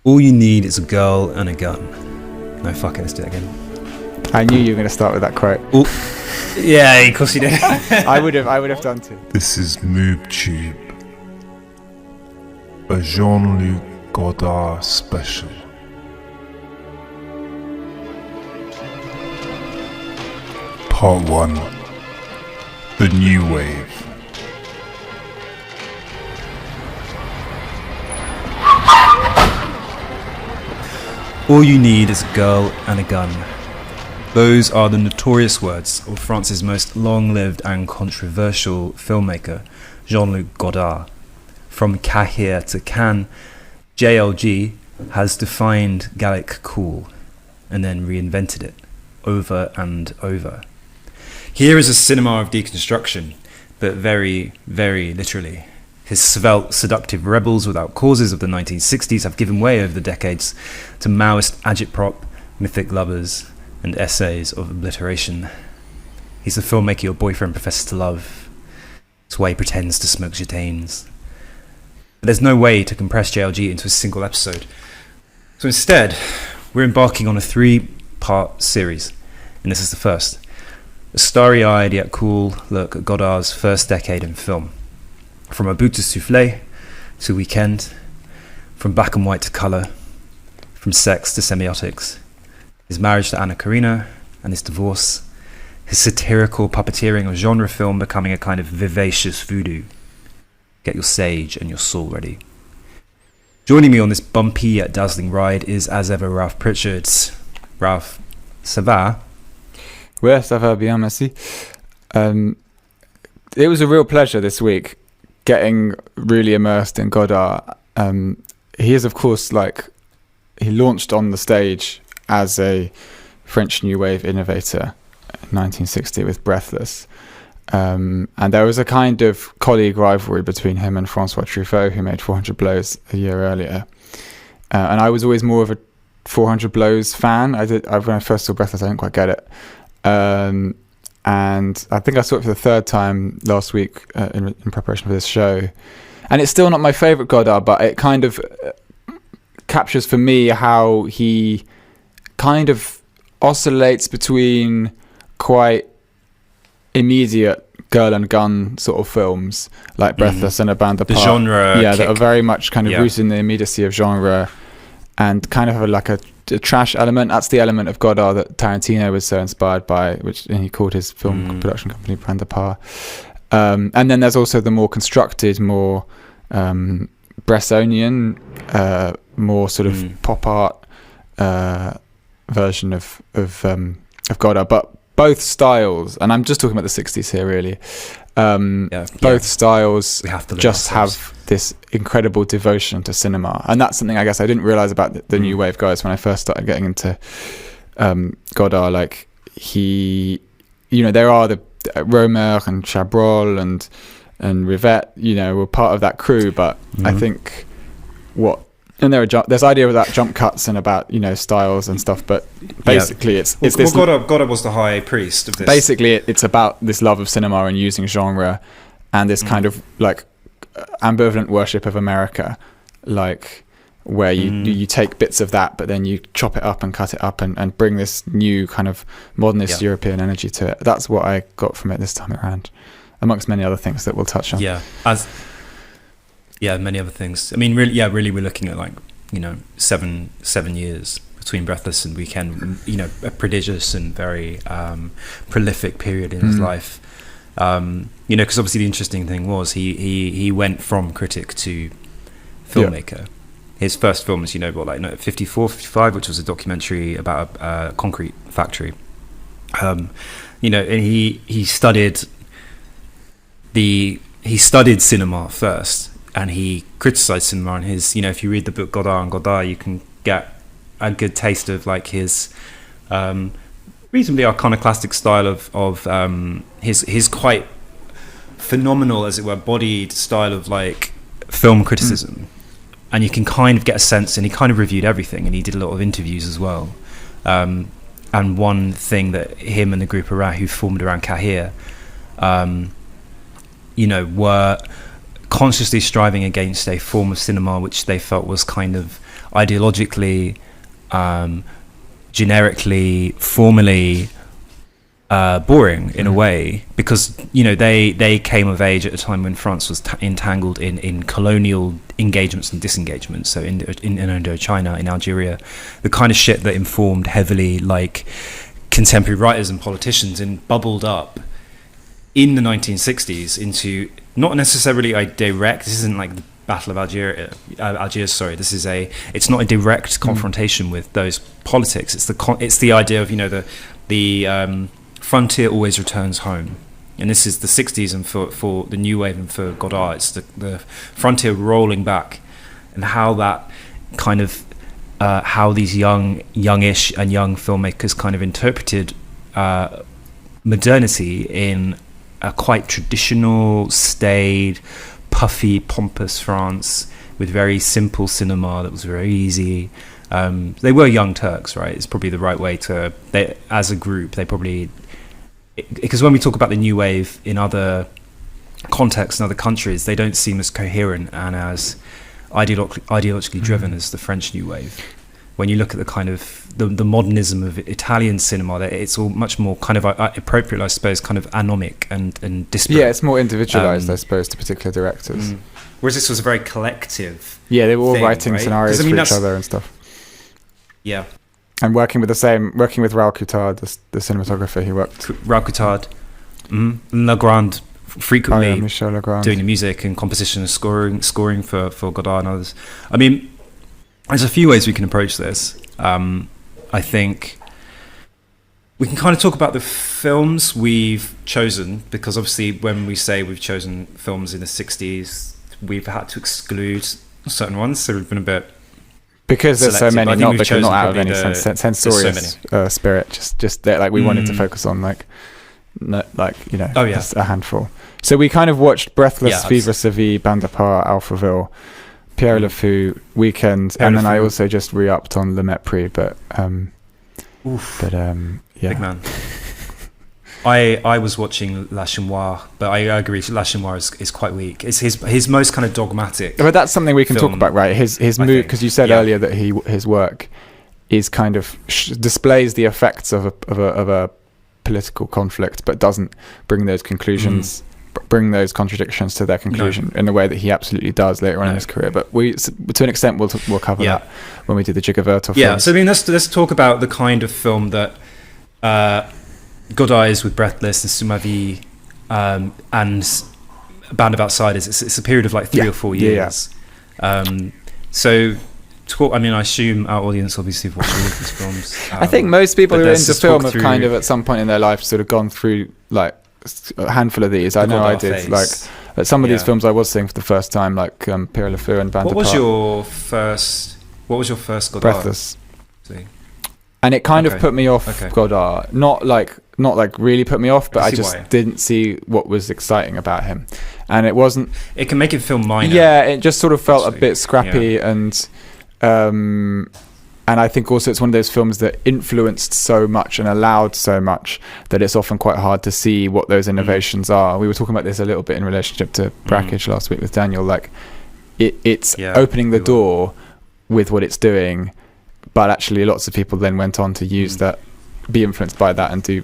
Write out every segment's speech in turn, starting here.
All you need is a girl and a gun. No, fuck it, let's do it again. I knew you were going to start with that quote. Ooh. Yeah, of course you did. I would have done too. This is MoobTube, a Jean-Luc Godard special. Part 1. The New Wave. All you need is a girl and a gun. Those are the notorious words of France's most long-lived and controversial filmmaker, Jean-Luc Godard. From Cahir to Cannes, JLG has defined Gallic cool and then reinvented it over and over. Here is a cinema of deconstruction, but very, very literally. His svelte, seductive rebels without causes of the 1960s have given way over the decades to Maoist agitprop, mythic lovers, and essays of obliteration. He's the filmmaker your boyfriend professes to love. That's why he pretends to smoke gitanes. But there's no way to compress JLG into a single episode. So instead, we're embarking on a 3-part series, and this is the first. A starry-eyed yet cool look at Godard's first decade in film. From A Bout de Soufflé to Weekend, from black and white to colour, from sex to semiotics, his marriage to Anna Karina and his divorce, his satirical puppeteering of genre film becoming a kind of vivacious voodoo. Get your sage and your soul ready. Joining me on this bumpy yet dazzling ride is, as ever, Ralph Pritchards. Ralph, ça va? Ouais, ça va bien, merci. It was a real pleasure this week getting really immersed in Godard. He is, of course, he launched on the stage as a French New Wave innovator in 1960 with Breathless. And there was a kind of colleague rivalry between him and Francois Truffaut, who made 400 Blows a year earlier. And I was always more of a 400 Blows fan. When I first saw Breathless, I didn't quite get it. And I think I saw it for the third time last week in preparation for this show. And it's still not my favourite Godard, but it kind of captures for me how he kind of oscillates between quite immediate girl and gun sort of films like Breathless and A Bande Apart. The genre yeah, kick. that are very much kind of rooted in the immediacy of genre and kind of have a trash element. That's the element of Godard that Tarantino was so inspired by, and he called his film production company Bande Apart. And then there's also the more constructed, more Bressonian, more sort of pop art version of Godard. But both styles, and I'm just talking about the 60s here really, both styles have this incredible devotion to cinema. And that's something I guess I didn't realise about the New Wave guys when I first started getting into Godard. Like there are the Romer and Chabrol and Rivette, were part of that crew, but I think there's idea about jump cuts and about styles and stuff, but basically it's this. Godard was the high priest of this. Basically, it's about this love of cinema and using genre, and this kind of ambivalent worship of America, where you take bits of that, but then you chop it up and cut it up and bring this new kind of modernist European energy to it. That's what I got from it this time around, amongst many other things that we'll touch on. Many other things. I mean, really, we're looking at 7 years between Breathless and Weekend. A prodigious and very prolific period in his life. Because obviously the interesting thing was he went from critic to filmmaker. Yeah. His first film was 54, 55, which was a documentary about a concrete factory. And he studied cinema first. And he criticised cinema, and his, if you read the book Godard and Godard, you can get a good taste of his reasonably iconoclastic style of his quite phenomenal, as it were, bodied style of film criticism. And you can kind of get a sense, and he kind of reviewed everything, and he did a lot of interviews as well. And one thing that him and the group around who formed around Cahir, were consciously striving against a form of cinema which they felt was kind of ideologically, generically, formally boring in a way, because they came of age at a time when France was entangled in colonial engagements and disengagements. So in Indochina, in Algeria, the kind of shit that informed heavily like contemporary writers and politicians and bubbled up in the 1960s into not necessarily a direct. This isn't like the Battle of Algiers. Sorry, it's not a direct confrontation with those politics. It's the idea of the frontier always returns home, and this is the 60s, and for the new wave and for Godard, it's the frontier rolling back, and how that kind of how these youngish and young filmmakers kind of interpreted modernity in a quite traditional, staid, puffy, pompous France with very simple cinema that was very easy. They were young Turks, right? It's probably the right way to. As a group, they probably. Because when we talk about the new wave in other contexts and other countries, they don't seem as coherent and as ideologically driven as the French new wave. When you look at the kind of the modernism of Italian cinema, it's all much more kind of appropriate, I suppose, kind of anomic and disparate. Yeah, it's more individualized, I suppose, to particular directors. Whereas this was a very collective. Yeah, they were all writing right? scenarios for each other and stuff. Yeah. And working with Raoul Coutard, the cinematographer, he worked. Raoul Coutard, Legrand, frequently Michel Legrand, doing the music and composition and scoring for Godard and others. I mean, there's a few ways we can approach this. I think we can kind of talk about the films we've chosen, because obviously when we say we've chosen films in the 60s, we've had to exclude certain ones, so we've been a bit. Because there's so many, not out of any censorious spirit. Just that, like we wanted to focus on just a handful. So we kind of watched Breathless, Vivre sa vie, Bande à part, Alphaville, Pierre Le Fou, Weekend, and then I also just re-upped on Le Mépris, but big man. I was watching La Chinoise, but I agree, La Chinoise is quite weak. It's his most kind of dogmatic. But that's something we can talk about, right? His mood, because you said earlier that his work is kind of displays the effects of a political conflict, but doesn't bring those conclusions, bring those contradictions to their conclusion in the way that he absolutely does later on in his career. But to an extent, we'll cover that when we do the Dziga Vertov. Yeah. So I mean, let's talk about the kind of film that. Godard is with Breathless and Sur ma vie, and Band of Outsiders. It's a period of like 3 or 4 years. So, I mean, I assume our audience obviously have watched all of these films. I think most people who are into film have kind of at some point in their life sort of gone through like a handful of these. I know I did. Like at some of these films, I was seeing for the first time, like Pierre Le Fou and Bande à part. What was your first Godard? Breathless. And it kind of put me off Godard. Not like really put me off, but I just didn't see what was exciting about him. And it wasn't. It can make it feel minor. Yeah, it just sort of felt a bit scrappy, and I think also it's one of those films that influenced so much and allowed so much that it's often quite hard to see what those innovations are. We were talking about this a little bit in relationship to Brakhage last week with Daniel. Like it's opening the door with what it's doing. But actually, lots of people then went on to use that, be influenced by that, and do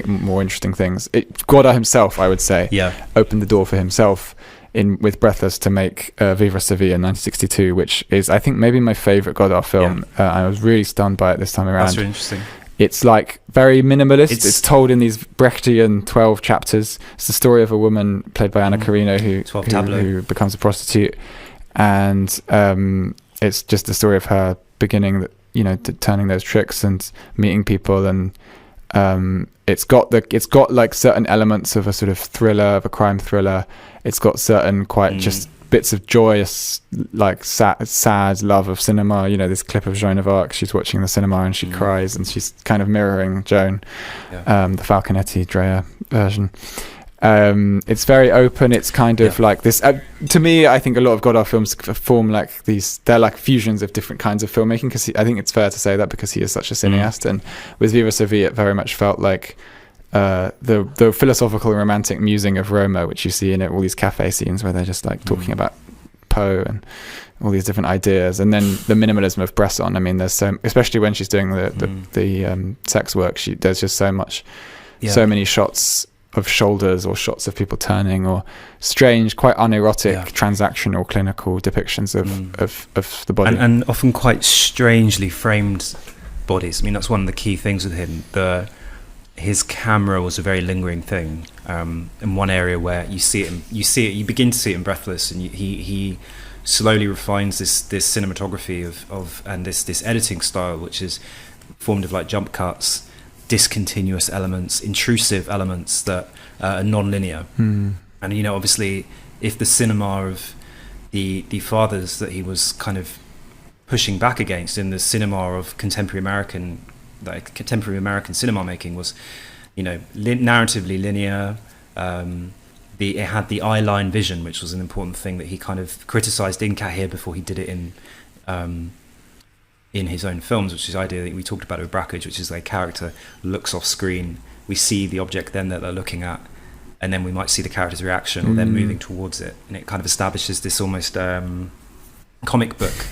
more interesting things. Godard himself, I would say, opened the door for himself with Breathless to make Vivre sa vie in 1962, which is, I think, maybe my favourite Godard film. I was really stunned by it this time around. That's really interesting. It's like very minimalist. It's told in these Brechtian 12 chapters. It's the story of a woman played by Anna Carino who becomes a prostitute, and it's just the story of her beginning turning those tricks and meeting people, and it's got like certain elements of a sort of thriller, of a crime thriller. It's got certain quite just bits of joyous, like sad love of cinema. This clip of Joan of Arc, she's watching the cinema and she cries, and she's kind of mirroring Joan, the Falconetti Dreyer version. It's very open. It's kind of like this. To me, I think a lot of Godard films form like these. They're like fusions of different kinds of filmmaking. Because I think it's fair to say that because he is such a cineast. And with Vivre sa vie, it very much felt like the philosophical and romantic musing of Roma, which you see in all these cafe scenes where they're just like talking about Poe and all these different ideas, and then the minimalism of Bresson. I mean, there's especially when she's doing the sex work, there's just so many shots of shoulders or shots of people turning, or strange, quite unerotic, transactional, clinical depictions of the body, and often quite strangely framed bodies. I mean, that's one of the key things with him. His camera was a very lingering thing. In one area where you begin to see it in Breathless, and he slowly refines this cinematography of and this editing style, which is formed of like jump cuts, discontinuous elements, intrusive elements that are non-linear. And obviously, if the cinema of the fathers that he was kind of pushing back against in the cinema of contemporary American cinema making was, narratively linear. It had the eye line vision, which was an important thing that he kind of criticized in Kahir before he did it in his own films, which is the idea that we talked about with Brakhage, which is like character looks off screen, we see the object then that they're looking at, and then we might see the character's reaction or them moving towards it, and it kind of establishes this almost comic book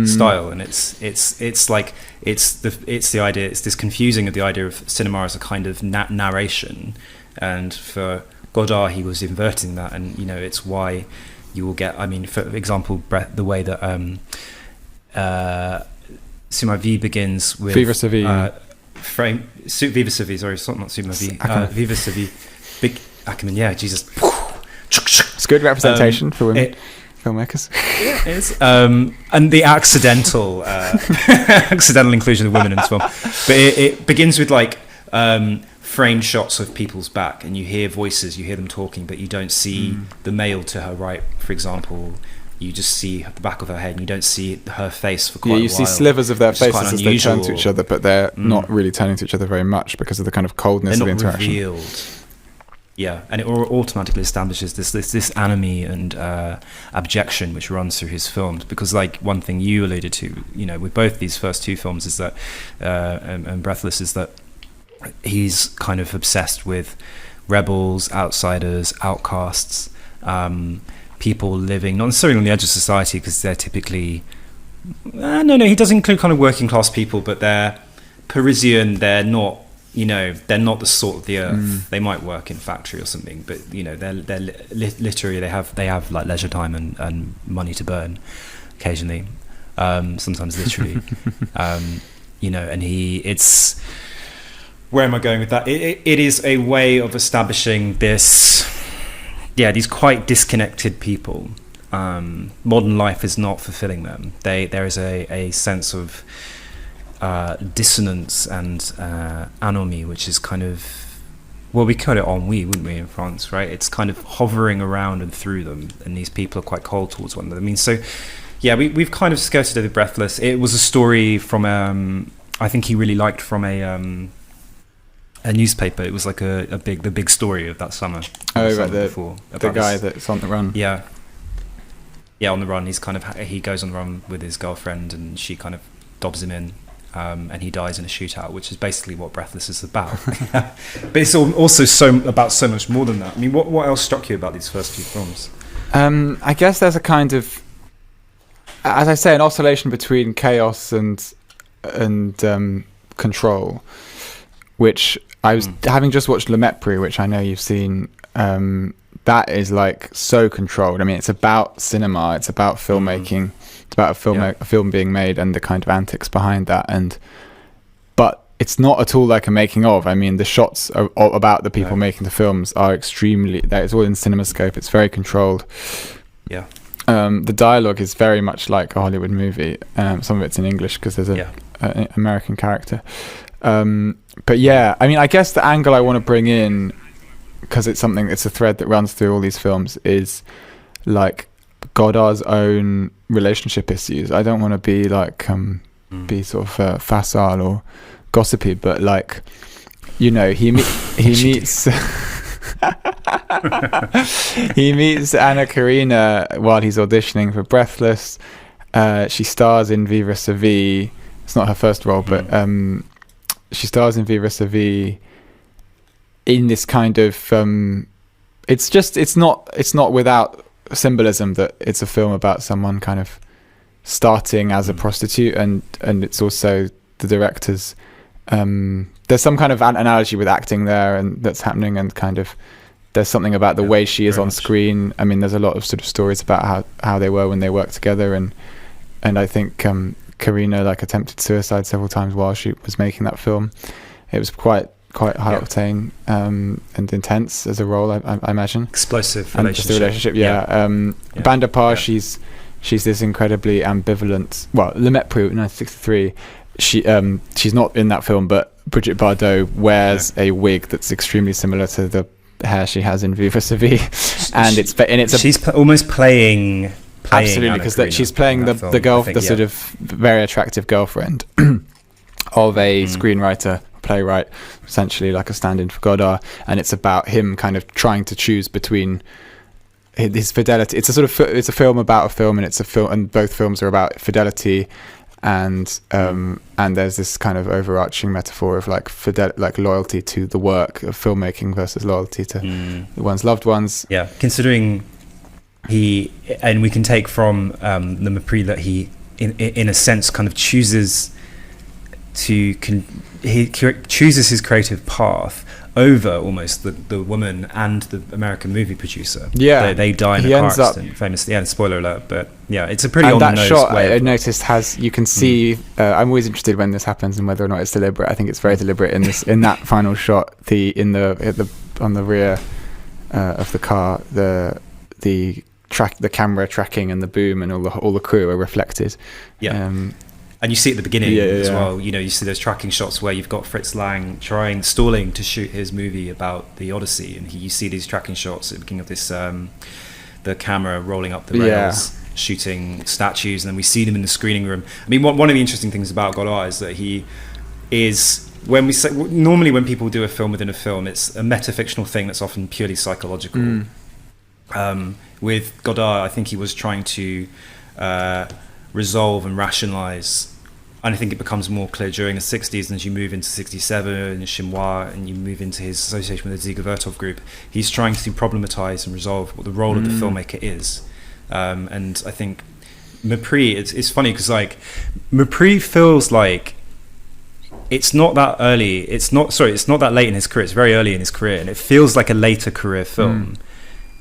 style. And it's the idea, it's this confusing of the idea of cinema as a kind of narration, and for Godard he was inverting that, and it's why you will get, I mean, for example, the way that Suma V begins with Viva Sa Vie. Viva Sa Vie, sorry, not Suma V, Viva Sa Vie, big Ackerman, yeah, Jesus. It's good representation for women filmmakers. Yeah, it is. And the accidental inclusion of women in this film, but it begins with like framed shots of people's back, and you hear voices, you hear them talking, but you don't see the male to her right, for example. You just see the back of her head, and you don't see her face for quite a while. You see slivers of their faces as they turn to each other, but they're not really turning to each other very much because of the kind of coldness of the interaction. Revealed. Yeah, and it automatically establishes this anomie and abjection which runs through his films, because like one thing you alluded to, with both these first two films is that, and Breathless, is that he's kind of obsessed with rebels, outsiders, outcasts, people living not necessarily on the edge of society, because they're typically he does include kind of working class people, but they're Parisian, they're not the salt of the earth. They might work in factory or something, but they're literally they have like leisure time and money to burn occasionally, sometimes literally. And it's, where am I going with that? It is a way of establishing these quite disconnected people. Modern life is not fulfilling them. There is a sense of dissonance and anomie, which is kind of, well, we call it ennui, wouldn't we, in France, right? It's kind of hovering around and through them, and these people are quite cold towards one another. I mean, so yeah, we've kind of skirted over Breathless. It was a story from I think he really liked from a newspaper. It was like the big story of that summer. Oh, right, the guy that's on the run. Yeah, on the run. He goes on the run with his girlfriend, and she kind of dobs him in. And he dies in a shootout, which is basically what Breathless is about. But it's also about so much more than that. I mean, what else struck you about these first two films? I guess there's a kind of, as I say, an oscillation between chaos and control, which I was having just watched Le Mépris, which I know you've seen. That is like so controlled. I mean, it's about cinema, it's about filmmaking. It's about a film being made and the kind of antics behind that, but it's not at all like a making of. I mean, the shots about the people making the films are extremely. It's all in CinemaScope. It's very controlled. Yeah. The dialogue is very much like a Hollywood movie. Some of it's in English because there's an American character. But yeah, I mean, I guess the angle I want to bring in, because it's a thread that runs through all these films, is like Godard's own relationship issues. I don't want to be like be sort of facile or gossipy, but like, he meets he meets Anna Karina while he's auditioning for Breathless. She stars in Viva Sa Vie. It's not her first role, but she stars in Viva Sa Vie in this kind of it's not without symbolism that it's a film about someone kind of starting as a prostitute, and it's also the director's there's some kind of analogy with acting there, and that's happening, and kind of there's something about the way she is on screen. I mean, there's a lot of sort of stories about how they were when they worked together, and I think Karina like attempted suicide several times while she was making that film. It was quite high octane and intense as a role, I imagine. Explosive and relationship. Just the relationship, yeah. Bande à part, she's this incredibly ambivalent. Well, Le Mépris, 1963. She's not in that film, but Brigitte Bardot wears a wig that's extremely similar to the hair she has in Viva sa vie, and she's almost playing absolutely, because she's playing the sort of very attractive girlfriend of a screenwriter, playwright, essentially like a stand-in for Godard, and it's about him kind of trying to choose between his fidelity. It's a film about a film, and it's a film, and both films are about fidelity, and there's this kind of overarching metaphor of like loyalty to the work of filmmaking versus loyalty to one's loved ones. Yeah, considering and we can take from Le Mépris that he, in a sense, kind of chooses his creative path over almost the woman and the American movie producer. Yeah, they die in a car accident, famously. Yeah, spoiler alert, but yeah, it's a pretty on the nose shot way. I noticed you can see. I'm always interested when this happens and whether or not it's deliberate. I think it's very deliberate in that final shot. On the rear of the car, the camera tracking and the boom and all the crew are reflected. Yeah. And you see at the beginning as well, you see those tracking shots where you've got Fritz Lang stalling to shoot his movie about the Odyssey, and you see these tracking shots at the beginning of this, the camera rolling up the rails, shooting statues, and then we see them in the screening room. I mean, one of the interesting things about Godard is that he is, normally when people do a film within a film, it's a metafictional thing that's often purely psychological. With Godard, I think he was trying to resolve and rationalize, and I think it becomes more clear during the 60s, and as you move into 67 and Chinois, and you move into his association with the Dziga Vertov group, he's trying to problematize and resolve what the role of the filmmaker is. And I think Mépris, it's funny because like Mépris feels like it's not that late in his career, it's very early in his career, and it feels like a later career film.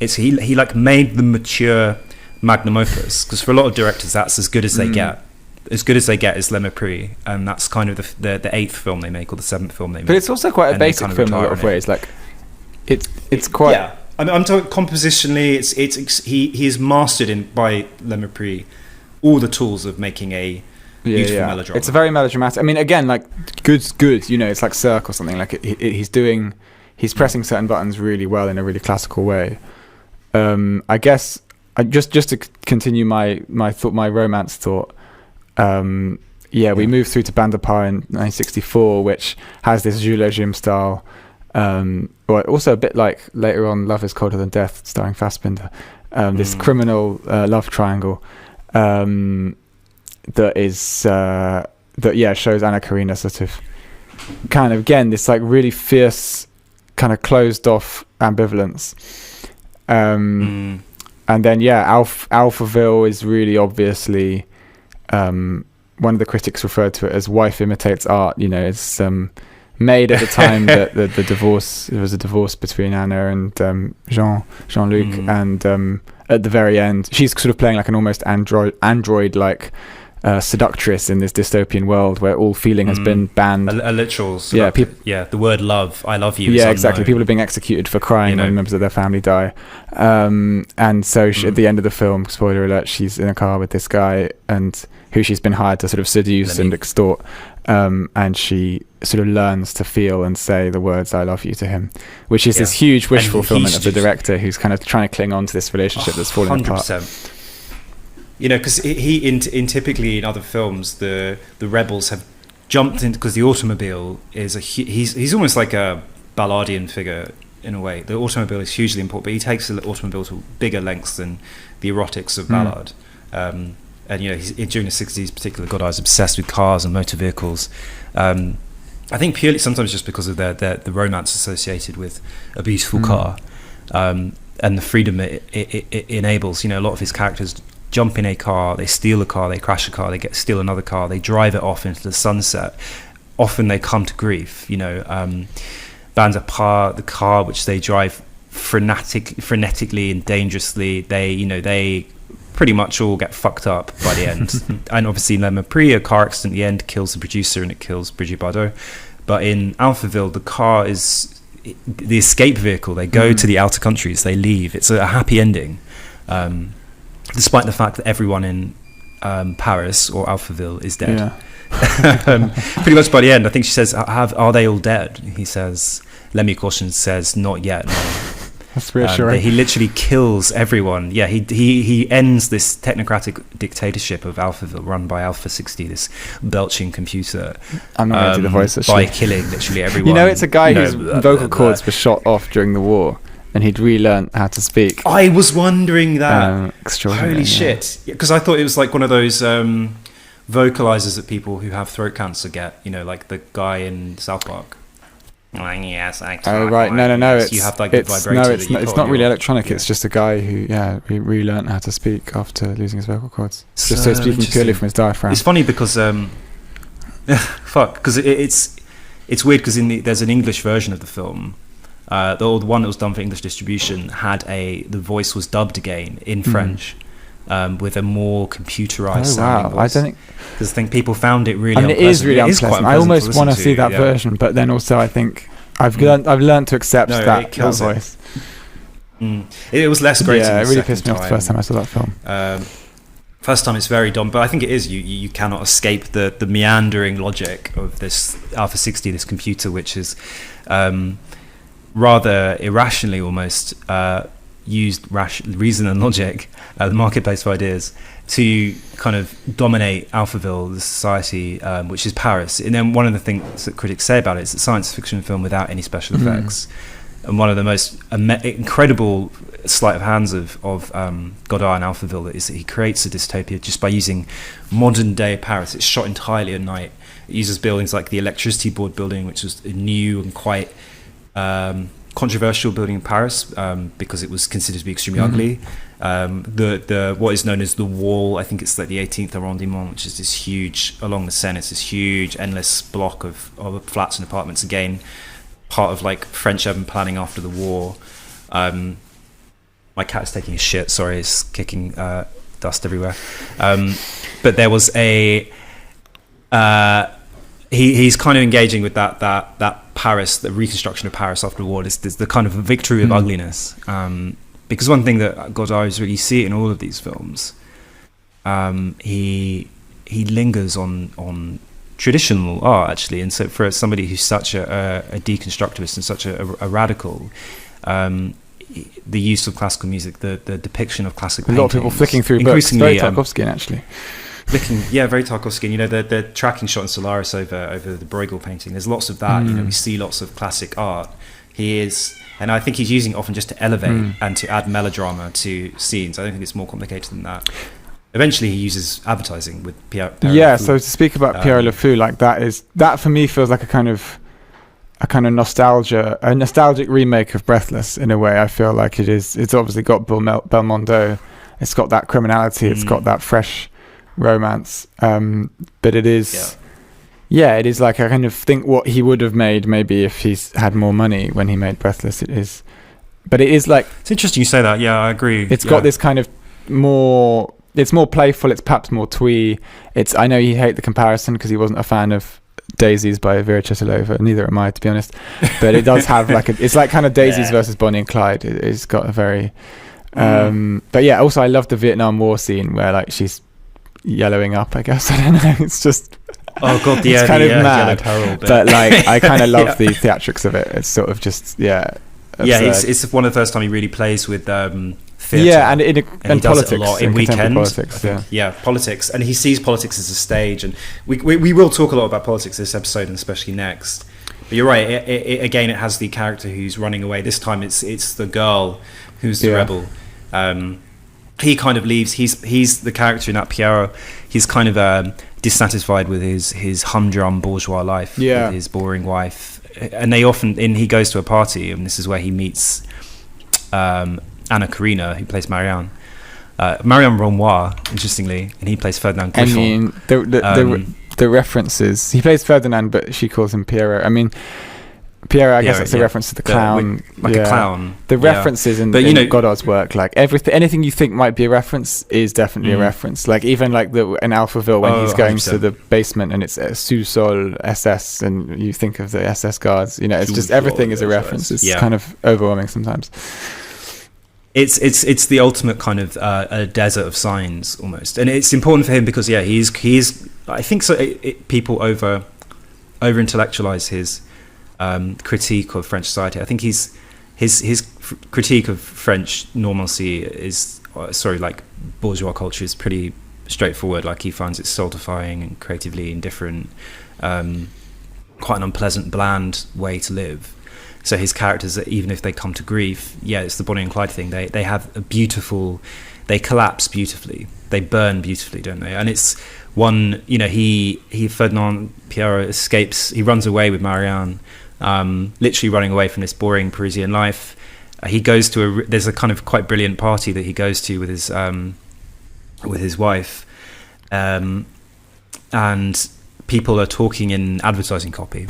He like made the mature magnum opus, because for a lot of directors that's as good as they get. As good as they get is Le Mépris, and that's kind of the eighth film they make, or the seventh film they make. But it's also quite a basic film in a lot of ways. Like it's quite. Yeah, I mean, I'm talking compositionally. He is mastered by Le Mépris all the tools of making a beautiful melodrama. It's a very melodramatic. I mean, again, like good. It's like Cirque or something. Like he's pressing certain buttons really well in a really classical way. I guess. Just to continue my romance thought, we move through to Bande à part in 1964, which has this Jules Legime style, or also a bit like later on Love is Colder Than Death, starring Fassbinder, this criminal love triangle that shows Anna Karina sort of kind of, again, this like really fierce kind of closed off ambivalence. And then, Alphaville is really obviously, one of the critics referred to it as wife imitates art. It's made at the time that the divorce, there was a divorce between Anna and Jean-Luc, and at the very end, she's sort of playing like an almost android-like seductress in this dystopian world where all feeling has been banned. A literal the word love, I love you. Yeah, exactly. People are being executed for crying when members of their family die. And so at the end of the film, spoiler alert, she's in a car with this guy and who she's been hired to sort of seduce and extort. And she sort of learns to feel and say the words "I love you" to him, which is this huge wish fulfillment of the director, who's kind of trying to cling on to this relationship that's falling apart. 100%. Because he typically in other films, the rebels have jumped in, because the automobile is he's almost like a Balladian figure in a way. The automobile is hugely important, but he takes the automobile to bigger lengths than the erotics of Ballard. And during the 60s, particularly, Godard is obsessed with cars and motor vehicles. And I think purely sometimes just because of the romance associated with a beautiful car, and the freedom it enables. You know, a lot of his characters jump in a car, they steal a car, they crash a car, they steal another car, they drive it off into the sunset. Often they come to grief. You know, bands apart, the car which they drive frenetically and dangerously, they pretty much all get fucked up by the end. And obviously in Le Mépris, a car accident at the end kills the producer and it kills Brigitte Bardot. But in Alphaville, the car is the escape vehicle. They go to the outer countries, they leave. It's a happy ending, despite the fact that everyone in Paris or Alphaville is dead. Yeah. Pretty much by the end, I think she says, "Are they all dead?" He says, Lemmy Caution says, "Not yet, no." That's reassuring. He literally kills everyone. Yeah, he ends this technocratic dictatorship of Alphaville, run by Alpha 60, this belching computer. I'm not going to do the voice by killing literally everyone. You know, it's a guy whose vocal cords were shot off during the war, and he'd relearned how to speak. I was wondering that. Extraordinary. Holy shit! Because I thought it was like one of those vocalizers that people who have throat cancer get. You know, like the guy in South Park. Yes, I oh right, no. Yes. You have like the vibrator. No, it's not really electronic. Yeah. It's just a guy who, relearned how to speak after losing his vocal cords. So speaking purely from his diaphragm. It's funny because because it's weird because there's an English version of the film. The one that was done for English distribution had the voice was dubbed again in French. With a more computerized sounding voice. Because I think people found it really unpleasant. It is really unpleasant. I almost want to see that version, but then also I think I've learned to accept that voice. It was less great. Yeah, it really pissed me off the first time I saw that film. First time it's very dumb, but I think it is. You cannot escape the meandering logic of this Alpha 60, this computer, which is rather irrationally almost used reason and logic, the marketplace of ideas, to kind of dominate Alphaville, the society, which is Paris. And then one of the things that critics say about it is it's a science fiction film without any special effects. And one of the most incredible sleight of hands of Godard and Alphaville is that he creates a dystopia just by using modern day Paris. It's shot entirely at night. It uses buildings like the Electricity Board building, which was a new and quite controversial building in Paris because it was considered to be extremely ugly. The what is known as the Wall, I think it's like the 18th arrondissement, which is this huge, along the Seine, it's this huge endless block of flats and apartments, again part of like French urban planning after the war. My cat is taking a shit, sorry, it's kicking dust everywhere. But there was he's kind of engaging with that Paris, the reconstruction of Paris after the war. Is the kind of victory of ugliness. Because one thing that Godard is really see in all of these films, he lingers on traditional art actually, and so for somebody who's such a deconstructivist and such a radical, the use of classical music, the depiction of classic paintings, a lot of people flicking through books, very Tarkovskian actually. Very Tarkovsky. You know, the tracking shot in Solaris over the Bruegel painting. There's lots of that. You know, we see lots of classic art. He is, and I think he's using it often just to elevate and to add melodrama to scenes. I don't think it's more complicated than that. Eventually, he uses advertising with Pierre Le Fou. So to speak about Pierre Le Fou, like that for me feels like a kind of nostalgic remake of Breathless in a way. I feel like it is. It's obviously got Belmondo. It's got that criminality. It's got that fresh romance, but it is it is like I kind of think what he would have made maybe if he's had more money when he made Breathless. It is like, it's interesting you say that. I agree. It's got this kind of more, it's more playful, it's perhaps more twee. I know you hate the comparison because he wasn't a fan of Daisies by Vera Chetilova, neither am I, to be honest, but it does have like it's like kind of Daisies versus Bonnie and Clyde. It's got a very but yeah, also I love the Vietnam War scene where like she's yellowing up, I guess. I don't know, it's just it's kind of mad, peril, but like I kind of love the theatrics of it. It's sort of just it's one of the first time he really plays with theatre, and he does politics, it a lot in Weekend politics, politics, and he sees politics as a stage, and we will talk a lot about politics this episode and especially next. But you're right, it has the character who's running away. This time it's the girl who's the rebel. He kind of leaves. He's the character in that Piero. He's kind of dissatisfied with his humdrum bourgeois life, Yeah. with his boring wife, and he goes to a party, and this is where he meets Anna Karina, who plays Marianne. Marianne Renoir, interestingly, and he plays Ferdinand I Griffon. mean, the references. He plays Ferdinand, but she calls him Piero. I mean, Piero, I guess that's a reference to the clown. Like a clown. The references in Godard's work, like anything you think might be a reference is definitely a reference. Like even like in Alphaville when he's going 100%. to the basement and it's Sous-Sol SS and you think of the SS guards. You know, it's just everything is a reference. It's kind of overwhelming sometimes. It's the ultimate kind of a desert of signs almost, and it's important for him because he's I think so. People over intellectualize his critique of French society. I think his critique of French normalcy is like bourgeois culture is pretty straightforward. Like he finds it stultifying and creatively indifferent, quite an unpleasant, bland way to live. So his characters, even if they come to grief, it's the Bonnie and Clyde thing. They have they collapse beautifully, they burn beautifully, don't they? And it's one, Ferdinand Piero escapes. He runs away with Marianne, literally running away from this boring Parisian life. He goes to there's a kind of quite brilliant party that he goes to with his wife, and people are talking in advertising copy.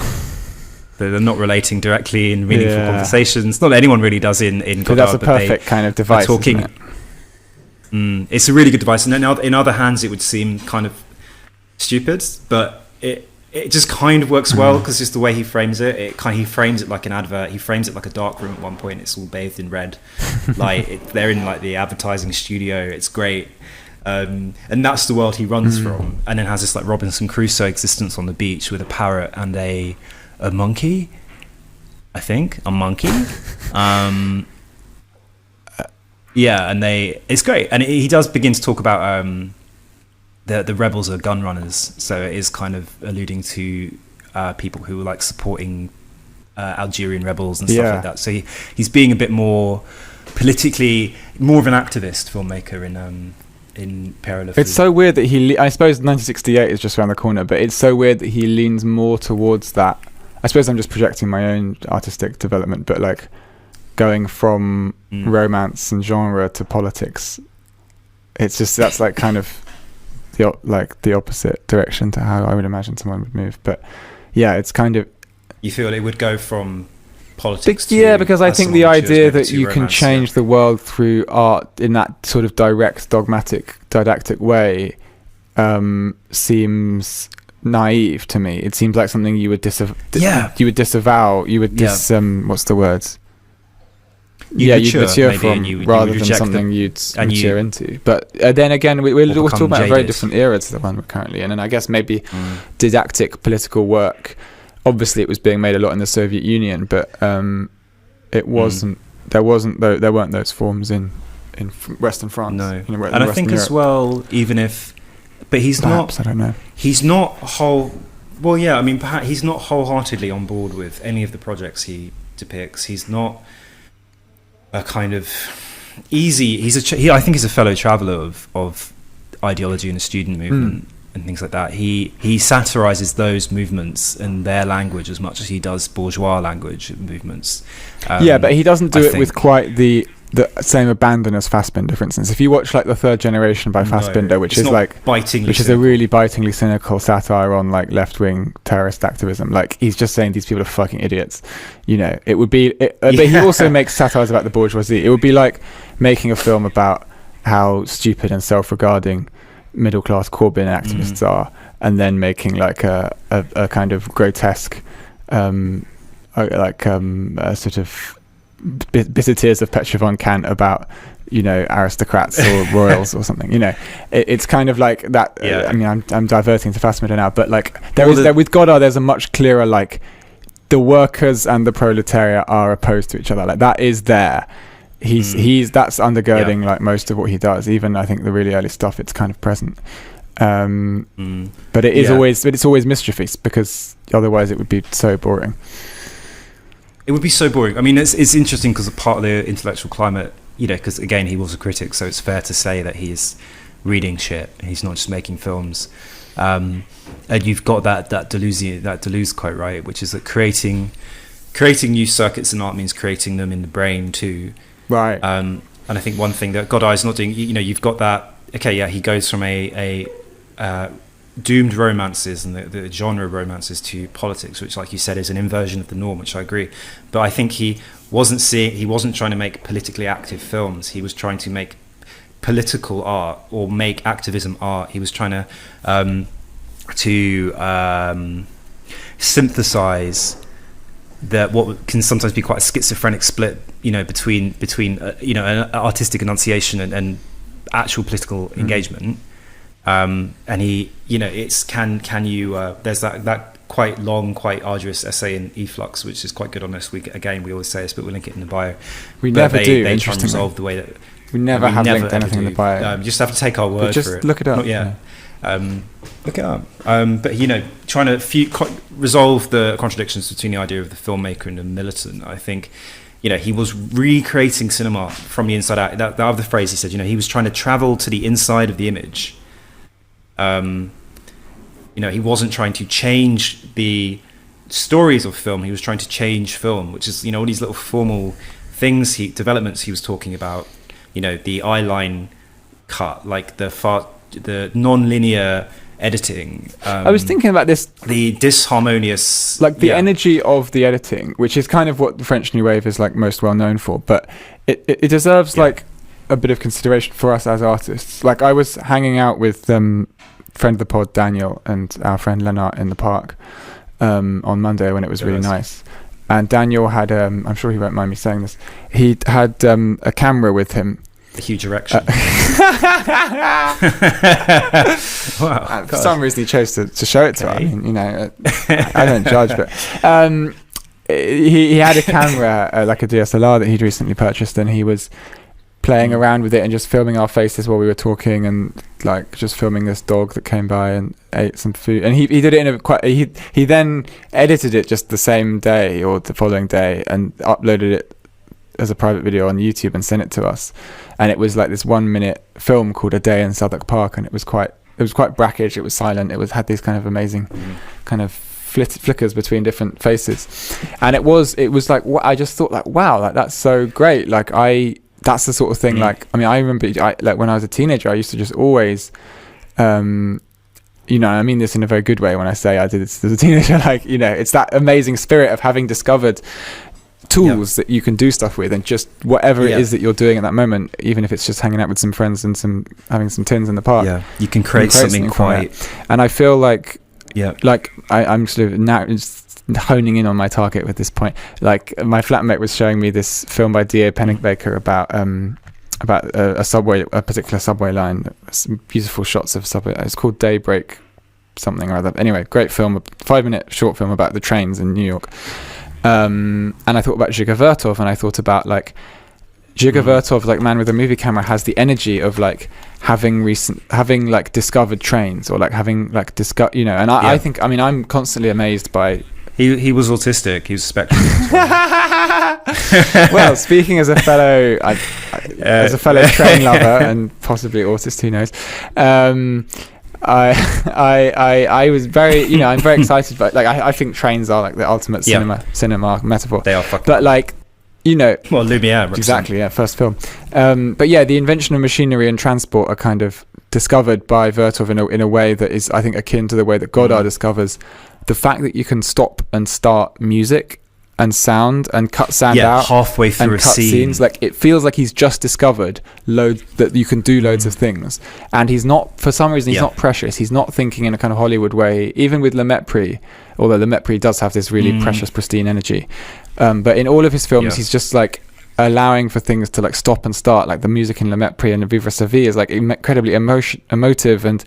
They're not relating directly in meaningful conversations. Not that anyone really does in Godard. That's a perfect kind of device. Talking. Isn't it? It's a really good device, and in other hands, it would seem kind of stupid, but it just kind of works well because just the way he frames it. He frames it like an advert. He frames it like a dark room at one point. It's all bathed in red, they're in like the advertising studio. It's great. And that's the world he runs from, and then has this like Robinson Crusoe existence on the beach with a parrot and a monkey, I think a monkey. And it's great, and he does begin to talk about the rebels are gun runners, so it is kind of alluding to people who were like supporting Algerian rebels and stuff like that. So he's being a bit more politically, more of an activist filmmaker in Pierre Le Fou. It's so weird that I suppose 1968 is just around the corner, but it's so weird that he leans more towards that. I suppose I'm just projecting my own artistic development, but like going from romance and genre to politics, it's just that's like kind of the opposite direction to how I would imagine someone would move. But it's kind of, you feel it would go from politics because I think the idea that you can change the world through art in that sort of direct, didactic way seems naive to me. It seems like something you would disavow. You would what's the word? You'd mature from rather than something you'd mature into. But then again, we're talking about a very different era to the one we're currently in, and I guess maybe didactic political work. Obviously, it was being made a lot in the Soviet Union, but it wasn't. There weren't those forms in Western France. No, and I think Europe as well, even if. But perhaps, I don't know. He's not perhaps he's not wholeheartedly on board with any of the projects he depicts. He's not a kind of easy. I think he's a fellow traveller of ideology and the student movement and things like that. He satirizes those movements and their language as much as he does bourgeois language movements. But he doesn't do it with quite the same abandon as Fassbinder, for instance. If you watch like The Third Generation by Fassbinder, which is a really bitingly cynical satire on like left-wing terrorist activism, like he's just saying these people are fucking idiots. It would be. But he also makes satires about the bourgeoisie. It would be like making a film about how stupid and self-regarding middle-class Corbyn activists are, and then making like a kind of grotesque, sort of bitter tears of Petra von Kant about aristocrats or royals or something. It's kind of like that. I mean, I'm diverting to Fassbinder now, but like with Godard, there's a much clearer like the workers and the proletariat are opposed to each other. Like that is there. That's undergirding like most of what he does. Even I think the really early stuff, it's kind of present. But it's always mischievous because otherwise it would be so boring. It would be so boring. I mean, it's interesting because part of the intellectual climate, because again, he was a critic, so it's fair to say that he is reading shit. He's not just making films. And you've got that Deleuze quote, right, which is that creating new circuits in art means creating them in the brain too. Right. And I think one thing that Godard is not doing, you've got that. Okay, yeah, he goes from a doomed romances and the genre of romances to politics, which, like you said, is an inversion of the norm, which I agree. But I think he wasn't trying to make politically active films. He was trying to make political art or make activism art. He was trying to synthesize that what can sometimes be quite a schizophrenic split, between an artistic enunciation and actual political engagement. And he, it's can you there's that quite long, quite arduous essay in Efflux, which is quite good on this. We always say this, but we'll link it in the bio. We never do. They try and resolve the way that we never have linked anything in the bio. You just have to take our word just for it. Look it up. Yeah. Look it up. But trying to resolve the contradictions between the idea of the filmmaker and the militant. I think, he was recreating cinema from the inside out. That other phrase he said, he was trying to travel to the inside of the image. He wasn't trying to change the stories of film. He was trying to change film, which is, all these little formal things, developments he was talking about. The eye line cut, like the non-linear editing. I was thinking about this. The disharmonious, like the energy of the editing, which is kind of what the French New Wave is like most well known for, but it deserves like a bit of consideration for us as artists. Like I was hanging out with friend of the pod Daniel and our friend Lennart in the park on Monday when it was really nice. And Daniel had, I'm sure he won't mind me saying this, he had a camera with him. A huge erection. Wow. For some reason he chose to show it to us. I mean, I don't judge, but he had a camera, like a DSLR that he'd recently purchased, and he was playing around with it and just filming our faces while we were talking, and like just filming this dog that came by and ate some food. And he did it he then edited it just the same day or the following day and uploaded it as a private video on YouTube and sent it to us. And it was like this 1 minute film called A Day in Southwark Park, and it was quite brackish, it was silent, had these kind of amazing kind of flickers between different faces. And it was like, I just thought like, wow, like that's so great. Like that's the sort of thing, like, I mean, I remember, like when I was a teenager, I used to just always, I mean this in a very good way when I say I did this as a teenager, like, it's that amazing spirit of having discovered tools that you can do stuff with, and just whatever it is that you're doing at that moment, even if it's just hanging out with some friends and having some tins in the park. Yeah, you can create something quite... And I feel like, like I'm sort of now honing in on my target with this point. Like my flatmate was showing me this film by D.A. Pennebaker about a particular subway line, some beautiful shots of subway. It's called Daybreak something or other. Anyway, great film, a 5-minute short film about the trains in New York. And I thought about Dziga Vertov, and I thought about like Dziga Vertov, like Man with a Movie Camera, has the energy of like having like discovered trains, or like having like and I think, I mean, I'm constantly amazed by... He was autistic. He was spectrum. Well, speaking as a fellow train lover and possibly autist, who knows? I was very, I'm very excited by, like, I think trains are like the ultimate cinema metaphor. They are fucking. But like, well, Lumiere, exactly, first film. But yeah, the invention of machinery and transport are kind of discovered by Vertov in a way that is, I think, akin to the way that Godard discovers the fact that you can stop and start music and sound and cut sound out halfway through and cut scenes. Like, it feels like he's just discovered that you can do loads of things, and he's not, for some reason, he's not precious. He's not thinking in a kind of Hollywood way, even with Le Mépris, although Le Mépris does have this really precious, pristine energy. But in all of his films, he's just like allowing for things to like stop and start. Like the music in Le Mépris and Vivre sa vie is like incredibly emotive and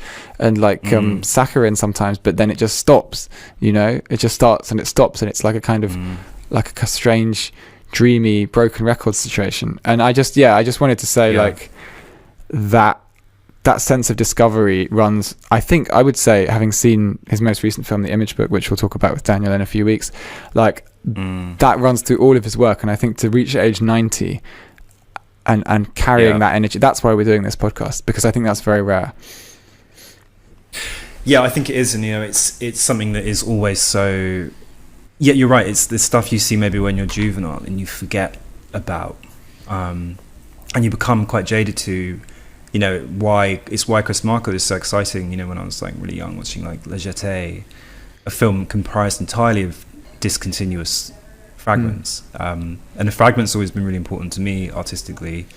like saccharine sometimes, but then it just stops. It just starts and it stops, and it's like a kind of like a strange, dreamy, broken record situation. And I just wanted to say like that sense of discovery runs, I think, I would say, having seen his most recent film, The Image Book, which we'll talk about with Daniel in a few weeks, like that runs through all of his work. And I think to reach age 90 and carrying that energy, that's why we're doing this podcast, because I think that's very rare. Yeah, I think it is, and it's something that is always so. Yeah, you're right. It's the stuff you see maybe when you're juvenile and you forget about, and you become quite jaded to, why Chris Marker is so exciting. When I was like really young, watching like La Jetée, a film comprised entirely of discontinuous fragments, and the fragments always been really important to me artistically.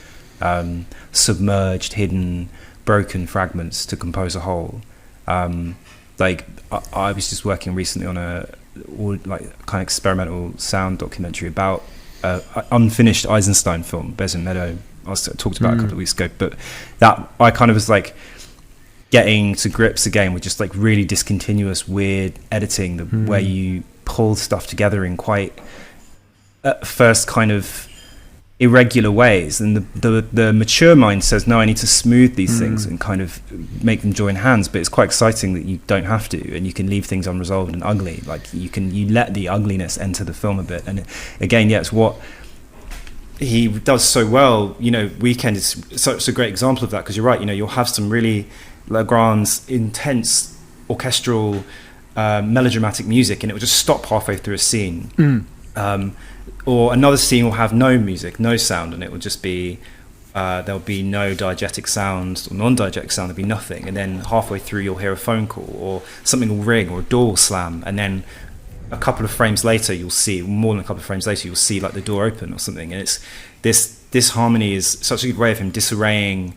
Submerged, hidden, broken fragments to compose a whole. Like I was just working recently on a kind of experimental sound documentary about an unfinished Eisenstein film, Bez and Meadow. I talked about a couple of weeks ago, but that I kind of was like getting to grips again with just like really discontinuous, weird editing, where you pull stuff together in quite at first kind of irregular ways, and the mature mind says, no, I need to smooth these things and kind of make them join hands, but it's quite exciting that you don't have to, and you can leave things unresolved and ugly. Like you let the ugliness enter the film a bit, and again, it's what he does so well. Weekend is such a great example of that, because you're right, you'll have some really Legrand's intense orchestral melodramatic music, and it will just stop halfway through a scene. Or another scene will have no music, no sound, and it will just be there'll be no diegetic sound or non-diegetic sound. There'll be nothing, and then halfway through you'll hear a phone call, or something will ring, or a door will slam, and then a couple of frames later you'll see like the door open or something. And it's this harmony is such a good way of him disarraying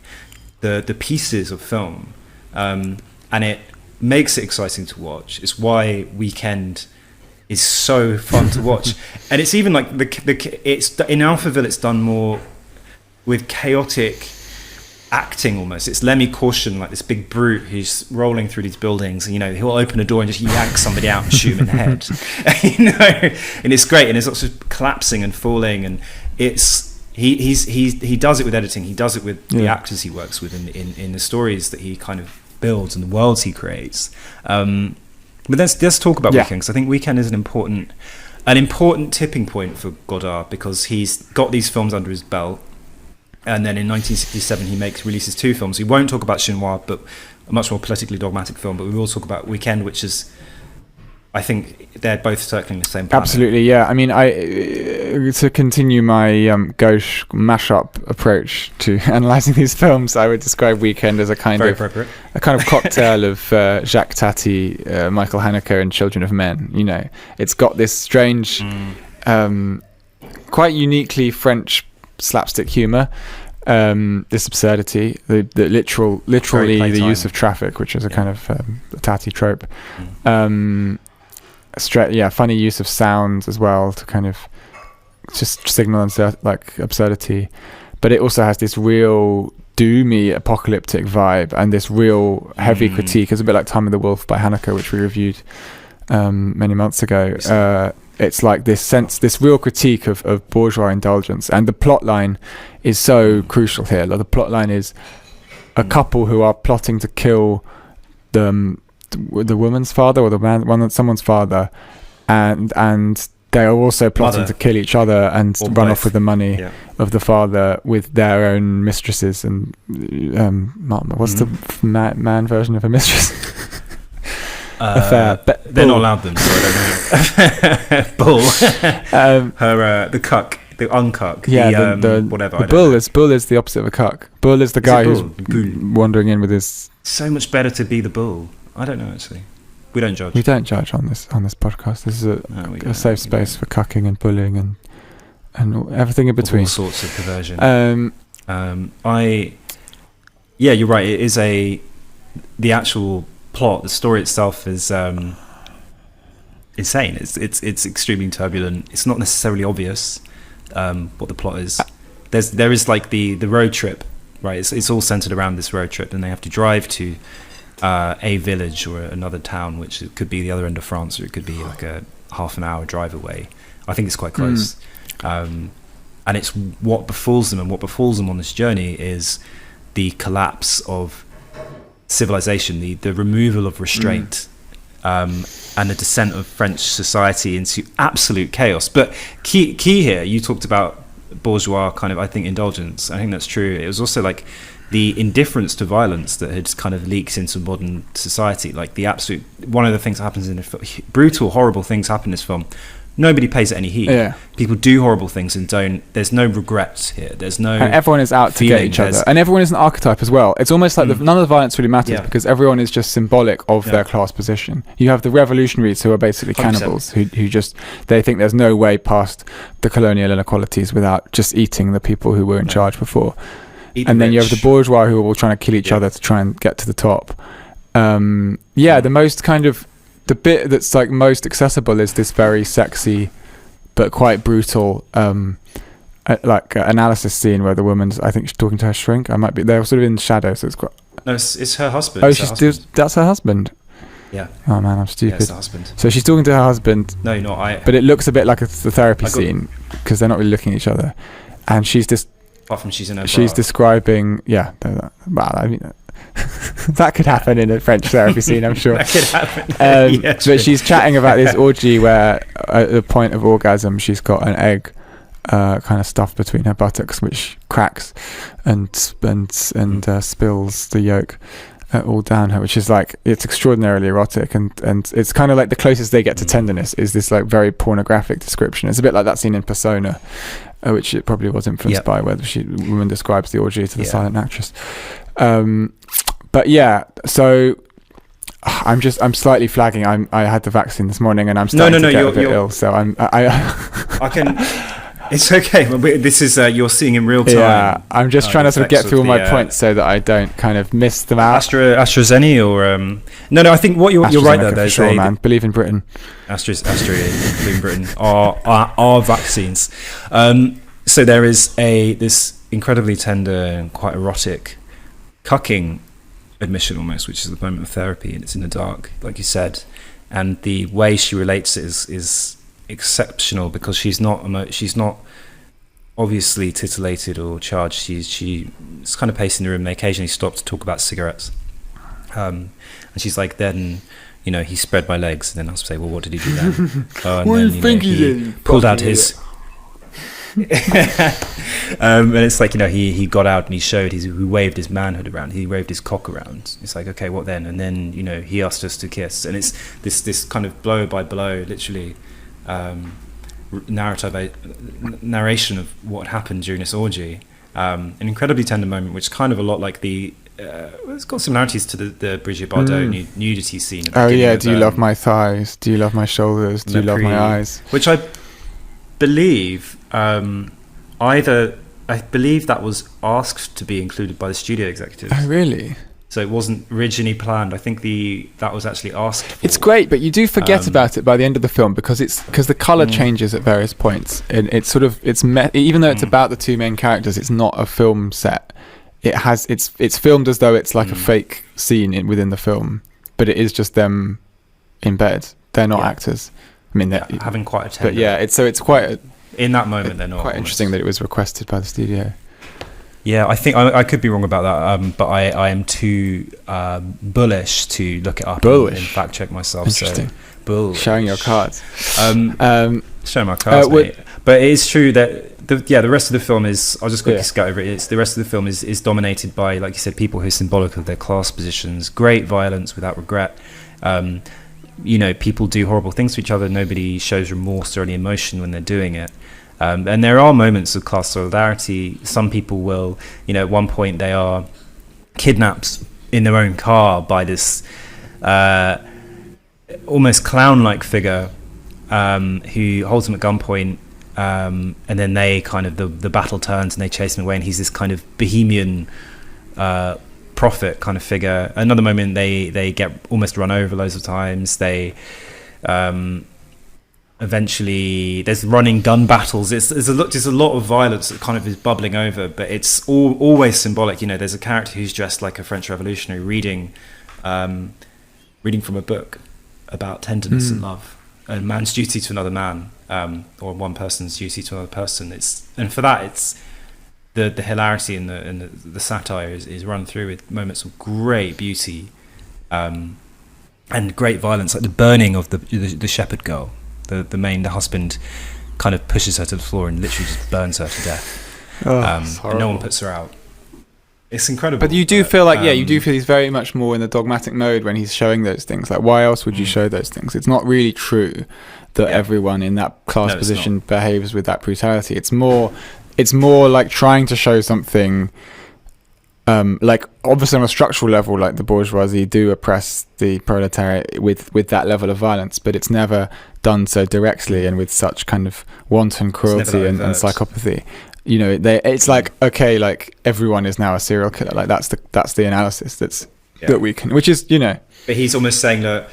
the pieces of film, and it makes it exciting to watch. It's why Weekend is so fun to watch. And it's even like it's in Alphaville, it's done more with chaotic acting almost. It's Lemmy Caution, like this big brute who's rolling through these buildings, and he'll open a door and just yank somebody out and shoot him in the head. And it's great, and there's lots of collapsing and falling, and he does it with editing, he does it with the actors he works with in the stories that he kind of builds and the worlds he creates. But let's talk about Weekend, because I think Weekend is an important tipping point for Godard, because he's got these films under his belt, and then in 1967 he releases two films. We won't talk about Chinois, but a much more politically dogmatic film, but we will talk about Weekend, which is, I think they're both circling the same planet. Absolutely, yeah. I mean, to continue my gauche mashup approach to analysing these films, I would describe Weekend as a kind of cocktail of Jacques Tati, Michael Haneke, and Children of Men. It's got this strange, quite uniquely French slapstick humour, this absurdity, the literally the use of traffic, which is a kind of Tati trope. Funny use of sound as well to kind of just signal like absurdity, but it also has this real doomy apocalyptic vibe and this real heavy critique. It's a bit like Time of the Wolf by Haneke, which we reviewed many months ago. It's like this real critique of bourgeois indulgence, and the plot line is so crucial here. Like, the plot line is a couple who are plotting to kill the woman's father, or someone's father, and they are also plotting to kill each other and run off with the money of the father with their own mistresses. And what's the man version of a mistress? Affair. They're not allowed them, so I don't know. Bull. Her the cuck, the uncuck. Yeah, the whatever. The bull is the opposite of a cuck. Bull is the guy who's wandering in with his. So much better to be the bull. I don't know, actually. We don't judge. We don't judge on this podcast. This is a safe space for cucking and bullying and everything in between. All sorts of perversion. You're right. It is the actual plot. The story itself is insane. It's extremely turbulent. It's not necessarily obvious what the plot is. There is like the road trip, right? It's all centered around this road trip, and they have to drive to a village or another town, which it could be the other end of France, or it could be like a half an hour drive away. I think it's quite close. And it's what befalls them, and what befalls them on this journey is the collapse of civilization, the removal of restraint, and the descent of French society into absolute chaos. But key here, you talked about bourgeois kind of, I think, indulgence. I think that's true. It was also like the indifference to violence that had kind of leaked into modern society. Like the absolute, one of the things that happens in the film, brutal, horrible things happen in this film. Nobody pays it any heed. Yeah. People do horrible things and don't. There's no regrets here. There's no. And everyone is out to get each other, and everyone is an archetype as well. It's almost like none of the violence really matters because everyone is just symbolic of their class position. You have the revolutionaries who are basically 100%. cannibals, who just they think there's no way past the colonial inequalities without just eating the people who were in charge before. And then you have the bourgeois who are all trying to kill each other to try and get to the top. The most kind of the bit that's like most accessible is this very sexy but quite brutal analysis scene where the woman's, I think she's talking to her shrink. They're sort of in shadow, so it's quite. No, it's her husband. Oh, that's her husband. Yeah. Oh man, I'm stupid. Yeah, it's her husband. So she's talking to her husband. No, you're not. But it looks a bit like the therapy scene because they're not really looking at each other, and she's just. Apart from she's in her she's describing. Yeah. Well, I mean. That could happen in a French therapy scene, I'm sure. That could happen. But she's chatting about this orgy where at the point of orgasm she's got an egg kind of stuffed between her buttocks, which cracks and spills the yolk all down her, which is like, it's extraordinarily erotic, and it's kind of like the closest they get to tenderness is this like very pornographic description. It's a bit like that scene in Persona, which it probably was influenced by, where the woman describes the orgy to the silent actress. But yeah, so I'm slightly flagging. I had the vaccine this morning, and I'm starting to get a bit ill. So I can. It's okay. This is you're seeing in real time. Yeah, I'm just trying to sort of get through all my points so that I don't kind of miss them out. AstraZeneca or no. I think what you're right there. There's sure, man. Believe in Britain. AstraZeneca, believe in Britain are vaccines. So there is this incredibly tender and quite erotic cucking admission almost, which is the moment of therapy, and it's in the dark, like you said, and the way she relates is exceptional because she's not obviously titillated or charged. She's kind of pacing the room. They occasionally stop to talk about cigarettes, and she's like, then he spread my legs, and then I'll say, well, what did he do then? And what then, do you think he did? Pulled out his and it's like, he got out and he waved his manhood around, he waved his cock around. It's like, okay, what then? And then he asked us to kiss, and it's this kind of blow by blow, literally narration of what happened during this orgy. An incredibly tender moment, which kind of a lot like it's got similarities to the Brigitte Bardot nudity scene. Oh yeah, do you love my thighs? Do you love my shoulders? Do you love my eyes? Which I believe I believe that was asked to be included by the studio executives. Oh really? So it wasn't originally planned. I think that was actually asked for. It's great, but you do forget about it by the end of the film because the color changes at various points, and it's even though it's about the two main characters, it's not a film set. It's filmed as though it's like a fake scene within the film, but it is just them in bed. They're not actors. I mean, they're having quite a tender. But yeah, it's quite in that moment they're not. Quite interesting that it was requested by the studio. Yeah, I think I could be wrong about that, but I am too bullish to look it up and fact check myself. Interesting. So, bullish. Showing your cards. Showing my cards, mate. But it is true that the rest of the film is. I'll just quickly scout over it. The rest of the film is dominated by, like you said, people who are symbolic of their class positions. Great violence without regret. People do horrible things to each other. Nobody shows remorse or any emotion when they're doing it. And there are moments of class solidarity. Some people will, at one point they are kidnapped in their own car by this almost clown-like figure who holds them at gunpoint, and then they kind of, the battle turns and they chase him away, and he's this kind of bohemian prophet kind of figure. Another moment they get almost run over loads of times. They eventually there's running gun battles. There's a lot of violence that kind of is bubbling over, but it's always symbolic. There's a character who's dressed like a French revolutionary reading from a book about tenderness and love, a man's duty to another man, or one person's duty to another person. And for that it's the hilarity and the satire is run through with moments of great beauty and great violence, like the burning of the shepherd girl. The husband kind of pushes her to the floor and literally just burns her to death. And no one puts her out. It's incredible. But you do feel like, you do feel he's very much more in the dogmatic mode when he's showing those things. Like, why else would you show those things? It's not really true that everyone in that class position behaves with that brutality. It's more like trying to show something, like obviously on a structural level, like the bourgeoisie do oppress the proletariat with that level of violence, but it's never done so directly and with such kind of wanton cruelty and psychopathy. You know, it's like, okay, like everyone is now a serial killer. Like that's the analysis that we can, which is, you know. But he's almost saying that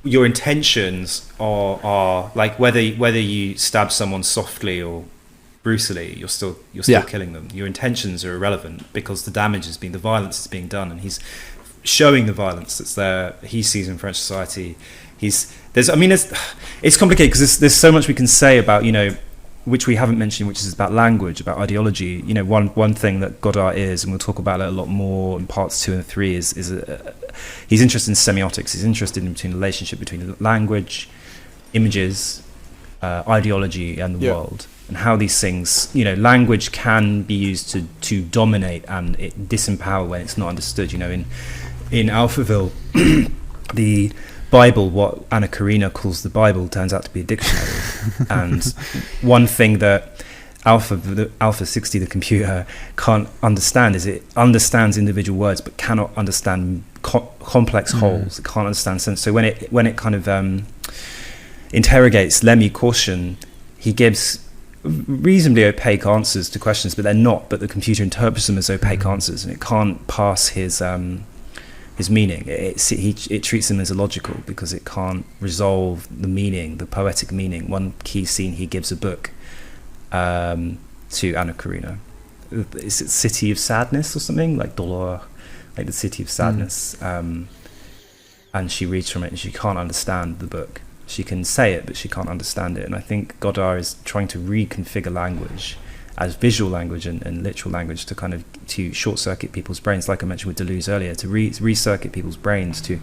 your intentions are like whether you stab someone softly or brutally, you're still killing them. Your intentions are irrelevant because the damage is being, the violence is being done, and he's showing the violence that's there. He sees in French society. It's complicated because there's so much we can say about, you know, which we haven't mentioned, which is about language, about ideology. You know, one thing that Godard is, and we'll talk about it a lot more in parts 2 and 3, is he's interested in semiotics. He's interested in the relationship between language, images, ideology, and the world, and how these things, you know, language can be used to dominate and it disempower when it's not understood. You know, in Alphaville, the Bible, what Anna Karina calls the Bible, turns out to be a dictionary. And one thing that Alpha 60, the computer, can't understand is it understands individual words but cannot understand complex wholes. It can't understand sense. So when it kind of interrogates Lemmy Caution, he gives reasonably opaque answers to questions, but they're not. But the computer interprets them as opaque answers, and it can't pass his meaning. It treats them as illogical because it can't resolve the meaning, the poetic meaning. One key scene, he gives a book to Anna Karina. Is it City of Sadness or something, like Dolor, like the City of Sadness? And she reads from it and she can't understand the book. She can say it, but she can't understand it. And I think Godard is trying to reconfigure language as visual language and literal language to short circuit people's brains, like I mentioned with Deleuze earlier, to recircuit people's brains, to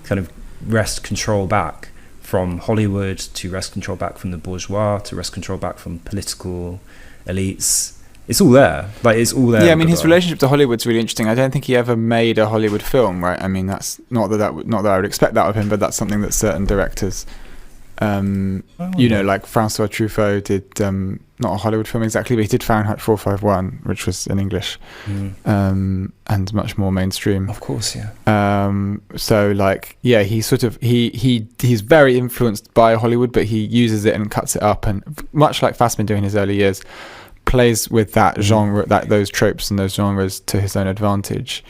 kind of wrest control back from Hollywood, to wrest control back from the bourgeois, to wrest control back from political elites. It's all there. Like, it's all there. Yeah, I mean, his relationship to Hollywood's really interesting. I don't think he ever made a Hollywood film, right? I mean, that's not that I would expect that of him, but that's something that certain directors, you know, like Francois Truffaut did, not a Hollywood film exactly, but he did Fahrenheit 451, which was in English, and much more mainstream. Of course, yeah. So, like, yeah, he sort of he's very influenced by Hollywood, but he uses it and cuts it up, and much like Fassbinder in his early years, plays with that genre, those tropes and those genres to his own advantage.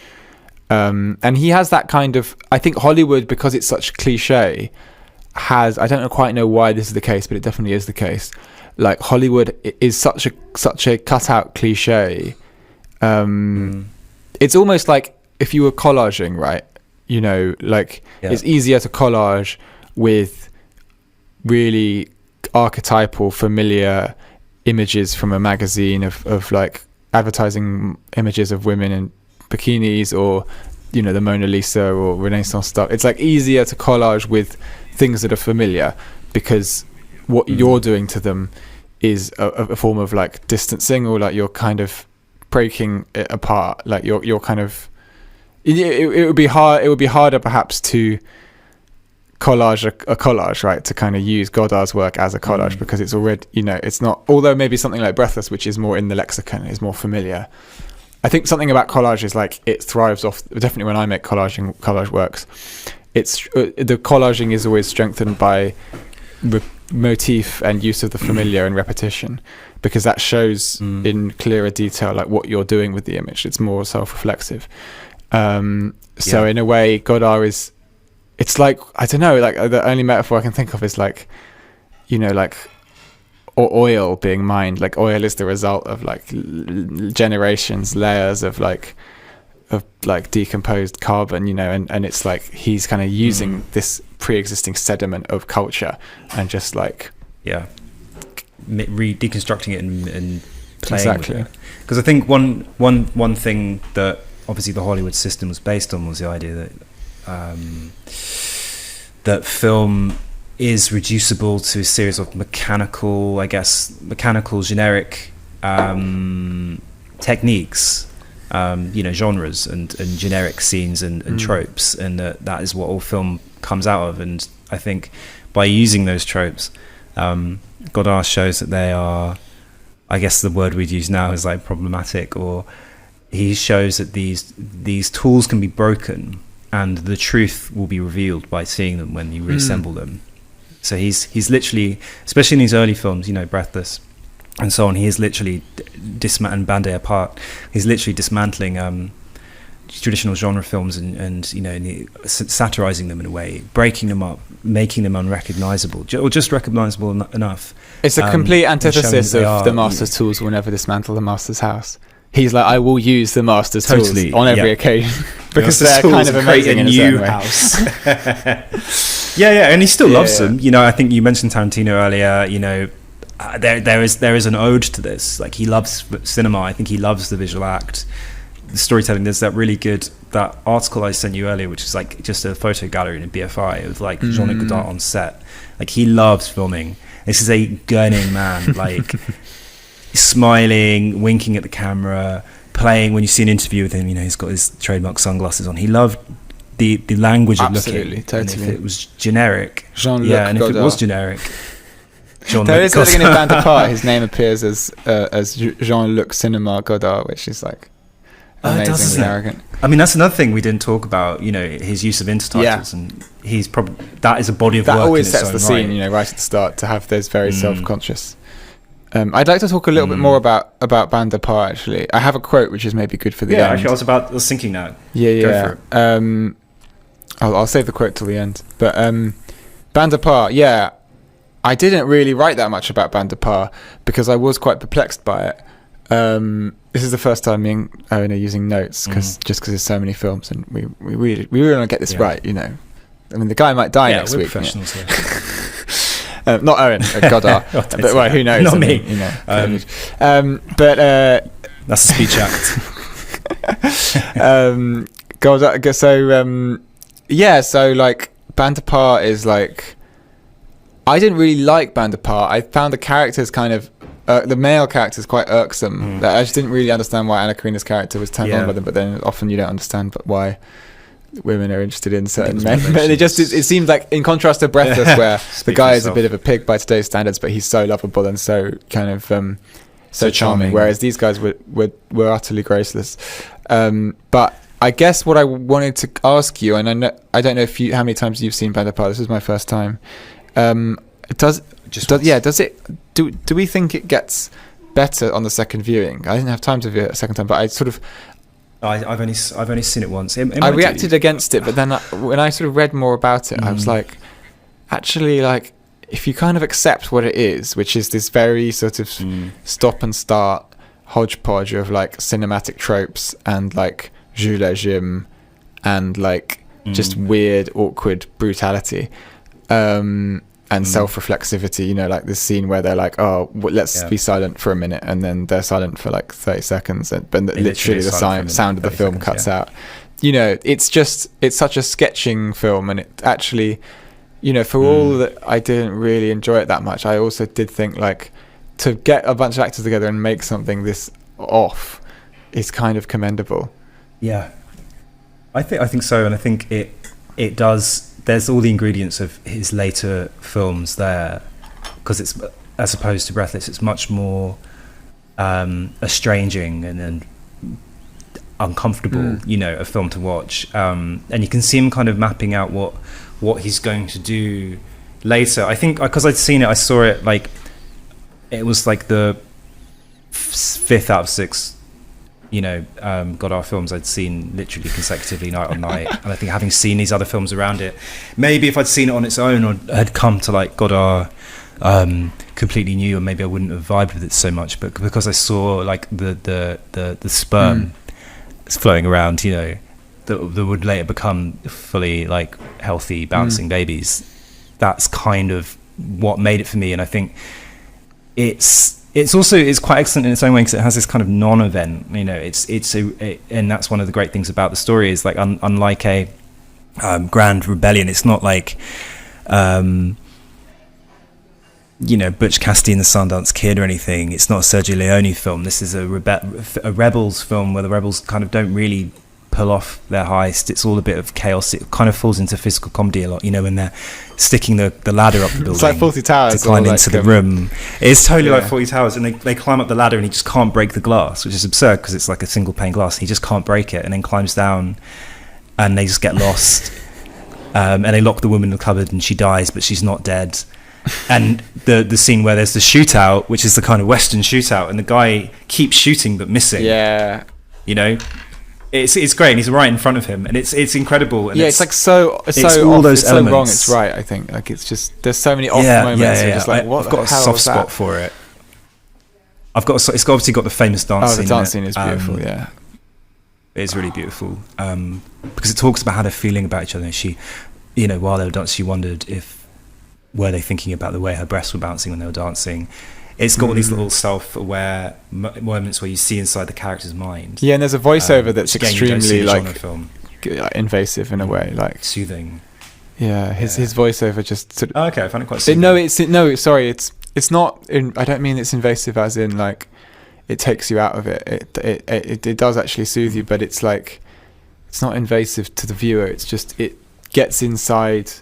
And he has that kind of, I think Hollywood, because it's such cliche, I don't quite know why this is the case, but it definitely is the case. Like, Hollywood is such a cutout cliche. It's almost like if you were collaging, right? You know, like, it's easier to collage with really archetypal, familiar images from a magazine of like advertising images of women in bikinis, or, you know, the Mona Lisa or Renaissance stuff. It's like easier to collage with things that are familiar, because what you're doing to them is a form of like distancing, or like you're kind of breaking it apart. Like you're kind of, it would be harder perhaps to collage a collage, right, to kind of use Godard's work as a collage, because it's already, you know, it's not, although maybe something like Breathless, which is more in the lexicon, is more familiar. I think something about collage is like it thrives off, definitely when I make collage works, it's the collaging is always strengthened by motif and use of the familiar and repetition, because that shows in clearer detail like what you're doing with the image. It's more self-reflexive. So in a way, Godard is, it's like, I don't know, like the only metaphor I can think of is like, you know, like, or oil being mined. Like, oil is the result of like generations, layers of like decomposed carbon, you know, and it's like he's kind of using this pre-existing sediment of culture and just like deconstructing it and playing with it. Because I think one thing that obviously the Hollywood system was based on was the idea that that film is reducible to a series of mechanical generic techniques, genres and generic scenes and tropes, and that is what all film comes out of. And I think by using those tropes, Godard shows that they are, I guess the word we'd use now is like problematic, or he shows that these tools can be broken and the truth will be revealed by seeing them when you reassemble them. So he's literally, especially in these early films, Breathless and so on, he is literally and Bande Apart, he's literally dismantling traditional genre films and satirizing them in a way, breaking them up, making them unrecognizable, or just recognizable enough. It's a complete antithesis of the master's tools will never dismantle the master's house. He's like, I will use the master's tools on every occasion because they're kind of amazing in a new house. And he still loves them. I think you mentioned Tarantino earlier. There is an ode to this. Like, he loves cinema. I think he loves the visual act, the storytelling. There's that article I sent you earlier, which is like just a photo gallery in a BFI of like Jean-Luc Godard on set. Like, he loves filming. This is a gurning man, like smiling, winking at the camera, playing. When you see an interview with him, he's got his trademark sunglasses on. He loved the language of looking. Totally. And if it was generic, Jean-Luc and Godard. if it was generic, there is something in Bande Apart. His name appears as Jean-Luc Cinema Godard, which is like amazingly arrogant. I mean, that's another thing we didn't talk about. His use of intertitles, and he's probably that is a body of work. That always in sets its the own scene, right. right at the start, to have those very self-conscious. I'd like to talk a little bit more about Bande Apart. Actually, I have a quote which is maybe good for the end. Actually, I was thinking that. Yeah. Go for it. I'll save the quote till the end. But Bande Apart, yeah, I didn't really write that much about Bande Apart because I was quite perplexed by it. This is the first time me and Owen are using notes because there's so many films, and we really want to get this right. I mean, the guy might die next week. Professionals here. Not Owen, Godard. But well, who knows? Not me. But that's a speech act. Godard. So like Bande Apart is like, I didn't really like Bande Apart. I found the characters kind of the male characters quite irksome. I just didn't really understand why Anna Karina's character was turned on by them. But then often you don't understand why women are interested in certain men. But it seems like, in contrast to Breathless, where the guy is a bit of a pig by today's standards, but he's so lovable and so kind of so charming. Whereas these guys were utterly graceless. But I guess what I wanted to ask you, and I don't know how many times you've seen Bande Apart. This is my first time. Do we think it gets better on the second viewing? I didn't have time to view it a second time, but I've only seen it once. I reacted against it, but then when I sort of read more about it, I was like, actually, like, if you kind of accept what it is, which is this very sort of stop and start hodgepodge of like cinematic tropes and like Jules Legime and like just weird, awkward brutality. And self-reflexivity, like this scene where they're like, let's be silent for a minute, and then they're silent for like 30 seconds, but literally the sound of the film cuts out. It's such a sketching film, and it actually, for all that I didn't really enjoy it that much, I also did think like, to get a bunch of actors together and make something this off is kind of commendable. Yeah, I think so, and I think it does. There's all the ingredients of his later films there, because it's, as opposed to Breathless, it's much more estranging and uncomfortable, a film to watch. And you can see him kind of mapping out what he's going to do later. I think because I'd seen it, I saw it like it was like the 5th out of 6. Godard films I'd seen literally consecutively night on night, and I think having seen these other films around it, maybe if I'd seen it on its own or had come to like Godard completely new, or maybe I wouldn't have vibed with it so much. But because I saw like the sperm flowing around, that would later become fully like healthy bouncing babies, that's kind of what made it for me. And I think it's quite excellent in its own way, because it has this kind of non-event, and that's one of the great things about the story is like unlike a Grand Rebellion, it's not like Butch Cassidy and the Sundance Kid or anything. It's not a Sergio Leone film. This is a rebels film where the rebels kind of don't really pull off their heist. It's all a bit of chaos. It kind of falls into physical comedy a lot, when they're sticking the ladder up the building. It's like 40 Towers. To climb into the room. It's totally like 40 Towers, and they climb up the ladder and he just can't break the glass, which is absurd because it's like a single pane glass. He just can't break it, and then climbs down and they just get lost. And they lock the woman in the cupboard and she dies, but she's not dead. And the scene where there's the shootout, which is the kind of Western shootout, and the guy keeps shooting but missing. Yeah. It's great, and he's right in front of him, and it's incredible. And it's like so all off, those it's elements. So wrong. It's right. I think like it's just there's so many off moments. You're just like, what I've got a soft spot for it. It's obviously got the famous dance scene. Oh, the dance scene is beautiful. Yeah, it's really beautiful because it talks about how they're feeling about each other. And she, while they were dancing, she wondered were they thinking about the way her breasts were bouncing when they were dancing. It's got all these little self-aware moments where you see inside the character's mind. Yeah, and there's a voiceover that's extremely film. Invasive in a way, like soothing. Yeah, his voiceover just. Sort of, okay, I find it quite soothing. Sorry, it's not. I don't mean it's invasive as in like it takes you out of it. It does actually soothe you, but it's like it's not invasive to the viewer. It's just it gets inside.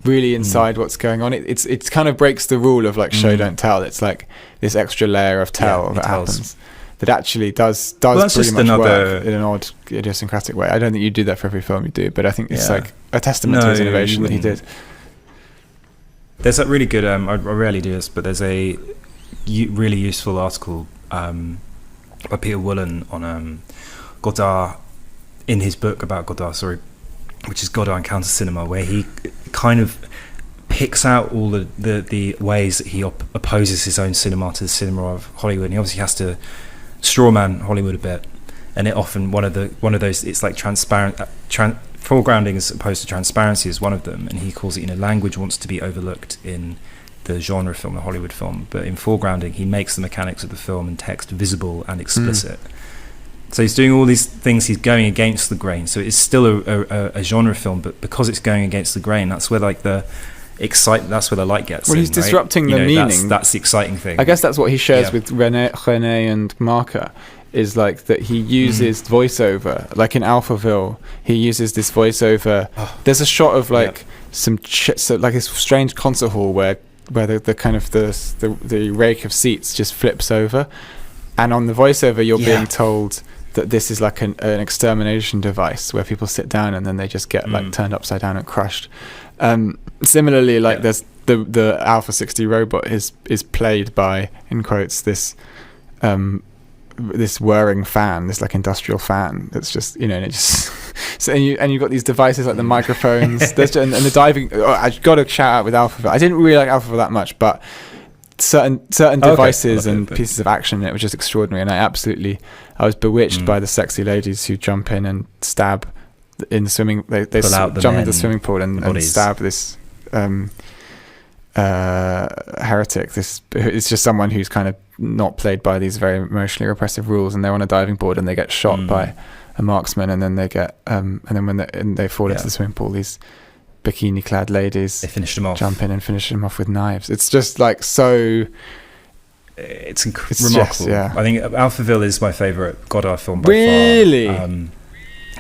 Really inside what's going on. It's kind of breaks the rule of like show don't tell. It's like this extra layer of tell that happens that actually does pretty much work in an odd idiosyncratic way. I don't think you do that for every film you do, but I think it's like a testament to his innovation that he did. There's that really good I rarely do this, but there's a really useful article by Peter Woolen on Godard in his book about Godard, which is Godard and Counter Cinema, where he kind of picks out all the ways that he opposes his own cinema to the cinema of Hollywood. And he obviously has to strawman Hollywood a bit, and it often one of those it's like transparent foregrounding as opposed to transparency is one of them, and he calls it language wants to be overlooked in the genre film, the Hollywood film, but in foregrounding he makes the mechanics of the film and text visible and explicit. So he's doing all these things. He's going against the grain. So it's still a genre film, but because it's going against the grain, that's where like that's where the light gets. Well, he's disrupting the meaning. That's the exciting thing. I guess that's what he shares with René and Marker, is like that he uses voiceover. Like in Alphaville, he uses this voiceover. There's a shot of like so like this strange concert hall where the kind of the rake of seats just flips over, and on the voiceover you're being told that this is like an extermination device where people sit down and then they just get like turned upside down and crushed. Similarly, like there's the Alpha 60 robot is played by, in quotes, this whirring fan, this like industrial fan that's just and it just so and you've got these devices like the microphones. and the diving. I've got to shout out with Alphaville. I didn't really like Alphaville that much, but certain devices and pieces of action in it were just extraordinary, and I was bewitched by the sexy ladies who jump in and stab in the swimming. They jump into the swimming pool and stab this heretic. This it's just someone who's kind of not played by these very emotionally repressive rules, and they're on a diving board and they get shot by a marksman, and then they get and then when they fall into the swimming pool, these bikini-clad ladies they finish them off, jump in and finish them off with knives. It's just like so. It's remarkable. I think Alphaville is my favourite Godard film by really? far.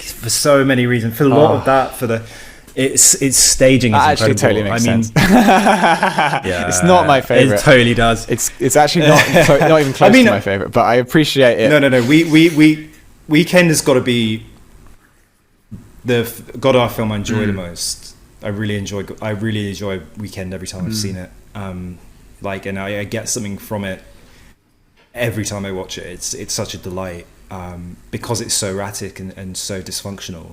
For so many reasons. For a lot of that, for the its staging is actually incredible. Totally makes sense. It's not my favourite. It totally does. It's actually not even close to my favourite, but I appreciate it. No. Weekend has got to be the Godard film I enjoy the most. I really enjoy Weekend every time I've seen it. And I get something from it every time I watch it. It's such a delight because it's so erratic and so dysfunctional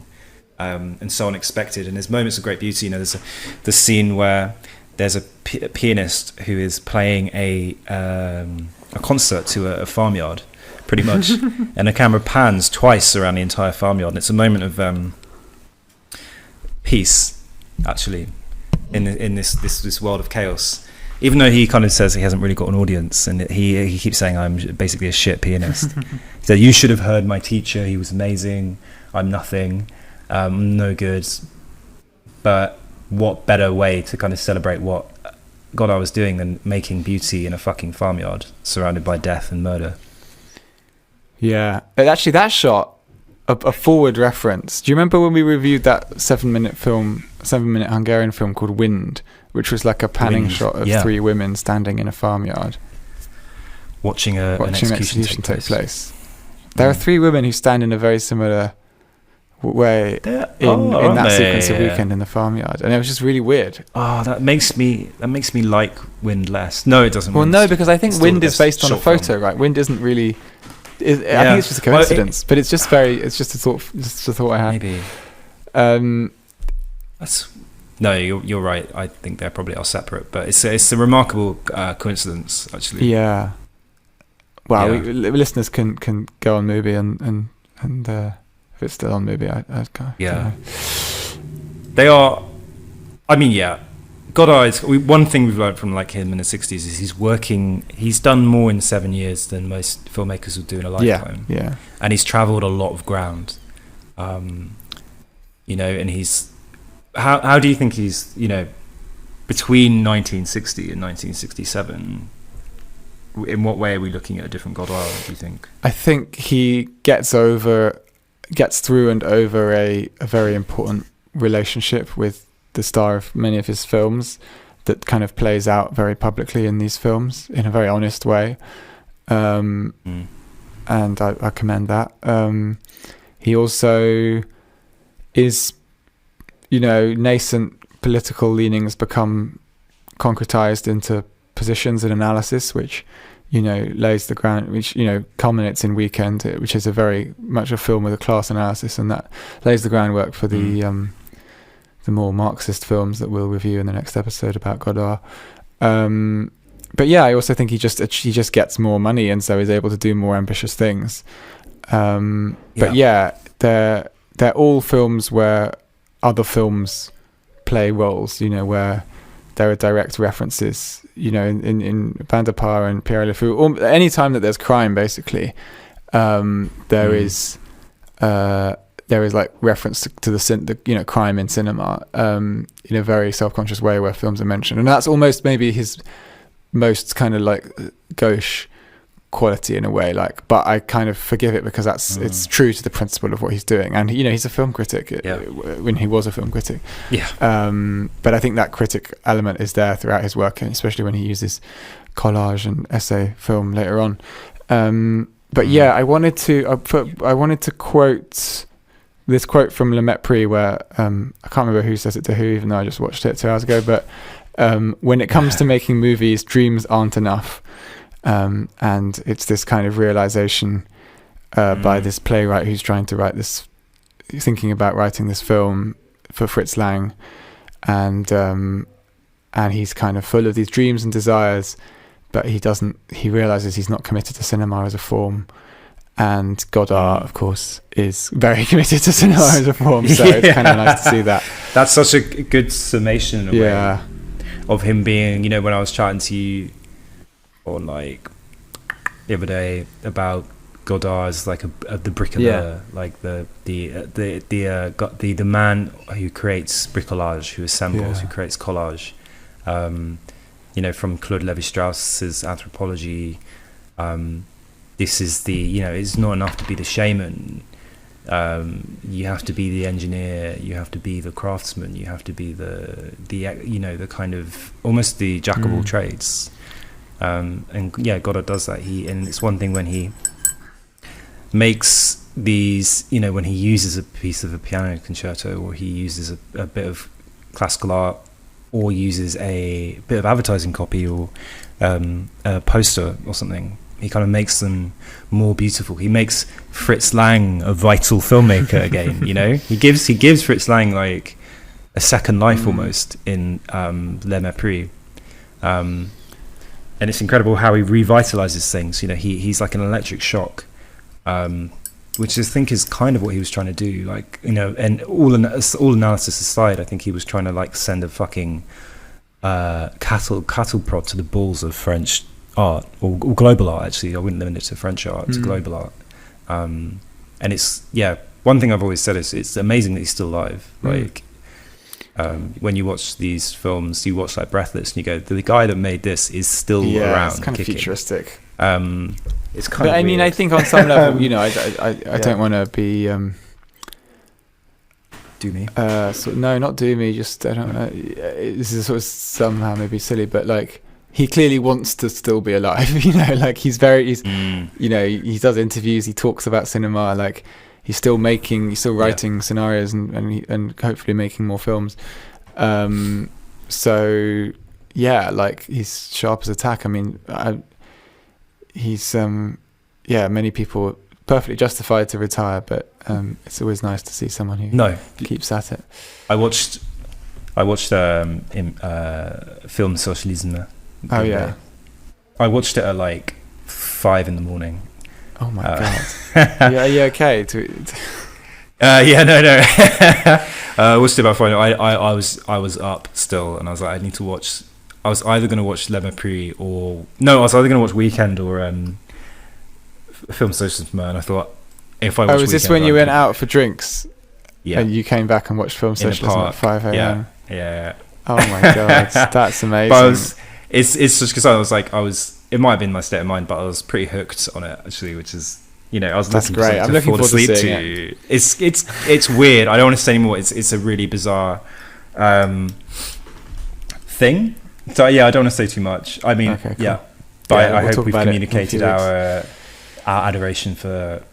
and so unexpected. And there's moments of great beauty. There's the scene where there's a pianist who is playing a concert to a farmyard, pretty much, and the camera pans twice around the entire farmyard, and it's a moment of peace, actually, in this world of chaos. Even though he kind of says he hasn't really got an audience, and he keeps saying I'm basically a shit pianist. He said, "You should have heard my teacher. He was amazing. I'm nothing. I'm no good." But what better way to kind of celebrate what Godard was doing than making beauty in a fucking farmyard surrounded by death and murder. Yeah. Actually, that shot, a forward reference. Do you remember when we reviewed that 7-minute Hungarian film called Wind, which was like a panning shot of 3 women standing in a farmyard watching an execution take place. There are 3 women who stand in a very similar way in that sequence of Weekend in the farmyard, and it was just really weird. That makes me like Wind less. No, it doesn't. Well, no, because I think Wind is based on a photo, right? Wind isn't really. I think it's just a coincidence, but it's just a thought I had. Maybe. You're right. I think they probably are separate, but it's a remarkable coincidence, actually. Yeah. Well, listeners can go on Mubi and if it's still on Mubi, I can't. Yeah. They are. I mean, Godard. One thing we've learned from like him in the 60s is he's done more in 7 years than most filmmakers would do in a lifetime. Yeah. And he's travelled a lot of ground. And he's. How do you think he's, between 1960 and 1967? In what way are we looking at a different Godard, do you think? I think he gets through and over a very important relationship with the star of many of his films that kind of plays out very publicly in these films in a very honest way. And I commend that. He also is, nascent political leanings become concretized into positions and analysis, which lays the ground, which culminates in Weekend, which is a very much a film with a class analysis, and that lays the groundwork for the more Marxist films that we'll review in the next episode about Godard. But I also think he just gets more money, and so is able to do more ambitious things. But they're all films where other films play roles, where there are direct references, in Van der Paar and Pierre Le Fou, or any time that there's crime, basically, there is like reference to the crime in cinema, in a very self-conscious way where films are mentioned. And that's almost maybe his most kind of like gauche quality in a way, but I kind of forgive it because it's true to the principle of what he's doing, and he's a film critic when he was a film critic. But I think that critic element is there throughout his work, and especially when he uses collage and essay film later on. But I wanted to quote this quote from Le Mépris where I can't remember who says it to who, even though I just watched it 2 hours ago, but when it comes to making movies, dreams aren't enough. And it's this kind of realization by this playwright who's thinking about writing this film for Fritz Lang, and he's kind of full of these dreams and desires, but he realizes he's not committed to cinema as a form. And Godard, of course, is very committed to cinema as a form, so it's kind of nice to see that. That's such a good summation in a way of him being, when I was chatting to you on like the other day about Godard as like the bricoleur, like the man who creates bricolage, who assembles, who creates collage. From Claude Lévi-Strauss's Anthropology. This is it's not enough to be the shaman. You have to be the engineer. You have to be the craftsman. You have to be the kind of almost the jack of all trades. Godard does that. And it's one thing when he makes these, when he uses a piece of a piano concerto, or he uses a bit of classical art, or uses a bit of advertising copy, or a poster or something. He kind of makes them more beautiful. He makes Fritz Lang a vital filmmaker again. He gives Fritz Lang like a second life almost in Le Mépris. And it's incredible how he revitalizes things. He's like an electric shock, which I think is kind of what he was trying to do. And all analysis aside, I think he was trying to like send a fucking cattle prod to the bulls of French art, or global art. Actually, I wouldn't limit it to French art, to global art. And it's one thing I've always said is it's amazing that he's still alive. When you watch these films, you watch like Breathless, and you go, the guy that made this is still around. It's kind kicking. of futuristic. It's kind of. I mean, I think on some level, you know, I don't want to be. Doomy. No, not doomy. Just I don't know. This is sort of somehow maybe silly, but like he clearly wants to still be alive. You know, like he's you know, he does interviews. He talks about cinema. Like he's still writing scenarios and hopefully making more films. So yeah, like he's sharp as a tack. I mean, he's many people perfectly justified to retire, but it's always nice to see someone who keeps at it. I watched film Socialism. Oh yeah, I watched it at like 5 a.m. Oh my god. Are you okay? Yeah, no. I watched it about 5. I was up still, and I was like, I need to watch. I was either going to watch Le Mépris I was either going to watch Weekend or Film Socialism, and I thought if I watch was this when you went out for drinks? Yeah. And you came back and watched Film Socialism at 5 a.m. Yeah. Oh my god, that's amazing. But it's just because it might have been my state of mind, but I was pretty hooked on it actually, which is, you know, I was that's looking great. I'm looking forward to seeing it. It's weird. I don't want to say anymore. It's a really bizarre thing. So yeah, I don't want to say too much. I mean, okay, cool. Yeah, but I hope we've communicated our adoration for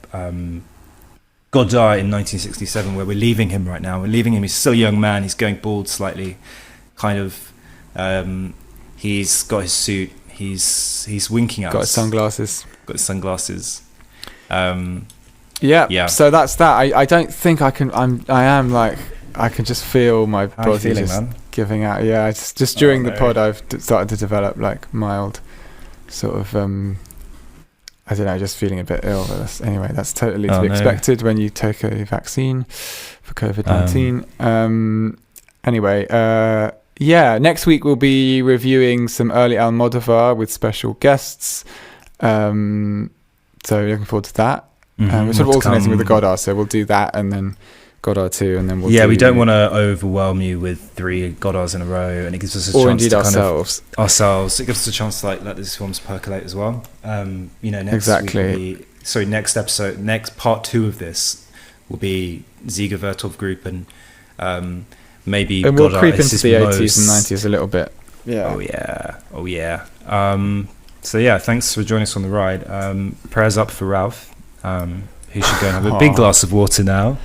Godard in 1967, where we're leaving him right now. We're leaving him. He's still a young man. He's going bald slightly, kind of. He's got his suit. He's winking at us. Got his sunglasses. Yeah. So that's that. I don't think I can. I can just feel my body just giving out. Yeah. It's just during the pod, I've started to develop like mild sort of. I don't know, just feeling a bit ill. But anyway, that's totally to be expected when you take a vaccine for COVID-19. Anyway, next week we'll be reviewing some early Almodovar with special guests. So looking forward to that. We're sort of alternating with the Godard, so we'll do that and then Godard 2, and then we don't want to overwhelm you with 3 Godards in a row, and it gives us a chance to ourselves. It gives us a chance to like let these films percolate as well. Next episode, next part 2 of this will be Dziga Vertov group, and maybe and Godard we'll creep into the 80s and 90s a little bit. Yeah. Oh yeah. So yeah, thanks for joining us on the ride. Prayers up for Ralph. Who should go and have a big glass of water now.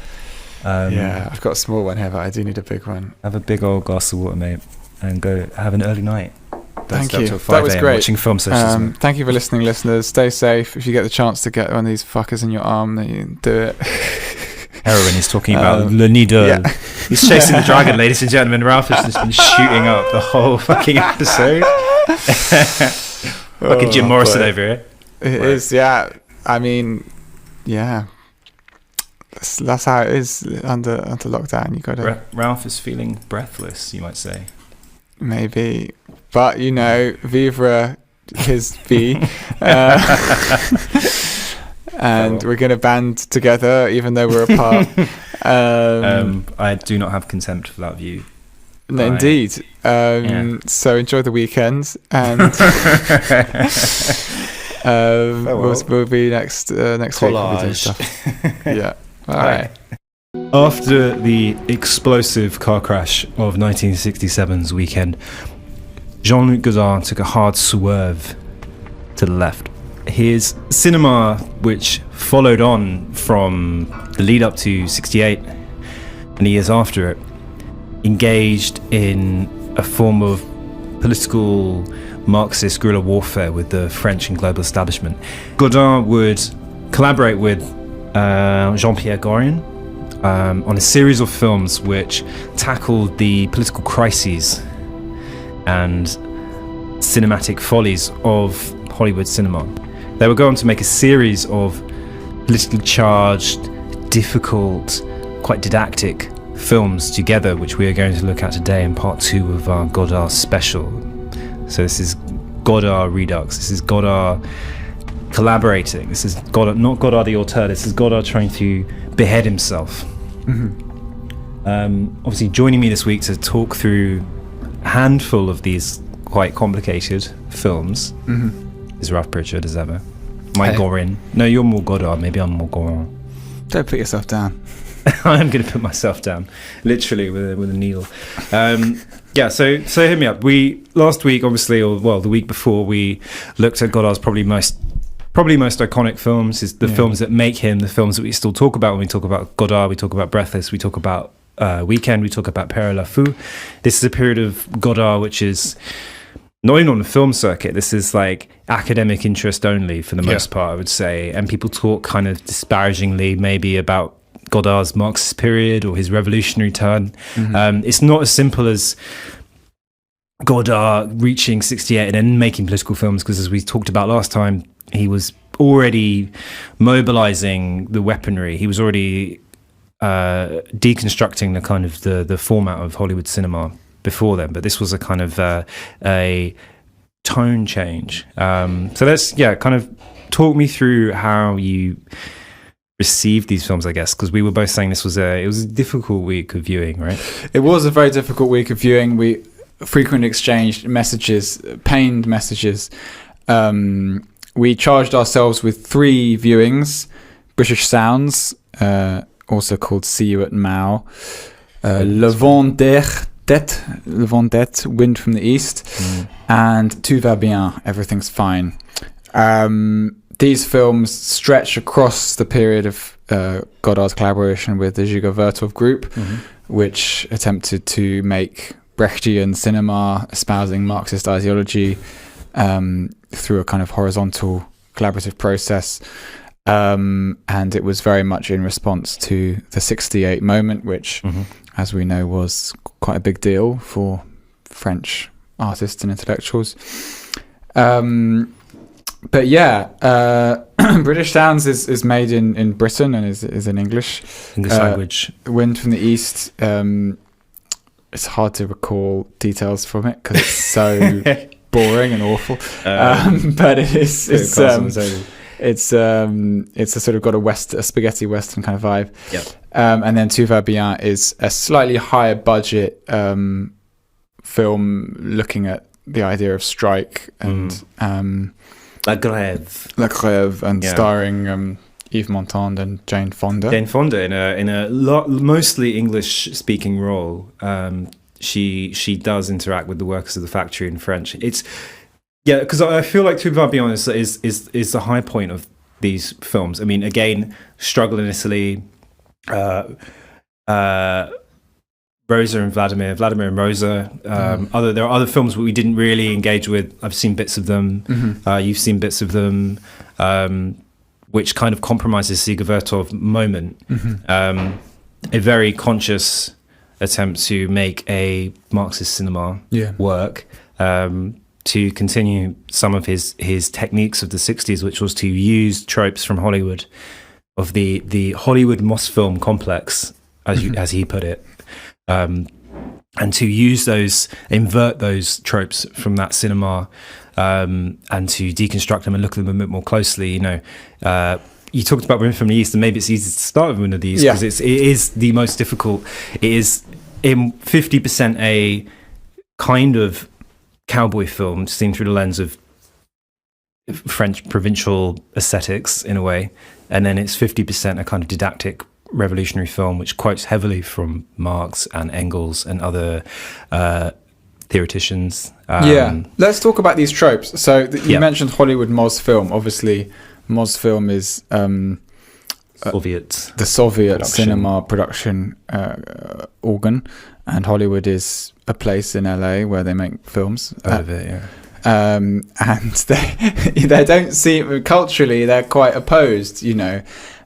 I've got a small one here, but I do need a big one. Have a big old glass of water, mate, and go have an early night. Thank you. That was great. Watching Film Socialism. Thank you for listening, listeners. Stay safe. If you get the chance to get one of these fuckers in your arm, then you do it. Heroin. He's talking about Le Nido. Yeah. He's chasing the dragon, ladies and gentlemen. Ralph has just been shooting up the whole fucking episode. Fucking Jim Morrison over here. It is, yeah. I mean, yeah. That's how it is under lockdown. You got to. Ralph is feeling breathless, you might say. Maybe, but you know, vivre his vie, and we're going to band together even though we're apart. I do not have contempt for that view. No, indeed. So enjoy the weekend, and we'll be next week. We'll be doing stuff. Yeah. All right. After the explosive car crash of 1967's Weekend, Jean-Luc Godard took a hard swerve to the left. His cinema, which followed on from the lead up to 68 and the years after it, engaged in a form of political Marxist guerrilla warfare with the French and global establishment. Godard would collaborate with Jean-Pierre Gorion on a series of films which tackled the political crises and cinematic follies of Hollywood cinema. They would go on to make a series of politically charged, difficult, quite didactic films together, which we are going to look at today in part 2 of our Godard special. So this is Godard Redux. This is Godard collaborating. This is Godard, not Godard the auteur. This is Godard trying to behead himself. Obviously, joining me this week to talk through a handful of these quite complicated films is Ralph Pritchard, as ever. My Gorin. No, you're more Godard. Maybe I'm more Gorin. Don't put yourself down. I am going to put myself down, literally with a needle. So hit me up. Last week, obviously, the week before, we looked at Godard's probably most iconic films, the films that make him, the films that we still talk about when we talk about Godard. We talk about Breathless. We talk about Weekend. We talk about Père la Fou. This is a period of Godard which is not even on the film circuit. This is like academic interest only for the most part, I would say. And people talk kind of disparagingly maybe about Godard's Marxist period or his revolutionary turn. It's not as simple as Godard reaching 68 and then making political films, because as we talked about last time, he was already mobilizing the weaponry. He was already deconstructing the kind of the format of Hollywood cinema before then. But this was a kind of a tone change. So let's kind of talk me through how you received these films, I guess, because we were both saying it was a difficult week of viewing, right? It was a very difficult week of viewing. We frequently exchanged messages, pained messages. We charged ourselves with 3 viewings: British Sounds, also called See You at Mao, Le Vent d'Et, Wind from the East, and Tout va bien, Everything's Fine. These films stretch across the period of Godard's collaboration with the Dziga Vertov group, which attempted to make Brechtian cinema, espousing Marxist ideology through a kind of horizontal collaborative process. And it was very much in response to the 68 moment, which, as we know, was quite a big deal for French artists and intellectuals. But British Sounds is made in Britain and is in English language. Wind from the East. It's hard to recall details from it because it's so boring and awful. But it's a sort of got a spaghetti western kind of vibe. And then Tout va bien is a slightly higher budget film looking at the idea of strike and La Grève, and starring Yves Montand and Jane Fonda. Jane Fonda in a mostly English-speaking role. She does interact with the workers of the factory in French. It's because I feel like Tout va bien is the high point of these films. I mean, again, Struggle in Italy, Rosa and Vladimir and Rosa. There are other films we didn't really engage with. I've seen bits of them. You've seen bits of them, which kind of compromises Dziga Vertov moment. A very conscious attempt to make a Marxist cinema work. To continue some of his techniques of the 60s, which was to use tropes from Hollywood, of the Hollywood Mosfilm complex, as he put it. And to invert those tropes from that cinema, and to deconstruct them and look at them a bit more closely. You talked about Wind from the East, and maybe it's easy to start with one of these because it is the most difficult. It is in 50% a kind of cowboy film seen through the lens of French provincial aesthetics in a way, and then it's 50% a kind of didactic revolutionary film which quotes heavily from Marx and Engels and other theoreticians. Let's talk about these tropes. So you mentioned Hollywood Mosfilm. Obviously, Mosfilm is the Soviet cinema production organ, and Hollywood is a place in LA where they make films. And they don't seem, culturally they're quite opposed,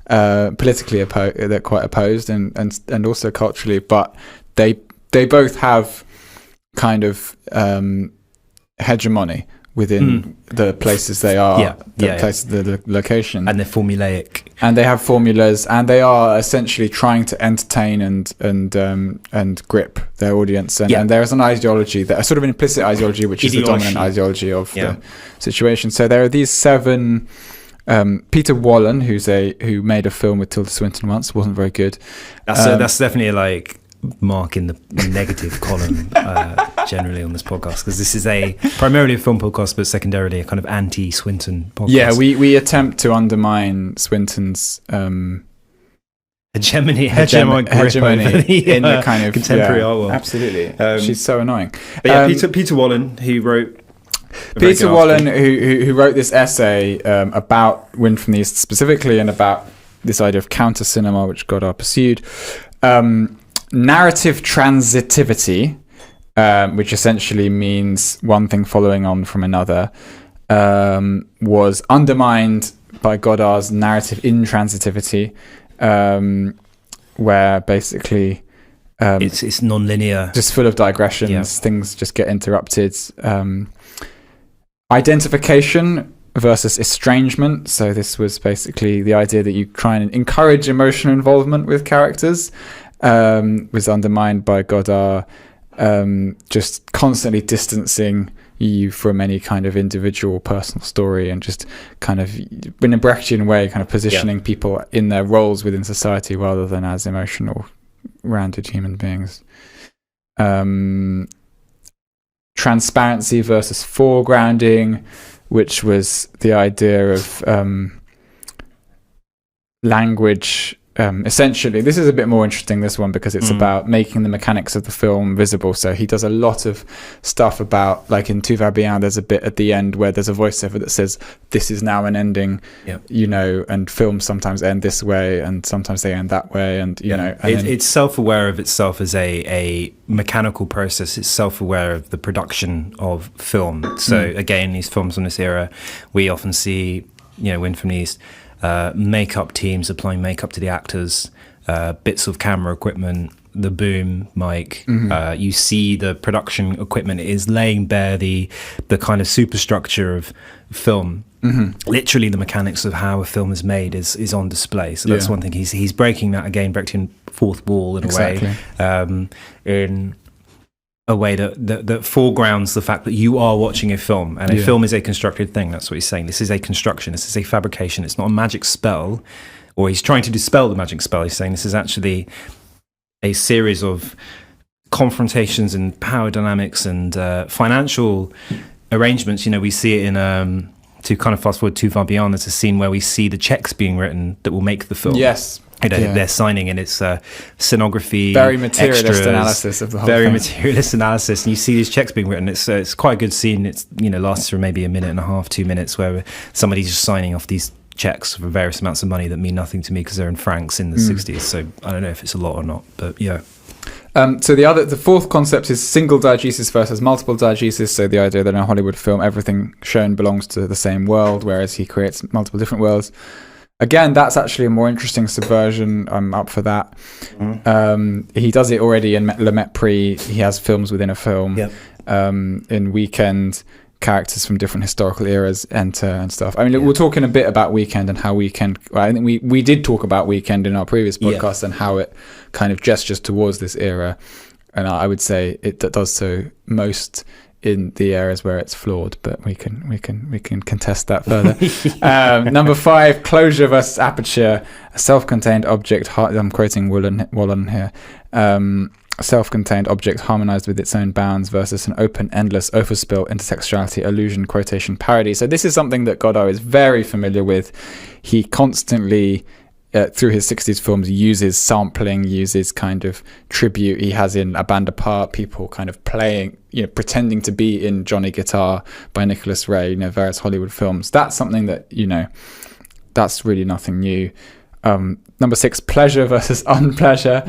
politically opposed, they're quite opposed and also culturally, but they both have kind of hegemony within the places they are, the location, and they're formulaic, and they have formulas, and they are essentially trying to entertain and grip their audience, and there is an ideology, a sort of an implicit ideology, which is the dominant ideology of the situation. So there are these 7. Peter Wallen, who made a film with Tilda Swinton once, wasn't very good. That's definitely mark in the negative column generally on this podcast, because this is primarily a film podcast, but secondarily a kind of anti-Swinton podcast. Yeah, we attempt to undermine Swinton's hegemony in the kind of contemporary art world. Absolutely, she's so annoying. But yeah, Peter Wallen, who wrote Peter Wallen, who wrote this essay about Wind from the East specifically, and about this idea of counter cinema, which Godard pursued. Narrative transitivity, which essentially means one thing following on from another, was undermined by Godard's narrative intransitivity, where basically it's non-linear, just full of digressions. Things just get interrupted. Identification versus estrangement. So this was basically the idea that you try and encourage emotional involvement with characters, was undermined by Godard, just constantly distancing you from any kind of individual personal story, and just kind of in a Brechtian way kind of positioning people in their roles within society rather than as emotional rounded human beings. Transparency versus foregrounding, which was the idea of language. Essentially, this is a bit more interesting, this one, because it's about making the mechanics of the film visible. So he does a lot of stuff about, like in Tout va bien, there's a bit at the end where there's a voiceover that says, this is now an ending, you know, and films sometimes end this way and sometimes they end that way. And, you know, and it's self-aware of itself as a mechanical process. It's self-aware of the production of film. So again, these films from this era, we often see, you know, Wind from the East, makeup teams applying makeup to the actors, bits of camera equipment, the boom mic. You see the production equipment is laying bare the kind of superstructure of film. Literally, the mechanics of how a film is made is on display. So that's one thing. He's breaking that again, Brechtian fourth wall in a way, in a way that foregrounds the fact that you are watching a film, and a film is a constructed thing. That's what he's saying. This is a construction. This is a fabrication. It's not a magic spell, or he's trying to dispel the magic spell. He's saying this is actually a series of confrontations and power dynamics and financial arrangements. You know, we see it in to kind of fast forward Tout va bien. There's a scene where we see the checks being written that will make the film. Yes. You know, they're signing, and it's scenography, very materialist extras, analysis of the whole very thing. Materialist analysis, and you see these checks being written. It's quite a good scene. It's, you know, lasts for maybe a minute and a half, 2 minutes, where somebody's just signing off these checks for various amounts of money that mean nothing to me because they're in francs in the 60s. So I don't know if it's a lot or not, but yeah. So the fourth concept is single diegesis versus multiple diegesis. So the idea that in a Hollywood film everything shown belongs to the same world, whereas he creates multiple different worlds. Again, that's actually a more interesting subversion. I'm up for that. He does it already in Le Mépris. He has films within a film. In Weekend, characters from different historical eras enter and stuff. I mean, we're talking a bit about Weekend and how Weekend... Well, I think we did talk about Weekend in our previous podcast and how it kind of gestures towards this era. And I would say it does so most in the areas where it's flawed, but we can contest that further. Number 5, closure versus aperture, a self-contained object. I'm quoting Wallen here. A self-contained object harmonized with its own bounds versus an open, endless overspill, intertextuality, illusion, quotation, parody. So this is something that Godard is very familiar with. He constantly, through his 60s films, uses sampling, uses kind of tribute. He has in A Band Apart people kind of playing, you know, pretending to be in Johnny Guitar by Nicholas Ray, you know, various Hollywood films. That's something that, you know, that's really nothing new. Number 6, pleasure versus unpleasure.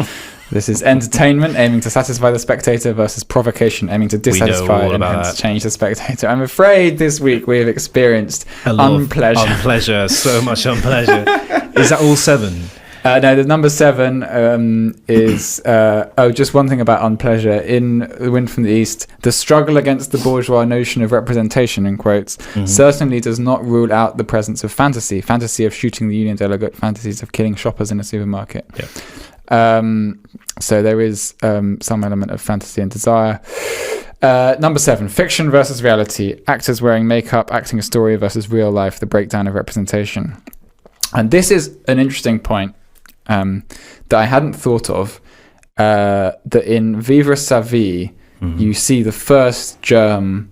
This is entertainment aiming to satisfy the spectator versus provocation aiming to dissatisfy and hence change the spectator. I'm afraid this week we have experienced unpleasure. Unpleasure, so much unpleasure. Is that all 7? No, the number 7 is... just one thing about unpleasure. In The Wind from the East, the struggle against the bourgeois notion of representation, in quotes, certainly does not rule out the presence of fantasy. Fantasy of shooting the Union delegate, fantasies of killing shoppers in a supermarket. So there is some element of fantasy and desire. Number 7, fiction versus reality. Actors wearing makeup, acting a story versus real life, the breakdown of representation. And this is an interesting point that I hadn't thought of. that in Vivre sa vie, you see the first germ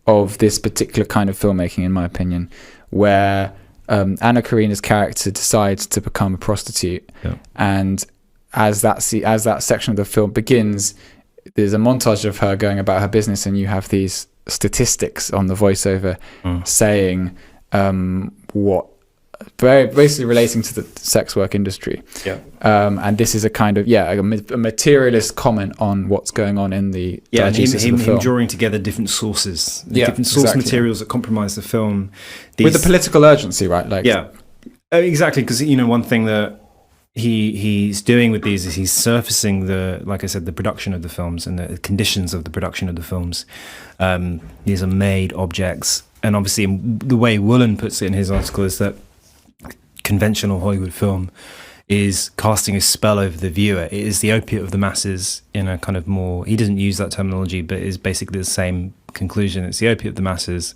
of this particular kind of filmmaking, in my opinion, where Anna Karina's character decides to become a prostitute, and as that section of the film begins, there's a montage of her going about her business, and you have these statistics on the voiceover saying what very basically relating to the sex work industry. And this is a kind of a materialist comment on what's going on in the and him drawing together different sources, different source materials that compromise the film with the political urgency, right? Exactly, because one thing that he's doing with these is he's surfacing the production of the films and the conditions of the production of the films. These are made objects, and obviously the way Woolen puts it in his article is that conventional Hollywood film is casting a spell over the viewer. It is the opiate of the masses in a kind of more, he doesn't use that terminology, but it's basically the same conclusion. It's the opiate of the masses.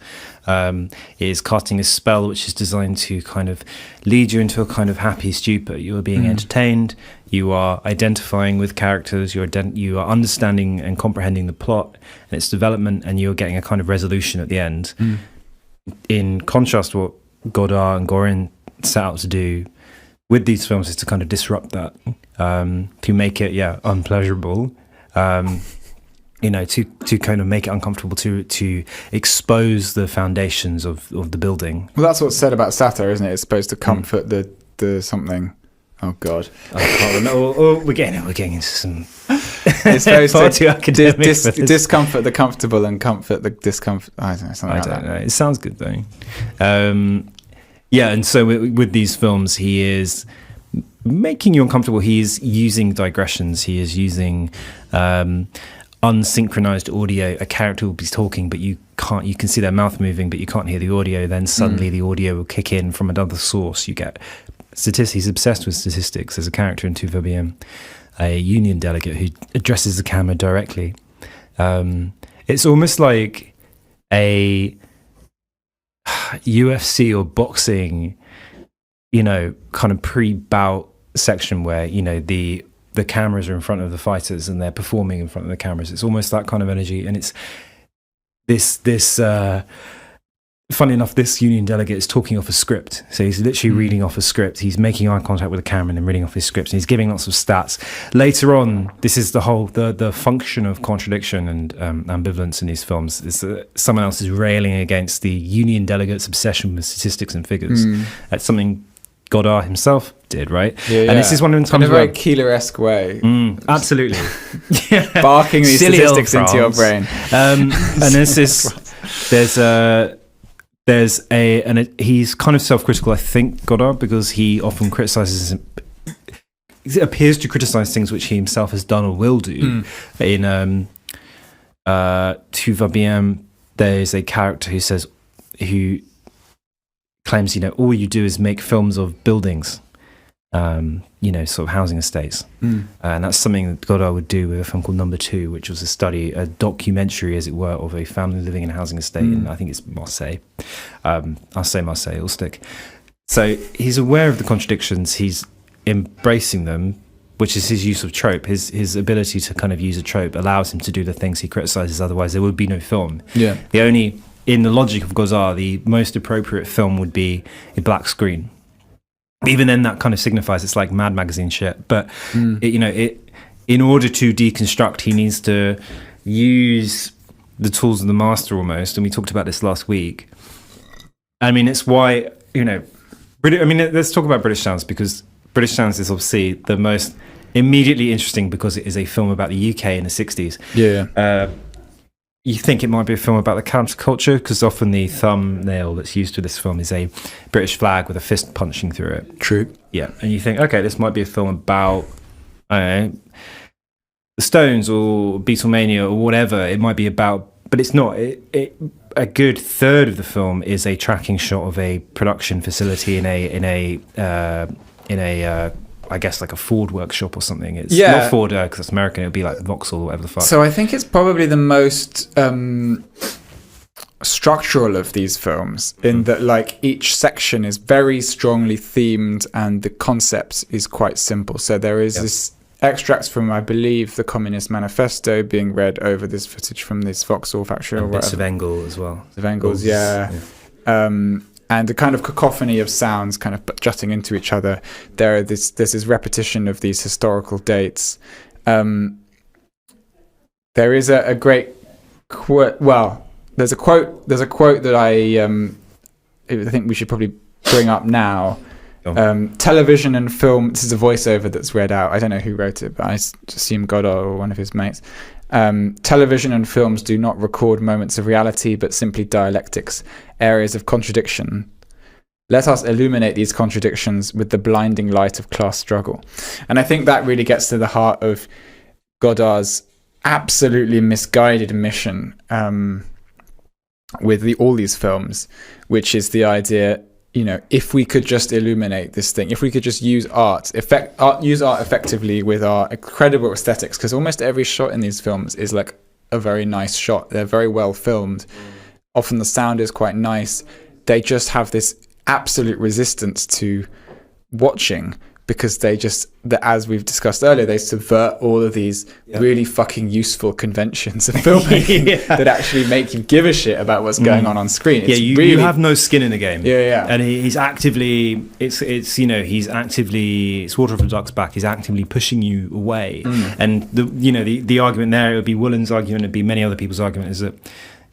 It is casting a spell which is designed to kind of lead you into a kind of happy stupor. You are being entertained, you are identifying with characters, you are understanding and comprehending the plot and its development, and you're getting a kind of resolution at the end. In contrast to what Godard and Gorin set out to do with these films is to kind of disrupt that, to make it unpleasurable, to kind of make it uncomfortable, to expose the foundations of the building. Well, that's what's said about satire, isn't it? It's supposed to comfort the something. Oh God, I can't remember. We're getting into some. It's very far too academic. Discomfort the comfortable and comfort the discomfort. I don't know. It sounds good though. And so with these films, he is making you uncomfortable. He is using digressions. He is using unsynchronized audio. A character will be talking, but you can see their mouth moving, but you can't hear the audio. Then suddenly the audio will kick in from another source. You get statistics. He's obsessed with statistics. There's a character in 2VBM, a union delegate who addresses the camera directly. It's almost like a UFC or boxing, kind of pre-bout section where, the cameras are in front of the fighters and they're performing in front of the cameras. It's almost that kind of energy. And it's this funny enough, this union delegate is talking off a script. So he's literally reading off a script. He's making eye contact with the camera and then reading off his scripts. And he's giving lots of stats. Later on, this is the whole, the function of contradiction and ambivalence in these films is that someone else is railing against the union delegate's obsession with statistics and figures. That's something Godard himself did, right? And this is one of the times in a very Keeler-esque way. Absolutely. Barking these Silly statistics into your brain. And he's kind of self-critical, I think, Godard, because he often criticizes, appears to criticize things which he himself has done or will do. In 2VBM, there's a character who claims, all you do is make films of buildings, sort of housing estates. And that's something that Godard would do with a film called Number Two, which was a documentary, as it were, of a family living in a housing estate in, I think it's Marseille. I'll say Marseille, it'll stick. So he's aware of the contradictions, he's embracing them, which is his use of trope. His ability to kind of use a trope allows him to do the things he criticizes, otherwise there would be no film. In the logic of Godard, the most appropriate film would be a black screen. Even then, that kind of signifies it's like Mad Magazine shit. But in order to deconstruct, he needs to use the tools of the master almost. And we talked about this last week. I mean, it's why let's talk about British Sounds, because British Sounds is obviously the most immediately interesting because it is a film about the UK in the 60s. You think it might be a film about the counterculture because often the thumbnail that's used for this film is a British flag with a fist punching through it. True. Yeah, and you think, okay, this might be a film about, I don't know, the Stones or Beatlemania or whatever. It might be about, but it's not. A good third of the film is a tracking shot of a production facility in a I guess like a Ford workshop or something. It's not Ford because it's American. It would be like Vauxhall or whatever the fuck. So I think it's probably the most structural of these films in that like each section is very strongly themed and the concept is quite simple. So there is this extracts from, I believe, the Communist Manifesto being read over this footage from this Vauxhall factory or bits whatever. of Engel as well. Of Engels, yeah. And a kind of cacophony of sounds kind of jutting into each other. There's this repetition of these historical dates. There is a great quote. Well, there's a quote that I think we should probably bring up now. Television and film. This is a voiceover that's read out. I don't know who wrote it, but I assume Godard or one of his mates. Television and films do not record moments of reality, but simply dialectics, areas of contradiction. Let us illuminate these contradictions with the blinding light of class struggle. And I think that really gets to the heart of Godard's absolutely misguided mission with all these films, which is the idea, if we could just illuminate this thing, if we could just use art effectively with our incredible aesthetics, because almost every shot in these films is like a very nice shot. They're very well filmed. Often the sound is quite nice. They just have this absolute resistance to watching, because as we've discussed earlier, they subvert all of these really fucking useful conventions of filmmaking that actually make you give a shit about what's going on screen. You have no skin in the game. Yeah. And he's actively, it's water off a duck's back. He's actively pushing you away. And the argument there, it would be Woolen's argument, it'd be many other people's argument, is that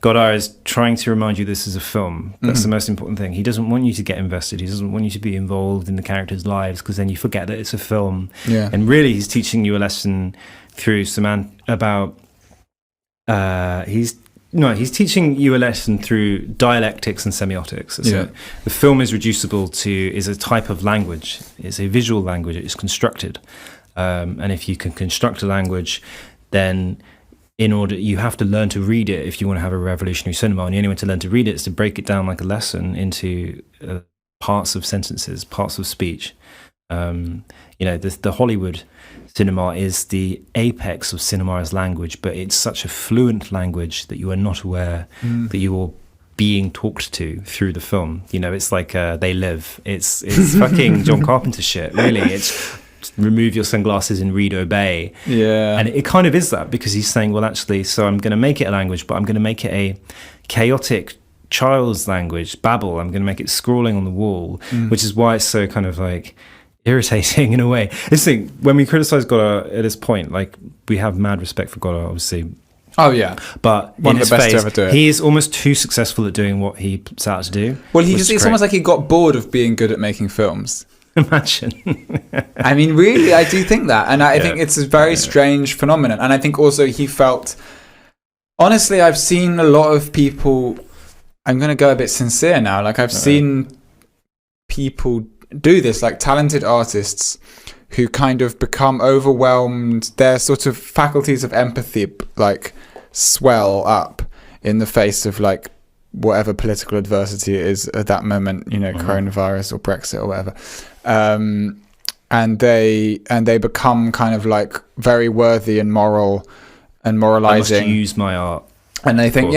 Godard is trying to remind you this is a film. That's the most important thing. He doesn't want you to get invested. He doesn't want you to be involved in the characters' lives, because then you forget that it's a film. Yeah. And really, he's teaching you a lesson through he's teaching you a lesson through dialectics and semiotics. So the film is is a type of language. It's a visual language. It's constructed. And if you can construct a language, then you have to learn to read it if you want to have a revolutionary cinema. And the only way to learn to read it is to break it down like a lesson into parts of sentences, parts of speech. The Hollywood cinema is the apex of cinema as language, but it's such a fluent language that you are not aware that you are being talked to through the film. It's like They Live. It's fucking John Carpenter shit, really. It's remove your sunglasses and read Obey. Yeah. And it kind of is that, because he's saying, well, actually, so I'm going to make it a language, but I'm going to make it a chaotic child's language, babble. I'm going to make it scrawling on the wall, which is why it's so kind of like irritating in a way. This thing, when we criticize Godard at this point, like, we have mad respect for Godard, obviously. Oh, yeah. But one of the best to ever do it. He is almost too successful at doing what he set out to do. Well, it's almost like he got bored of being good at making films. Imagine. I mean, really, I do think that. And I think it's a very strange phenomenon. And I think also he felt... Honestly, I've seen a lot of people... I'm going to go a bit sincere now. Like, I've seen people do this, like talented artists who kind of become overwhelmed. Their sort of faculties of empathy, like, swell up in the face of, like, whatever political adversity it is at that moment, coronavirus or Brexit or whatever. And they become kind of like very worthy and moral and moralizing. I must use my art. And they think,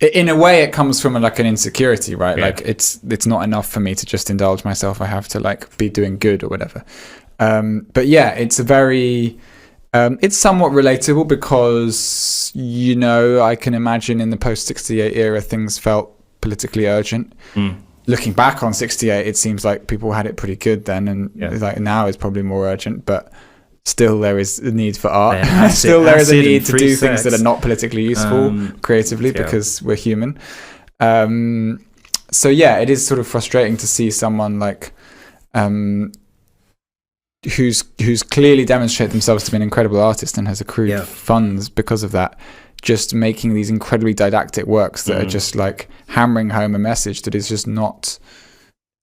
in a way it comes from like an insecurity, right? Yeah. Like it's not enough for me to just indulge myself. I have to like be doing good or whatever. But yeah, it's a very... it's somewhat relatable because, I can imagine in the post-68 era, things felt politically urgent. Looking back on 68, it seems like people had it pretty good then, and like now it's probably more urgent, but still there is a need for art. There is a need to do things that are not politically useful creatively because we're human. So yeah, it is sort of frustrating to see someone like... who's clearly demonstrated themselves to be an incredible artist and has accrued funds because of that, just making these incredibly didactic works that are just like hammering home a message that is just not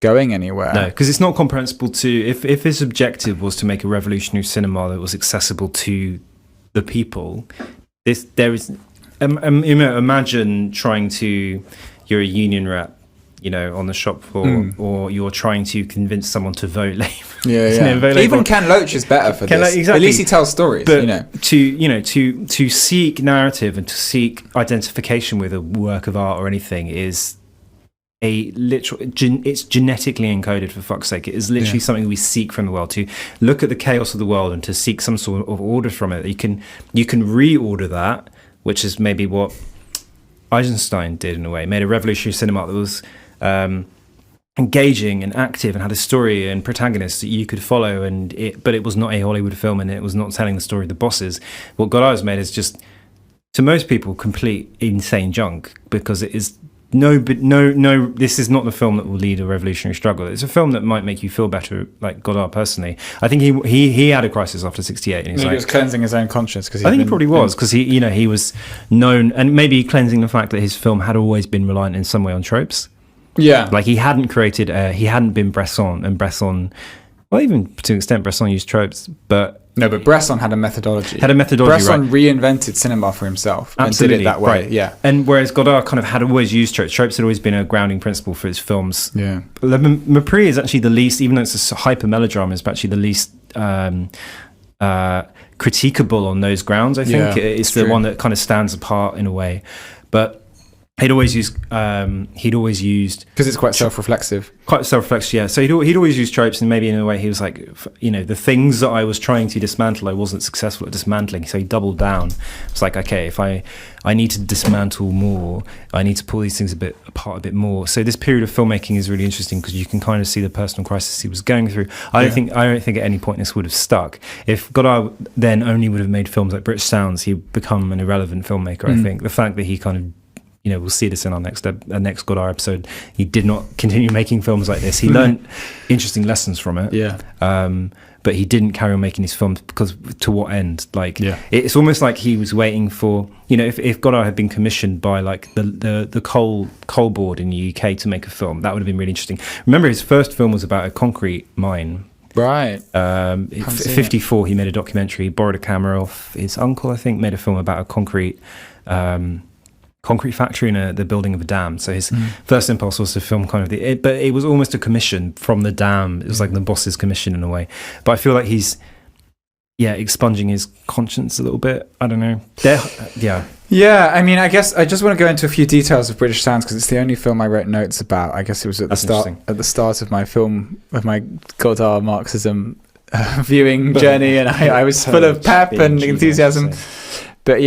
going anywhere. No, because it's not comprehensible to... If his objective was to make a revolutionary cinema that was accessible to the people, imagine trying to... You're a union rep, on the shop floor, or you're trying to convince someone to vote Labour. Vote Even Labour. Ken Loach is better for this. Exactly. At least he tells stories. But to seek narrative and to seek identification with a work of art or anything is it's genetically encoded, for fuck's sake. It is literally something we seek from the world, to look at the chaos of the world and to seek some sort of order from it. You can reorder that, which is maybe what Eisenstein did in a way. Made a revolutionary cinema that was engaging and active and had a story and protagonists that you could follow, but it was not a Hollywood film, and it was not telling the story of the bosses. What Godard's made is just, to most people, complete insane junk, because it is no, this is not the film that will lead a revolutionary struggle. It's a film that might make you feel better, like Godard personally. I think he had a crisis after 68, and he's maybe like, he was cleansing his own conscience. I think he probably was, because he was known, and maybe cleansing the fact that his film had always been reliant in some way on tropes. Yeah, like he hadn't been Bresson, and Bresson, well, even to an extent, Bresson used tropes, but Bresson had a methodology. right? Bresson reinvented cinema for himself. Absolutely, and did it that way. Right. Yeah. And whereas Godard kind of had always used tropes. Tropes had always been a grounding principle for his films. Yeah. Mépris is actually the least, even though it's a hyper melodrama, it's actually the least critiquable on those grounds. I think it's the one that kind of stands apart in a way, but. He'd always used because it's quite self-reflexive. Yeah. So he'd always use tropes, and maybe in a way he was like, the things that I was trying to dismantle, I wasn't successful at dismantling. So he doubled down. It's like, okay, if I need to dismantle more, I need to pull these things apart a bit more. So this period of filmmaking is really interesting, because you can kind of see the personal crisis he was going through. I don't think at any point this would have stuck. If Godard then only would have made films like British Sounds, he'd become an irrelevant filmmaker. I think the fact that he kind of, we'll see this in our next Godard episode, he did not continue making films like this. He learned interesting lessons from it. Yeah. But he didn't carry on making his films, because to what end? It's almost like he was waiting for, if Godard had been commissioned by like the coal board in the UK to make a film, that would have been really interesting. Remember, his first film was about a concrete mine. Right. 54, he made a documentary, borrowed a camera off his uncle, I think, made a film about a concrete factory in the building of a dam. So his first impulse was to film kind of but it was almost a commission from the dam. It was like the boss's commission in a way. But I feel like he's expunging his conscience a little bit. I don't know. Yeah, I mean, I guess I just want to go into a few details of British Sounds, because it's the only film I wrote notes about. I guess it was at the start of my Godard Marxism viewing journey, and I was full of pep and enthusiasm. But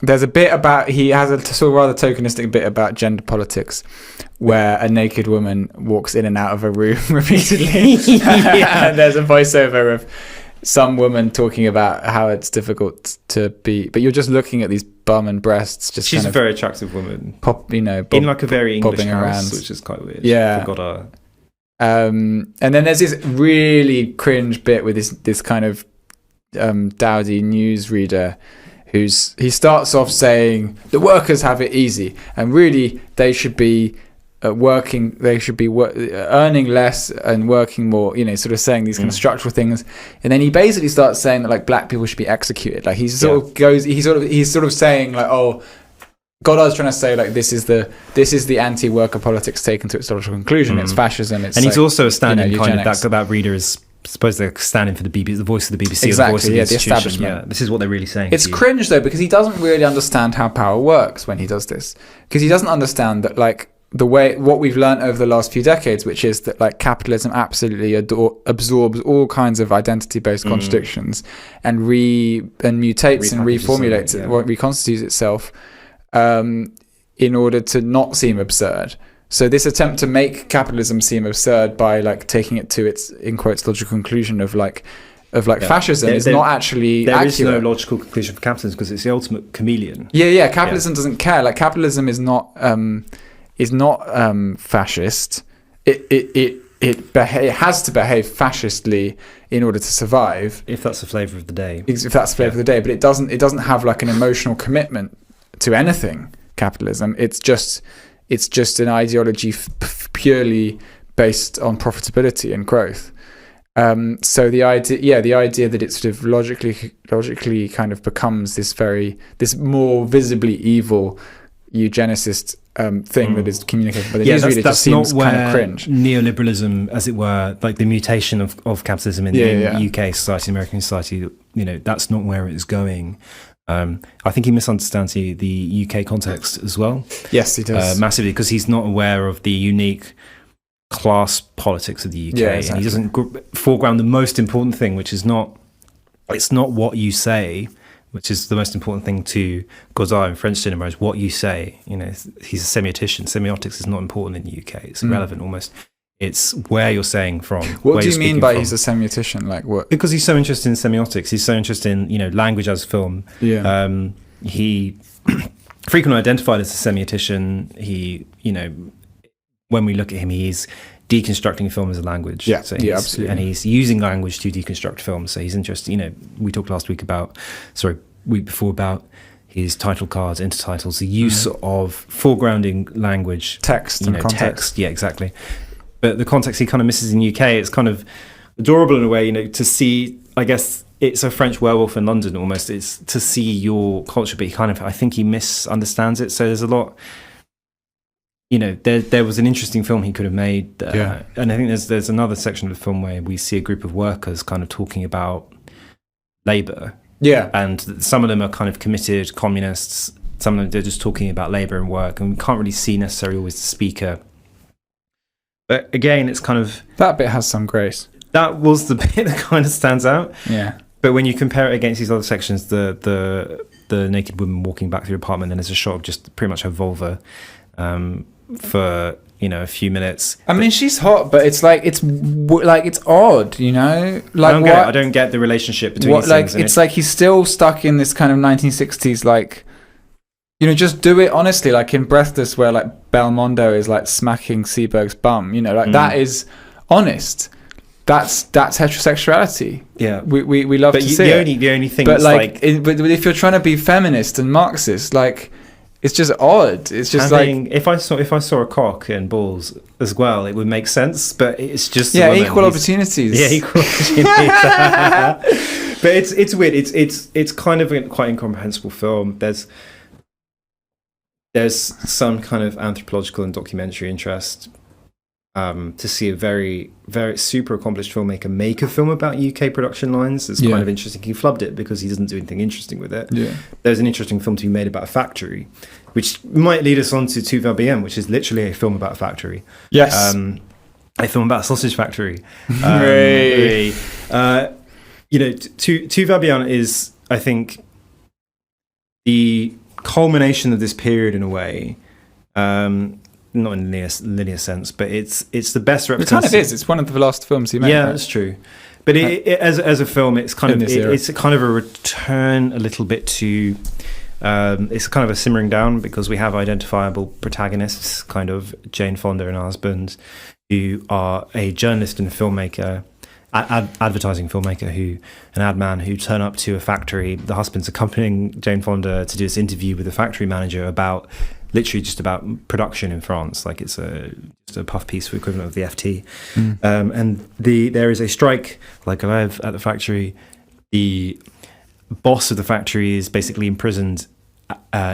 there's a bit about, he has a sort of rather tokenistic bit about gender politics, where a naked woman walks in and out of a room repeatedly. And there's a voiceover of some woman talking about how it's difficult to be, but you're just looking at these bum and breasts. She's kind of a very attractive woman. In like a very English house, around, which is quite weird. Yeah. For Godard. And then there's this really cringe bit with this kind of dowdy newsreader he starts off saying the workers have it easy, and really they should be earning less and working more, sort of saying these kind of structural things. And then he basically starts saying that like black people should be executed. Like he's sort of saying like, oh, Godard's trying to say like this is the anti-worker politics taken to its logical conclusion. It's fascism. It's, and he's also a stand-in kind eugenics. of that reader is. Suppose they're standing for the BBC, the voice of the BBC, exactly, the voice of the the establishment. Yeah, this is what they're really saying. It's cringe though, because he doesn't really understand how power works when he does this, because he doesn't understand that like what we've learned over the last few decades, which is that like capitalism absolutely absorbs all kinds of identity-based contradictions and mutates and reformulates it, reconstitutes itself in order to not seem absurd. So this attempt to make capitalism seem absurd by like taking it to its in quotes logical conclusion of fascism is not actually there accurate. There is no logical conclusion for capitalism, because it's the ultimate chameleon. Yeah. Capitalism doesn't care. Like capitalism is not fascist. It has to behave fascistly in order to survive. If that's the flavour of the day. But it doesn't have like an emotional commitment to anything. Capitalism. It's just an ideology purely based on profitability and growth. So the idea that it sort of logically kind of becomes this more visibly evil eugenicist thing that is communicated by the newsreader just seems kind of cringe. Neoliberalism, as it were, like the mutation of capitalism in UK society, American society, that's not where it's going. I think he misunderstands the UK context as well. Yes, he does. Massively, because he's not aware of the unique class politics of the UK. Yeah, exactly. And he doesn't foreground the most important thing, which is it's not what you say, which is the most important thing to Godard in French cinema, is what you say. You know, he's a semiotician. Semiotics is not important in the UK. It's irrelevant almost. It's where you're saying from. What do you mean by he's a semiotician? Like what? Because he's so interested in semiotics. He's so interested in, you know, language as film. Yeah. He frequently identified as a semiotician. He, you know, when we look at him, he's deconstructing film as a language. Yeah, so yeah, absolutely. And he's using language to deconstruct film. So he's interested, you know, we talked week before about his title cards, intertitles, the use of foregrounding language. Text and context. Text, yeah, exactly. But the context he kind of misses in the UK, it's kind of adorable in a way, you know, to see, I guess it's a French werewolf in London almost. It's to see your culture, but I think he misunderstands it. So there's a lot, you know, there was an interesting film he could have made. And I think there's another section of the film where we see a group of workers kind of talking about labour. Yeah. And some of them are kind of committed communists. Some of them, they're just talking about labour and work. And we can't really see necessarily always the speaker. But again, it's kind of... That bit has some grace. That was the bit that kind of stands out. Yeah. But when you compare it against these other sections, the naked woman walking back through the apartment, and there's a shot of just pretty much her vulva for, you know, a few minutes. I mean, she's hot, but it's like it's odd, you know. Like I don't get the relationship between these things. It's like he's still stuck in this kind of 1960s, like, you know, just do it honestly, like in Breathless, where like Belmondo is like smacking Seberg's bum, you know, like that is honest. That's heterosexuality. Yeah, we love to see it. The only thing, but like but if you're trying to be feminist and Marxist, like, it's just odd. It's just if I saw a cock and balls as well, it would make sense. But it's just equal opportunities. Yeah, equal opportunities. But it's weird. It's kind of a quite incomprehensible film. There's some kind of anthropological and documentary interest to see a very, very super accomplished filmmaker make a film about UK production lines. It's kind of interesting. He flubbed it because he doesn't do anything interesting with it. Yeah. There's an interesting film to be made about a factory, which might lead us on to Tu vas bien, which is literally a film about a factory. Yes. A film about a sausage factory. You know, Tu vas bien is, I think, the culmination of this period in a way. Not in a linear sense, but it's the best representation. It kind of is. It's one of the last films he made. Yeah, that's true. But as a film, it's kind of it's kind of a return a little bit to. It's kind of a simmering down because we have identifiable protagonists, kind of Jane Fonda and her husband, who are a journalist and filmmaker, advertising filmmaker, an ad man who turn up to a factory. The husband's accompanying Jane Fonda to do this interview with the factory manager about. Literally just about production in France, like it's just a puff piece for equivalent of the FT. And there is a strike, like alive at the factory. The boss of the factory is basically imprisoned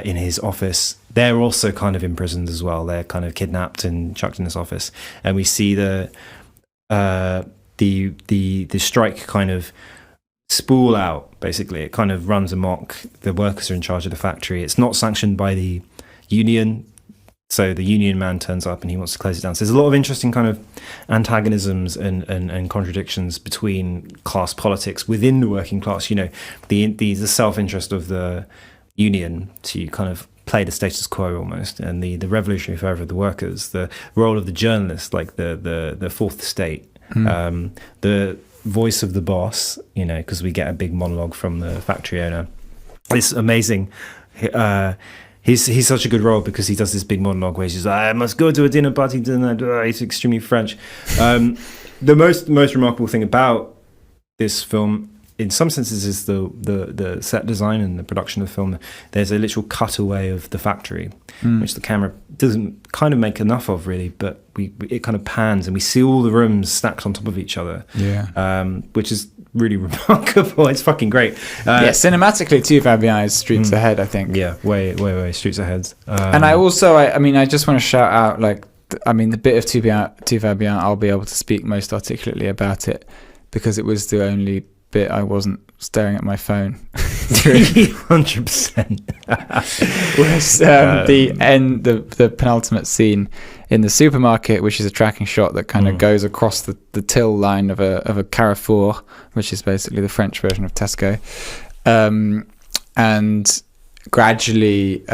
in his office. They're also kind of imprisoned as well. They're kind of kidnapped and chucked in this office. And we see the strike kind of spool out. Basically, it kind of runs amok. The workers are in charge of the factory. It's not sanctioned by the union, so the union man turns up and he wants to close it down. So there's a lot of interesting kind of antagonisms and contradictions between class politics within the working class. You know, the self-interest of the union to kind of play the status quo almost, and the revolutionary fervor of the workers, the role of the journalist, like the fourth estate, the voice of the boss. You know, because we get a big monologue from the factory owner. It's amazing. He's such a good role because he does this big monologue where he's just like, I must go to a dinner party tonight. He's extremely French. The most remarkable thing about this film, in some senses, is the set design and the production of the film. There's a literal cutaway of the factory, which the camera doesn't kind of make enough of, really, but it kind of pans and we see all the rooms stacked on top of each other. Yeah, which is really remarkable. It's fucking great. Cinematically too, Fabian is streets ahead, I think. Yeah, way streets ahead. And I also, I mean, I just want to shout out, like, I mean, the bit of Tu vas bien, I'll be able to speak most articulately about it because it was the only bit I wasn't staring at my phone. 100%. Was the penultimate scene in the supermarket, which is a tracking shot that kind of goes across the till line of a Carrefour, which is basically the French version of Tesco, and gradually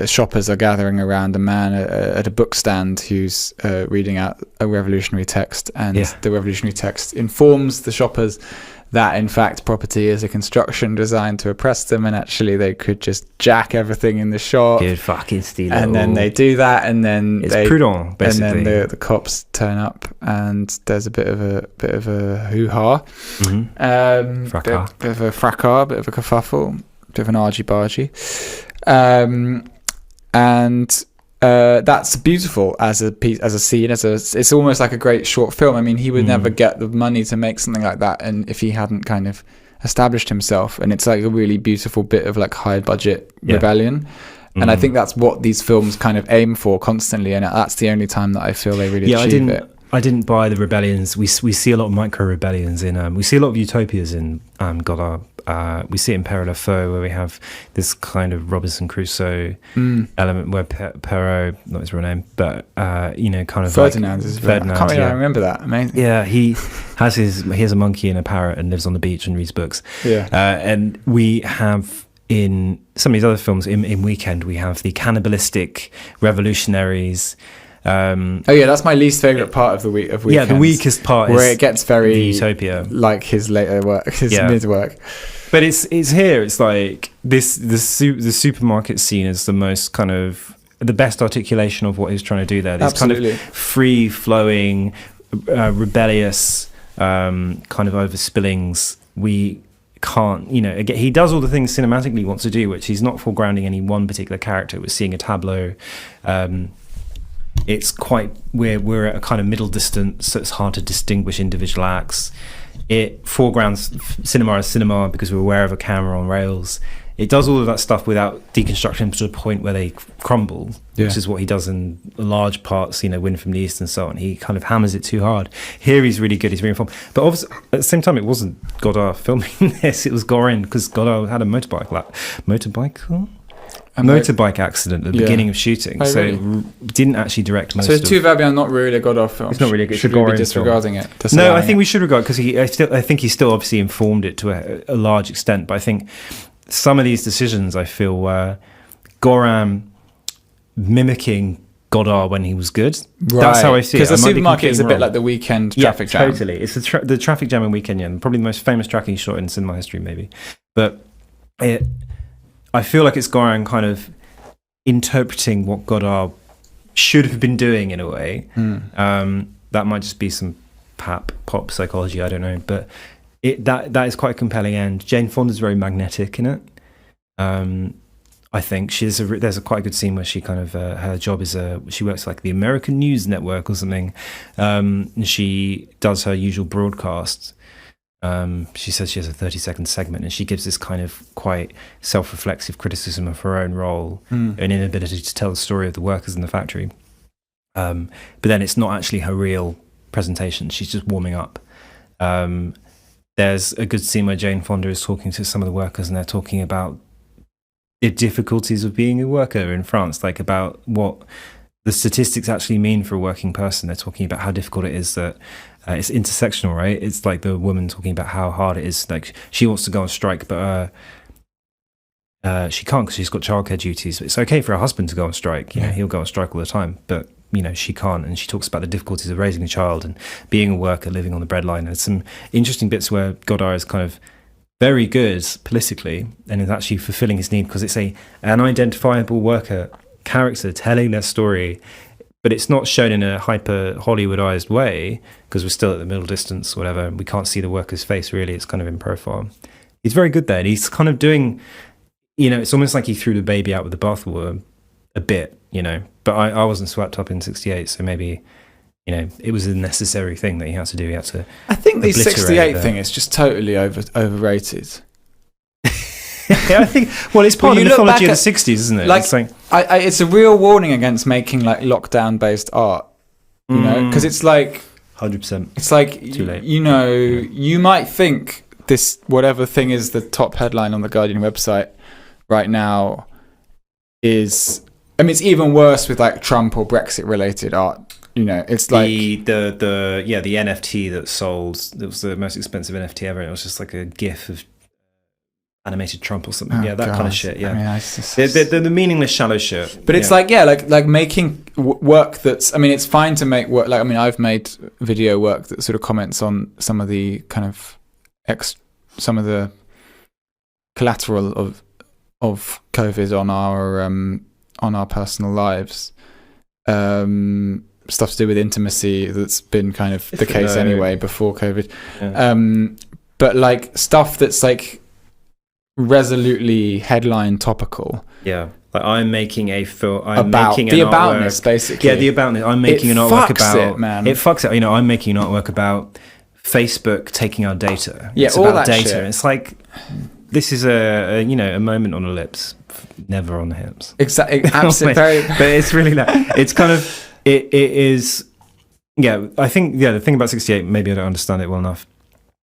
shoppers are gathering around a man at a book stand who's reading out a revolutionary text, and the revolutionary text informs the shoppers that in fact property is a construction designed to oppress them, and actually they could just jack everything in the shop. Good fucking steal. And then they do that, and then it's prudent, basically. And then the cops turn up, and there's a bit of a hoo-ha, fracas. bit of a fracas, bit of a kerfuffle, bit of an argy-bargy, and that's beautiful as a piece, as a scene, it's almost like a great short film. I mean, he would never get the money to make something like that, and if he hadn't kind of established himself, and it's like a really beautiful bit of like high budget rebellion. And I think that's what these films kind of aim for constantly, and that's the only time that I feel they really achieve it. I didn't buy the rebellions. We see a lot of micro rebellions in. We see a lot of utopias in Godard. We see it in Père la Feu, where we have this kind of Robinson Crusoe element where Perrault, not his real name, but kind of Ferdinand. Ferdinand. I can't really remember that. Amazing. Yeah, he has a monkey and a parrot and lives on the beach and reads books. Yeah, and we have. In some of these other films, in Weekend, we have the cannibalistic revolutionaries. That's my least favorite part of the week of Weekend. Yeah, the weakest part where is it gets very utopia, like his later work, his mid work. But it's here. It's like the supermarket scene is the most kind of the best articulation of what he's trying to do there. This kind of free flowing, rebellious kind of overspillings. We can't, again, he does all the things cinematically he wants to do, which he's not foregrounding any one particular character. We're seeing a tableau. It's quite we're at a kind of middle distance, so it's hard to distinguish individual acts. It foregrounds cinema as cinema because we're aware of a camera on rails. It does all of that stuff without deconstructing them to the point where they crumble, which is what he does in large parts, Wind from the East and so on. He kind of hammers it too hard. Here he's really good, he's very informed. But obviously, at the same time, it wasn't Godard filming this, it was Gorin, because Godard had a motorbike accident at the beginning of shooting, didn't actually direct most of it. So it's Vabian not really a Godard film. It's not really a good Should we be disregarding it? No, I think we should regard, because I think he still obviously informed it to a large extent, but I think some of these decisions I feel were Goran mimicking Godard when he was good. Right. That's how I see it. Because the supermarket is a bit like the Weekend traffic jam. Totally. It's the traffic jam in Weekend, probably the most famous tracking shot in cinema history, maybe. But I feel like it's Goran kind of interpreting what Godard should have been doing in a way. That might just be some pop psychology, I don't know. But that is quite a compelling end. Jane Fonda's very magnetic in it. I think there's a quite good scene where she kind of her job is she works like the American News Network or something. And she does her usual broadcasts. She says she has a 30-second segment, and she gives this kind of quite self-reflexive criticism of her own role and inability to tell the story of the workers in the factory. But then it's not actually her real presentation. She's just warming up. There's a good scene where Jane Fonda is talking to some of the workers, and they're talking about the difficulties of being a worker in France, like about what the statistics actually mean for a working person. They're talking about how difficult it is that it's intersectional, right? It's like the woman talking about how hard it is. Like she wants to go on strike, but she can't because she's got childcare duties. It's okay for her husband to go on strike. He'll go on strike all the time, but she can't. And she talks about the difficulties of raising a child and being a worker, living on the breadline. There's some interesting bits where Godard is kind of very good politically and is actually fulfilling his need, because it's an identifiable worker character telling their story, but it's not shown in a hyper Hollywoodized way because we're still at the middle distance, whatever, and we can't see the worker's face really. It's kind of in profile. He's very good there, and he's kind of doing, it's almost like he threw the baby out with the bathwater a bit, but I wasn't swept up in 68, so maybe it was a necessary thing that he had to do. I think the 68 thing is just totally overrated. I think, it's part of the mythology of the 60s, isn't it? It's a real warning against making like lockdown based art, because it's like 100%. It's like, Too late. You might think this, whatever thing is the top headline on the Guardian website right now is, I mean, it's even worse with like Trump or Brexit related art. It's like the NFT that sold, it was the most expensive NFT ever. It was just like a GIF of animated Trump or something. That kind of shit. Yeah, I mean, the meaningless shallow shit. But it's like making work that's. I mean, it's fine to make work. Like, I mean, I've made video work that sort of comments on some of the kind of some of the collateral of COVID on our personal lives. Stuff to do with intimacy that's been kind of the case anyway before COVID. Yeah. But like stuff that's like resolutely headline topical. Yeah. Like I'm making a film. Making the aboutness, basically. Yeah, the aboutness. I'm making an artwork about it, man. It fucks it. I'm making an artwork about Facebook taking our data. Yeah, it's all about that data. shit. It's like this is a moment on the lips, never on the hips. Exactly. Absolutely. But it's really that. It's kind of. It is, yeah. I think, the thing about 68, maybe I don't understand it well enough.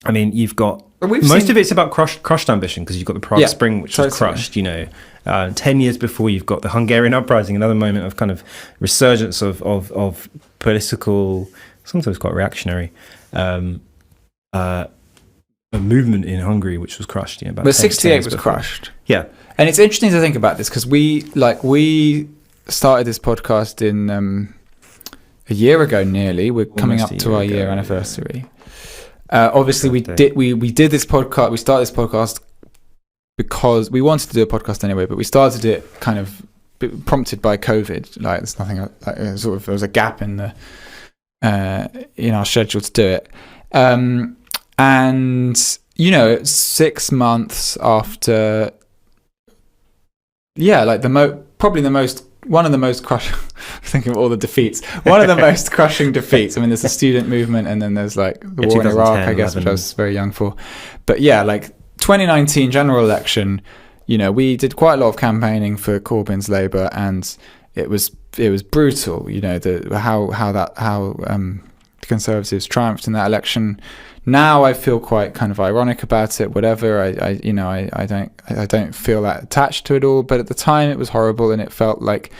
I mean, you've got most of it's about crushed ambition, because you've got the Prague Spring, which was crushed. 10 years before, you've got the Hungarian uprising, another moment of kind of resurgence of political, sometimes quite reactionary, a movement in Hungary, which was crushed. But 68 was crushed. Yeah, and it's interesting to think about this because we started this podcast in. A year ago, nearly. We're coming up to our year anniversary. Obviously, we did this podcast. We started this podcast because we wanted to do a podcast anyway, but we started it kind of prompted by COVID. Like, there's nothing. Like, there was a gap in our schedule to do it. And 6 months after, one of the most crushing. Thinking of all the defeats. One of the most crushing defeats. I mean, there's the student movement, and then there's like the war in Iraq, I guess, which I was very young for. But yeah, like 2019 general election. We did quite a lot of campaigning for Corbyn's Labour, and it was brutal. How the Conservatives triumphed in that election. Now I feel quite kind of ironic about it. Whatever. I don't feel that attached to it all. But at the time, it was horrible, and it felt like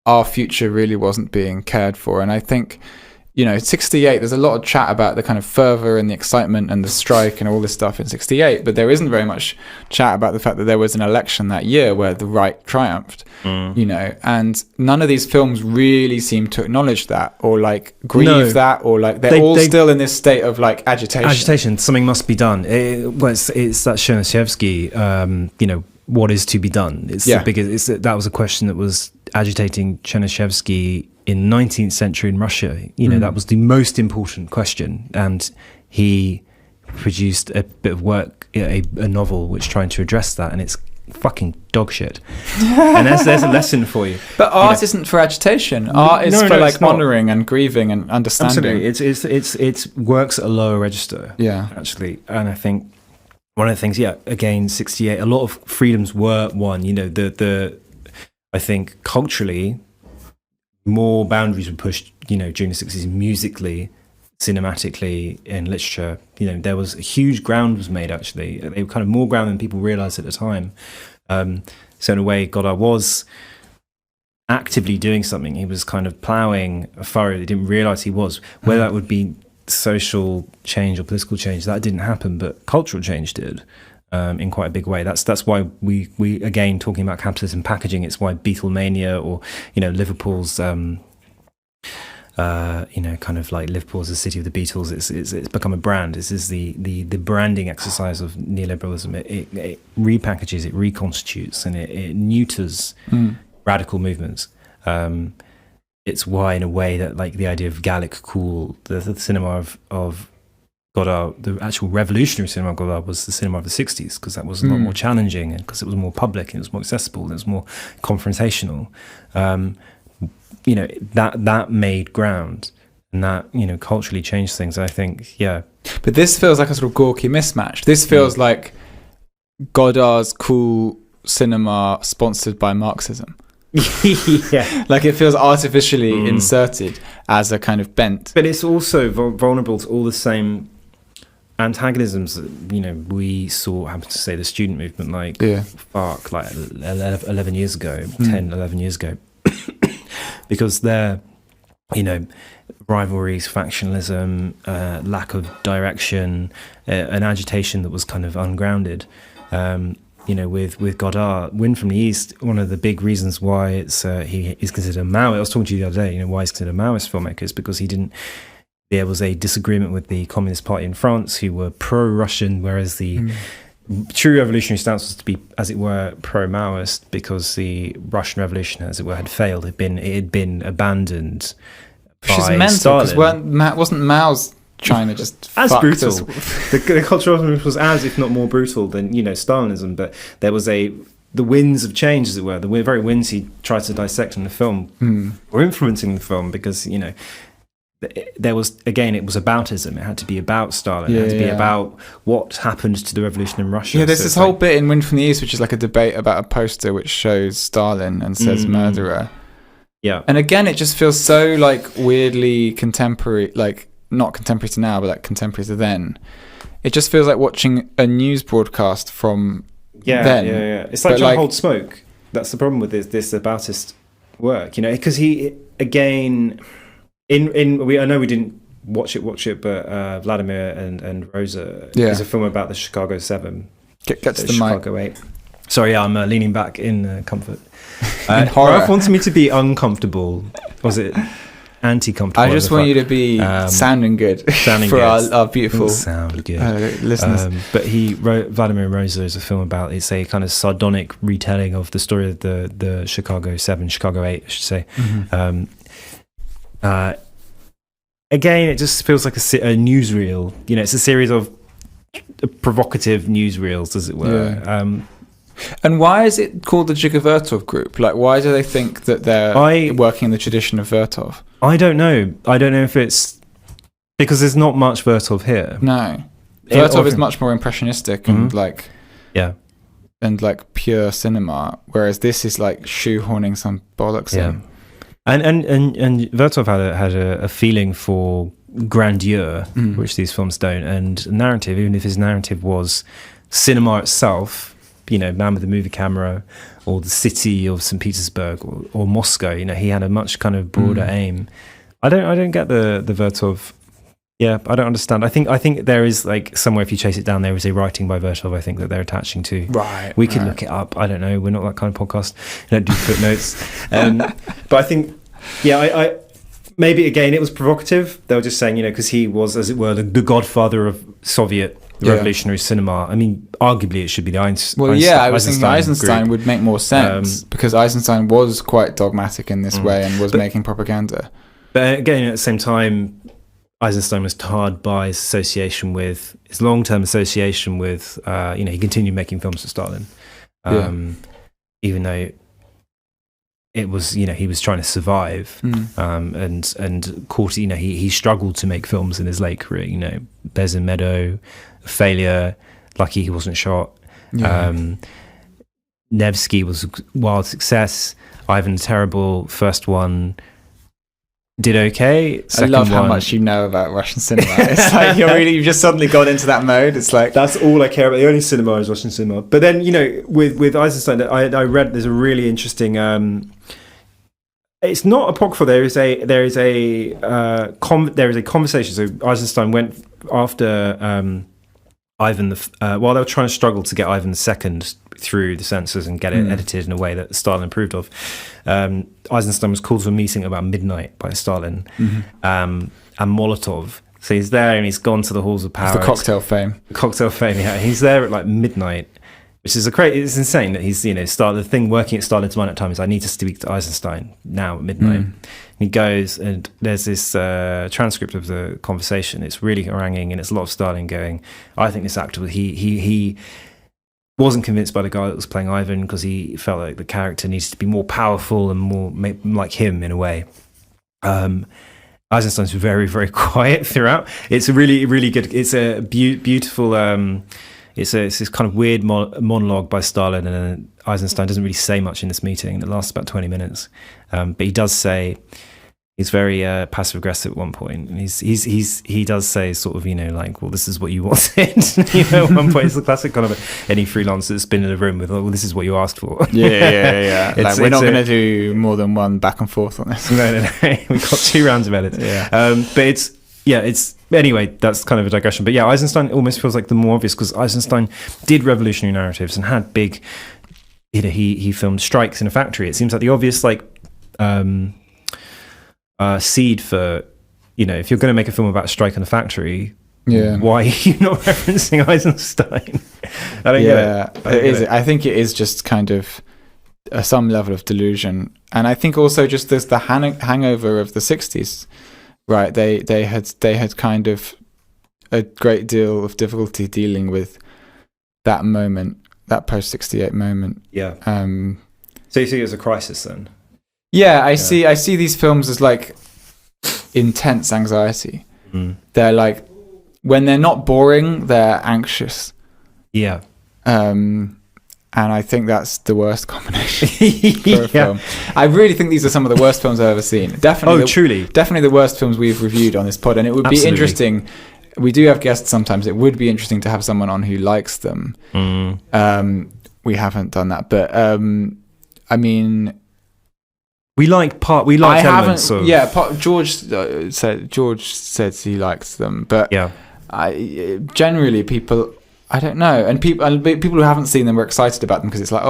our future really wasn't being cared for. And I think, 68, there's a lot of chat about the kind of fervour and the excitement and the strike and all this stuff in 68, but there isn't very much chat about the fact that there was an election that year where the right triumphed, and none of these films really seem to acknowledge that or like grieve that, or like they're all still in this state of like agitation. Something must be done. It's that Chernyshevsky, what is to be done? It's the biggest. That was a question that was agitating Chernyshevsky in 19th century in Russia. That was the most important question, and he produced a bit of work, a novel which trying to address that, and it's fucking dog shit. And there's a lesson for you. But art isn't for agitation. Art is for honouring and grieving and understanding. Absolutely, it works at a lower register. Yeah, actually, and I think one of the things, again, 68, a lot of freedoms were won. I think culturally, more boundaries were pushed, during the 60s, musically, cinematically, in literature. There was a huge ground was made, actually. They were kind of more ground than people realised at the time. So in a way, Godard was actively doing something. He was kind of ploughing a furrow they didn't realise he was. Whether that would be social change or political change, that didn't happen, but cultural change did. In quite a big way. That's why we again, talking about capitalism packaging, it's why Beatlemania or Liverpool's kind of like Liverpool's the city of the Beatles. It's become a brand. This is the branding exercise of neoliberalism. It repackages, it reconstitutes, and it neuters radical movements. It's why, in a way, that like the idea of Gallic cool, the cinema of Godard, the actual revolutionary cinema of Godard, was the cinema of the 60s, because that was a lot more challenging, and because it was more public, and it was more accessible, and it was more confrontational. That made ground, and that culturally changed things. I think, But this feels like a sort of gawky mismatch. This feels like Godard's cool cinema sponsored by Marxism. Yeah, like it feels artificially inserted, as a kind of bent. But it's also vulnerable to all the same antagonisms that, you know, we saw happen to say the student movement, like FARC, like 11 years ago, 10, 11 years ago. Because they're, you know, rivalries, factionalism, lack of direction, an agitation that was kind of ungrounded. You know, with Godard, Wind from the East, one of the big reasons why he is considered a Maoist. I was talking to you the other day, you know, why he's considered a Maoist filmmaker is because there was a disagreement with the Communist Party in France, who were pro-Russian, whereas the true revolutionary stance was to be, as it were, pro-Maoist, because the Russian Revolution, as it were, had failed. It had been abandoned by Which is mental, because wasn't Mao's China just as fucked brutal? us? The Cultural Revolution was as, if not more brutal than, you know, Stalinism. But there was the winds of change, as it were, the very winds he tried to dissect in the film were influencing the film, because, you know, there was, again, it was aboutism. It had to be about Stalin. It had to be about what happened to the revolution in Russia. Yeah, there's this whole bit in Wind from the East, which is like a debate about a poster which shows Stalin and says murderer. Yeah. And again, it just feels so like weirdly contemporary, like not contemporary to now, but like contemporary to then. It just feels like watching a news broadcast from then. Yeah. It's like John Hold Smoke. That's the problem with this aboutist work, you know, because he, again... I know we didn't watch it, but Vladimir and Rosa is a film about the Chicago 7. Get to the Chicago mic. 8. Sorry, I'm leaning back in comfort. In horror. Ralph wanted me to be uncomfortable. Was it anti-comfortable? I just want you to be sounding good for our beautiful sound good listeners. But Vladimir and Rosa is a film about, it's a kind of sardonic retelling of the story of the Chicago 7, Chicago 8, I should say. Again, it just feels like a newsreel. You know, it's a series of provocative newsreels, as it were. Yeah. And why is it called the Dziga Vertov group? Like, why do they think that they're working in the tradition of Vertov? I don't know. I don't know if it's because there's not much Vertov here. No, Vertov is much more impressionistic and like, and like pure cinema, whereas this is like shoehorning some bollocks in. And Vertov had a feeling for grandeur, which these films don't, and narrative. Even if his narrative was cinema itself, you know, Man with the Movie Camera, or the city of St. Petersburg, or Moscow. You know, he had a much kind of broader aim. I don't get the Vertov. Yeah, I don't understand. I think there is, like, somewhere, if you chase it down, there is a writing by Vertov, I think, that they're attaching to. Right. We could look it up. I don't know. We're not that kind of podcast. We don't do footnotes. But I think, I maybe, again, it was provocative. They were just saying, you know, because he was, as it were, the godfather of Soviet revolutionary cinema. I mean, arguably, it should be the Einstein. Well, I was thinking Eisenstein would make more sense, because Eisenstein was quite dogmatic in this way and was making propaganda. But again, at the same time, Eisenstein was tarred by his association with his long-term association with, he continued making films for Stalin, even though it was, he was trying to survive, and caught, he struggled to make films in his late career. Bez and Meadow, failure. Lucky he wasn't shot. Nevsky was a wild success. Ivan the Terrible, first one, did okay. Second I love how much you know about Russian cinema. It's like you've just suddenly gone into that mode. It's like, that's all I care about. The only cinema is Russian cinema. But then, with Eisenstein, I read there's a really interesting. It's not apocryphal. There is a conversation. So Eisenstein went after Ivan while they were trying to struggle to get Ivan II through the censors and get it edited in a way that Stalin approved of. Eisenstein was called to a meeting about midnight by Stalin and Molotov. So he's there and he's gone to the halls of power. The cocktail fame. Yeah. He's there at like midnight, which is it's insane that he's, the thing working at Stalin's mind at the time is, I need to speak to Eisenstein now at midnight. He goes, and there's this transcript of the conversation. It's really haranguing, and it's a lot of Stalin going, I think this actor, he wasn't convinced by the guy that was playing Ivan, because he felt like the character needs to be more powerful and more like him in a way. Eisenstein's very, very quiet throughout. It's a really, really good, it's a beautiful, it's this kind of weird monologue by Stalin, and Eisenstein doesn't really say much in this meeting. It lasts about 20 minutes. But he does say, He's very passive aggressive at one point, and he does say sort of, like, well, this is what you wanted. At one point, it's the classic kind of any freelancer that's been in a room with, well, this is what you asked for. Yeah. Like, we're not going to do more than one back and forth on this. No. We've got 2 rounds of edits. Yeah. But it's anyway, that's kind of a digression. But yeah, Eisenstein almost feels like the more obvious, because Eisenstein did revolutionary narratives and had big, he filmed strikes in a factory. It seems like the obvious, like, seed for, if you're going to make a film about a strike in a factory, why are you not referencing Eisenstein? I don't get it. I think it is just kind of some level of delusion, and I think also just there's the hangover of the 60s, right? They had kind of a great deal of difficulty dealing with that moment, that post 68 moment. Yeah. So you see it as a crisis then? Yeah, I see these films as like intense anxiety. They're like, when they're not boring, they're anxious. Yeah. And I think that's the worst combination for a film. I really think these are some of the worst films I've ever seen. Definitely. Truly. Definitely the worst films we've reviewed on this pod. And it would be interesting. We do have guests sometimes. It would be interesting to have someone on who likes them. We haven't done that, but I mean, we like elements of. Yeah, George says he likes them, but generally people, I don't know, and people who haven't seen them were excited about them because it's like,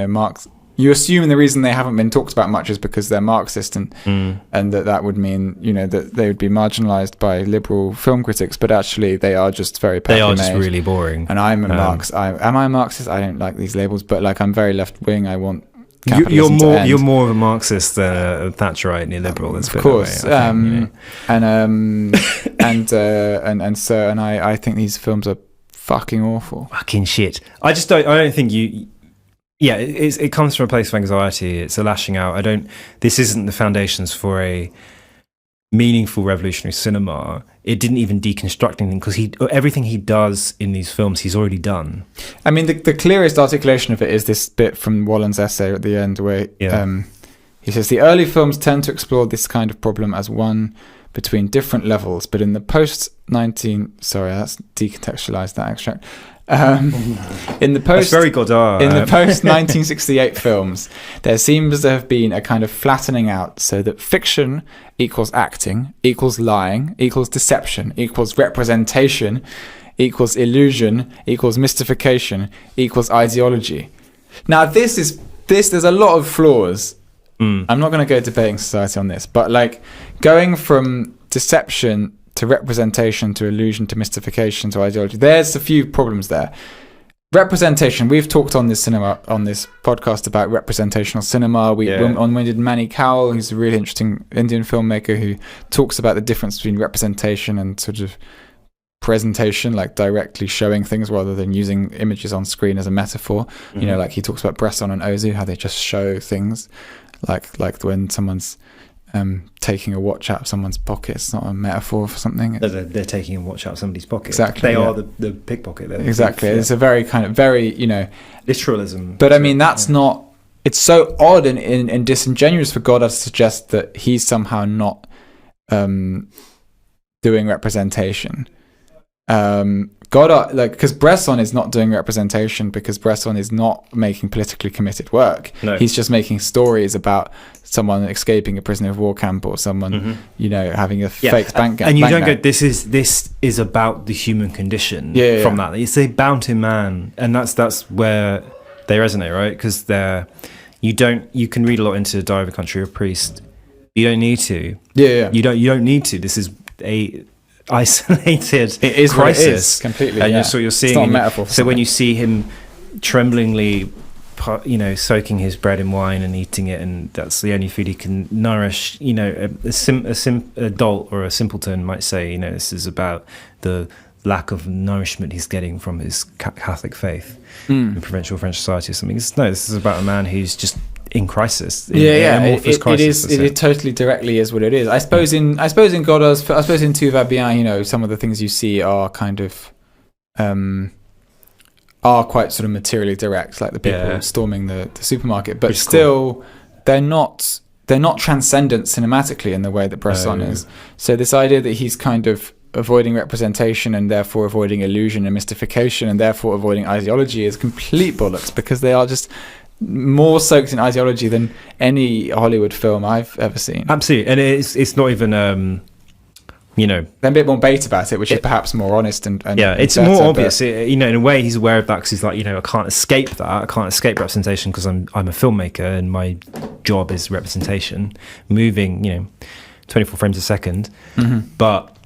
Marx. You assume the reason they haven't been talked about much is because they're Marxist, and that would mean that they would be marginalised by liberal film critics, but actually they are just very they are made. just really boring. And I'm a Marxist. Am I a Marxist? I don't like these labels, but like I'm very left wing. I want. You're more of a Marxist than a Thatcherite neoliberal. Of course, and I think these films are fucking awful. Fucking shit. I don't think you. Yeah, it comes from a place of anxiety. It's a lashing out. This isn't the foundations for a meaningful revolutionary cinema. It didn't even deconstruct anything, because everything he does in these films, he's already done. I mean, the clearest articulation of it is this bit from Wallen's essay at the end, where he says, the early films tend to explore this kind of problem as one between different levels, but in the that's decontextualized, that extract. That's very Godard. In the post 1968 films, there seems to have been a kind of flattening out, so that fiction equals acting, equals lying, equals deception, equals representation, equals illusion, equals mystification, equals ideology. Now, there's a lot of flaws. I'm not going to go debating society on this, but like going from deception to representation, to illusion, to mystification, to ideology. There's a few problems there. Representation. We've talked on this podcast about representational cinema. When we did Manny Cowell, who's a really interesting Indian filmmaker who talks about the difference between representation and sort of presentation, like directly showing things rather than using images on screen as a metaphor. Like he talks about Bresson and Ozu, how they just show things, like when someone's taking a watch out of someone's pocket. It's not a metaphor for something. They're taking a watch out of somebody's pocket. Exactly. They are the pickpocket. Exactly. It's a very kind of literalism. But I mean, that's not. It's so odd and disingenuous for Godard to suggest that he's somehow not doing representation. Godard, because Bresson is not doing representation, because Bresson is not making politically committed work. No. He's just making stories about someone escaping a prisoner of war camp, or someone, having a fake bank. And you don't go, this is about the human condition from that. It's a bounty man, and that's where they resonate, right? Because you can read a lot into Diary of a Country of Priest. You don't need to. Yeah. You don't need to. This is a isolated crisis. What it is, completely. And so you're seeing. It's not a metaphor. So when you see him tremblingly, soaking his bread in wine and eating it, and that's the only food he can nourish. A dolt or a simpleton might say, this is about the lack of nourishment he's getting from his Catholic faith in provincial French society or something. This is about a man who's just in crisis. It totally directly is what it is. I suppose in Godard's, in Tu vas bien, some of the things you see are kind of are quite sort of materially direct, like the people storming the supermarket, but still they're not they're not transcendent cinematically in the way that Bresson is. So this idea that he's kind of avoiding representation and therefore avoiding illusion and mystification and therefore avoiding ideology is complete bollocks, because they are just more soaked in ideology than any Hollywood film I've ever seen. Absolutely. And it's not even they're a bit more bait about it, which is perhaps more honest and it's better, more obvious. In a way, he's aware of that, because he's like, I can't escape that. I can't escape representation because I'm a filmmaker and my job is representation, moving 24 frames a second. But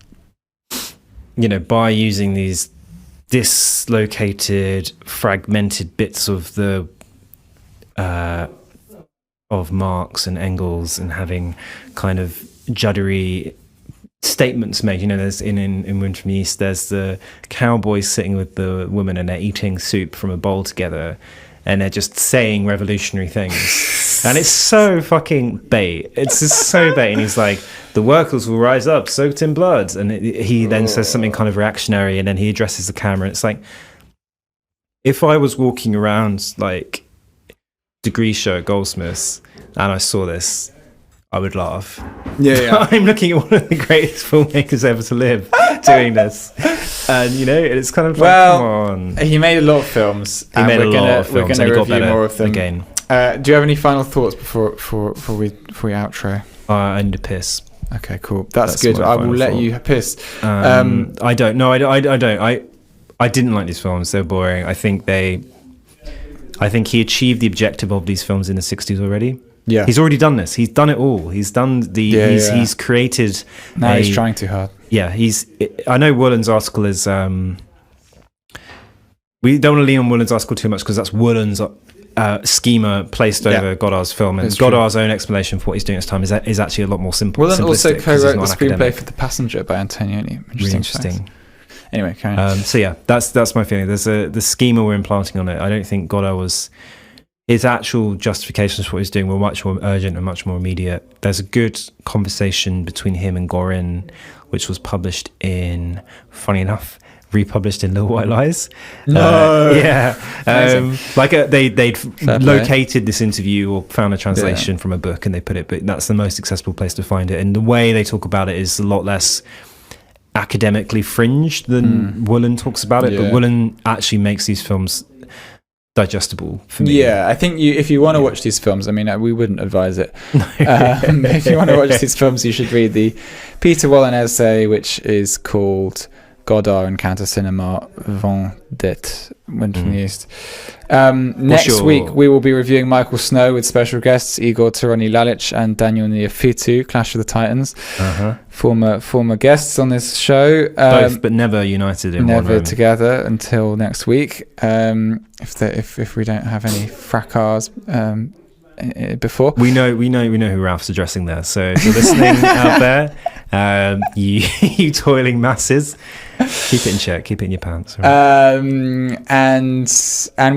by using these dislocated, fragmented bits of the of Marx and Engels, and having kind of juddery statements made. There's in Wind from the East, there's the cowboys sitting with the woman and they're eating soup from a bowl together, and they're just saying revolutionary things. And it's so fucking bait. It's just so bait. And he's like, the workers will rise up soaked in blood. And he then says something kind of reactionary, and then he addresses the camera. It's like, if I was walking around like Degree Show at Goldsmiths and I saw this, I would laugh. Yeah. I'm looking at one of the greatest filmmakers ever to live doing this, and it's kind of like, come on. He made a lot of films. We're going to review more of them again. Do you have any final thoughts before we outro? I need to piss. Okay, cool. That's good. I will let you piss. I don't. No, I don't. I didn't like these films. They're boring. I think he achieved the objective of these films in the 60s already. Yeah, he's already done this. He's done it all. He's done he's created. Now he's trying too hard. Yeah, I know Woolen's article is. We don't want to lean on Woolen's article too much, because that's Woolen's schema placed over Godard's film, and Godard's own explanation for what he's doing at this time is actually a lot more simple. Woolen also co-wrote the screenplay for The Passenger by Antonioni. Really interesting. Anyway, carry on. So yeah, that's my feeling. There's the schema we're implanting on it. I don't think Godard was. His actual justifications for what he's doing were much more urgent and much more immediate. There's a good conversation between him and Gorin, which was published funny enough, republished in Little White Lies. No. They'd located this interview or found a translation from a book, and they put it, but that's the most accessible place to find it. And the way they talk about it is a lot less academically fringed than Woolen talks about it. But Woolen actually makes these films digestible for me. Yeah, I think if you want to watch these films, I mean, we wouldn't advise it. If you want to watch these films, you should read the Peter Wollen essay, which is called Godard and Counter Cinema, Vendette, Wind from the East. Next week, we will be reviewing Michael Snow with special guests Igor Tironi Lalic and Daniel Neofitu, Clash of the Titans. Former guests on this show. Both, but never united in one room. Never together until next week. If we don't have any fracas before. We know who Ralph's addressing there. So if you're listening out there, you toiling masses, keep it in check, keep it in your pants. Right? And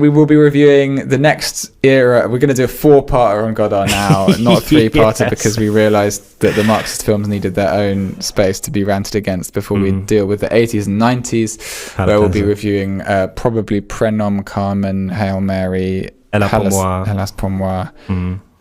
we will be reviewing the next era. We're going to do a 4-parter on Godard now, not a 3-parter, because we realised that the Marxist films needed their own space to be ranted against before we deal with the 80s and 90s, where we'll be reviewing probably Prenom, Carmen, Hail Mary, Hélas pour moi,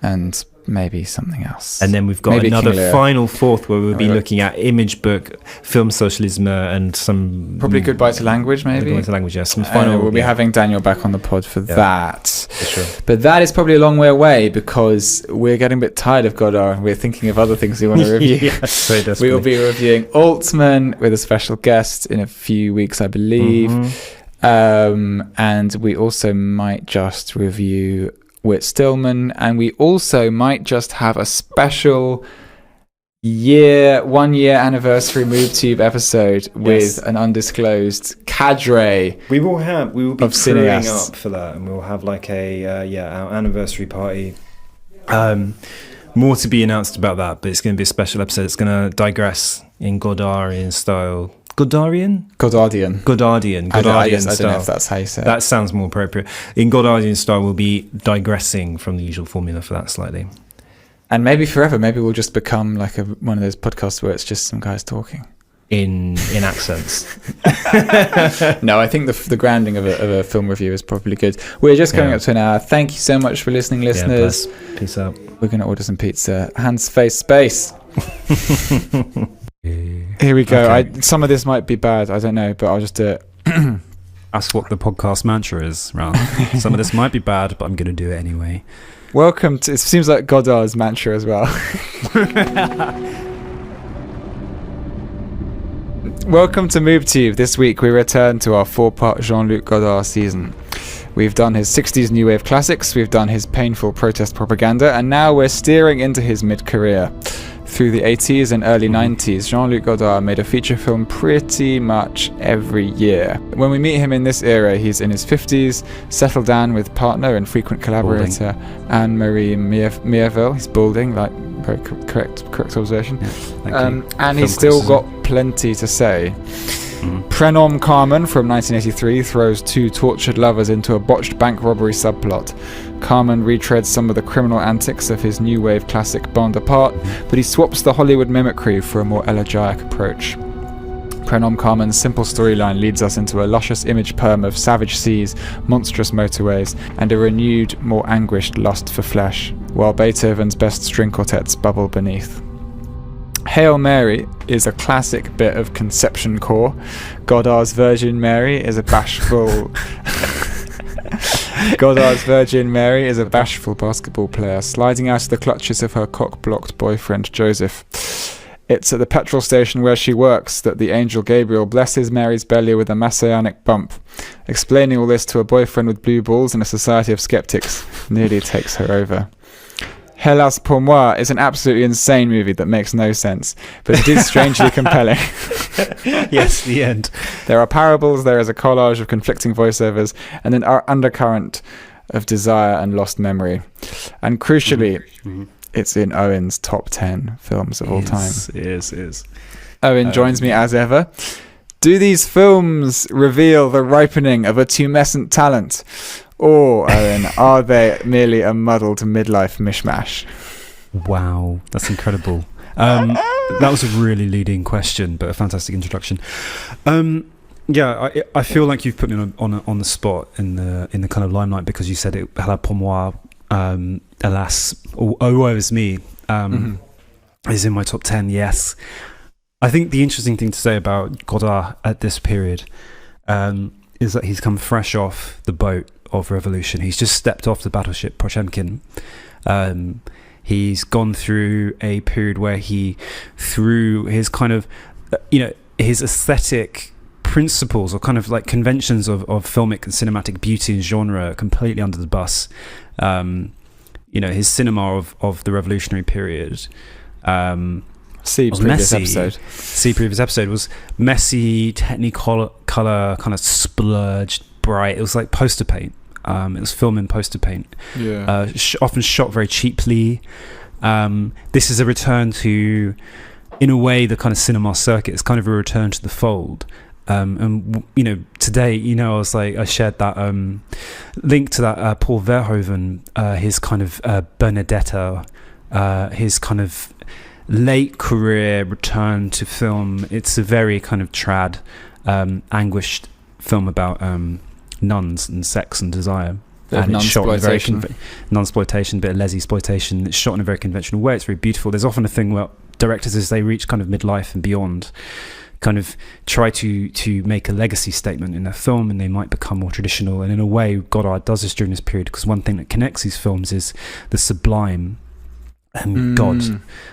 and maybe something else. And then we've got another final fourth where we'll be looking at Image Book, Film Socialism, and some... Probably Goodbye to Language, maybe? Goodbye to Language, yes. Yeah. We'll be having Daniel back on the pod for that. For sure. But that is probably a long way away, because we're getting a bit tired of Godard and we're thinking of other things we want to review. Yes, very desperately. We will be reviewing Altman with a special guest in a few weeks, I believe. And we also might just review Whit Stillman, and we also might just have a special 1 year anniversary MoveTube episode with an undisclosed cadre. We will be crewing up for that, and we'll have like our anniversary party. More to be announced about that, but it's going to be a special episode. It's going to digress in Godardian style. Godardian style. I don't know if that's how you say it. That sounds more appropriate. In Godardian style, we'll be digressing from the usual formula for that slightly. And maybe forever. Maybe we'll just become like one of those podcasts where it's just some guys talking. in accents. No, I think the grounding of a film review is probably good. We're just coming up to an hour. Thank you so much for listening, listeners. Peace out. We're going to order some pizza. Hands, face, space. Here we go. Okay. Some of this might be bad. I don't know, but I'll just do it. That's what the podcast mantra is, Ralph. Some of this might be bad, but I'm going to do it anyway. Welcome to... It seems like Godard's mantra as well. Welcome to MoveTube. This week we return to our 4-part Jean-Luc Godard season. We've done his 60s New Wave classics, we've done his painful protest propaganda, and now we're steering into his mid-career. Through the 80s and early 90s, Jean-Luc Godard made a feature film pretty much every year. When we meet him in this era, he's in his 50s, settled down with partner and frequent collaborator Anne-Marie Mieville. He's balding, like, very correct observation. Yeah, and he's still got plenty to say. Prénom Carmen from 1983 throws two tortured lovers into a botched bank robbery subplot. Carmen retreads some of the criminal antics of his new wave classic Bonaparte, but he swaps the Hollywood mimicry for a more elegiac approach. Prénom Carmen's simple storyline leads us into a luscious image perm of savage seas, monstrous motorways, and a renewed, more anguished lust for flesh, while Beethoven's best string quartets bubble beneath. Hail Mary is a classic bit of conception core. Godard's Virgin Mary is a bashful... Godard's Virgin Mary is a bashful basketball player sliding out of the clutches of her cock-blocked boyfriend Joseph. It's at the petrol station where she works that the angel Gabriel blesses Mary's belly with a messianic bump. Explaining all this to a boyfriend with blue balls in a society of skeptics nearly takes her over. Hélas pour moi is an absolutely insane movie that makes no sense, but it is strangely compelling. Yes, the end. There are parables, there is a collage of conflicting voiceovers, and an undercurrent of desire and lost memory. And crucially, it's in Owen's top 10 films of all time. It is. Owen joins me as ever. Do these films reveal the ripening of a tumescent talent? Or, Owen, are they merely a muddled midlife mishmash? Wow, that's incredible. That was a really leading question, but a fantastic introduction. I feel like you've put me on the spot in the kind of limelight because you said it. Hélas pour moi, alas, oh woe is me, is in my top 10. Yes, I think the interesting thing to say about Godard at this period is that he's come fresh off the boat of revolution. He's just stepped off the battleship Potemkin. He's gone through a period where he threw his kind of, his aesthetic principles or kind of like conventions of filmic and cinematic beauty and genre completely under the bus. His cinema of the revolutionary period. See previous episode was messy, technicolor, kind of splurged, bright. It was like poster paint. It was film in poster paint. Yeah. Often shot very cheaply. This is a return to, in a way, the kind of cinema circuit. It's kind of a return to the fold. And today, I shared that link to that Paul Verhoeven, his kind of Benedetta, his kind of late career return to film. It's a very kind of trad, anguished film about nuns and sex and desire. And it's shot in a very non-exploitation, bit of les-exploitation. It's shot in a very conventional way. It's very beautiful. There's often a thing where directors, as they reach kind of midlife and beyond, kind of try to make a legacy statement in their film, and they might become more traditional. And in a way, Godard does this during this period, because one thing that connects these films is the sublime and God.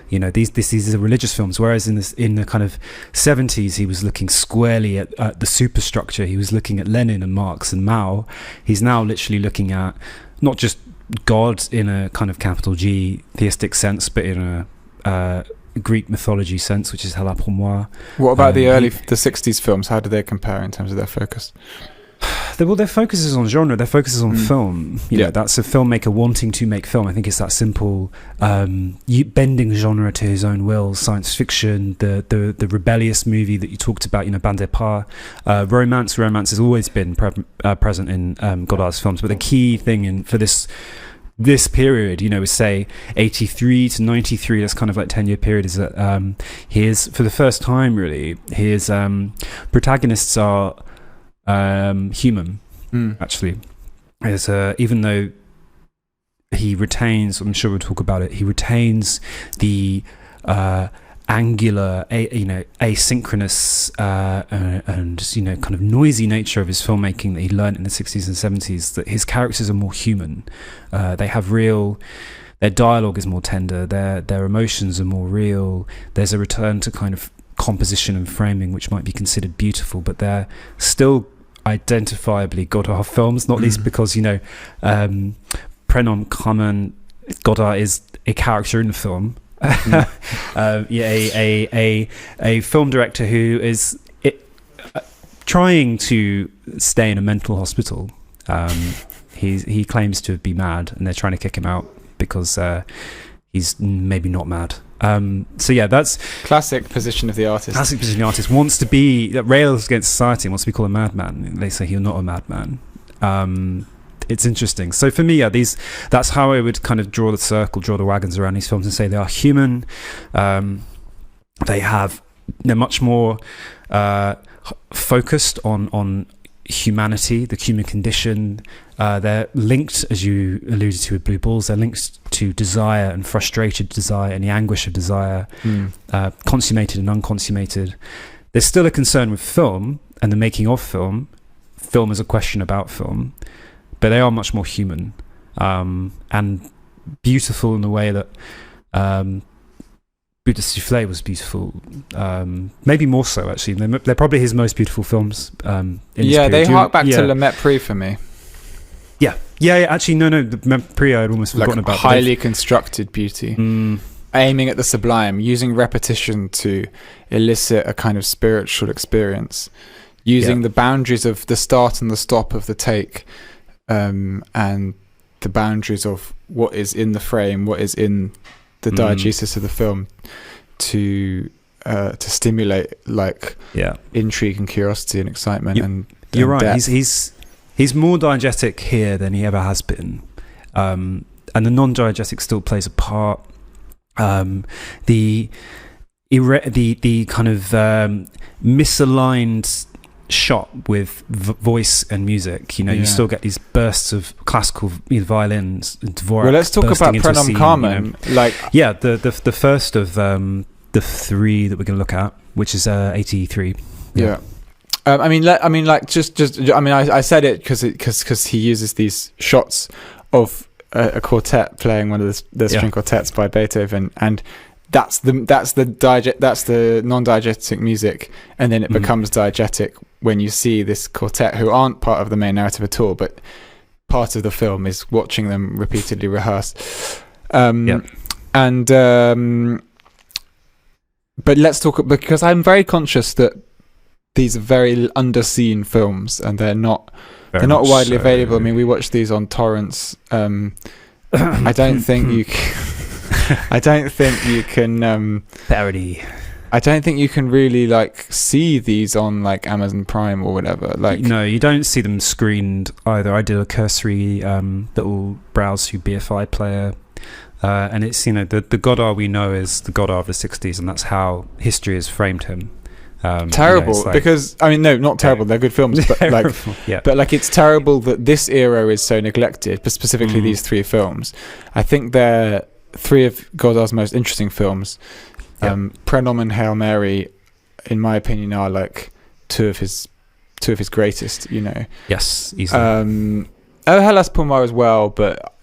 These are religious films, whereas in the kind of 70s he was looking squarely at the superstructure. He was looking at Lenin and Marx and Mao. He's now literally looking at not just God in a kind of capital G theistic sense, but in a Greek mythology sense, which is Hélas pour moi. What about the 60s films? How do they compare in terms of their focus? Their focus is on genre. Their focus is on film. That's a filmmaker wanting to make film. I think it's that simple. Bending genre to his own will. Science fiction, the rebellious movie that you talked about. Bandepart. Romance has always been present in Godard's films. But the key thing for this this period, say 83 to 93, that's kind of like 10-year period, is that his, for the first time really, his protagonists are human, actually. Even though he retains, I'm sure we'll talk about it, he retains the angular, asynchronous and kind of noisy nature of his filmmaking that he learned in the 60s and 70s, that his characters are more human. They have their dialogue is more tender, their emotions are more real. There's a return to kind of composition and framing which might be considered beautiful, but they're still identifiably Godard films, not least because Prenom Kamen, Godard is a character in the film. A film director who is trying to stay in a mental hospital. He claims to be mad, and they're trying to kick him out because he's maybe not mad. That's classic position of the artist. Classic position of the artist wants to be rails against society, wants to be called a madman. They say he's not a madman. It's interesting. So for me, that's how I would kind of draw the wagons around these films and say they are human. They're much more focused on humanity, the human condition. They're linked, as you alluded to with Blue Balls, they're linked to desire and frustrated desire and the anguish of desire, consummated and unconsummated. There's still a concern with film and the making of film. Film is a question about film. But they are much more human and beautiful in the way that Bout de Soufflé was beautiful. Maybe more so, actually. They're probably his most beautiful films. They hark back to Le Mépris for me. Yeah. Actually, no. The Mépris, I'd almost forgotten about. Highly constructed beauty. Aiming at the sublime, using repetition to elicit a kind of spiritual experience. Using the boundaries of the start and the stop of the take. And the boundaries of what is in the frame, what is in the diegesis of the film, to stimulate intrigue and curiosity and excitement. You're right. Depth. He's more diegetic here than he ever has been, and the non-diegetic still plays a part. The kind of misaligned shot with voice and music, you still get these bursts of classical violins. Dvorak, let's talk about Prenom Kamen. The first of the three that we're going to look at, which is 83. I said it because he uses these shots of a quartet playing one of the string quartets by Beethoven, and that's the non-diegetic music, and then it becomes diegetic when you see this quartet, who aren't part of the main narrative at all, but part of the film is watching them repeatedly rehearse. But let's talk, because I'm very conscious that these are very underseen films, and they're not widely available. I mean, we watched these on torrents. I don't think you can parody. I don't think you can really see these on Amazon Prime or whatever. No, you don't see them screened either. I did a cursory little browse through BFI player, and it's the Godard we know is the Godard of the 60s, and that's how history has framed him. Terrible, because not terrible. They're good films, but but it's terrible that this era is so neglected. But specifically, these three films, I think they're three of Godard's most interesting films. Prenom and Hail Mary, in my opinion, are two of his greatest. Yes, easily. Hélas pour moi as well, but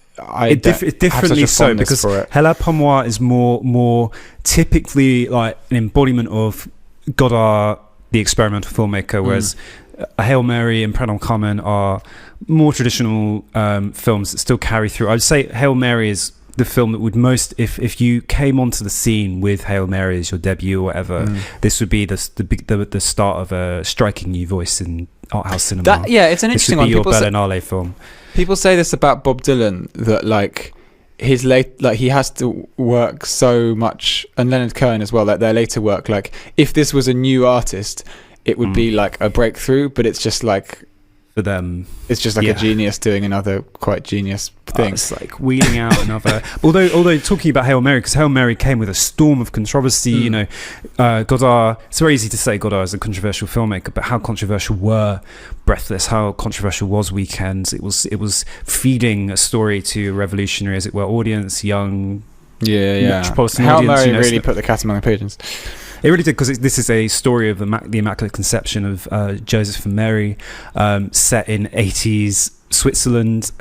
differently so, because Hélas pour moi is more typically like an embodiment of Godard, the experimental filmmaker, whereas Hail Mary and Prenom Kamen are more traditional films that still carry through. I'd say Hail Mary is the film that would most, if you came onto the scene with Hail Mary as your debut or whatever, this would be the start of a striking new voice in art house cinema. It's an interesting one. This would be your Berlinale film. People say this about Bob Dylan, that his he has to work so much, and Leonard Cohen as well, their later work, if this was a new artist, it would be a breakthrough, but it's just for them. It's just like a genius doing another quite genius thing. It's like wheeling out another. Although talking about Hail Mary, because Hail Mary came with a storm of controversy. You know, Godard. It's very easy to say Godard is a controversial filmmaker, but how controversial were Breathless? How controversial was Weekends? It was feeding a story to a revolutionary, as it were, audience, young. Metropolitan Hail audience. Mary really put the cat among the pigeons. It really did, because this is a story of the Immaculate Conception of Joseph and Mary, set in 80s Switzerland.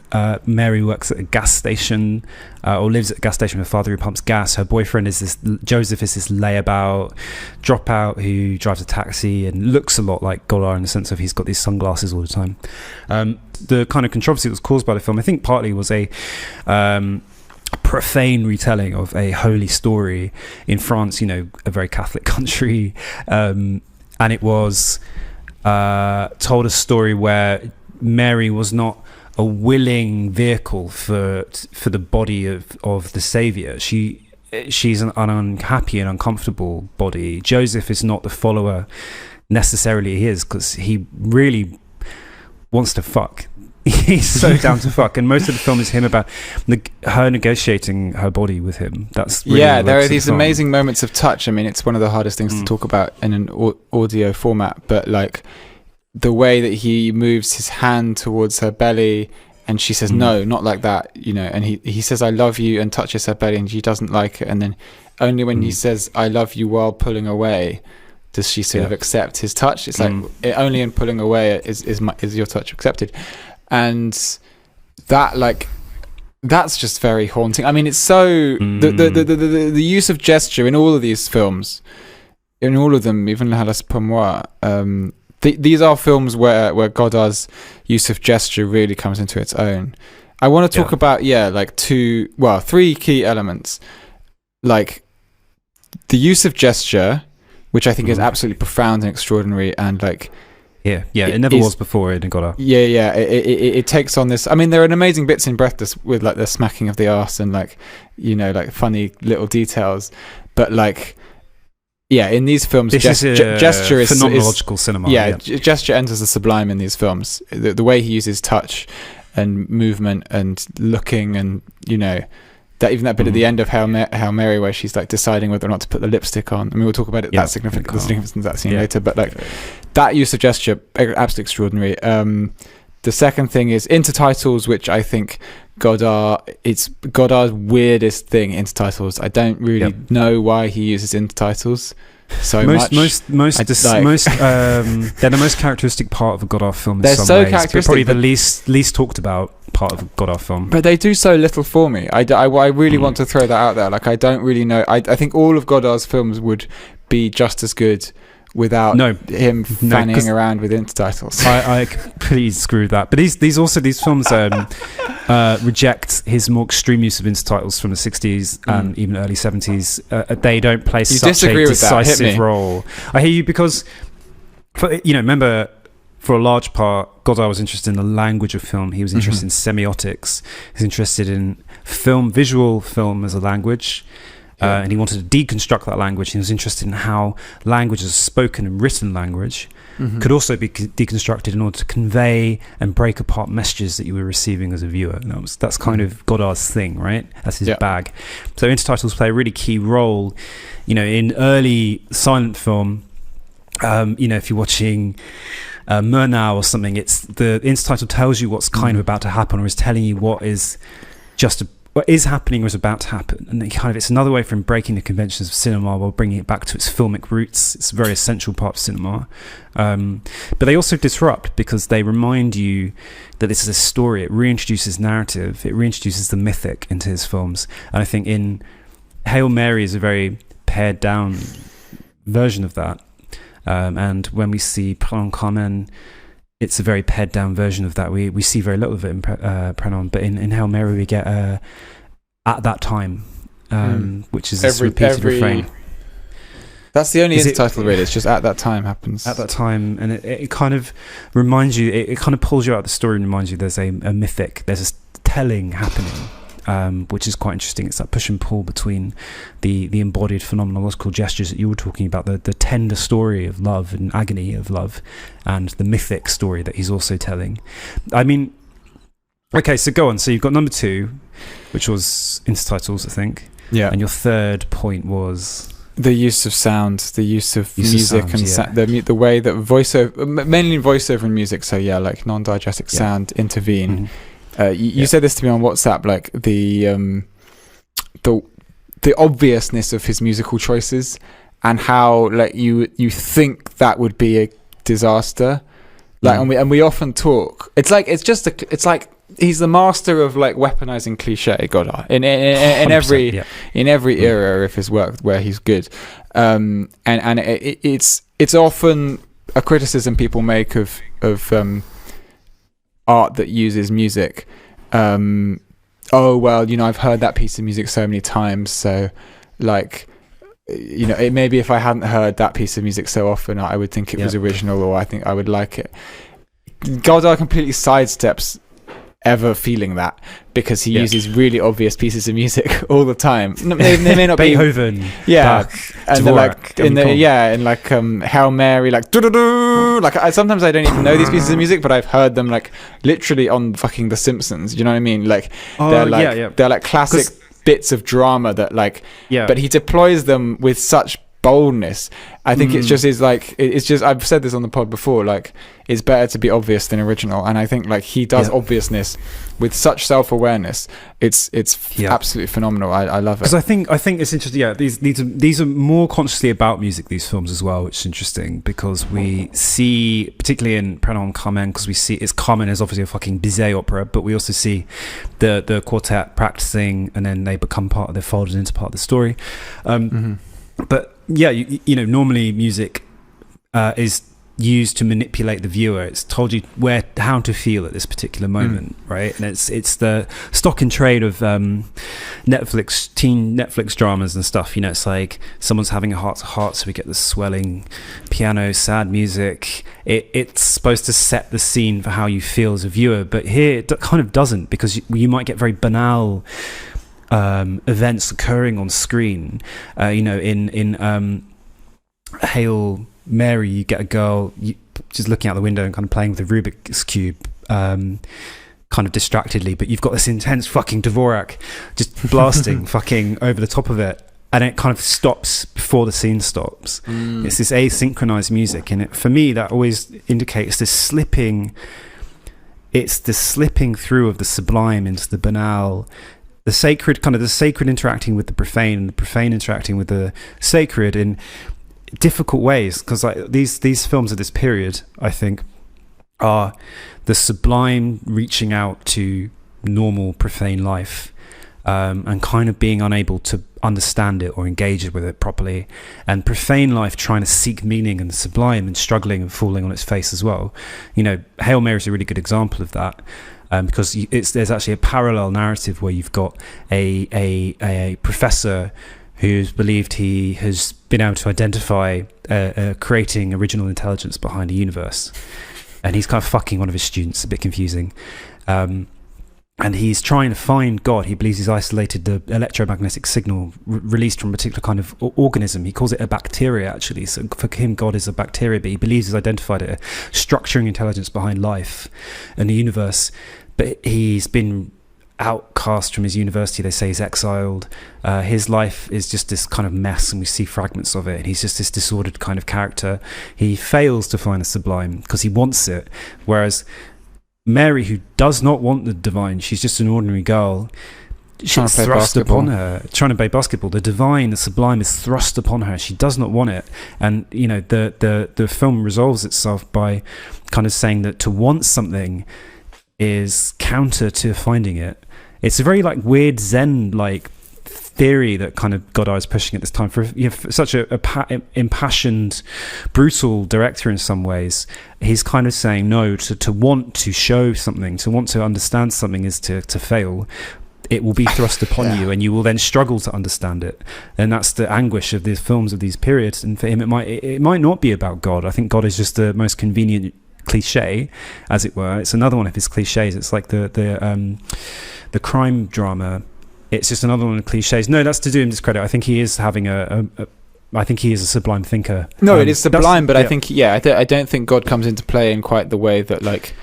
Mary works at a gas station, or lives at a gas station with her father who pumps gas. Her boyfriend Joseph is this layabout dropout who drives a taxi and looks a lot like Godard in the sense of he's got these sunglasses all the time. The kind of controversy that was caused by the film, I think partly was a profane retelling of a holy story in France, a very Catholic country, and it was told a story where Mary was not a willing vehicle for the body of the Saviour. She's an unhappy and uncomfortable body. Joseph is not the follower necessarily he is, because he really wants to fuck. He's so down to fuck, and most of the film is him about her negotiating her body with him. That's really there are these amazing moments of touch. I mean, it's one of the hardest things to talk about in an audio format, but like the way that he moves his hand towards her belly, and she says no, not like that, and he says I love you and touches her belly, and she doesn't like it, and then only when he says I love you while pulling away does she sort of accept his touch. It's like only in pulling away is your touch accepted. And that, that's just very haunting. I mean, it's so the use of gesture in all of these films, in all of them, even La Hélas pour moi, these are films where Godard's use of gesture really comes into its own. I want to talk about three key elements, like the use of gesture, which I think is absolutely profound and extraordinary, and it never was before in Godard. It takes on this. I mean, there are amazing bits in Breathless with the smacking of the arse and funny little details, but in these films, gesture is phenomenological cinema. Gesture enters the sublime in these films. The way he uses touch and movement and looking, and that bit at the end of Hail Mary where she's deciding whether or not to put the lipstick on. I mean, we'll talk about it. The significance of that scene later, but that use of gesture, absolutely extraordinary. The second thing is intertitles, which I think it's Godard's weirdest thing. Intertitles. I don't really know why he uses intertitles so much. They're the most characteristic part of a Godard film. They're so ways, characteristic, probably the least talked about part of a Godard film. But they do so little for me. I really want to throw that out there. I don't really know. I think all of Godard's films would be just as good without him fanning around with intertitles. I completely screw that. But these films reject his more extreme use of intertitles from the 60s and even early 70s. They don't play such a decisive role. I hear you, because remember, for a large part, Godard was interested in the language of film. He was interested in semiotics. He's interested in visual film as a language. And he wanted to deconstruct that language. He was interested in how language as spoken and written language could also be deconstructed in order to convey and break apart messages that you were receiving as a viewer. And that's kind of Godard's thing, right? That's his bag. So intertitles play a really key role, in early silent film. If you're watching Murnau or something, it's the intertitle tells you what's kind of about to happen, or is telling you what is happening or is about to happen, and it's another way for him breaking the conventions of cinema while bringing it back to its filmic roots. It's a very essential part of cinema, but they also disrupt because they remind you that this is a story. It reintroduces narrative, it reintroduces the mythic into his films, and I think in Hail Mary is a very pared down version of that, and when we see Plan Carmen, it's a very pared down version of that. We see very little of it in Prenom, but in Hail Mary we get at that time, which is this repeated refrain. That's the only intertitle really. It's just at that time happens. At that time, and it kind of reminds you. It kind of pulls you out of the story and reminds you there's a mythic. There's a telling happening. which is quite interesting. It's that push and pull between the embodied phenomenological gestures that you were talking about, the tender story of love and agony of love, and the mythic story that he's also telling. I mean, okay, so go on. So you've got number 2, which was intertitles, I think. Yeah. And your third point was the use of sound, the use of music, of sound, and the way that voiceover, mainly voiceover and music. So yeah, like non-diegetic sound intervene. You said this to me on WhatsApp, like the obviousness of his musical choices, and how like you think that would be a disaster. Like, and we often talk. It's like he's the master of like weaponizing cliche, Godard, in every era of his work where he's good. And it's often a criticism people make of art that uses music. Oh well, I've heard that piece of music so many times, so like, it maybe if I hadn't heard that piece of music so often, I would think it was original, or I think I would like it. Godard completely sidesteps ever feeling that, because he uses really obvious pieces of music all the time. They may not be Beethoven, Bach, and Dvorak, like Hail Mary, like doo-doo-doo, like sometimes I don't even know these pieces of music, but I've heard them like literally on fucking The Simpsons. You know what I mean? Like they're like classic bits of drama that like, but he deploys them with such boldness. I think it's just I've said this on the pod before, like it's better to be obvious than original, and I think like he does obviousness with such self-awareness. It's absolutely phenomenal. I love it, because I think it's interesting. These are more consciously about music, these films as well, which is interesting, because we see, particularly in Prenom Carmen, because we see Carmen is obviously a fucking Bizet opera, but we also see the quartet practicing, and then they're folded into part of the story. But normally music is used to manipulate the viewer. It's told you how to feel at this particular moment, right? And it's the stock and trade of teen Netflix dramas and stuff. It's like someone's having a heart-to-heart, so we get the swelling piano, sad music. It's supposed to set the scene for how you feel as a viewer, but here it kind of doesn't, because you might get very banal events occurring on screen. In Hail Mary, you get a girl just looking out the window and kind of playing with a Rubik's Cube, kind of distractedly, but you've got this intense fucking Dvorak just blasting fucking over the top of it, and it kind of stops before the scene stops. It's this asynchronized music, and for me that always indicates this slipping through of the sublime into the banal, the sacred interacting with the profane, and the profane interacting with the sacred in difficult ways. Because like these films of this period, I think, are the sublime reaching out to normal profane life, and kind of being unable to understand it or engage with it properly, and profane life trying to seek meaning in the sublime and struggling and falling on its face as well. Hail Mary is a really good example of that. Because there's actually a parallel narrative where you've got a professor who's believed he has been able to identify creating original intelligence behind a universe, and he's kind of fucking one of his students, a bit confusing, and he's trying to find God. He believes he's isolated the electromagnetic signal released from a particular kind of organism. He calls it a bacteria, actually. So for him, God is a bacteria, but he believes he's identified it, a structuring intelligence behind life and the universe. But he's been outcast from his university. They say he's exiled. His life is just this kind of mess, and we see fragments of it, and he's just this disordered kind of character. He fails to find the sublime because he wants it, whereas Mary, who does not want the divine, she's just an ordinary girl, she's thrust upon her, trying to play basketball. The divine, the sublime, is thrust upon her. She does not want it. And the film resolves itself by kind of saying that to want something is counter to finding it. It's a very like weird Zen like theory that kind of Godard is pushing at this time for such a impassioned, brutal director in some ways. He's kind of saying no, to want to show something, to want to understand something is to fail. It will be thrust upon you, and you will then struggle to understand it. And that's the anguish of these films of these periods. And for him, it might not be about God. I think God is just the most convenient cliche, as it were. It's another one of his cliches. It's like the crime drama it's just another one of the cliches. No, that's to do him discredit. I think he is having I think he is a sublime thinker. No, it is sublime, but I think, I don't think God comes into play in quite the way that, like,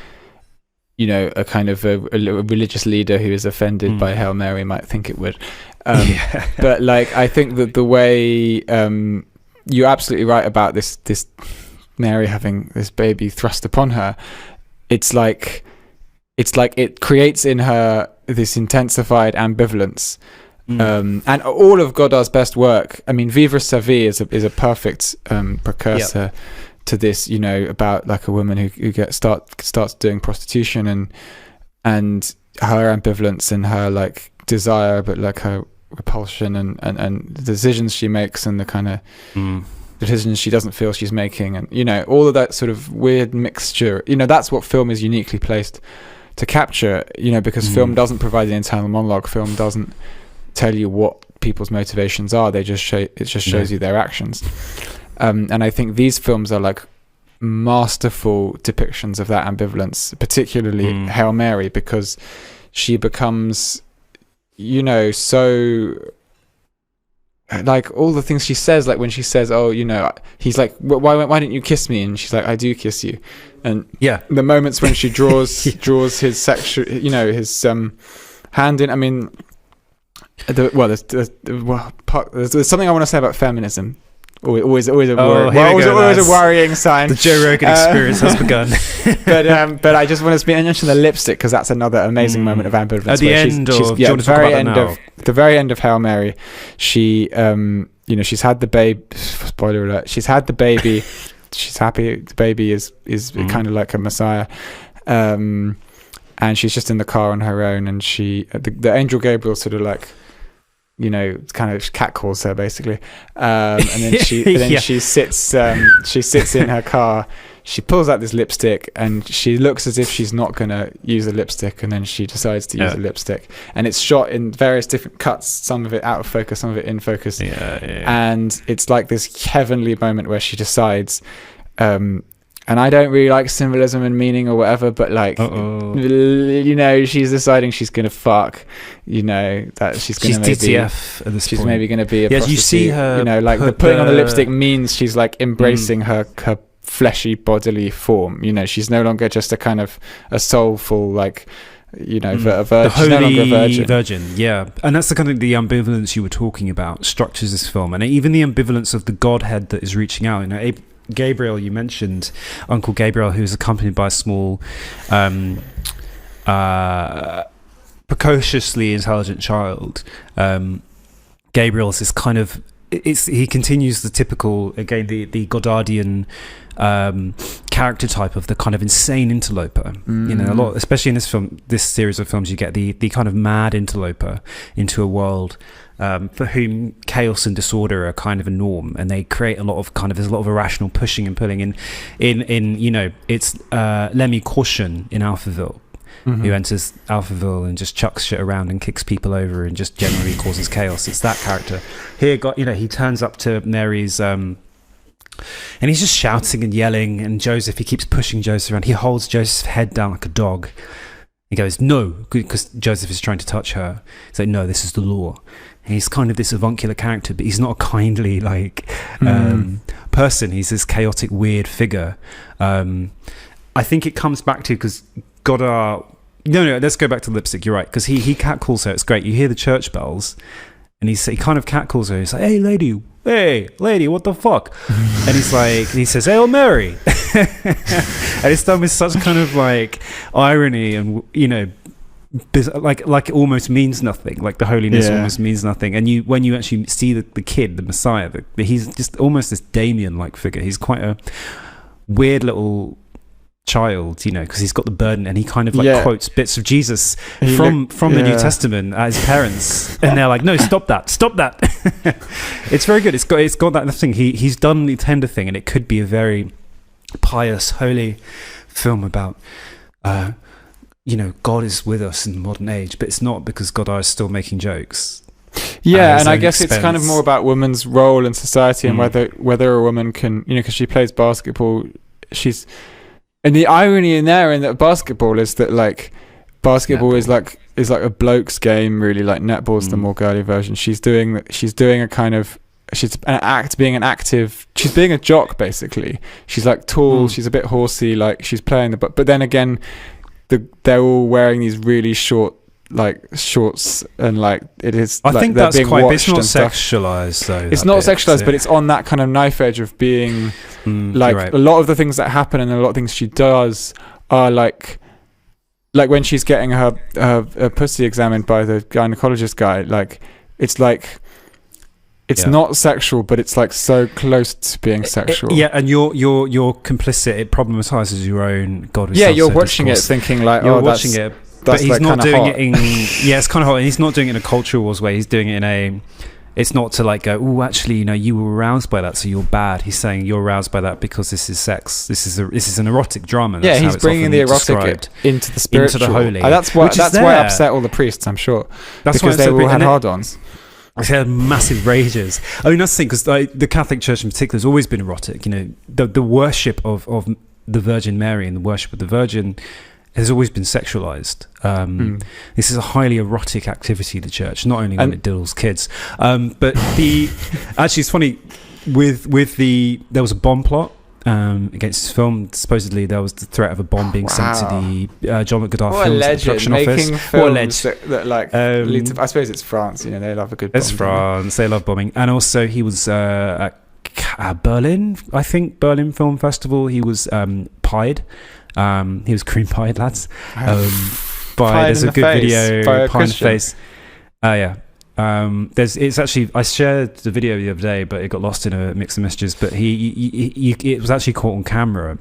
you know, a kind of a religious leader who is offended by Hail Mary might think it would. But, like, I think that the way you're absolutely right about this Mary having this baby thrust upon her, it's like it creates in her this intensified ambivalence. And all of Godard's best work, I mean, Vivre sa vie is a perfect precursor to this, you know, about like a woman who starts doing prostitution and her ambivalence and her like desire, but like her repulsion and the decisions she makes and the kind of decisions she doesn't feel she's making, and, you know, all of that sort of weird mixture. You know, that's what film is uniquely placed to capture, you know, because film doesn't provide an internal monologue. Film doesn't tell you what people's motivations are. They just shows you their actions. And I think these films are like masterful depictions of that ambivalence, particularly Hail Mary, because she becomes, you know, so like all the things she says, like when she says, oh, you know, he's like, why didn't you kiss me? And she's like, I do kiss you. And the moments when she draws his sexual, you know, his hand in, I mean, there's something I want to say about feminism. Always a worrying sign. The Joe Rogan experience has begun. But I just want to mention the lipstick, because that's another amazing moment of ambivalence. At the end, the very end of Hail Mary, she, you know, she's had the baby. Spoiler alert! She's had the baby. She's happy. The baby is kind of like a messiah. And she's just in the car on her own, and the angel Gabriel sort of like, you know, kind of catcalls her basically, and then she sits in her car. She pulls out this lipstick and she looks as if she's not gonna use a lipstick, and then she decides to use a lipstick, and it's shot in various different cuts, some of it out of focus, some of it in focus, and it's like this heavenly moment where she decides, and I don't really like symbolism and meaning or whatever, but like, you know, she's deciding she's going to fuck, you know, that she's going to maybe DTF at this she's point. Maybe going to be a prostitute. You see her, you know, like the putting on the lipstick means she's like embracing her fleshy bodily form. You know, she's no longer just a kind of a soulful, like, you know, a virgin. The holy no longer a virgin, yeah. And that's the kind of the ambivalence you were talking about structures this film, and even the ambivalence of the Godhead that is reaching out. You know, Gabriel, you mentioned Uncle Gabriel, who's accompanied by a small precociously intelligent child. Gabriel is this kind of, he continues the typical, again, the Godardian character type of the kind of insane interloper. You know, a lot, especially in this series of films, you get the kind of mad interloper into a world for whom chaos and disorder are kind of a norm, and they create there's a lot of irrational pushing and pulling. In you know, it's Lemmy Caution in Alphaville, who enters Alphaville and just chucks shit around and kicks people over and just generally causes chaos. It's that character. Here, he turns up to Mary's and he's just shouting and yelling, and Joseph, he keeps pushing Joseph around. He holds Joseph's head down like a dog. He goes, no, because Joseph is trying to touch her. He's like, no, this is the law. And he's kind of this avuncular character, but he's not a kindly person. He's this chaotic, weird figure. I think it comes back to, because Godard... No, let's go back to the lipstick. You're right, because he catcalls her. It's great. You hear the church bells, and he kind of catcalls her. He's like, hey, lady, what the fuck? And he says, Hail Mary. And it's done with such kind of like irony, and, you know, like it almost means nothing. Like the holiness almost means nothing. And when you actually see the kid, the Messiah, he's just almost this Damien-like figure. He's quite a weird little child, you know, because he's got the burden, and he kind of like quotes bits of Jesus from the New Testament at his parents, and they're like, no, stop that. It's very good. It's got that thing. He's done the tender thing, and it could be a very pious, holy film about you know, God is with us in the modern age, but it's not, because Godard is still making jokes. Yeah, and I guess it's kind of more about women's role in society, and whether a woman can, you know, because she plays basketball, and the irony in that basketball is that, like, basketball netball. is like a bloke's game, really. Like netball's the more girly version. She's doing a kind of, she's being a jock basically. She's like tall, she's a bit horsey, like she's playing but then again, they're all wearing these really short like shorts, and like it is. I like, think they're that's being quite. watched It's not and stuff. sexualized though. It's not sexualized, but it's on that kind of knife edge of being like right. a lot of the things that happen and a lot of things she does are like when she's getting her pussy examined by the gynecologist guy. Like it's not sexual, but it's like so close to being sexual. Yeah, and you're complicit. It problematizes your own God. Yeah, you're watching it thinking like, you're watching it. But he's like not doing hot. it in. Yeah, it's kind of hot. And he's not doing it in a cultural wars way. He's doing it in a. It's not to like go, oh, actually, you were aroused by that, so you're bad. He's saying you're aroused by that because this is sex. This is an erotic drama. That's he's bringing the erotic into the spiritual, into the holy. That's why I upset all the priests. I'm sure because they all had hard-ons. I had massive rages. I mean, that's the thing, because the Catholic Church in particular has always been erotic. The worship of the Virgin Mary and the worship of the Virgin has always been sexualized. This is a highly erotic activity, the church, not only when it diddles kids, but actually it's funny there was a bomb plot against this film. Supposedly there was the threat of a bomb being sent to the Jean-Luc Godard Films production office. What a legend! That like leads to, I suppose it's France. They love a good bomb. It's France. They love bombing. And also he was at Berlin, I think, Berlin Film Festival. He was pied. He was cream pied, lads. There's a good video, pie in the face. Yeah. It's actually, I shared the video the other day, but it got lost in a mix of messages. But it was actually caught on camera.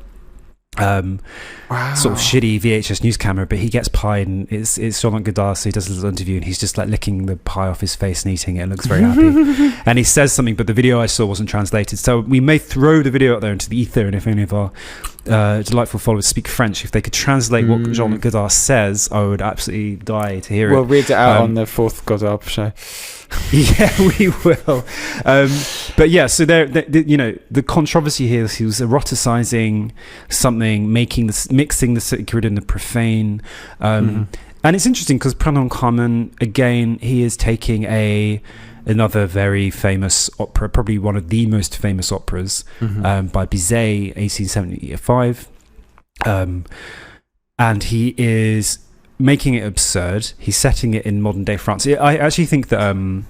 Sort of shitty VHS news camera, but he gets pie, and it's Jean-Luc Godard, so he does a little interview, and he's just like licking the pie off his face and eating it and looks very happy. And he says something, but the video I saw wasn't translated, so we may throw the video out there into the ether, and if any of our delightful followers speak French, if they could translate what Jean-Luc Godard says, I would absolutely die to hear it. We'll read it out on the fourth Godard show. Yeah, we will. But yeah, so the controversy here is he was eroticizing something, mixing the sacred and the profane. And it's interesting because Prenons Communs, again, he is taking another very famous opera, probably one of the most famous operas, by Bizet, 1875. And he is making it absurd. He's setting it in modern day France. I actually think that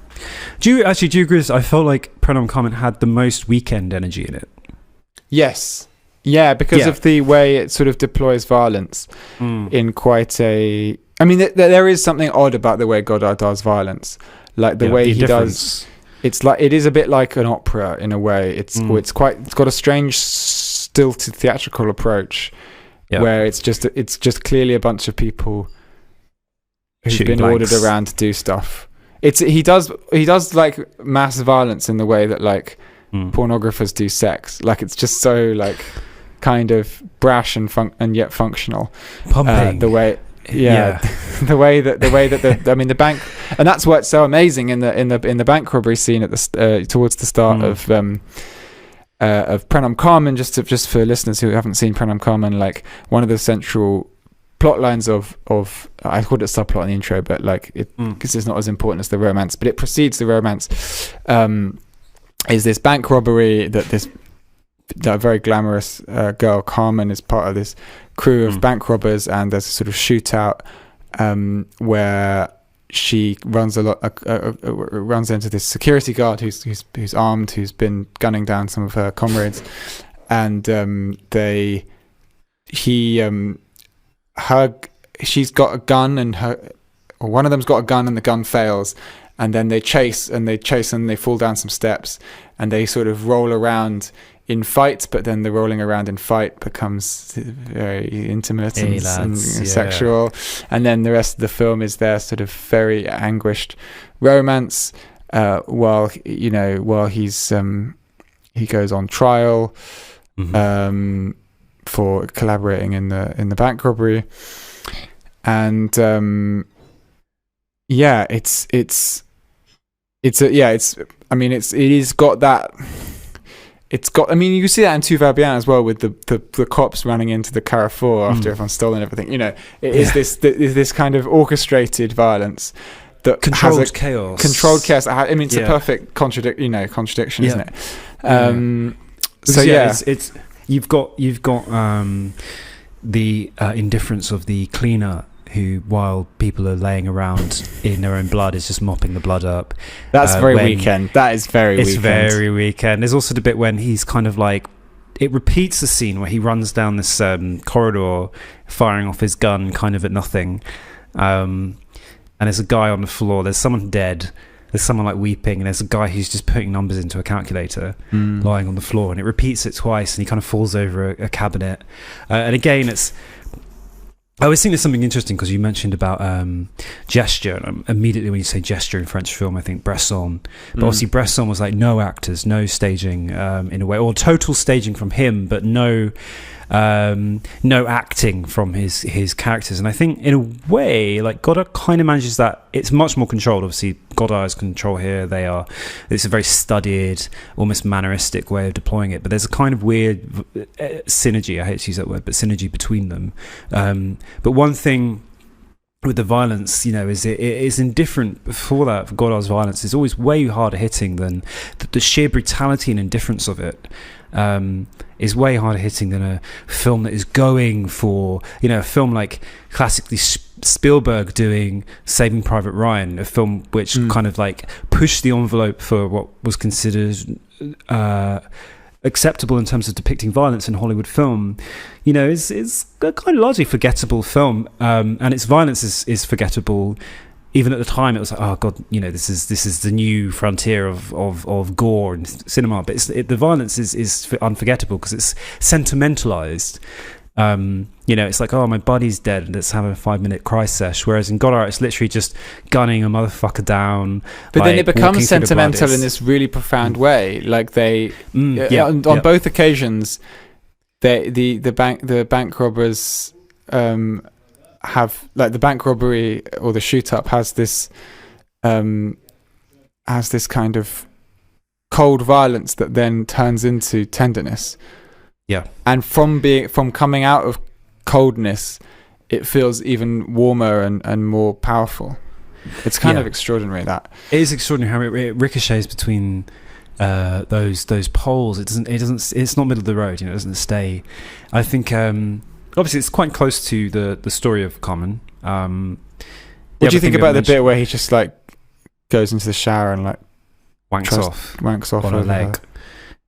do you agree with this? I felt like Prenons Communs had the most weekend energy in it. Yes. Yeah, because of the way it sort of deploys violence in quite a... I mean, there is something odd about the way Godard does violence. Like the way he does... It's like, it is a bit like an opera in a way. It's got a strange stilted theatrical approach where it's just clearly a bunch of people who've been ordered around to do stuff. He does like mass violence in the way that like pornographers do sex. Like it's just so like kind of brash and yet functional. Pumping. The way the way that the bank, and that's what's so amazing in the bank robbery scene at the towards the start of Prenons Communs. Just for listeners who haven't seen Prenons Communs, like one of the central plot lines of I called it subplot in the intro, but like because it's not as important as the romance, but it precedes the romance. Is this bank robbery that very glamorous girl Carmen is part of this crew of bank robbers, and there's a sort of shootout where she runs into this security guard who's armed, who's been gunning down some of her comrades, and she's got a gun, or one of them's got a gun, and the gun fails, and then they chase and they fall down some steps, and they sort of roll around in fight, but then the rolling around in fight becomes very intimate and sexual, and then the rest of the film is their sort of very anguished romance while he's he goes on trial for collaborating in the bank robbery, and it is got that. it's got. I mean, you see that in Tout va bien as well, with the cops running into the Carrefour after everyone's stolen everything. You know, it is this kind of orchestrated violence that controlled chaos. Controlled chaos. I mean, it's a perfect contradiction, isn't it? So it's you've got the indifference of the cleaner who, while people are laying around in their own blood, is just mopping the blood up. That's very Weekend. That is very Weekend. It's very Weekend. There's also the bit when he's kind of like, it repeats the scene where he runs down this corridor firing off his gun kind of at nothing, and there's a guy on the floor, there's someone dead, there's someone like weeping, and there's a guy who's just putting numbers into a calculator lying on the floor, and it repeats it twice, and he kind of falls over a cabinet, and again I always think there's something interesting because you mentioned about gesture, and immediately when you say gesture in French film I think Bresson, but obviously Bresson was like no actors, no staging in a way, or total staging from him, but no acting from his characters. And I think in a way like Godard kind of manages that. It's much more controlled. Obviously Godard's control here, it's a very studied, almost manneristic way of deploying it, but there's a kind of weird synergy, I hate to use that word, but synergy between them. But one thing with the violence, you know, is it is indifferent. Before that, for Godard's violence is always way harder hitting than the sheer brutality and indifference of it. Is way harder hitting than a film that is going for, you know, a film like classically Spielberg doing Saving Private Ryan, a film which kind of like pushed the envelope for what was considered acceptable in terms of depicting violence in Hollywood film. You know, it's a kind of largely forgettable film, and its violence is forgettable. Even at the time, it was like, oh god, you know, this is the new frontier of gore and cinema. But the violence is unforgettable because it's sentimentalized. You know, it's like, oh, my buddy's dead, let's have a 5-minute cry sesh. Whereas in Godard, it's literally just gunning a motherfucker down. But then it becomes sentimental in this really profound way. Like they, on both occasions, the bank robbers have, like, the bank robbery or the shoot up has this kind of cold violence that then turns into tenderness. Yeah. And from coming out of coldness, it feels even warmer and more powerful. It's kind of extraordinary, that. It is extraordinary how it ricochets between those poles. It's not middle of the road, you know, it doesn't stay. I think obviously it's quite close to the story of Carmen. What do you think about the bit where he just like goes into the shower and like wanks off on a leg? Her?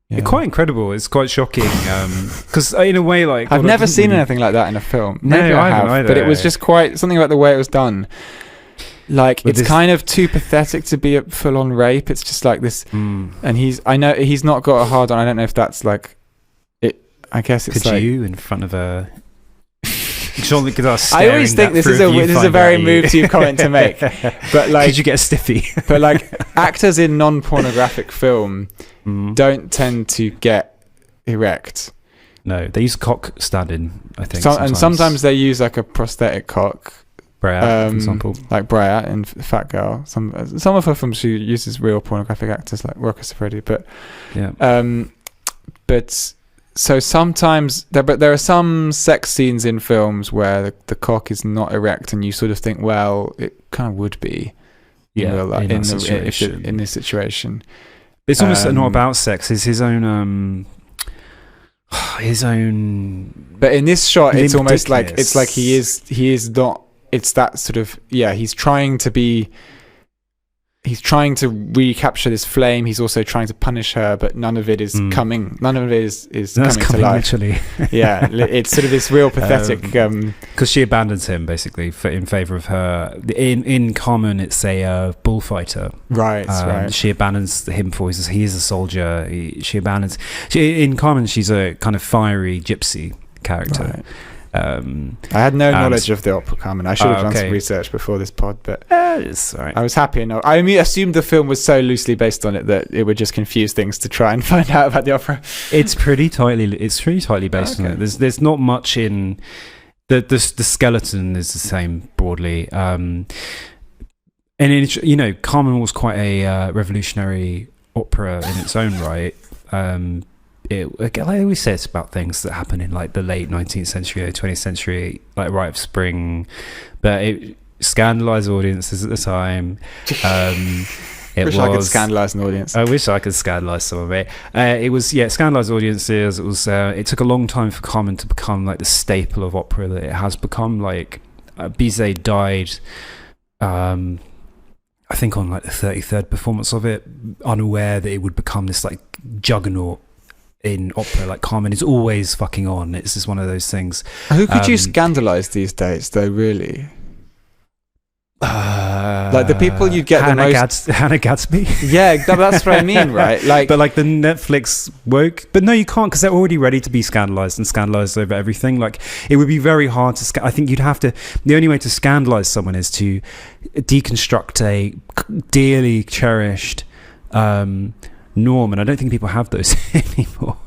Yeah. It's quite incredible. It's quite shocking because in a way, like, I've never seen anything like that in a film. Maybe I have, either, but it was just quite something about the way it was done. Like, it's kind of too pathetic to be a full-on rape. It's just like this, and I know he's not got a hard on. I don't know if that's like it. I guess it's like you in front of a. Jean-Luc Godard. I always think this is a very move to comment to make, but like, could you get a stiffy? But like, actors in non-pornographic film don't tend to get erect. No, they use cock stand-in, I think. And sometimes they use like a prosthetic cock. Brea, for example, like Brea in Fat Girl. Some of her films she uses real pornographic actors like Rocco Siffredi, but but. So sometimes, there are some sex scenes in films where the cock is not erect, and you sort of think, well, it kind of would be, in this situation. It's almost not about sex; it's his own. But in this shot, it's almost like he is not. It's that sort of He's trying to recapture this flame. He's also trying to punish her, but none of it is coming. None of it is coming to life. Literally. Yeah, it's sort of this real pathetic. Because she abandons him basically in favor of her. In Carmen, it's a bullfighter. Right. Right. She abandons him for he is a soldier. In Carmen, she's a kind of fiery gypsy character. Right. I had no knowledge of the opera Carmen. I should have done some research before this pod, but it's all right. I was happy enough. I assumed the film was so loosely based on it that it would just confuse things to try and find out about the opera. It's pretty tightly based on it. There's not much in the skeleton is the same broadly, and Carmen was quite a revolutionary opera in its own right. like I always say, it's about things that happen in like the late 19th century or 20th century, like Rite of Spring, but it scandalized audiences at the time. I could scandalize an audience. I wish I could scandalize some of it. It scandalized audiences. It took a long time for Carmen to become like the staple of opera that it has become. Like Bizet died, I think on like the 33rd performance of it, unaware that it would become this like juggernaut in opera. Like Carmen is always fucking on. It's just one of those things. Who could you scandalize these days, though? Really, like the people you'd get Hannah the most. Hannah Gadsby. Yeah, that's what I mean, right? Like, but like the Netflix woke. But no, you can't, because they're already ready to be scandalized and scandalized over everything. Like it would be very hard to. I think you'd have to. The only way to scandalize someone is to deconstruct a dearly cherished norm, and I don't think people have those anymore.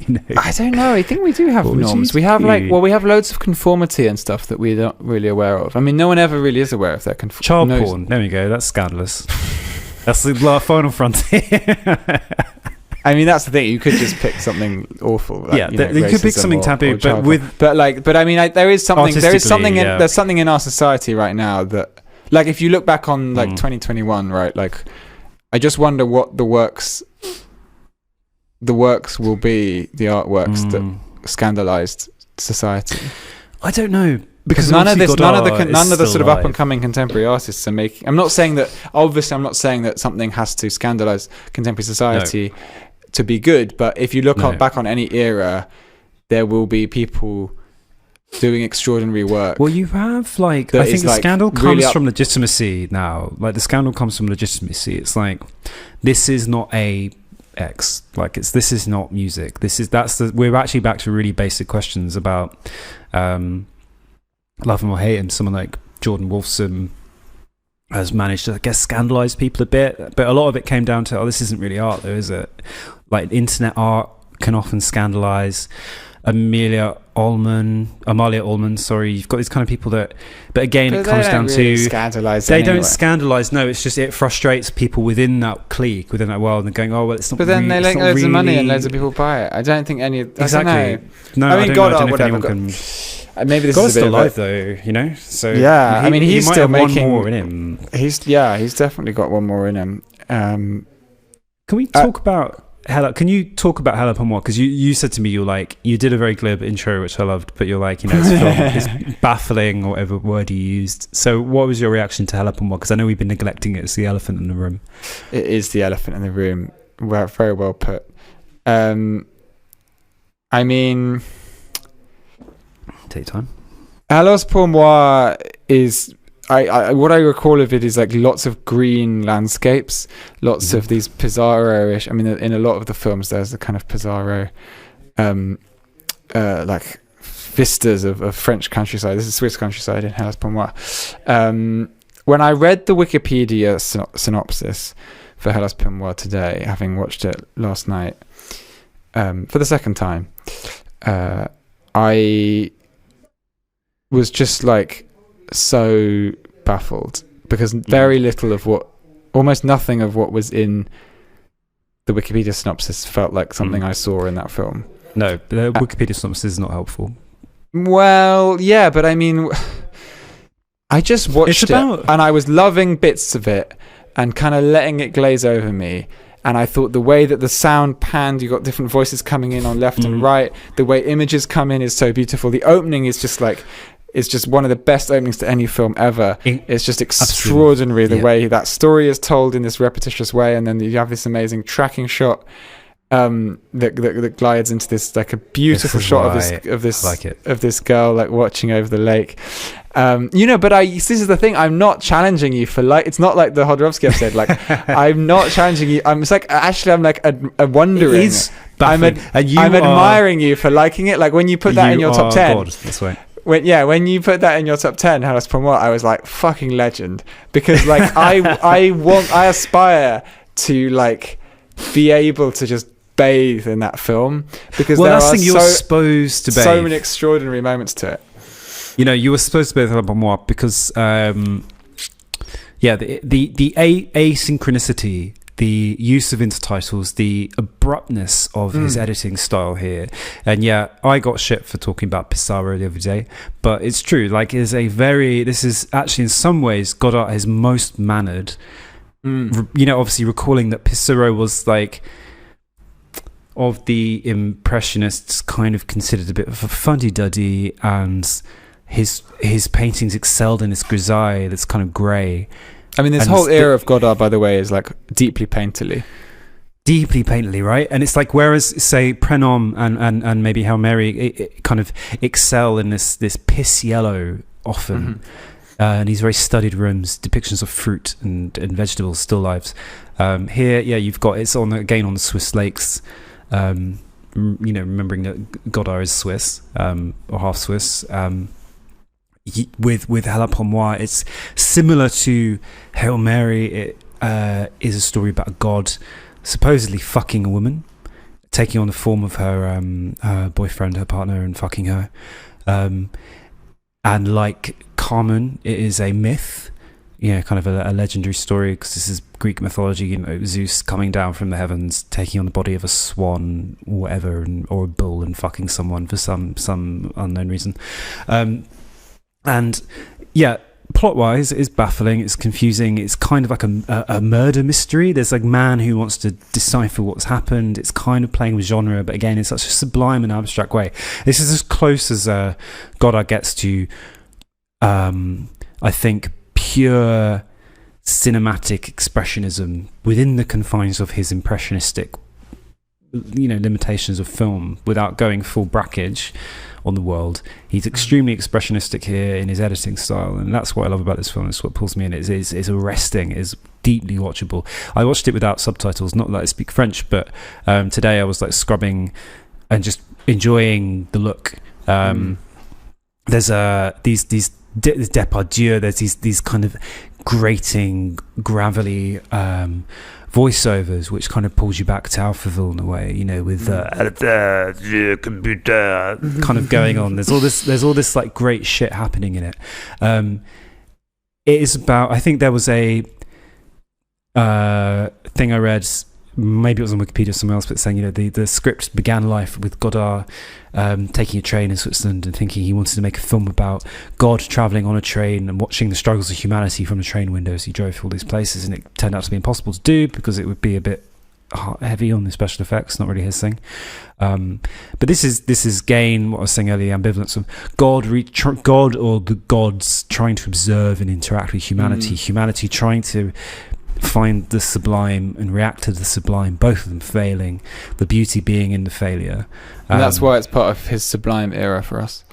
You know? I don't know. I think we do have norms. We have we have loads of conformity and stuff that we're not really aware of. I mean, no one ever really is aware of their conformity. Child porn. There we go. That's scandalous. That's the final frontier. I mean, that's the thing. You could just pick something awful. Like, you could pick something taboo, but I mean, there is something. There's something in our society right now that, like, if you look back on like 2021, right? Like, I just wonder what the works will be, the artworks that scandalized society. I don't know, because none of the sort of up and coming contemporary artists are making. I'm not saying that something has to scandalize contemporary society to be good, but if you look back on any era, there will be people doing extraordinary work. Well, you have I think the scandal comes from legitimacy now. Like the scandal comes from legitimacy. It's like, this is not a X, like this is not music. We're actually back to really basic questions about love him or hate him. Someone like Jordan Wolfson has managed to, I guess, scandalize people a bit, but a lot of it came down to, this isn't really art though, is it? Like internet art can often scandalize. Amalia Ullman, sorry, you've got these kind of people that, but again, it comes down to scandalize. They don't scandalize. No, it's just it frustrates people within that clique, within that world, and going, oh well, it's not. But then they make loads of money and loads of people buy it. I don't think any. Exactly. No, I mean, Godard, whatever. Maybe this is a bit still alive though, you know. So yeah, I mean, he's still making one more in him. He's definitely got one more in him. Can we talk about? Can you talk about Hella Pomois? Because you said to me, you did a very glib intro, which I loved, but you're like, it's baffling or whatever word you used. So what was your reaction to Hella Pomois? Because I know we've been neglecting it. It's the elephant in the room. It is the elephant in the room. Very well put. I mean... Take your time. Hella Pomois is... what I recall of it is like lots of green landscapes, lots of these Pizarro-ish. I mean, in a lot of the films, there's the kind of Pizarro, like vistas of French countryside. This is Swiss countryside in Hellas Pomois. When I read the Wikipedia synopsis for Hellas Pomois today, having watched it last night for the second time, I was just like, so baffled, because almost nothing of what was in the Wikipedia synopsis felt like something I saw in that film. No, the Wikipedia synopsis is not helpful. Well, yeah, but I mean, I just watched it and I was loving bits of it and kind of letting it glaze over me. And I thought the way that the sound panned, you got different voices coming in on left and right. The way images come in is so beautiful. The opening is just like, it's just one of the best openings to any film ever. It's just extraordinary the way that story is told in this repetitious way, and then you have this amazing tracking shot that glides into this like a beautiful shot of this girl like watching over the lake. But this is the thing. I'm not challenging you for it's not like the Hodorowski episode. Like I'm not challenging you. I'm like wondering. I'm admiring you for liking it. Like when you put that in your top 10. God, that's right. When you put that in your top 10, Hellas Pomois, I was like, fucking legend, because like I aspire to like be able to just bathe in that film, because there are you're supposed to bathe. So many extraordinary moments to it. You were supposed to bathe in Hellas Pomois because the asynchronicity the use of intertitles, the abruptness of his editing style here. And yeah, I got shit for talking about Pissarro the other day, but it's true. Like, this is actually in some ways Godard his most mannered. Obviously recalling that Pissarro was like, of the Impressionists, kind of considered a bit of a fuddy-duddy, and his paintings excelled in this grisaille that's kind of grey. I mean, this whole era of Godard, by the way, is like deeply painterly, right? And it's like, whereas say Prénom and maybe Hail Mary, it kind of excel in this piss yellow often, and these very studied rooms, depictions of fruit and vegetables, still lifes. Here, you've got it's on the Swiss lakes. Remembering that Godard is Swiss, or half Swiss. With À la Pomois, it's similar to Hail Mary. It is a story about God supposedly fucking a woman, taking on the form of her boyfriend, her partner, and fucking her. And like Carmen, it is a myth, kind of a legendary story, because this is Greek mythology. Zeus coming down from the heavens, taking on the body of a swan, or whatever, or a bull, and fucking someone for some unknown reason. And yeah, plot-wise, it's baffling, it's confusing, it's kind of like a murder mystery. There's like man who wants to decipher what's happened. It's kind of playing with genre, but again, in such a sublime and abstract way. This is as close as Godard gets to, I think, pure cinematic expressionism within the confines of his impressionistic, limitations of film, without going full brackage on the world. He's extremely expressionistic here in his editing style, and that's what I love about this film. It's what pulls me in. It's arresting, it's deeply watchable. I watched it without subtitles, not that I speak French, but today I was like scrubbing and just enjoying the look. There's these Depardieu, there's these kind of grating, gravelly voiceovers, which kind of pulls you back to Alphaville in a way, with the computer kind of going on. There's all this like great shit happening in it. It is about, I think there was a thing I read, maybe it was on Wikipedia or somewhere else, but saying, the script began life with Godard taking a train in Switzerland and thinking he wanted to make a film about God travelling on a train and watching the struggles of humanity from the train windows. He drove to all these places, and it turned out to be impossible to do because it would be a bit heavy on the special effects, not really his thing. But this is gain, what I was saying earlier, the ambivalence of God or the gods trying to observe and interact with humanity, humanity trying to find the sublime and react to the sublime, both of them failing, the beauty being in the failure. And that's why it's part of his Sublime era for us.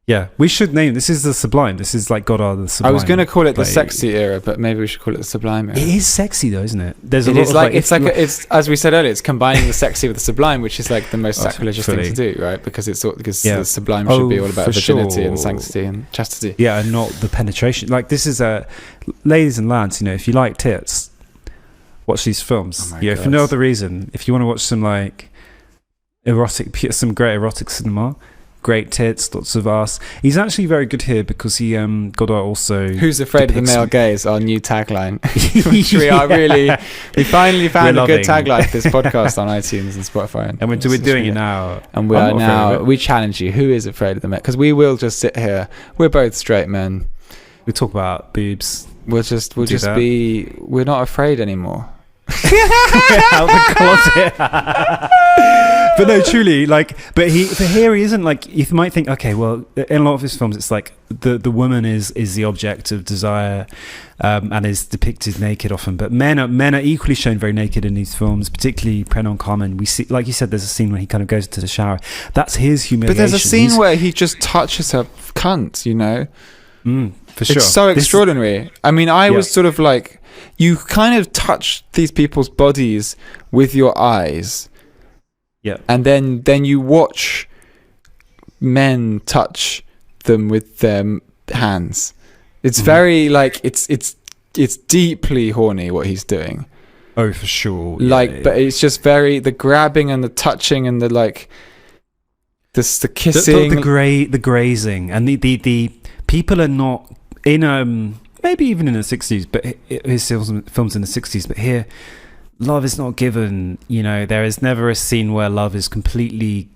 Yeah, we should name this is the Sublime. This is like Godard the Sublime. I was going to call it the sexy era, but maybe we should call it the Sublime era. It is sexy though, isn't it? There's it's as we said earlier, it's combining the sexy with the sublime, which is like the most sacrilegious thing to do, right? Because the Sublime should be all about virginity and sanctity and chastity. Yeah, and not the penetration. Like, this is ladies and lads, if you like tits, watch these films. For no other reason. If you want to watch some like some great erotic cinema, great tits, lots of ass. He's actually very good here because he Godard also. Who's afraid of the male gaze? Our new tagline. We finally found a good tagline for this podcast on iTunes and Spotify, and we're doing it now. And we challenge you. Who is afraid of the male? Because we will just sit here. We're both straight men. We talk about boobs. We're not afraid anymore. Out the closet. But no, truly, but here he isn't like. You might think, okay, well, in a lot of his films, it's like the woman is the object of desire, and is depicted naked often. But men are equally shown very naked in these films, particularly Prénom Carmen. We see, like you said, there's a scene where he kind of goes into the shower. That's his humiliation. But there's a scene where he just touches her cunt. For sure, it's so extraordinary. I mean, I was sort of like, you kind of touch these people's bodies with your eyes. Yeah. And then you watch men touch them with their hands. It's very it's deeply horny what he's doing. Oh, for sure. But it's just the grabbing and the touching and the kissing, the grazing, and the people are not in maybe even in the 60s, but his films in the 60s, but here love is not given. There is never a scene where love is completely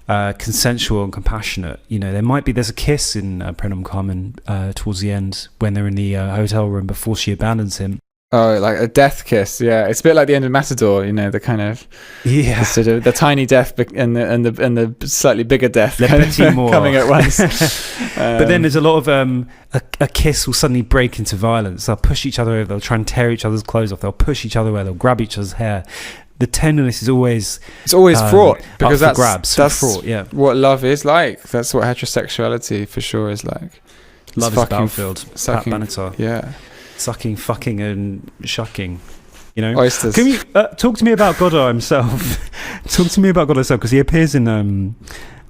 consensual and compassionate. There's a kiss in Prenum Carmen towards the end when they're in the hotel room before she abandons him. Oh, like a death kiss. Yeah, it's a bit like the end of Matador. The kind of the sort of the tiny death and the slightly bigger death coming at once. But then there's a lot of a kiss will suddenly break into violence. They'll push each other over. They'll try and tear each other's clothes off. They'll push each other away. They'll grab each other's hair. The tenderness is always fraught, because that's fraught. Yeah, what love is like. That's what heterosexuality for sure is like. Love is Battlefield. Pat Benatar. Yeah, sucking, fucking, and shucking. Oysters. Can you talk to me about Godard himself? Talk to me about Godard himself, because he appears in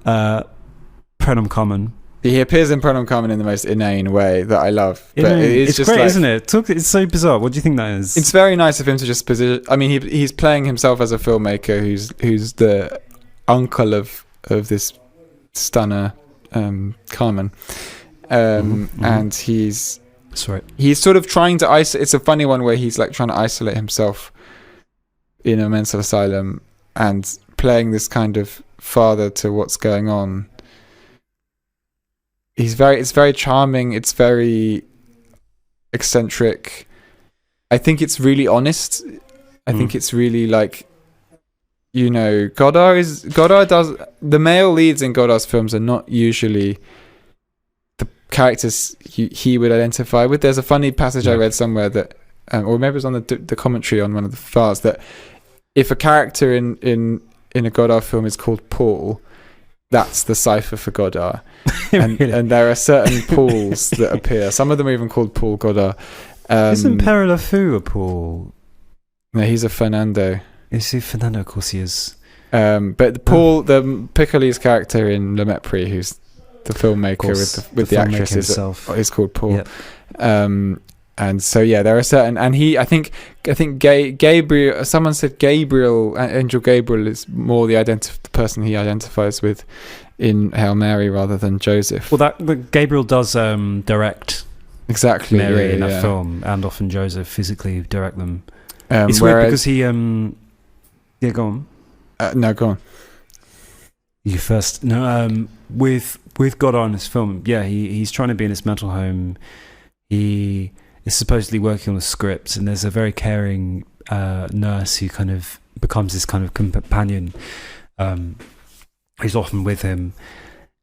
Prenum Carmen. He appears in Prenum Carmen in the most inane way that I love. But it's just great, isn't it? It's so bizarre. What do you think that is? It's very nice of him to just position. I mean, he's playing himself as a filmmaker who's the uncle of this stunner, Carmen, and he's sort of trying to isolate. It's a funny one where he's like trying to isolate himself in a mental asylum and playing this kind of father to what's going on. It's very charming. It's very eccentric. I think it's really honest. I think it's really like, Godard does, the male leads in Godard's films are not usually the characters he would identify with. There's a funny passage I read somewhere that, or maybe it was on the commentary on one of the files, that if a character in a Godard film is called Paul, that's the cipher for Godard. Really? And there are certain Pauls that appear. Some of them are even called Paul Godard. Isn't Pere Le Fou a Paul? No, he's a Fernando. Is he Fernando? Of course he is. But Paul, the Piccoli's character in Le Mépris, who's the filmmaker with the actress, is called Paul. Yep. And so there are certain, and I think Gabriel. Someone said Angel Gabriel is more the person he identifies with in Hail Mary rather than Joseph. Well, that Gabriel does direct exactly Mary in that film, and often Joseph physically direct them. It's weird because he go on. No, go on. You first. No, with Godard in this film, he's trying to be in his mental home. He is supposedly working on a script, and there's a very caring nurse who kind of becomes this kind of companion. Who's often with him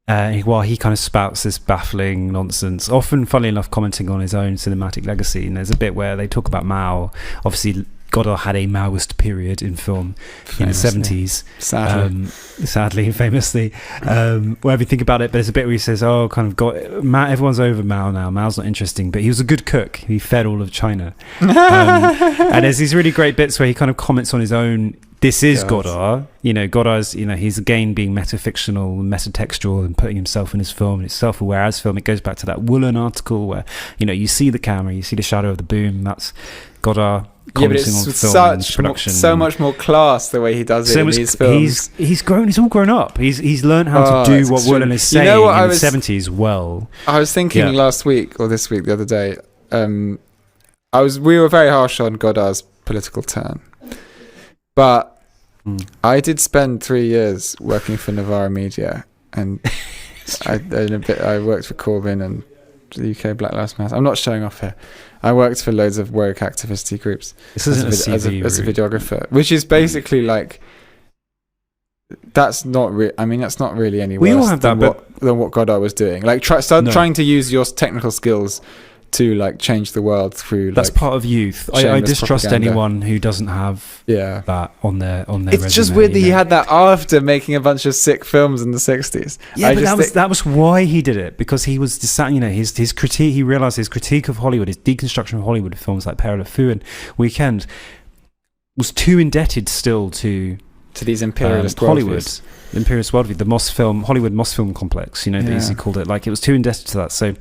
while he kind of spouts this baffling nonsense, often, funnily enough, commenting on his own cinematic legacy. And there's a bit where they talk about Mao. Obviously, Godard had a Maoist period in film in the 70s. Sadly, famously. Wherever you think about it, but there's a bit where he says, everyone's over Mao now. Mao's not interesting, but he was a good cook. He fed all of China. And there's these really great bits where he kind of comments on his own. This is Godard. Godard's, he's again being metafictional, metatextual, and putting himself in his film, and it's self-aware as film. It goes back to that Woolen article where, you see the camera, you see the shadow of the boom. That's Godard. Yeah, but it's so much more class the way he does it in these films. He's grown. He's all grown up. He's learned how to do what Woolen is saying in the 70s well. I was thinking last week or this week, the other day. We were very harsh on Godard's political turn, but I did spend 3 years working for Novara Media, and I worked for Corbyn and the UK Black Lives Matter. I'm not showing off here. I worked for loads of woke activist groups as a videographer, which is basically like, that's not really any worse than what Godard was doing. Like trying to use your technical skills to like change the world through. That's part of youth. I distrust anyone who doesn't have that on their It's resume, just weird that he had that after making a bunch of sick films in the 60s. Yeah, but that was why he did it, because he was his critique. He realized his critique of Hollywood, his deconstruction of Hollywood, films like Pere Le Fou and Weekend, was too indebted still to these imperialist Hollywood, the imperialist worldview, Hollywood Moss film complex. As he called it. Like, it was too indebted to that. So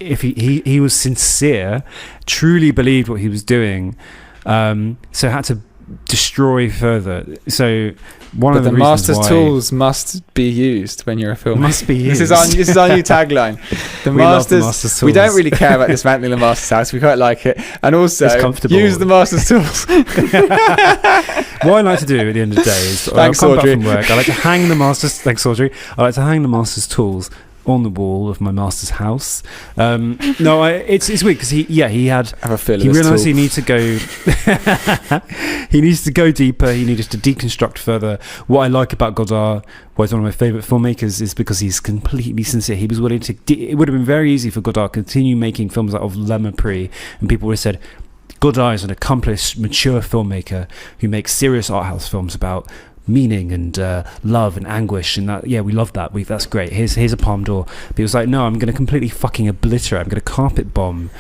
if he was sincere, truly believed what he was doing, so had to destroy further. So one But of the the reasons master's why tools must be used when you're a filmmaker. must be used. This is our new tagline. The We love the master's. master's We don't tools. really care about dismantling the master's house. We quite like it, and also It's comfortable. use the master's tools. What I like to do at the end of the day is Thanks, I'll come Audrey. back from work. I like to hang the master's. Thanks, Audrey. I like to hang the master's tools on the wall of my master's house. No, it's weird because he had. I have a feel. He realised he needs to go. He needs to go deeper. He needed to deconstruct further. What I like about Godard, why he's one of my favourite filmmakers, is because he's completely sincere. He was willing to. It would have been very easy for Godard to continue making films out of Le Mépris, and people would have said, Godard is an accomplished, mature filmmaker who makes serious art house films about meaning and love and anguish, and that, yeah, we love that. That's great. Here's a Palme d'Or. But he was like, no, I'm going to completely fucking obliterate. I'm going to carpet bomb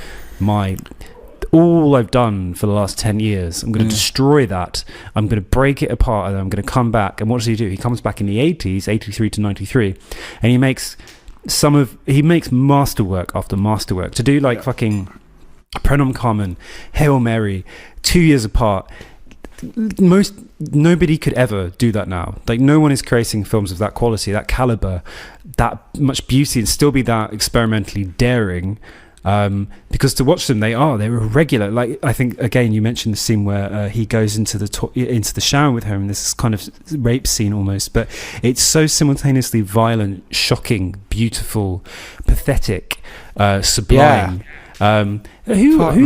all I've done for the last 10 years. I'm going to destroy that. I'm going to break it apart, and then I'm going to come back. And what does he do? He comes back in the 80s, 83 to 93, and he makes masterwork after masterwork. To do like fucking Pronom Carmen, Hail Mary, 2 years apart. Nobody could ever do that now. Like, no one is creating films of that quality, that caliber, that much beauty, and still be that experimentally daring. Because to watch them, they're irregular. Like, I think again, you mentioned the scene where he goes into the shower with her, and this kind of rape scene almost, but it's so simultaneously violent, shocking, beautiful, pathetic, sublime. Who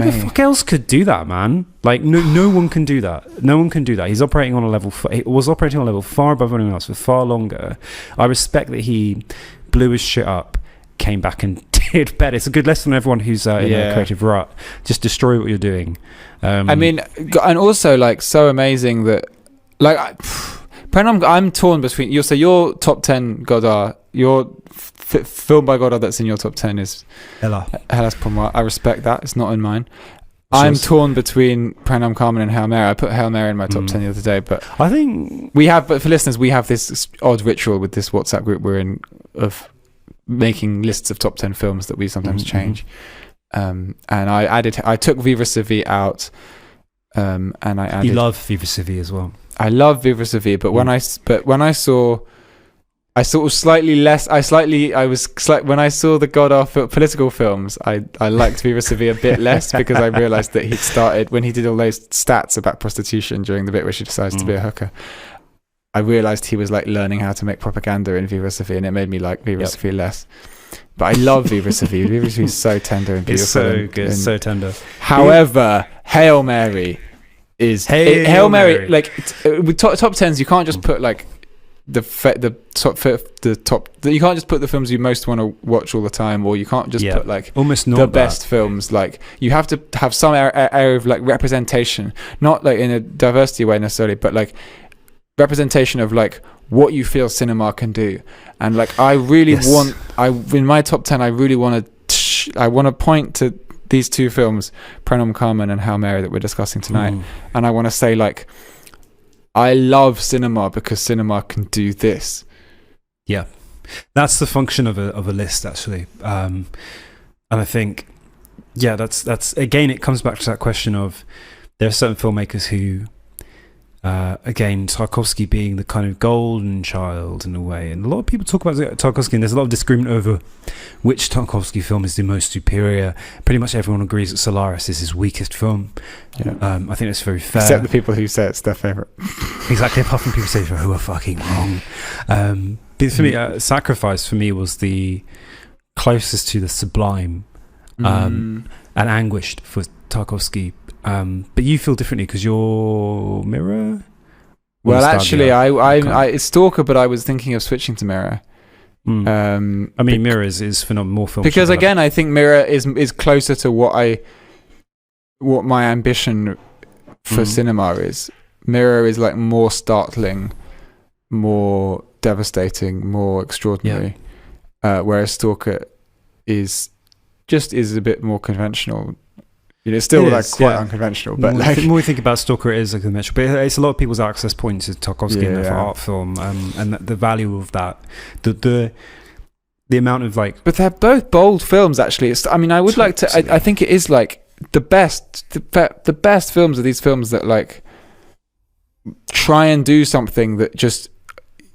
the fuck else could do that, man? Like, no one can do that. No one can do that. He was operating on a level far above anyone else for far longer. I respect that he blew his shit up, came back and did better. It's a good lesson for everyone who's in a creative rut. Just destroy what you're doing. I mean, and also, like, so amazing that, like, I'm torn between. You'll say your top 10 Godard, your film by Godard that's in your top 10 is Hellas pour moi. I respect that. It's not in mine. I'm torn between Pronom Carmen and Hail Mary. I put Hail Mary in my top 10 the other day, but I think but for listeners, we have this odd ritual with this WhatsApp group we're in of making lists of top 10 films that we sometimes change. And I took Vivre sa vie out, and I added. You love Vivre sa vie as well. I love Vivre sa vie, but when I saw slightly less. When I saw the Godard political films, I liked Vivre sa vie a bit less because I realised that he'd started when he did all those stats about prostitution during the bit where she decides to be a hooker. I realised he was like learning how to make propaganda in Vivre sa vie, and it made me like Vivre sa vie less. But I love Vivre sa vie. Vivre sa vie is so tender and beautiful. It's so good, so tender. However, Hail Mary is Hail Mary. Like, with top tens, you can't just put like the top. You can't just put the films you most want to watch all the time, or you can't just put like almost not the best films. Like, you have to have some area of like representation, not like in a diversity way necessarily, but like representation of like what you feel cinema can do. And like, I really in my top 10, I really want to point to these two films, Pronom Carmen and Hail Mary, that we're discussing tonight. And I want to say, like, I love cinema because cinema can do this. Yeah, that's the function of a list, actually. And I think, that's again, it comes back to that question of there are certain filmmakers who, again, Tarkovsky being the kind of golden child in a way, and a lot of people talk about Tarkovsky, and there's a lot of disagreement over which Tarkovsky film is the most superior. Pretty much everyone agrees that Solaris is his weakest film. I think that's very fair, except the people who say it's their favourite. Exactly, apart from people say who are fucking wrong. But for me, Sacrifice for me was the closest to the Sublime, and Anguished for Tarkovsky. But you feel differently because you're Mirror. Well, actually, I it's Stalker, but I was thinking of switching to Mirror. I mean, Mirror is phenomenal, more films. Because again, I think Mirror is closer to what my ambition for cinema is. Mirror is like more startling, more devastating, more extraordinary. Whereas Stalker is a bit more conventional. It's still quite unconventional, but the more we think about Stalker, it is conventional. But it's a lot of people's access point to Tarkovsky in for art film, and the value of that, the amount of like. But they're both bold films, actually. I would like to. I think it is like the best films are these films that like try and do something that just,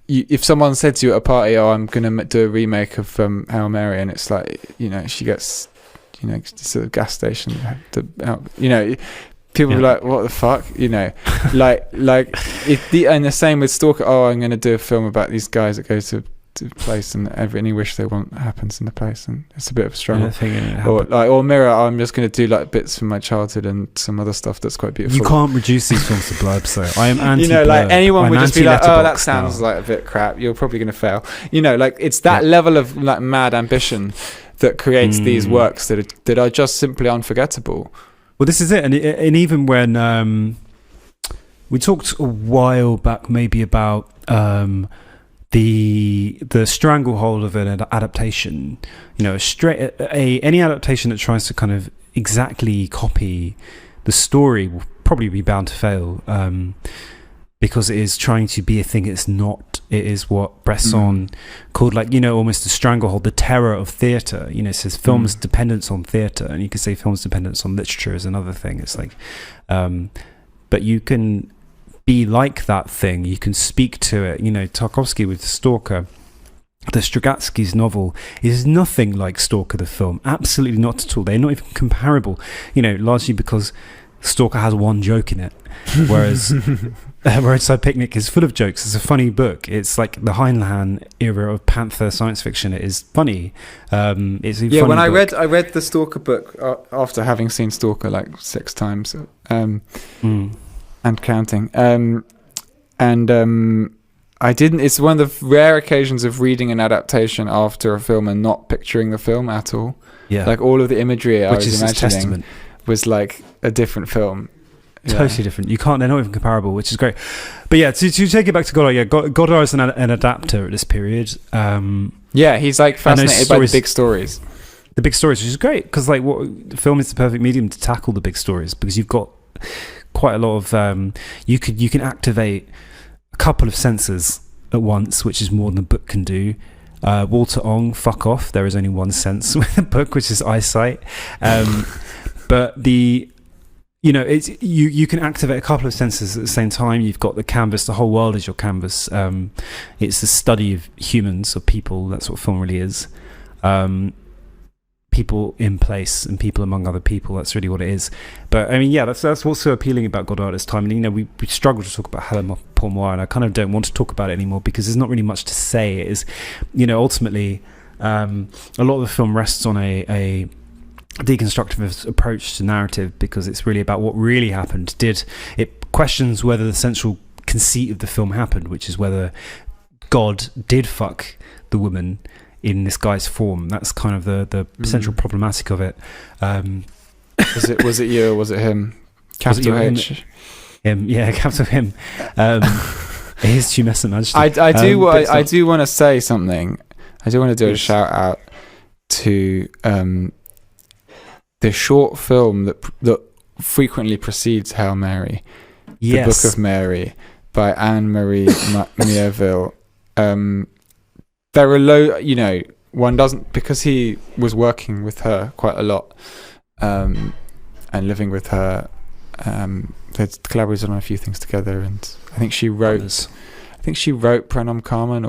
if someone said to you at a party, "Oh, I'm gonna do a remake of Hail Mary," and it's like, she gets, it's a gas station, people are like, "What the fuck?" And the same with Stalker. "Oh, I'm gonna do a film about these guys that go to a place and everything you wish they want happens in the place," and it's a bit of a struggle. Or Mirror, "I'm just going to do like bits from my childhood and some other stuff that's quite beautiful." You can't reduce these films to blurb, so I am anti-blurb. Like anyone would just be like, "Oh, that sounds now. like a bit crap. You're probably going to fail." It's that level of like mad ambition that creates these works that are just simply unforgettable. Well, this is it, and even when we talked a while back, maybe about the stranglehold of an adaptation, any adaptation that tries to kind of exactly copy the story will probably be bound to fail, because it is trying to be a thing it's not. It is what Bresson called, like, almost the stranglehold, the terror of theatre. It says film's dependence on theatre, and you could say film's dependence on literature is another thing. It's like, but you can be like that thing, you can speak to it. Tarkovsky with Stalker, the Strugatsky's novel is nothing like Stalker the film, absolutely not at all. They're not even comparable, largely because Stalker has one joke in it, whereas Roadside Picnic is full of jokes. It's a funny book. It's like the Heinlein era of Panther science fiction. It is funny. It's a funny when I book. read the Stalker book after having seen Stalker like 6 times, and counting. I didn't. It's one of the rare occasions of reading an adaptation after a film and not picturing the film at all. Yeah, like all of the imagery I which was is imagining testament. Was like a different film. Totally different. You can't. They're not even comparable, which is great. But yeah, to take it back to Godard, Godard is an adapter at this period. He's like fascinated by the big stories. The big stories, which is great, because like film is the perfect medium to tackle the big stories, because you've got quite a lot of you can activate a couple of senses at once, which is more than a book can do. Walter Ong, fuck off. There is only one sense with a book, which is eyesight. But it's you can activate a couple of senses at the same time. You've got the canvas. The whole world is your canvas. It's the study of humans, or people. That's what film really is. People in place and people among other people. That's really what it is. But I mean, that's what's so appealing about Godard at this time. And we struggle to talk about Helen Paul Moir, and I kind of don't want to talk about it anymore, because there's not really much to say. It is, ultimately, a lot of the film rests on a deconstructive approach to narrative, because it's really about what really happened. It questions whether the central conceit of the film happened, which is whether God did fuck the woman in this guy's form. That's kind of the central problematic of it. Was it you or was it him? Capital H. Him, yeah, capital him. His tumescent majesty. I do want to say something. I do want to do a shout out to the short film that frequently precedes Hail Mary, The Book of Mary, by Anne-Marie Mieville. There are one doesn't, because he was working with her quite a lot, and living with her. They collaborated on a few things together, and I think she wrote Prenum Carmen,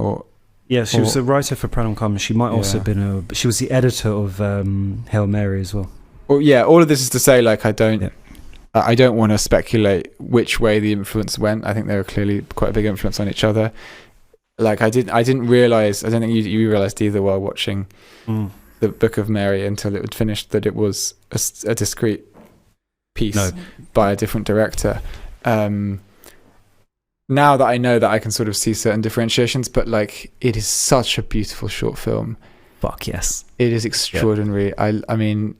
she was a writer for Prenum Carmen. She might also have been she was the editor of Hail Mary as well. Well, yeah, all of this is to say, like, I don't want to speculate which way the influence went. I think they were clearly quite a big influence on each other. Like, I didn't realize. I don't think you realized either while watching the Book of Mary until it was finished that it was a discrete piece by a different director. Now that I know that, I can sort of see certain differentiations, but like, it is such a beautiful short film. Fuck yes, it is extraordinary. Yeah. I mean.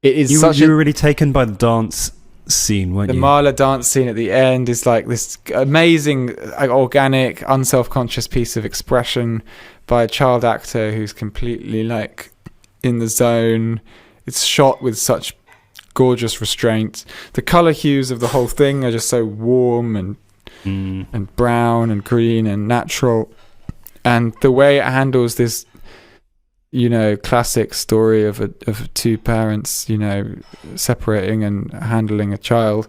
It is you were really taken by the dance scene, weren't you? The Mahler dance scene at the end is like this amazing, organic, unself-conscious piece of expression by a child actor who's completely like in the zone. It's shot with such gorgeous restraint. The color hues of the whole thing are just so warm and brown and green and natural. And the way it handles this, classic story of two parents, separating and handling a child,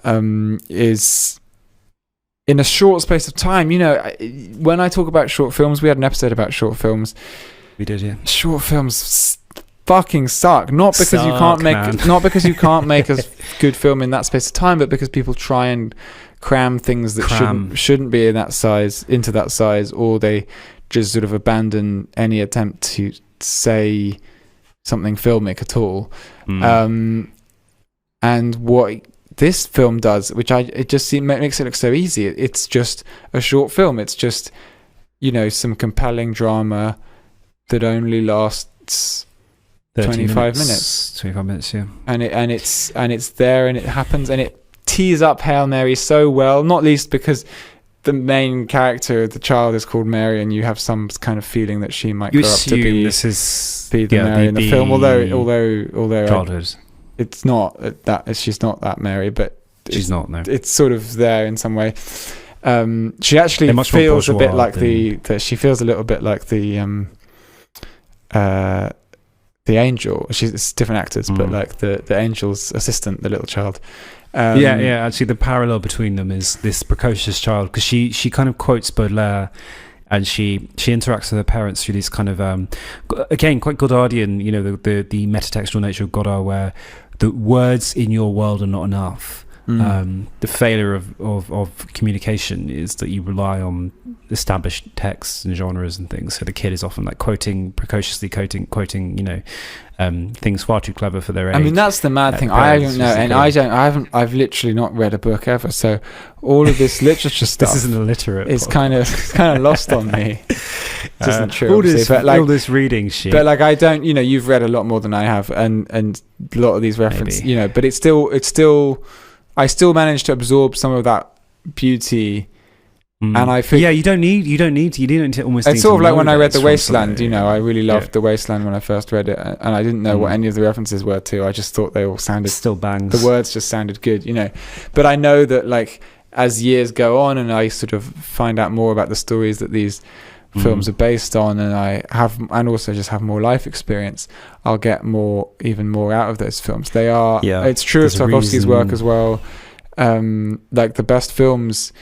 is in a short space of time. When I talk about short films, we had an episode about short films. We did, yeah. Short films fucking suck. Not because you can't make a good film in that space of time, but because people try and cram things that shouldn't be in that size into that size, or they just sort of abandon any attempt to say something filmic at all. And what this film does, which it just makes it look so easy. It's just a short film. It's just some compelling drama that only lasts 25 minutes. 25 minutes, yeah. And it's there, and it happens, and it tees up Hail Mary so well, not least because the main character, the child, is called Mary, and you have some kind of feeling that she might grow up to be the Mary in the film. Although childhood. It's not that. She's not that Mary, but she's not. No, it's sort of there in some way. She actually feels a bit like she feels a little bit like the angel. It's different actors, but like the angel's assistant, the little child. Actually, the parallel between them is this precocious child, because she kind of quotes Baudelaire, and she interacts with her parents through this kind of again quite Godardian, the metatextual nature of Godard, where the words in your world are not enough. The failure of communication is that you rely on established texts and genres and things. So the kid is often like precociously quoting things far too clever for their age. I mean, that's the mad thing. I don't know, and I've literally not read a book ever. So all of this literature stuff. This is an illiterate. It's kind of lost on me. It isn't true, all this reading shit. But like, I don't. You've read a lot more than I have, and a lot of these references. Maybe. But it's still. I still managed to absorb some of that beauty, and I think you don't need to almost. It's sort of like when I read The Wasteland. I really loved The Wasteland when I first read it, and I didn't know what any of the references were to. I just thought they all sounded still bangs. The words just sounded good, But I know that like as years go on, and I sort of find out more about the stories that these films are based on, and also just have more life experience, I'll get even more out of those films. They are, it's true of Tarkovsky's work as well. Like the best films,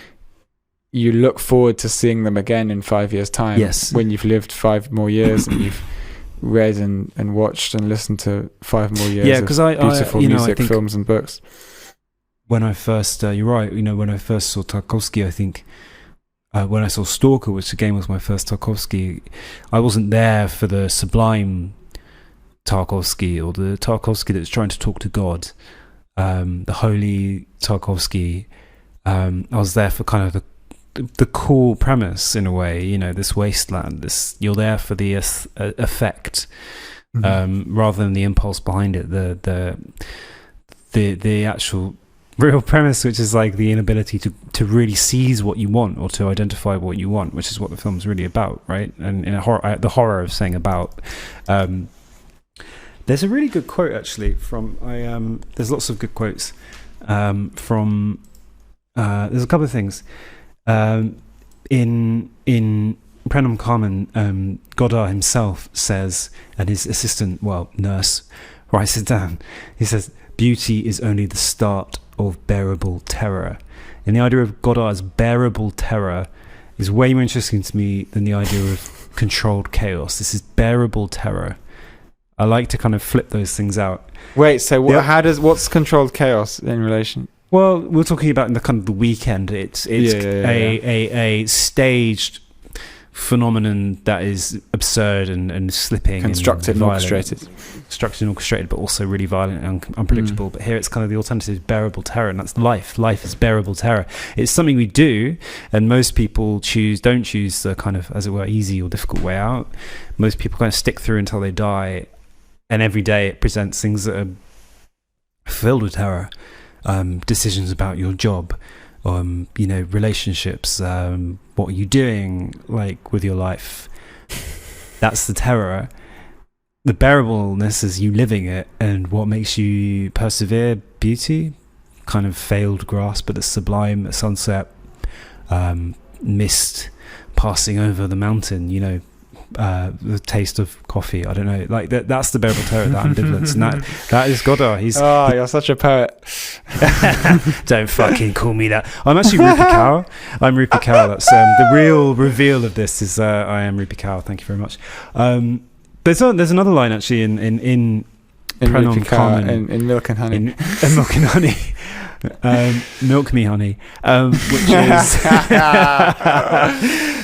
you look forward to seeing them again in 5 years' time. Yes. When you've lived 5 more years and you've read and watched and listened to 5 more years of beautiful music, films and books. When I first, you're right, when I first saw Tarkovsky, I think, when I saw Stalker, which again was my first Tarkovsky, I wasn't there for the Sublime Tarkovsky, or the Tarkovsky that's trying to talk to God, the holy Tarkovsky. I was there for kind of the cool premise, in a way, this wasteland. You're there for the effect, rather than the impulse behind it. The actual real premise, which is like the inability to really seize what you want, or to identify what you want, which is what the film's really about, right? And in the horror of saying about. There's a really good quote actually from there's lots of good quotes from there's a couple of things in Prenum Carmen. Godard himself says, and his assistant, nurse, writes it down. He says, "Beauty is only the start of bearable terror." And the idea of Godard's bearable terror is way more interesting to me than the idea of controlled chaos. This is bearable terror. I like to kind of flip those things out. Wait, so what's controlled chaos in relation? Well, we're talking about in the kind of The Weekend. It's a staged phenomenon that is absurd and slipping, constructed and orchestrated. Constructed and orchestrated, but also really violent and unpredictable. But here it's kind of the alternative, bearable terror, and that's life. Life is bearable terror. It's something we do, and most people don't choose the kind of, as it were, easy or difficult way out. Most people kind of stick through until they die, and every day it presents things that are filled with terror. Decisions about your job, relationships, what are you doing like with your life? That's the terror. The bearableness is you living it, and what makes you persevere, beauty, kind of failed grasp at the sublime, at sunset, mist passing over the mountain, the taste of coffee. I don't know. Like that's the bearable terror, that ambivalence, and that is Godard. You're such a poet. Don't fucking call me that. I'm actually Rupi Kaur. I'm Rupi Kaur. That's the real reveal of this is I am Rupi Kaur. Thank you very much. There's another line actually in Rupi Kaur, in Milk and Honey. In Milk and Honey. Milk me, honey.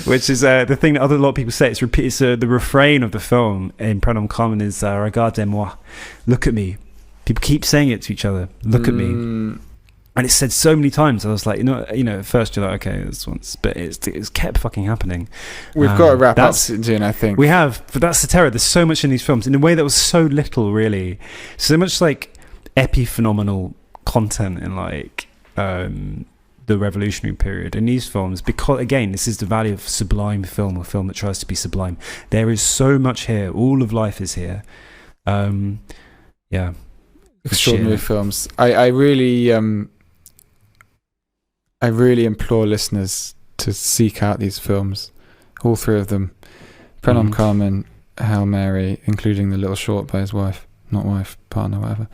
Which is the thing that a lot of people say. It's the refrain of the film in Prenom Carmen is "Regardez-moi," look at me. People keep saying it to each other. Look at me, and it's said so many times. I was like, at first you're like, okay, this once, but it's kept fucking happening. We've got to wrap up soon, I think. We have, but that's the terror. There's so much in these films in a way that was so little, really. So much like epiphenomenal content in like the revolutionary period in these films, because again, this is the value of sublime film, or film that tries to be sublime. There is so much here. All of life is here. Extraordinary films. I really implore listeners to seek out these films, all three of them: Prenom Carmen, Hail Mary, including the little short by his wife, not wife, partner, whatever.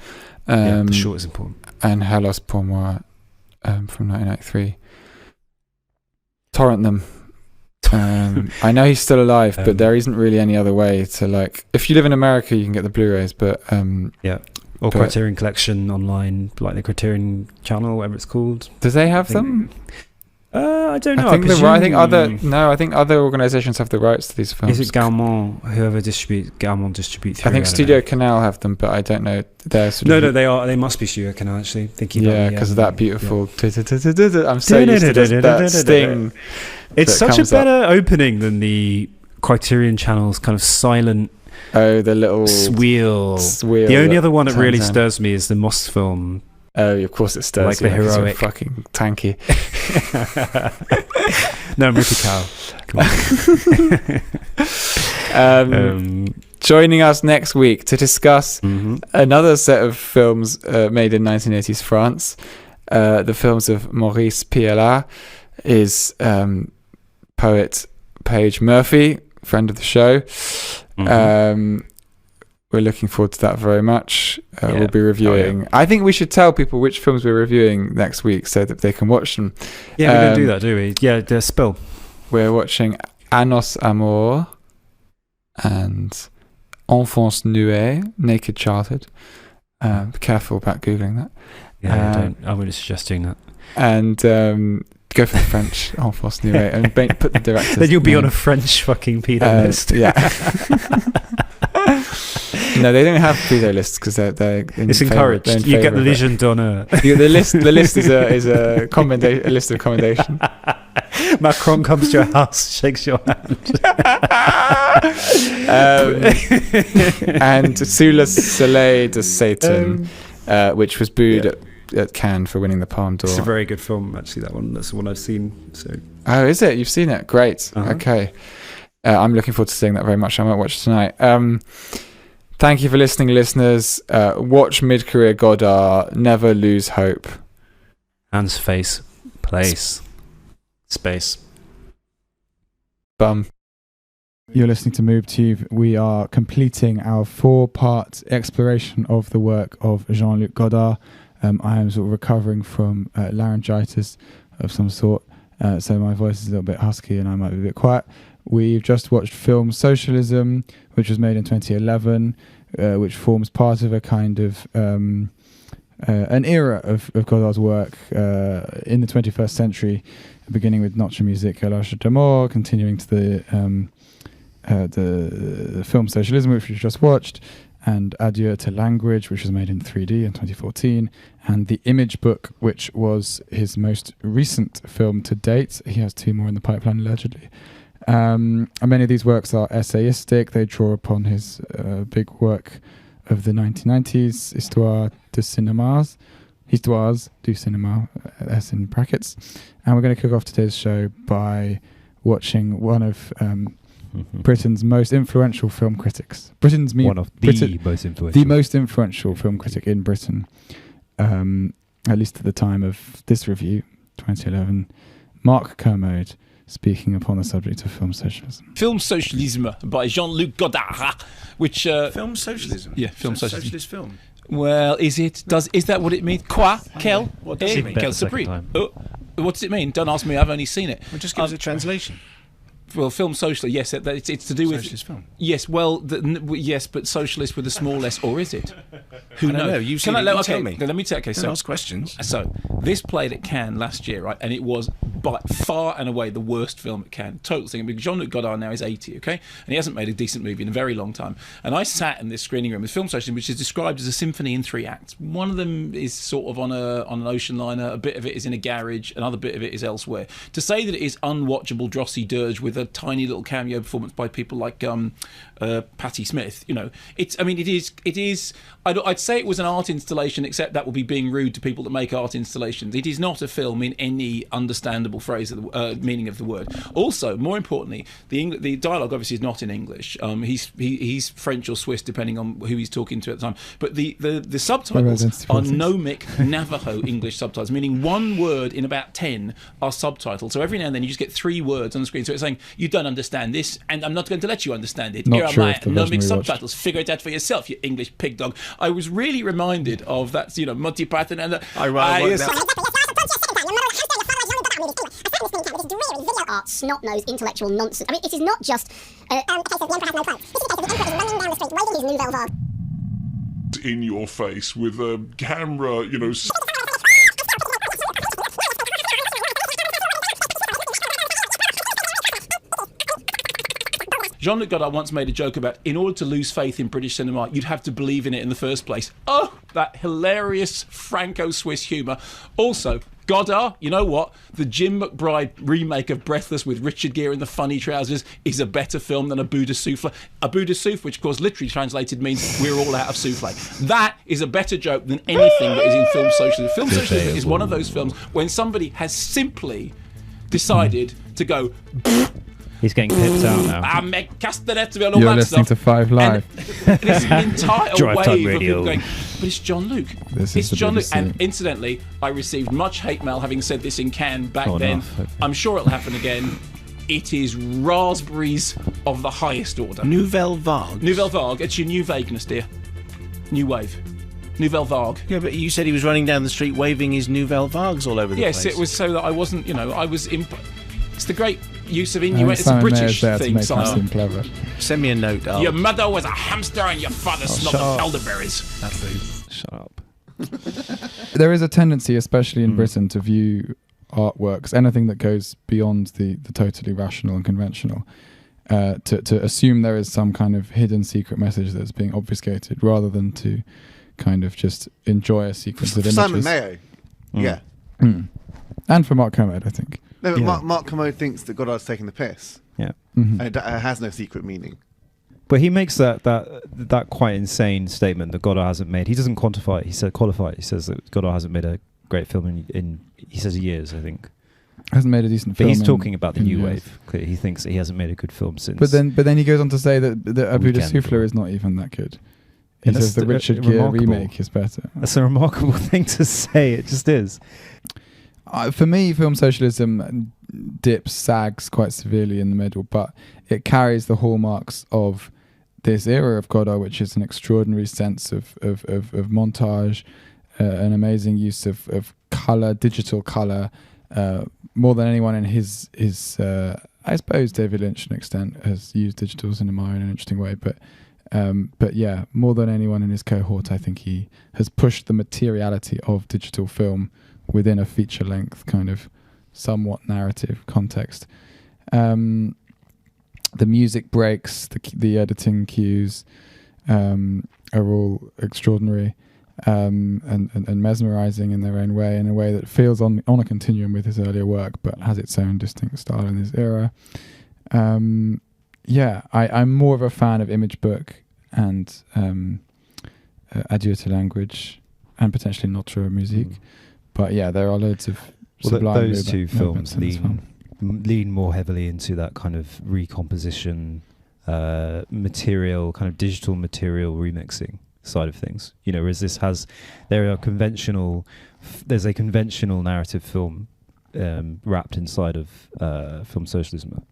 The short is important. And Hellas pour moi from 1993. Torrent them. I know he's still alive, but there isn't really any other way to, like, if you live in America you can get the Blu-rays, but or Criterion Collection online, like the Criterion channel, whatever it's called. Do they have them? I don't know. I think other organisations have the rights to these films. Is it Gaumont? Whoever Gaumont distribute through? I think Studio Canal have them, but I don't know. No, they are. They must be Studio Canal, actually. Because of that beautiful. I'm so used to that sting. It's such a better opening than the Criterion Channel's kind of silent. Oh, the little squeal. The only other one that really stirs me is the Moss film. Oh, of course it stirs. Like the heroic. Fucking tanky. No, I'm Rupi Kaur. Joining us next week to discuss another set of films made in 1980s France. The films of Maurice Pialat, is poet Paige Murphy, friend of the show. We're looking forward to that very much. We'll be reviewing. I think we should tell people which films we're reviewing next week so that they can watch them. Yeah, we don't do that, do we? Yeah, the spill. We're watching Anos Amor and Enfance Nuée, Naked Childhood. Be careful about Googling that. Yeah, I wouldn't suggest doing that. And go for the French Enfance Nuée and put the director's Then you'll be name on a French fucking pedo list. Yeah. No, they don't have pedo lists because they're it's encouraged. You get the Legion d'honneur. The list is a list of commendation. Macron comes to your house, shakes your hand. And Sous le Soleil de Satan, which was booed at Cannes for winning the Palme d'Or. It's a very good film, actually. That one. That's the one I've seen. So. Oh, is it? You've seen it? Great. Okay. I'm looking forward to seeing that very much. I might watch it tonight. Thank you for listening, listeners. Watch mid-career Godard. Never lose hope. Hands, face, place, space. Bum. You're listening to MoveTube. We are completing our 4-part exploration of the work of Jean-Luc Godard. I am sort of recovering from laryngitis of some sort, so my voice is a little bit husky and I might be a bit quiet. We've just watched film Socialism, which was made in 2011, which forms part of a kind of an era of Godard's work in the 21st century, beginning with Notre Musique à l'âge de mort, continuing to the film Socialism, which we've just watched, and Adieu to Language, which was made in 3D in 2014, and The Image Book, which was his most recent film to date. He has 2 more in the pipeline, allegedly. And many of these works are essayistic. They draw upon his big work of the 1990s, Histoires du cinéma, S in brackets. And we're going to kick off today's show by watching one of Britain's most influential film critics. The most influential film critic in Britain, at least at the time of this review, 2011, Mark Kermode, speaking upon the subject of film socialism. Film Socialism by Jean-Luc Godard, which Film socialism. Yeah, film socialism. Socialist film. well, is that what it means? Quoi, Kel? What does it mean? Kel the second Sabri. time. Oh, what does it mean? Don't ask me. I've only seen it. Well, just give us a translation. Well, film socialist. Yes, it's to do with Socialist film. Yes, well, yes, but socialist with a small s, or is it? Who I don't knows? know. You Can I tell okay, me. Let me tell. Okay, Don't so ask questions. So this played at Cannes last year, right? And it was by far and away the worst film at Cannes. Total thing. Because Jean-Luc Godard now is 80, okay? And he hasn't made a decent movie in a very long time. And I sat in this screening room with Film Socialism, which is described as a symphony in 3 acts. One of them is sort of on an ocean liner. A bit of it is in a garage. Another bit of it is elsewhere. To say that it is unwatchable drossy dirge with a tiny little cameo performance by people like Patti Smith, you know, it is. I'd say it was an art installation, except that would be being rude to people that make art installations. It is not a film in any understandable phrase of the meaning of the word. Also, more importantly, the dialogue obviously is not in English. He's French or Swiss, depending on who he's talking to at the time. But the subtitles are Nomic Navajo English subtitles, meaning one word in about 10 are subtitled. So every now and then you just get 3 words on the screen. So it's saying, you don't understand this, and I'm not going to let you understand it. Not Here are sure my if the version Nomic we watched. subtitles. Figure it out for yourself, you English pig dog. I was really reminded of that, Monty Python and art, snot-nosed intellectual nonsense. I mean, it is not just a case of the emperor has no clothes. This is a case of the emperor is running down the street, waving his nouvelle vague. In your face with a camera, Jean-Luc Godard once made a joke about, in order to lose faith in British cinema, you'd have to believe in it in the first place. Oh, that hilarious Franco-Swiss humour. Also, Godard, you know what? The Jim McBride remake of Breathless with Richard Gere in the funny trousers is a better film than A Bout de Souffle. A Bout de Souffle, which of course literally translated means we're all out of souffle. That is a better joke than anything that is in film socialism. Film socialism is one of those films when somebody has simply decided to go... He's getting pipped out now. and all You're that listening stuff. to 5 Live. And it's an entire Drive Time wave of Radio. people going, but it's Jean-Luc. This It's is the Jean-Luc. BBC. And incidentally, I received much hate mail having said this in Cannes back Oh, then. no. I'm sure it'll happen again. It is raspberries of the highest order. Nouvelle Vague. Nouvelle Vague. It's your new vagueness, dear. New wave. Nouvelle Vague. Yeah, but you said he was running down the street waving his Nouvelle Vagues all over the place. Yes, it was so that I wasn't, I was... It's the great use of I think innuendo. It's a Simon Mayer's British there to thing, make him Simon. seem clever. Send me a note, Al. Your mother was a hamster and your father smelled shut of up. elderberries. Shut up. There is a tendency, especially Hmm. in Britain, to view artworks, anything that goes beyond the totally rational and conventional, to assume there is some kind of hidden secret message that's being obfuscated, rather than to kind of just enjoy a sequence of images. Simon Mayo. Yeah. Mm. And for Mark Kermode, I think. No, but Yeah. Mark Kermode thinks that Godard's taking the piss. Yeah. Mhm. And it has no secret meaning. But he makes that quite insane statement that Godard hasn't made. He doesn't quantify it. He said qualify it. He says that Godard hasn't made a great film in he says years, I think. Hasn't made a decent But film. he's talking about the in new years. wave. Clearly, he thinks that he hasn't made a good film since. But then he goes on to say that Abu de Weekend. Souffleur is not even that good. He Yeah, says the that's Richard Gere remarkable. remake is better. That's a remarkable thing to say. It just is. For me, film socialism sags quite severely in the middle, but it carries the hallmarks of this era of Godard, which is an extraordinary sense of montage, an amazing use of color, digital color, more than anyone in his I suppose David Lynch to an extent has used digital cinema in an interesting way, but yeah, more than anyone in his cohort, I think he has pushed the materiality of digital film within a feature-length kind of somewhat narrative context. The music breaks, the editing cues are all extraordinary and mesmerizing in their own way, in a way that feels on a continuum with his earlier work, but has its own distinct style in his era. Yeah, I'm more of a fan of Image Book and Adieu to Language and potentially Notre Musique. But yeah, there are loads of Sublime those two movements films in this film. lean more heavily into that kind of recomposition, material, kind of digital material remixing side of things. Whereas this there's a conventional narrative film wrapped inside of film socialism.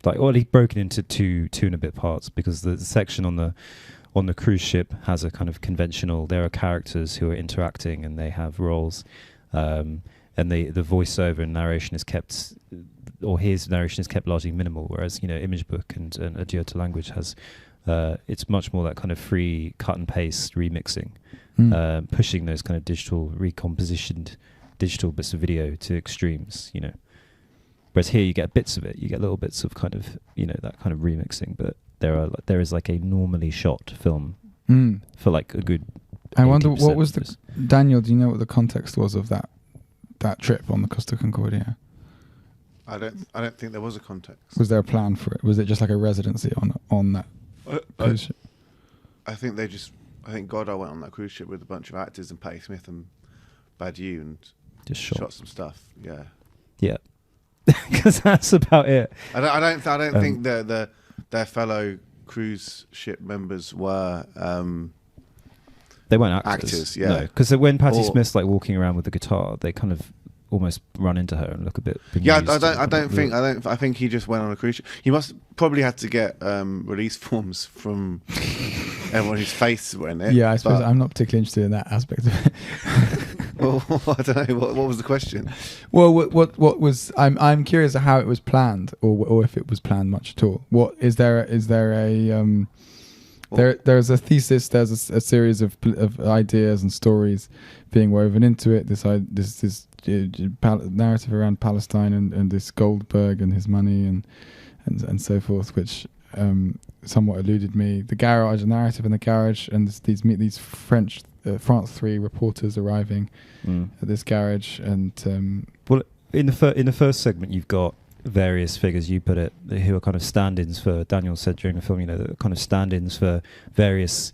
Like, well, he's broken into two and a bit parts, because the section on the cruise ship has a kind of conventional. There are characters who are interacting and they have roles, and the voiceover and narration is kept, or his narration is kept largely minimal. Whereas Image Book and Adieu to Language has, it's much more that kind of free cut and paste remixing, pushing those kind of digital recompositioned digital bits of video to extremes. Whereas here you get bits of it, you get little bits of kind of that kind of remixing, but there is like a normally shot film for like a good. I wonder what was the Daniel. Do you know what the context was of that trip on the Costa Concordia? I don't think there was a context. Was there a plan for it? Was it just like a residency on that cruise ship? I think Godard went on that cruise ship with a bunch of actors and Patti Smith and Badiou and just shot some stuff. Yeah. Yeah. Because that's about it. I don't think their fellow cruise ship members were. They weren't actors. Yeah. No, because when Patti Smith's like walking around with the guitar, they kind of almost run into her and look a bit bemused. Yeah, I think he just went on a cruise ship. He must probably had to get release forms from everyone whose faces were in it. Yeah, I suppose I'm not particularly interested in that aspect of it. Well, I don't know. What was the question? Well, what was I'm curious how it was planned, or if it was planned much at all. What is there a there's a thesis, there's a series of ideas and stories being woven into it. This narrative around Palestine and this Goldberg and his money and so forth, which somewhat eluded me. The narrative in the garage, and these French France 3 reporters arriving at this garage, and well, in the first segment, you've got various figures, you put it, who are kind of stand-ins for. Daniel said during the film, kind of stand-ins for various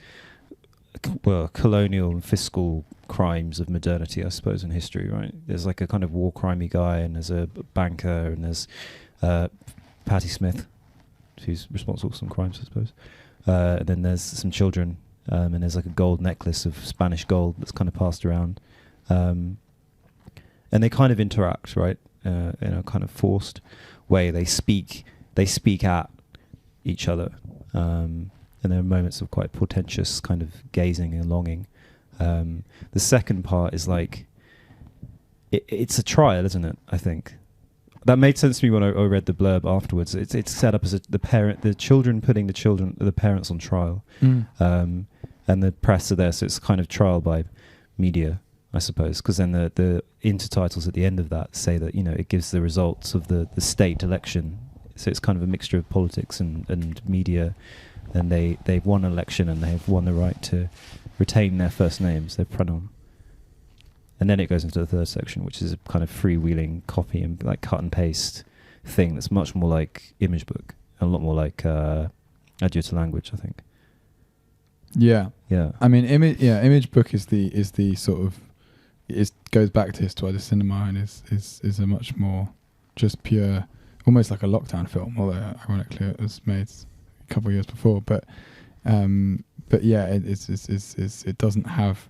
colonial and fiscal crimes of modernity, I suppose, in history. Right? There's like a kind of war crimey guy, and there's a banker, and there's Patti Smith, who's responsible for some crimes, I suppose. And then there's some children. And there's like a gold necklace of Spanish gold that's kind of passed around, and they kind of interact, right, in a kind of forced way. They speak at each other, and there are moments of quite portentous kind of gazing and longing. The second part is like it's a trial, isn't it? I think that made sense to me when I read the blurb afterwards. It's set up as the children putting the parents on trial. And the press are there, so it's kind of trial by media, I suppose, because then the intertitles at the end of that say that it gives the results of the state election, so it's kind of a mixture of politics and media, and they've won an election and they've won the right to retain their first names, their pronoun. And then it goes into the third section, which is a kind of freewheeling copy and like cut and paste thing that's much more like Image Book and a lot more like Adieu to Language, I think. Yeah. I mean, Image Book is the sort of goes back to Histoire du Cinéma and is a much more just pure, almost like a lockdown film. Although ironically it was made a couple of years before, but yeah, it doesn't have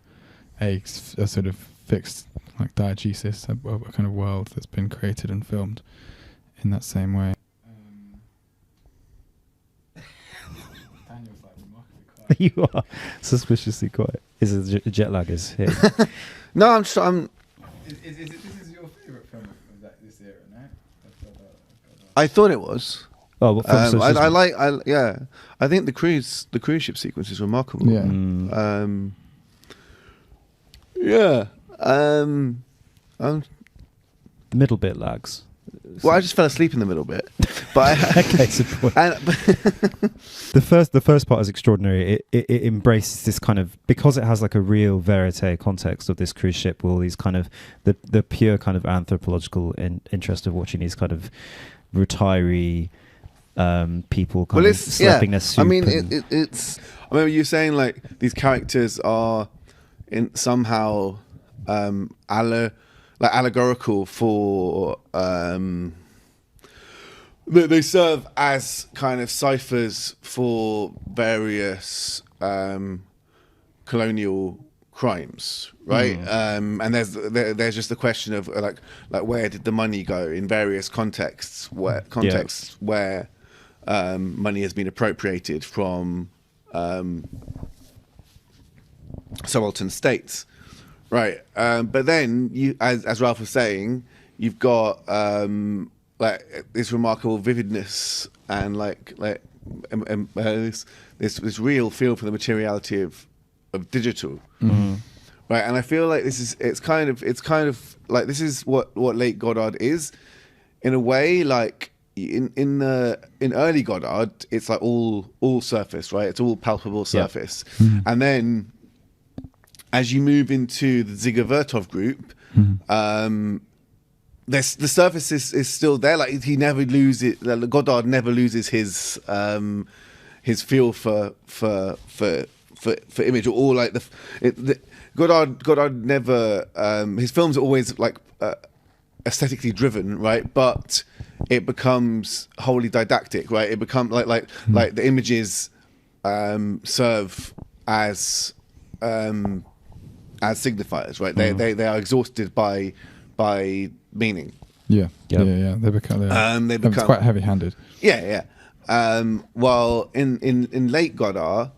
a sort of fixed like diegesis, a kind of world that's been created and filmed in that same way. Daniel's like remarkably quiet. You are suspiciously quiet. Is it the jet lag is here? No, I'm. This is your favourite film of this era, no? I thought it was. Oh, what film? I think the cruise ship sequence is remarkable. Yeah. The middle bit lags. Well, I just fell asleep in the middle bit, but Case in point. The first part is extraordinary. It embraces this kind of, because it has like a real verite context of this cruise ship, with all these kind of the pure kind of anthropological interest of watching these kind of retiree people kind of slapping their soup. I mean, it's. I remember you saying like these characters are in somehow allegorical for they serve as kind of ciphers for various colonial crimes, right? And there's just the question of like where did the money go in various contexts where money has been appropriated from subaltern states, right? But then you, as Ralph was saying, you've got like this remarkable vividness and this real feel for the materiality of digital, right? And I feel like it's kind of like this is what late Godard is, in a way. Like in early Godard, it's like all surface, right? It's all palpable surface, and then as you move into the Dziga Vertov group, the surface is still there. Like he never loses. Godard never loses his feel for image, or like Godard never. His films are always like aesthetically driven, right? But it becomes wholly didactic, right? It becomes like the images serve as signifiers, right? They are exhausted by meaning. They become it's quite heavy-handed. While in late Godard,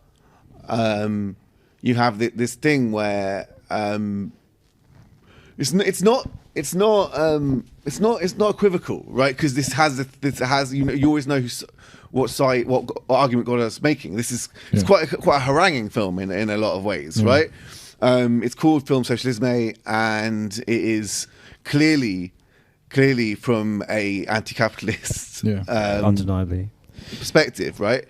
you have this thing where it's not equivocal, right? Because this has you always know what argument Godard's making. It's quite a haranguing film in a lot of ways, right? It's called Film Socialisme, and it is clearly from a anti-capitalist, undeniably, perspective, right?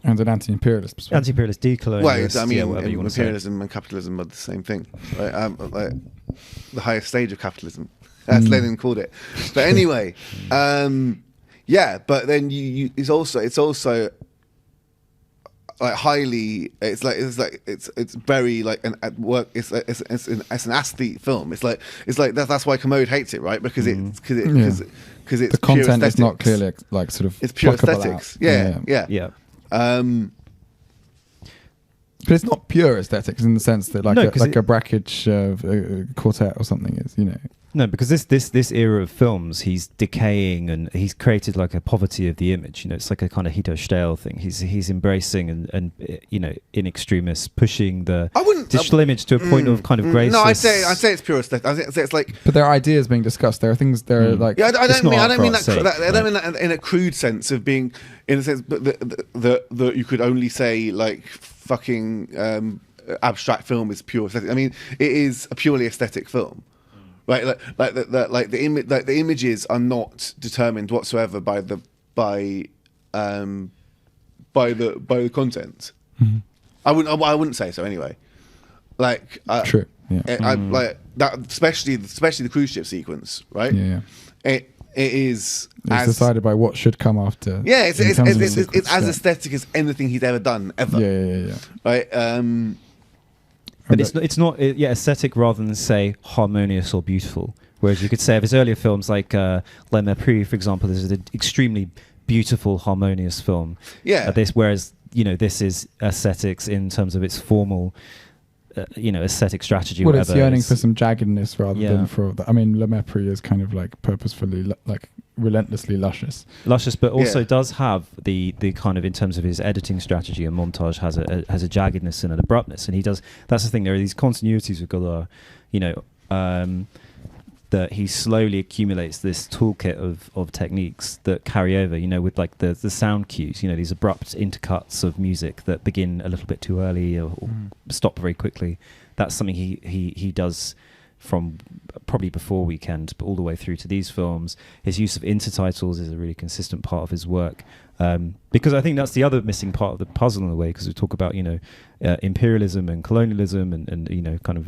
And an anti-imperialist perspective. Anti-imperialist, decolonialist. Well, I mean, whatever you want to say. imperialism and capitalism are the same thing, right? Like the highest stage of capitalism, as Lenin called it. But anyway, but then it's also like highly. It's very like an at work. It's an aesthete film. It's like that's why Commode hates it, right? Because it's the content is not clearly like sort of. It's pure aesthetics. Yeah. But it's not pure aesthetics in the sense that like a Brakhage quartet or something is, No, because this era of films, he's decaying and he's created like a poverty of the image. It's like a kind of Hito Steyl thing. He's embracing and in extremis pushing the digital image to a point of kind of graceless. No, I say it's pure aesthetic. I say it's like. But there are ideas being discussed. There are things. There are like. Yeah, I don't mean that. Sake, I don't mean that in a crude sense of being, in a sense, but that you could only say like fucking abstract film is pure aesthetic. I mean, it is a purely aesthetic film. Right, the images are not determined whatsoever by the content. I wouldn't say so anyway. Like true, I like that, especially the cruise ship sequence, right? It is decided by what should come after. Yeah, it's as aesthetic as anything he's ever done ever. Yeah. Right. But it's not aesthetic rather than say harmonious or beautiful. Whereas you could say of his earlier films like Le Mépris, for example, this is an extremely beautiful, harmonious film. Yeah. Whereas this is aesthetics in terms of its formal, aesthetic strategy. Well, it's yearning for some jaggedness rather than for. I mean, Le Mépris is kind of like purposefully like relentlessly luscious, but also does have the kind of, in terms of his editing strategy and montage, has a jaggedness and an abruptness, and he does. That's the thing. There are these continuities with Godard, that he slowly accumulates this toolkit of techniques that carry over. With like the sound cues. These abrupt intercuts of music that begin a little bit too early or stop very quickly. That's something he does from probably before Weekend, but all the way through to these films. His use of intertitles is a really consistent part of his work, because I think that's the other missing part of the puzzle in a way, because we talk about imperialism and colonialism and kind of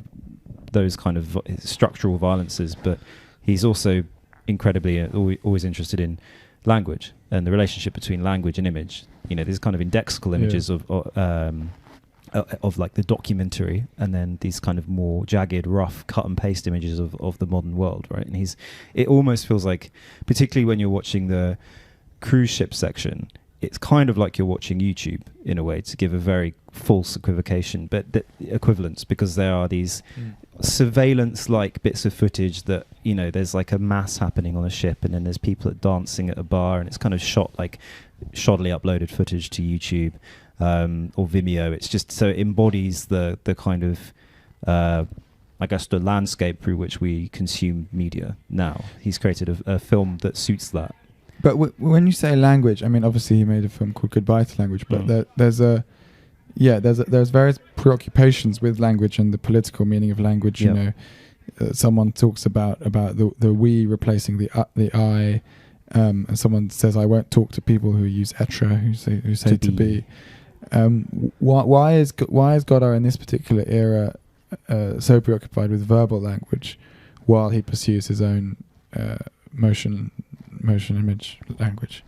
those kind of structural violences, but he's also incredibly always interested in language and the relationship between language and image. These kind of indexical images of like the documentary, and then these kind of more jagged, rough, cut and paste images of the modern world, right? And it almost feels like, particularly when you're watching the cruise ship section, it's kind of like you're watching YouTube in a way, to give a very false equivocation, but equivalence, because there are these surveillance-like bits of footage that, you know, there's like a mass happening on a ship, and then there's people dancing at a bar, and it's kind of shot like shoddily uploaded footage to YouTube or Vimeo. It's just so it embodies the kind of I guess the landscape through which we consume media now. He's created a film that suits that. But when you say language, I mean, obviously he made a film called Goodbye to Language, but there's various preoccupations with language and the political meaning of language. You know, someone talks about the we replacing the I, and someone says, I won't talk to people who use etre, who say to be. Why is Godard in this particular era so preoccupied with verbal language while he pursues his own motion image language?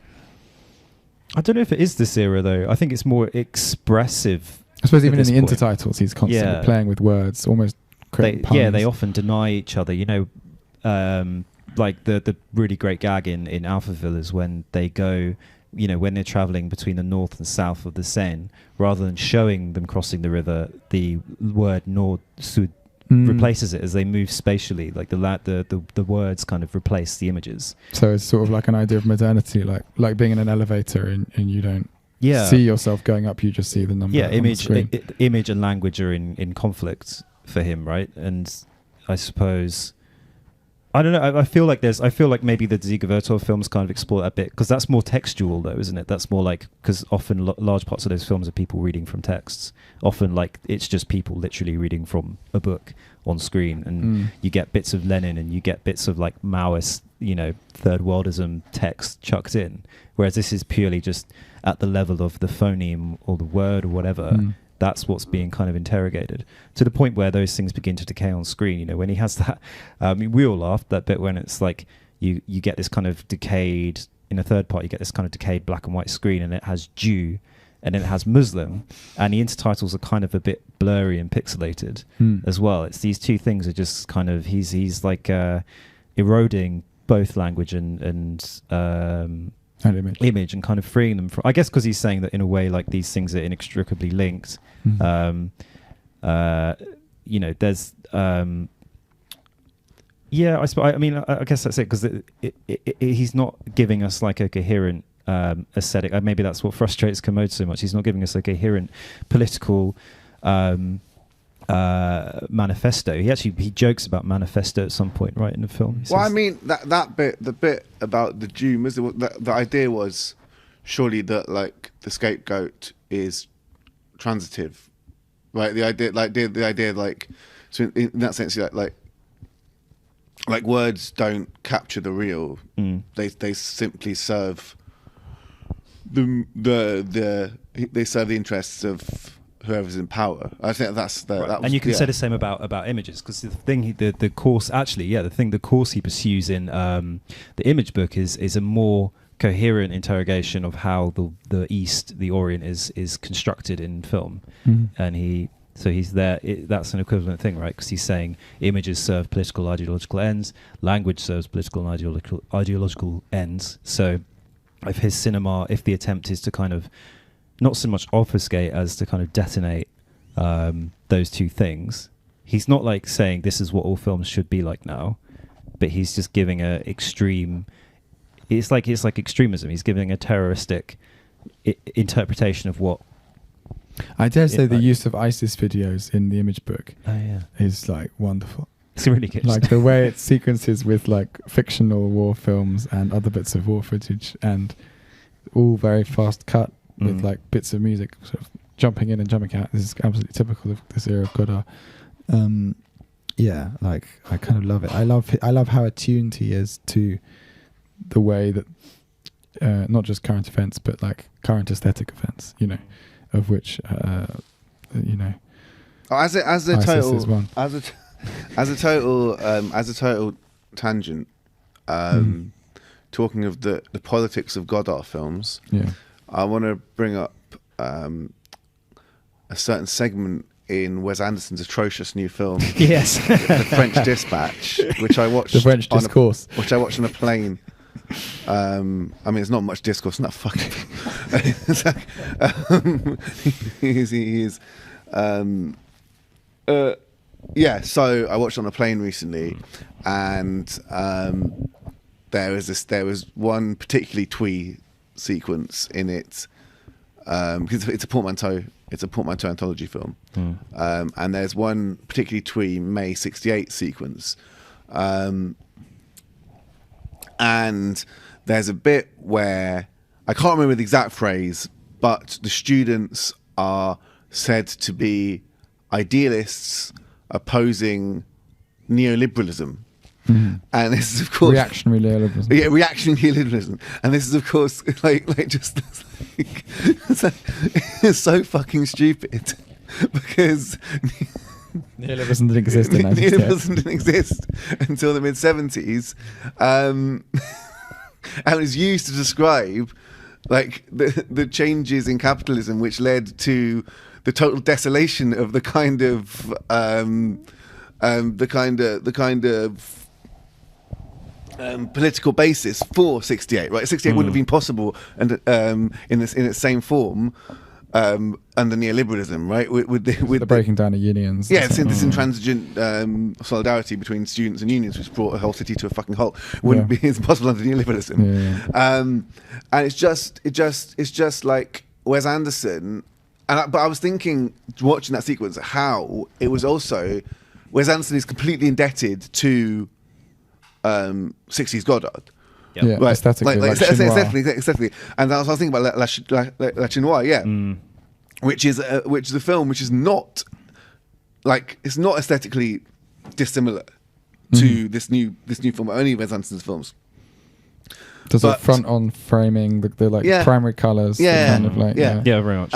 I don't know if it is this era though. I think it's more expressive. I suppose even in the intertitles he's constantly playing with words, almost creating puns. Yeah, they often deny each other. You know, like the really great gag in Alphaville is when they go, you know, when they're traveling between the north and south of the Seine, rather than showing them crossing the river, the word nord sud replaces it as they move spatially. Like the words kind of replace the images. So it's sort of like an idea of modernity, like being in an elevator and you don't see yourself going up, you just see the number. Yeah, on the screen. Image and language are in conflict for him, right? And I suppose, I don't know. I feel like maybe the Dziga Vertov films kind of explore that a bit, because that's more textual, though, isn't it? That's more like, because often large parts of those films are people reading from texts. Often, like, it's just people literally reading from a book on screen, and you get bits of Lenin and you get bits of like Maoist, you know, third worldism text chucked in. Whereas this is purely just at the level of the phoneme or the word or whatever. That's what's being kind of interrogated, to the point where those things begin to decay on screen. You know, when he has that, I mean, we all laughed that bit when it's like you get this kind of decayed, in a third part, you get this kind of decayed black and white screen, and it has Jew, and then it has Muslim, and the intertitles are kind of a bit blurry and pixelated as well. It's these two things are just kind of, he's like eroding both language and image and kind of freeing them from, I guess, because he's saying that in a way, like, these things are inextricably linked. You know, there's I mean, I guess that's it, because he's not giving us like a coherent aesthetic. Maybe that's what frustrates Kermode so much. He's not giving us a coherent political manifesto. He jokes about manifesto at some point, right, in the film. Well, I mean, that bit, the bit about the Jew Muslim, the idea was surely that, like, the scapegoat is transitive, right? The idea, like, so in that sense, like words don't capture the real. They simply serve they serve the interests of whoever's in power. I think that's the. Right. That was, and you can say the same about images, because the course he pursues in the image book is a more coherent interrogation of how the East, the Orient, is constructed in film, and he's there. That's an equivalent thing, right? Because he's saying images serve political, ideological ends, language serves political and ideological ends. So, if his cinema, if the attempt is to kind of not so much obfuscate as to kind of detonate those two things, he's not like saying this is what all films should be like now, but he's just giving a extreme. It's like extremism. He's giving a terroristic interpretation of what. I dare say the use of ISIS videos in the image book is like wonderful. It's really good. Like the way it sequences with like fictional war films and other bits of war footage, and all very fast cut with like bits of music sort of jumping in and jumping out. This is absolutely typical of this era of Godard. Yeah, like I kind of love it. I love how attuned he is to the way that not just current events, but like current aesthetic events, you know, of which you know, as a ISIS total is one. as a total tangent, talking of the politics of Godard films, I want to bring up a certain segment in Wes Anderson's atrocious new film, yes, The French Dispatch, which I watched The French Discourse, which I watched on a plane I mean, there's not much discourse in that fucking film. It's like, he is. Yeah, so I watched it on a plane recently, and there was one particularly twee sequence in it, because it's a portmanteau anthology film, and there's one particularly twee May '68 sequence, and there's a bit where I can't remember the exact phrase, but the students are said to be idealists opposing neoliberalism. And this is, of course, reactionary neoliberalism. Yeah, reactionary neoliberalism. And this is, of course, it's so fucking stupid because Neoliberalism didn't exist in 1968. neoliberalism didn't exist until the mid-70s, and it was used to describe like the changes in capitalism which led to the total desolation of the kind of political basis for 68. Right, 68 wouldn't have been possible, and in its same form under neoliberalism. Right, with the breaking down of unions. Yeah, it's this intransigent solidarity between students and unions, which brought a whole city to a fucking halt. Wouldn't be impossible under neoliberalism. And it's just like Wes Anderson. But I was thinking, watching that sequence, how it was also Wes Anderson is completely indebted to 60s Godard. Yeah, right. aesthetically, exactly. And I was thinking about La Chinoise, which is a film which is not like, it's not aesthetically dissimilar to this new film, only Wes Anderson's films. There's a front-on framing, the primary colours. Yeah, very much.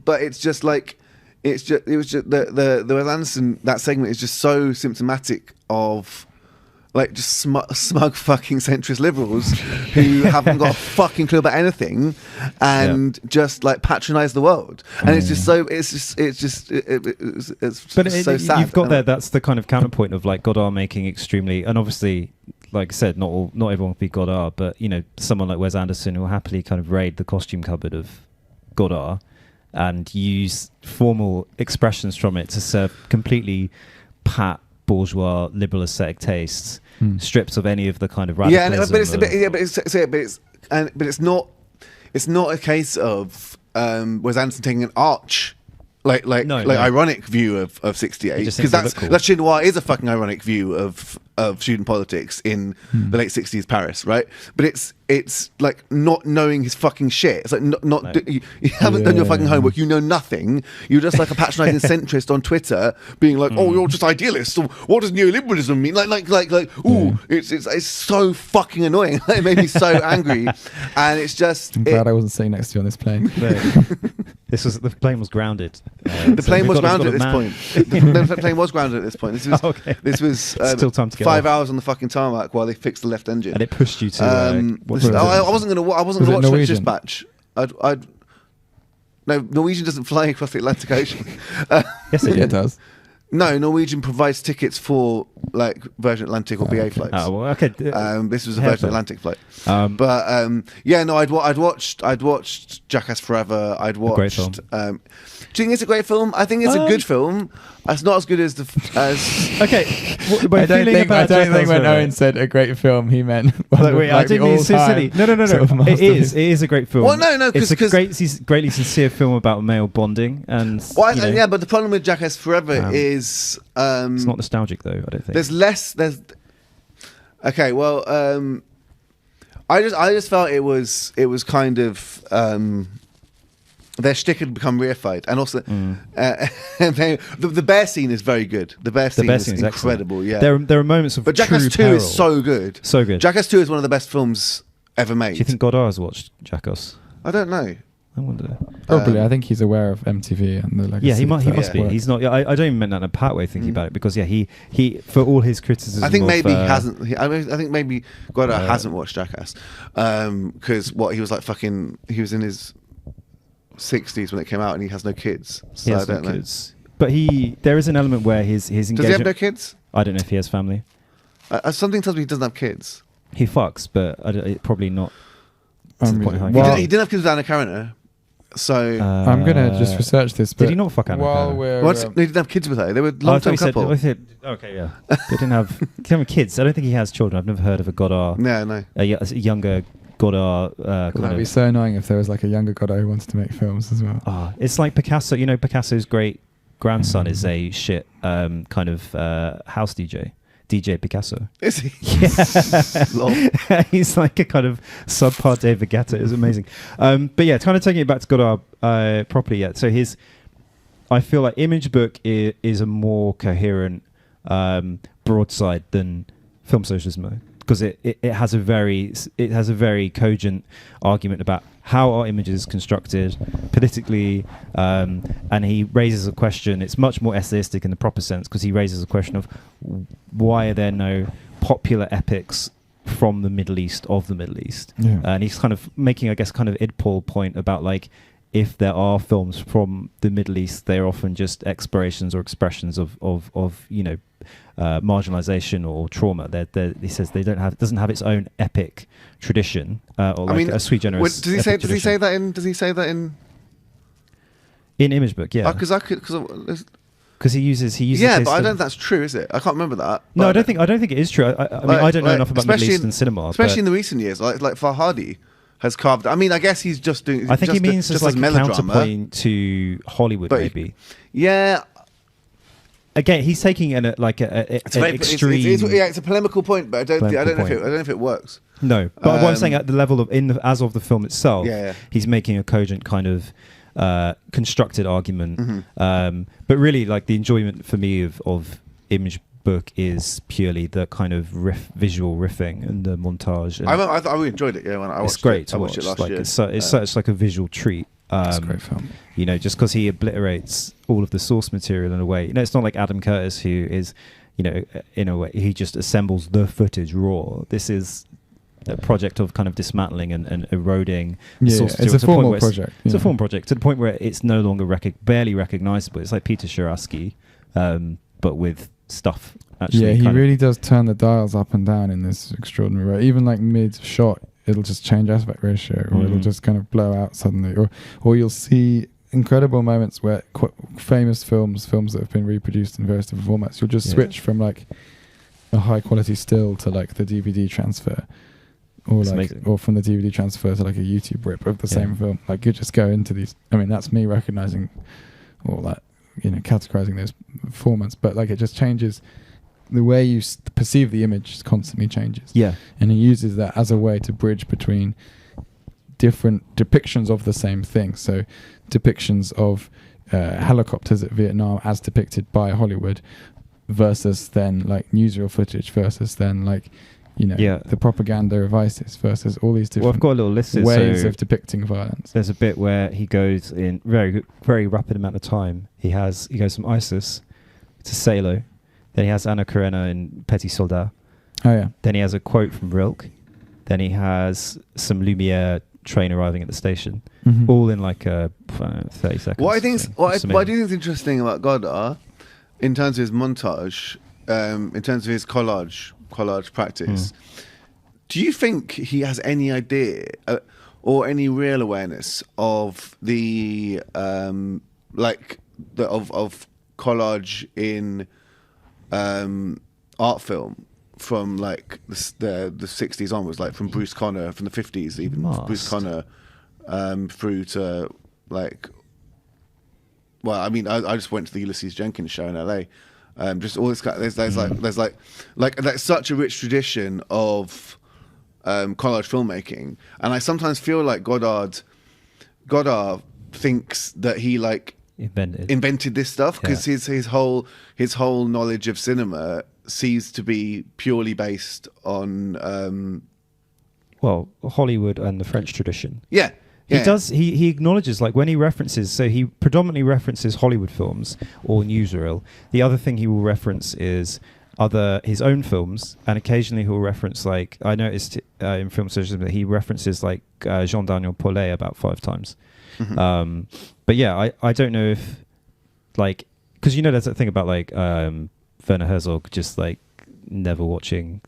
But it's just like it was just the Wes Anderson, that segment is just so symptomatic of like just smug fucking centrist liberals who haven't got a fucking clue about anything and just like patronise the world. And it's just so so sad. You've got there. That's the kind of counterpoint of like Godard making extremely, and obviously, like I said, not everyone will be Godard, but you know, someone like Wes Anderson will happily kind of raid the costume cupboard of Godard and use formal expressions from it to serve completely pat bourgeois liberal aesthetic tastes, stripped of any of the kind of radicalism. But it's not a case of Wes Anderson taking an arch ironic view of 68, because that's La Chinoise is a fucking ironic view of student politics in the late 60s Paris, right? But it's like not knowing his fucking shit. It's like you haven't done your fucking homework. You know nothing. You're just like a patronising centrist on Twitter, being like, "Oh, you're just idealists. So what does neoliberalism mean?" It's so fucking annoying. It made me so angry, and it's just. I'm glad I wasn't sitting next to you on this plane. The plane was grounded. The plane was grounded at this point. The plane was grounded at this point. This was still time to get 5 off. hours on the fucking tarmac while they fixed the left engine. And it pushed you to. I wasn't going to watch Norwegian? Dispatch. No, Norwegian doesn't fly across the Atlantic Ocean. Yes, it does. No, Norwegian provides tickets for like Virgin Atlantic or BA flights. Oh, well, okay. This was a Virgin Atlantic flight. I'd watched Jackass Forever. I'd watched. Great film. Do you think it's a great film? I think it's a good film. It's not as good as Okay. I don't think when Owen said a great film, he meant. I didn't mean so silly. No. It is a great film. Well, no, it's a greatly sincere film about male bonding, and but the problem with Jackass Forever is it's not nostalgic though. I don't think okay. Well, I just felt it was kind of. Their shtick had become reified, and also the bear scene is very good. The bear scene is incredible. Excellent. Yeah, there are moments of. But Jackass 2 is so good. So good. Jackass 2 is one of the best films ever made. Do you think Godard has watched Jackass? I don't know. I wonder. Probably. I think he's aware of MTV and the legacy. Yeah, he must be. He's not. I don't even mean that in a pat way thinking about it, because he for all his criticism. I think maybe he hasn't. I think maybe Godard hasn't watched Jackass, because he was like fucking. He was in his 60s when it came out, and he has no kids. So I don't know. Kids. But there is an element where his engagement. Does he have no kids? I don't know if he has family. Something tells me he doesn't have kids. He fucks, but probably not to the point how He didn't have kids with Anna Karenina, so I'm gonna just research this. But did he not fuck Anna while Karenina? we're no, he didn't have kids with her. They were long-term couple. Okay, yeah. They didn't have kids. I don't think he has children. I've never heard of a Godard. No. A younger Godard. That'd be so annoying if there was like a younger Godard who wanted to make films as well. It's like Picasso. You know, Picasso's great grandson is a shit kind of house DJ Picasso. Is he? Yeah. He's like a kind of subpar David Guetta. It's amazing. But yeah, kind of taking it back to Godard properly. Yeah. So I feel like Image Book is a more coherent broadside than Film Socialism, because it has a very cogent argument about how are images constructed politically, and he raises a question. It's much more essayistic in the proper sense, because he raises a question of why are there no popular epics from the Middle East of the Middle East, and he's kind of making, I guess, kind of Idpol point about like, if there are films from the Middle East, they're often just explorations or expressions of marginalization or trauma. He says doesn't have its own epic tradition, or like a sui generis. Does he say that in Image Book? Yeah, because he uses. Yeah, but I don't think that's true, is it? I can't remember that. No, I don't think it is true. I mean, I don't know enough about Middle Eastern cinema, especially in the recent years. Like Farhadi has carved. I mean, I guess he's just doing. I think he means just like a melodrama. counterpoint to Hollywood, maybe. Yeah. Again, he's taking an extreme. It's a polemical point, but I don't know if it works. No, but what I'm saying at the level of as of the film itself, he's making a cogent kind of constructed argument. Mm-hmm. But really, like, the enjoyment for me of Image Book is purely the kind of visual riffing and the montage. And I really enjoyed it. Yeah, when I watched it's great it. I watched it last year. It's such like a visual treat. It's a great film. You know, just because he obliterates all of the source material in a way. You know, it's not like Adam Curtis, who is, you know, in a way, he just assembles the footage raw. This is a project of kind of dismantling and eroding the source material. It's a formal project. It's a formal project to the point where it's no longer barely recognizable. It's like Peter Sharaski, but with stuff. Actually, yeah, he really does turn the dials up and down in this extraordinary way. Even like mid-shot, it'll just change aspect ratio, or it'll just kind of blow out suddenly, or you'll see incredible moments where famous films that have been reproduced in various different formats, you'll just switch from like a high quality still to like the DVD transfer, or from the DVD transfer to like a YouTube rip of the same film. Like, you just go into these. I mean, that's me recognizing or like, you know, categorizing those formats, but like, it just changes. The way you perceive the image constantly changes. Yeah. And he uses that as a way to bridge between different depictions of the same thing. So depictions of helicopters at Vietnam as depicted by Hollywood versus then like newsreel footage versus then like, you know, the propaganda of ISIS versus all these different I've got a little list ways of depicting violence. There's a bit where he goes in very rapid amount of time. He goes from ISIS to Salo. Then he has Anna Karenina in Petit Soldat. Oh, yeah. Then he has a quote from Rilke. Then he has some Lumiere train arriving at the station. Mm-hmm. All in like 30 seconds. What I do think is interesting about Godard, in terms of his montage, in terms of his collage practice, do you think he has any idea or any real awareness of the of collage in art film from like the 60s onwards, like from Bruce Conner, from the 50s even, Bruce Conner through to like, well, I mean, I just went to the Ulysses Jenkins show in LA. Just all this kind of, there's like such a rich tradition of collage filmmaking, and I sometimes feel like Godard thinks that he like invented this stuff, because his whole knowledge of cinema seems to be purely based on Hollywood and the French tradition. He acknowledges, like, when he references, so he predominantly references Hollywood films or newsreel. The other thing he will reference is his own films, and occasionally he'll reference, like, I noticed in Film Socialism that he references like Jean-Daniel Paulet about 5 times. Mm-hmm. But yeah, I don't know if, like, because, you know, there's that thing about like Werner Herzog just like never watching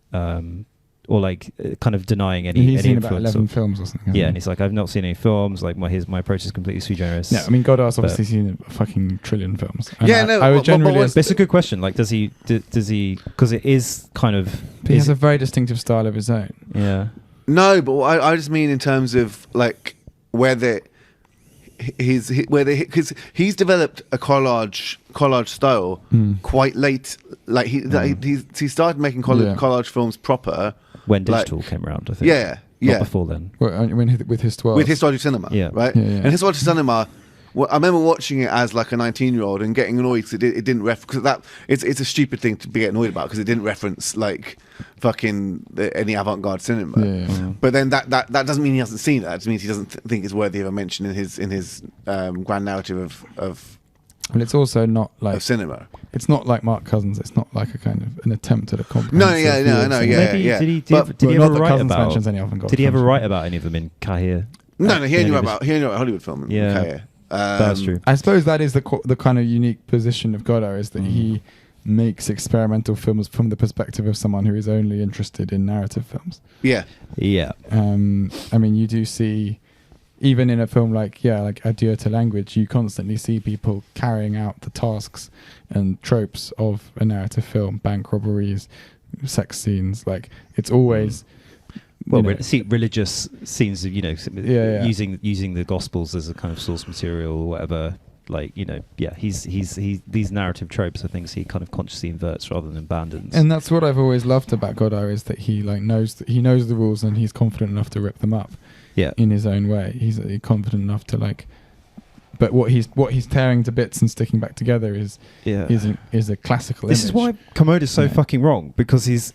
or like kind of denying any He's any seen about influence 11 of- films or something. Yeah, and he's like, I've not seen any films. Like my approach is completely sui generis. Yeah, I mean, Godard's But- obviously seen a fucking trillion films. And Yeah, I no, would but generally. what's- But it's a good question. Like, does he? Because it is kind of. He has is- a very distinctive style of his own. yeah. No, but I just mean in terms of like whether because he's developed a collage style quite late. Like he started making collage films proper When like- digital came around, I think. Yeah, Not yeah. before then. With his 12. With historical cinema, Yeah. right? Yeah, yeah. And historical cinema, well, I remember watching it as like a 19-year-old and getting annoyed because it didn't because it's a stupid thing to be getting annoyed about because it didn't reference like fucking any avant-garde cinema. Yeah. But then that doesn't mean he hasn't seen it. That just means he doesn't think it's worthy of a mention in his grand narrative of Well, it's also not like cinema. it's not like Mark Cousins. It's not like a kind of an attempt at a comprehensive. No, yeah, view no, of no, cinema. yeah, Maybe yeah. did he But- did he Not ever that write Cousins about? mentions any avant-garde Did he ever films. write about any of them in Kahir? No, he only Yeah, wrote about Hollywood film. Yeah. Okay. That's true. I suppose that is the kind of unique position of Godard is that he makes experimental films from the perspective of someone who is only interested in narrative films. Yeah. Yeah. I mean, you do see, even in a film like Adieu to Language, you constantly see people carrying out the tasks and tropes of a narrative film, bank robberies, sex scenes. Like it's always. Well, you know, religious scenes of Yeah. using the Gospels as a kind of source material or whatever. Like he's these narrative tropes are things he kind of consciously inverts rather than abandons. and that's what I've always loved about Godard is that he knows the rules and he's confident enough to rip them up. Yeah. In his own way, he's confident enough to like. But what he's tearing to bits and sticking back together is a classical. This is why Commode is so fucking wrong, because he's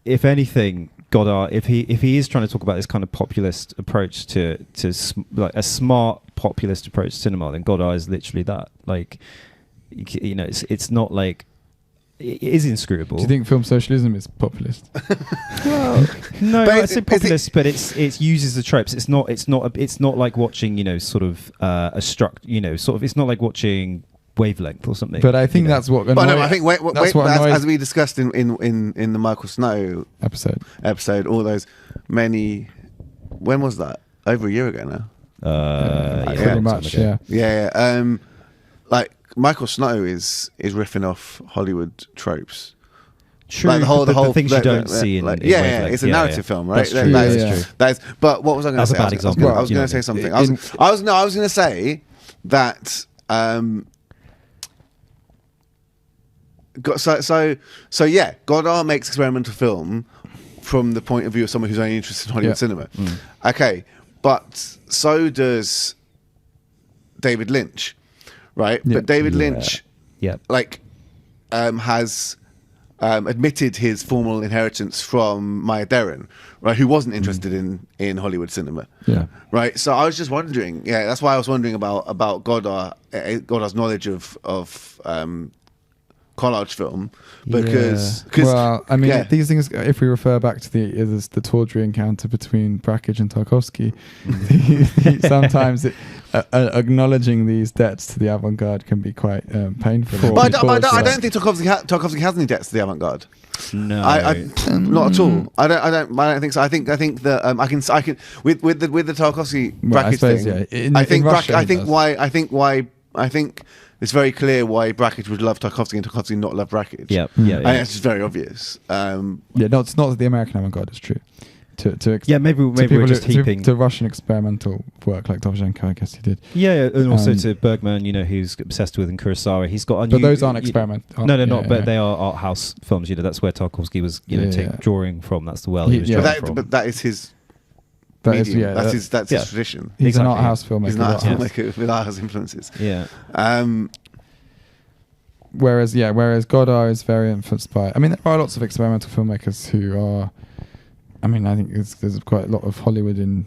if anything, Godard, if he is trying to talk about this kind of populist approach to like a smart populist approach to cinema, then Godard is literally that. Like, it's not like it is inscrutable. Do you think film socialism is populist? Well, no, But I say populist, but it uses the tropes. It's not like watching sort of a sort of. It's not like watching Wavelength or something. But I think that's what. But no, I think that's what as we discussed in the Michael Snow episode, all those many. When was that? Over a year ago now. pretty much, yeah. Yeah. Like Michael Snow is riffing off Hollywood tropes. True, Like the things you don't see in Wavelength. it's a narrative film, right? That's true. That's true. That is. But what was I going to say? That's a bad example. I was going to say something. I was going to say that. So Godard makes experimental film from the point of view of someone who's only interested in Hollywood cinema. Okay, but so does David Lynch, right? Yeah. But David Lynch, Yeah. like, has admitted his formal inheritance from Maya Deren, right? Who wasn't interested in Hollywood cinema. Yeah. Right. So I was just wondering. Yeah, that's why I was wondering about Godard's knowledge of collage film, because Well, I mean, these things. If we refer back to the tawdry encounter between Brakhage and Tarkovsky, sometimes acknowledging these debts to the avant-garde can be quite painful. But I don't think Tarkovsky has any debts to the avant-garde. No, Not at all. I don't think so. I think that I can with the Tarkovsky Brakhage thing. I think it's very clear why Brakhage would love Tarkovsky and Tarkovsky not love Brakhage. Yeah. And it's just very obvious. No, it's not the American avant-garde. It's true. Maybe we're just heaping to Russian experimental work like Dovzhenko, I guess he did. Yeah, and also to Bergman, who's obsessed with, and Kurosawa. He's got. But those aren't experimental. No, they're not. But they are art house films. That's where Tarkovsky was, drawing from. That's the well he was drawing from. But that is his. That's his tradition. He's an art house filmmaker. He's an art house filmmaker with art house influences. Yeah. Whereas Godard is very influenced by. I mean, there are lots of experimental filmmakers who are. I mean, I think there's quite a lot of Hollywood in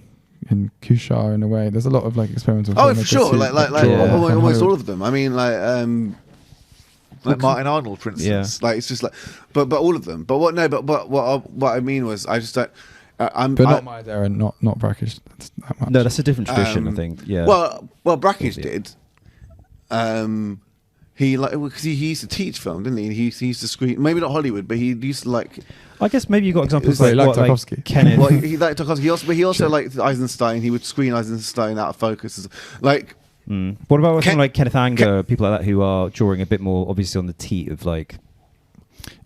Kuchar in a way. There's a lot of like experimental. Oh, for sure. who Almost all of them. I mean, like Martin Arnold, for instance. Like it's just like, but all of them. But what I mean was, I just don't. Not Maya Deren, not Brakhage. That much. No, that's a different tradition, I think. Yeah. Well, Brakhage did. he like because he used to teach film, didn't he? He used to screen, maybe not Hollywood, but he used to like. I guess maybe you got examples So he like, liked what, like Tarkovsky. Kenneth. Well, he liked Tarkovsky. He also liked Eisenstein. He would screen Eisenstein out of focus. Like, What about someone like Kenneth Anger, people like that who are drawing a bit more obviously on the teat of like.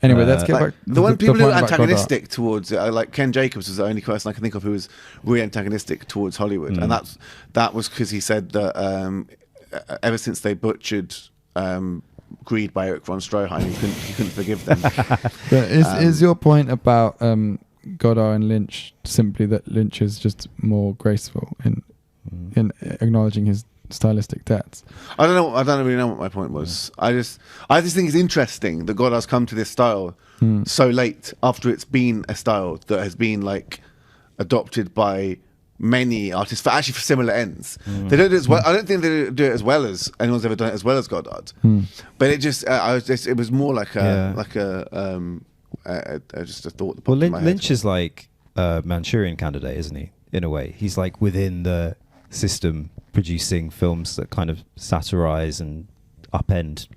Anyway, let's get like back. the one people who point are about antagonistic towards it, like Ken Jacobs was the only person I can think of who was really antagonistic towards Hollywood, and that was because he said that ever since they butchered Greed by Eric von Stroheim, he couldn't forgive them. But is your point about Godard and Lynch simply that Lynch is just more graceful in acknowledging his stylistic debts? I don't really know what my point was. I just think it's interesting that Godard's come to this style so late after it's been a style that has been like adopted by many artists for similar ends. They don't do it as well. I don't think they do it as well as anyone's ever done it as well as Godard. But it just it was more like just a thought that popped in my head. Lynch is like a Manchurian Candidate, isn't he? In a way, he's like within the system, producing films that kind of satirize and upend,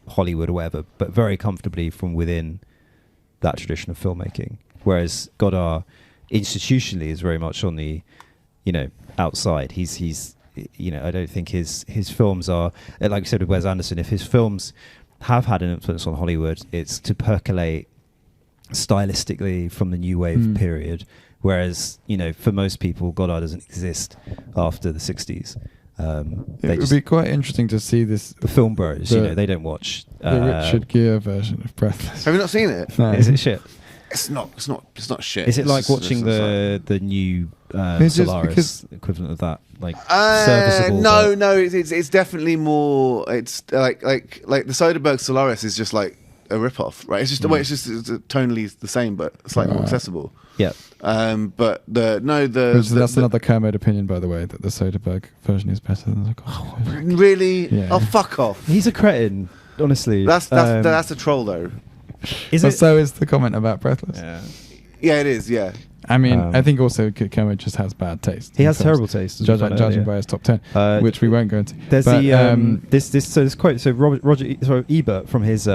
Hollywood or whatever, but very comfortably from within that tradition of filmmaking. Whereas Godard, institutionally, is very much on the, outside. He's I don't think his films are, like you said with Wes Anderson, if his films have had an influence on Hollywood, it's to percolate stylistically from the new wave period. Whereas, for most people, Godard doesn't exist after the 60s. It would be quite interesting to see this. The film bros, they don't watch the Richard Gere version of Breathless. Have you not seen it? No. Is it shit? It's not shit. Is it It's like just- watching it's just the new It's just Solaris because- equivalent of that? Like serviceable? No, but- it's definitely more. It's like the Soderbergh Solaris is just like a rip-off, right? It's just the way it's tonally the same, but slightly more accessible. Yeah. But That's another Kermode opinion, by the way, that the Soderbergh version is better than the Tarkovsky version. Really? Yeah. Oh, fuck off. He's a cretin, honestly. That's a troll though. Is But it? so is the comment about Breathless. Yeah. Yeah, it is. Yeah. I mean, I think also Kermode just has bad taste. He in has films, terrible taste, as we found judging earlier. by his top 10, which we won't go into. There's But, this quote. So Roger Ebert from his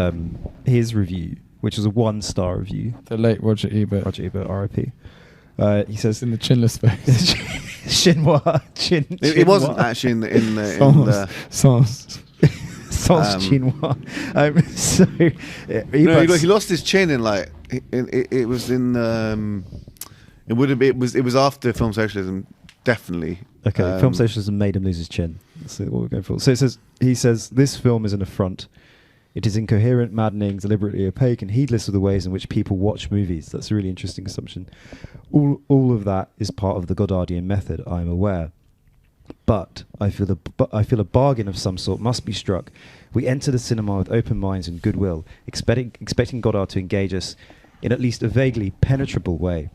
review, which was a 1-star review. the late Roger Ebert. Roger Ebert, R.I.P. He says in the chinless face. Chinois. It wasn't actually in the Sans. Sans chinois. So No, he lost his chin in like it was in it was after Film Socialism, definitely. Okay, Film Socialism made him lose his chin. That's what we're going for. So he says this film is an affront. It is incoherent, maddening, deliberately opaque, and heedless of the ways in which people watch movies. That's a really interesting assumption. All of that is part of the Godardian method, I am aware. But I feel a bargain of some sort must be struck. We enter the cinema with open minds and goodwill, expecting Godard to engage us in at least a vaguely penetrable way.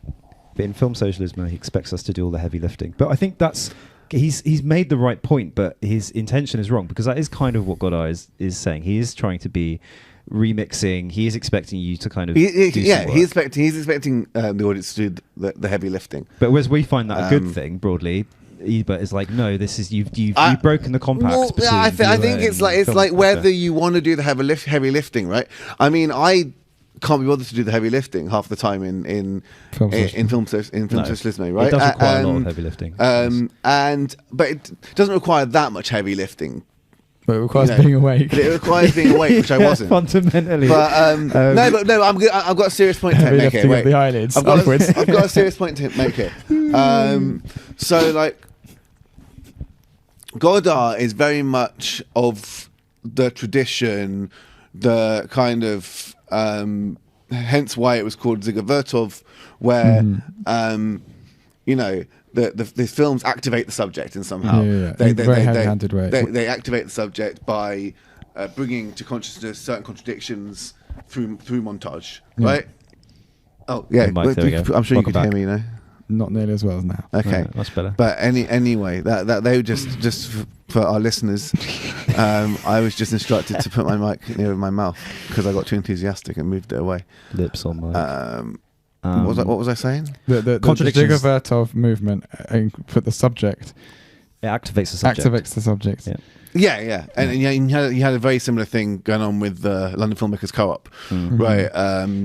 But in Film Socialism, he expects us to do all the heavy lifting. But I think he's made the right point, but his intention is wrong, because that is kind of what Godard is saying. He is trying to be remixing. He is expecting you to kind of he's expecting the audience to do the heavy lifting. But whereas we find that a good thing broadly, Ebert is like, no, this is you've broken the compact. Well, between I think it's like whether you want to do the heavy lifting, right? I mean, I can't be bothered to do the heavy lifting half the time in film socialism, right? It does require a lot of heavy lifting. But it doesn't require that much heavy lifting. But it requires being awake. But it requires being awake, which I wasn't. Fundamentally. But no, I've got a serious point to Heavy make here. lifting Wait. of the eyelids I've got upwards. I've got a serious point to make here. So like, Godard is very much of the tradition, the kind of hence why it was called Dziga Vertov, where the films activate the subject in somehow. Very heavy-handed way. They activate the subject by bringing to consciousness certain contradictions through montage, right? Oh yeah, there we go. I'm sure Welcome you could hear me, Not nearly as well as now. Okay, Right, that's better. But anyway, that they were just for our listeners, I was just instructed to put my mic near my mouth because I got too enthusiastic and moved it away. Lips on mic. What was I saying? The Contradictions. Dziga Vertov movement put the subject It activates the subject. Activates the subject. Yeah. Yeah. And you had a very similar thing going on with the London Filmmakers Co-op, right?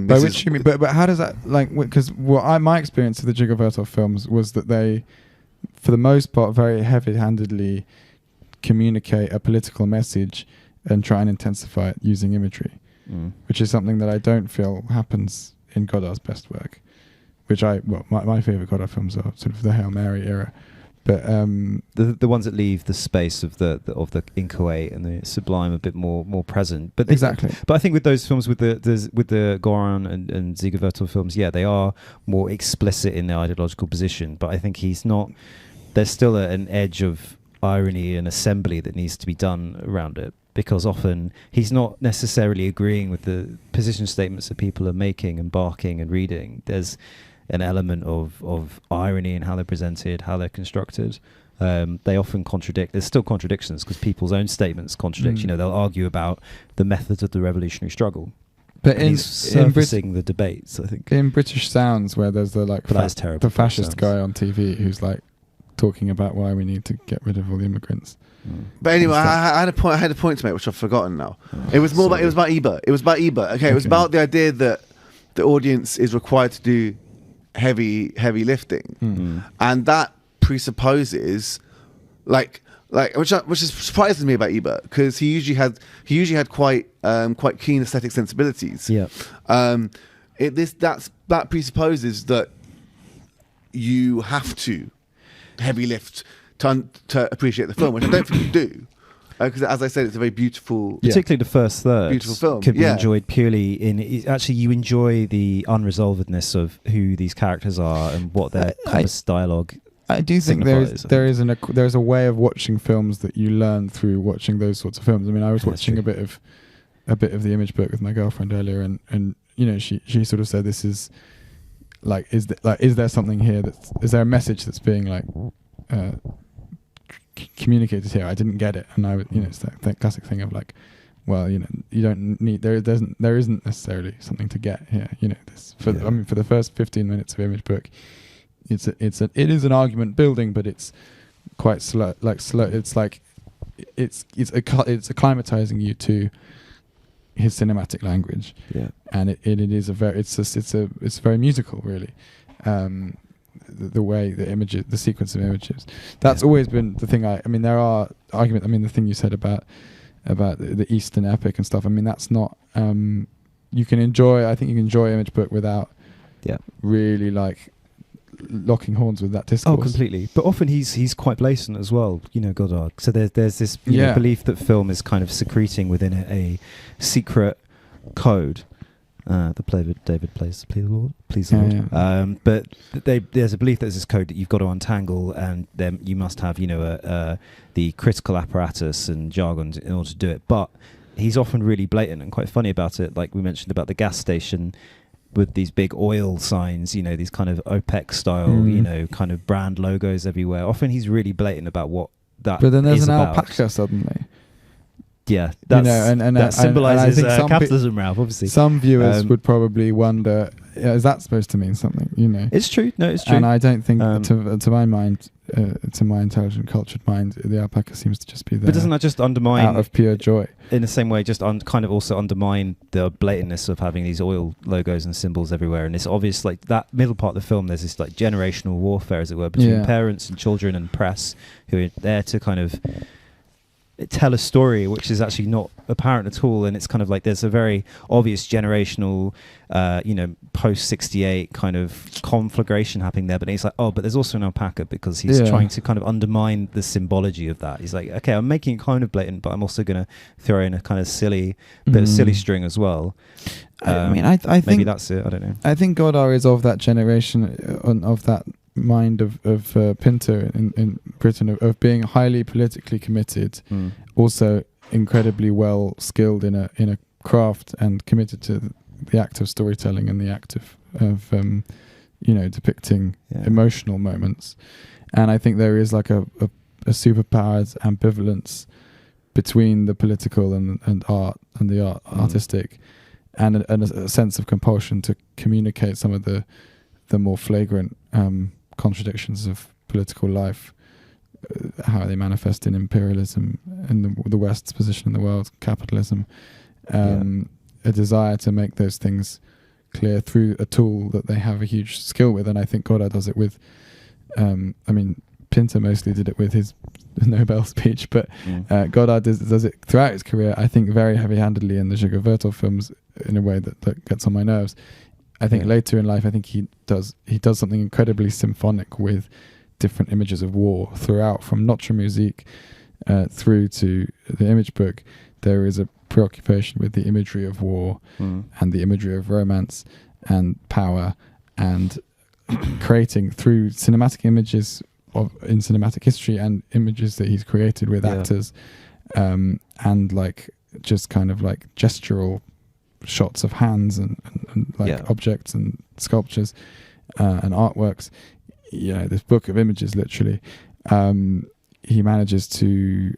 By which you mean, but how does that, like, because my experience of the Dziga Vertov films was that they, for the most part, very heavy-handedly communicate a political message and try and intensify it using imagery, which is something that I don't feel happens in Godard's best work. Which my favourite Godard films are sort of the Hail Mary era. But the ones that leave the space of the inchoate and the sublime a bit more present, but exactly. But I think with those films, with the Goran and Dziga Vertov films, they are more explicit in their ideological position. But I think he's not. There's still an edge of irony and assembly that needs to be done around it, because often he's not necessarily agreeing with the position statements that people are making and barking and reading. There's an element of irony in how they're presented, how they're constructed. They often contradict. There's still contradictions because people's own statements contradict. They'll argue about the methods of the revolutionary struggle. But he's surfacing the debates, I think. In British Sounds, where there's the the fascist guy on TV who's like talking about why we need to get rid of all the immigrants. But anyway, I had a point to make, which I've forgotten now. It was more about Ebert. It was about Ebert. Okay, it was about the idea that the audience is required to do heavy lifting, and that presupposes which surprises me about Ebert, because he usually had quite keen aesthetic sensibilities. That presupposes that you have to heavy lift to appreciate the film, which I don't think you do. Because as I said, it's a very beautiful, particularly the first third, beautiful film. Can be enjoyed purely in. Actually, you enjoy the unresolvedness of who these characters are and what their dialogue. I do think there is a way of watching films that you learn through watching those sorts of films. I mean, I was watching a bit of the Image book with my girlfriend earlier, and she sort of said, "This is like, is there something here is there a message that's being like communicated here? I didn't get it." And it's that classic thing of like, well, you don't need, there isn't necessarily something to get here. For the first 15 minutes of Image book, it is an argument building, but it's quite slow. It's like it's acclimatizing you to his cinematic language. And it is it's very musical, really. The way the images, the sequence of images, that's always been the thing. I mean, there are arguments. I mean, the thing you said about the Eastern epic and stuff. I mean, that's not. You can enjoy. I think you can enjoy Image book without, really like locking horns with that discourse. Oh, completely. But often he's quite blatant as well. Godard. So there's this belief that film is kind of secreting within a secret code. The play that David plays, Please the Lord. But there's a belief that there's this code that you've got to untangle, and then you must have, the critical apparatus and jargon in order to do it. But he's often really blatant and quite funny about it, like we mentioned about the gas station with these big oil signs, these kind of OPEC style, kind of brand logos everywhere. Often he's really blatant about what that is. But then there's an about. alpaca suddenly. Yeah, that symbolises capitalism, Ralph, obviously. Some viewers would probably wonder, is that supposed to mean something? It's true. No, it's true. And I don't think, to my mind, to my intelligent, cultured mind, the alpaca seems to just be there. But doesn't that just undermine, out of pure joy, in the same way, just kind of also undermine the blatantness of having these oil logos and symbols everywhere? And it's obvious, like that middle part of the film, there's this like generational warfare, as it were, between parents and children and press, who are there to kind of tell a story which is actually not apparent at all, and it's kind of like there's a very obvious generational post 68 kind of conflagration happening there, but he's like, but there's also an alpaca, because he's trying to kind of undermine the symbology of that. He's like, okay, I'm making it kind of blatant, but I'm also going to throw in a kind of silly bit of silly string as well. I think maybe that's it. I don't know. I think Godard is of that generation, of that mind of Pinter in Britain, of being highly politically committed, also incredibly well skilled in a craft, and committed to the act of storytelling and the act of depicting emotional moments. And I think there is like a superpowered ambivalence between the political and art and the artistic, and a sense of compulsion to communicate some of the more flagrant contradictions of political life how they manifest in imperialism and the West's position in the world, capitalism, a desire to make those things clear through a tool that they have a huge skill with. And I think Godard does it with, Pinter mostly did it with his Nobel speech, but Godard does it throughout his career, I think, very heavy-handedly in the Dziga Vertov films in a way that gets on my nerves. I think later in life, I think he does something incredibly symphonic with different images of war throughout, from Notre Musique through to the image book. There is a preoccupation with the imagery of war and the imagery of romance and power, and creating through cinematic images in cinematic history and images that he's created with actors, and like just kind of like gestural shots of hands and objects and sculptures and artworks. This book of images, literally, he manages to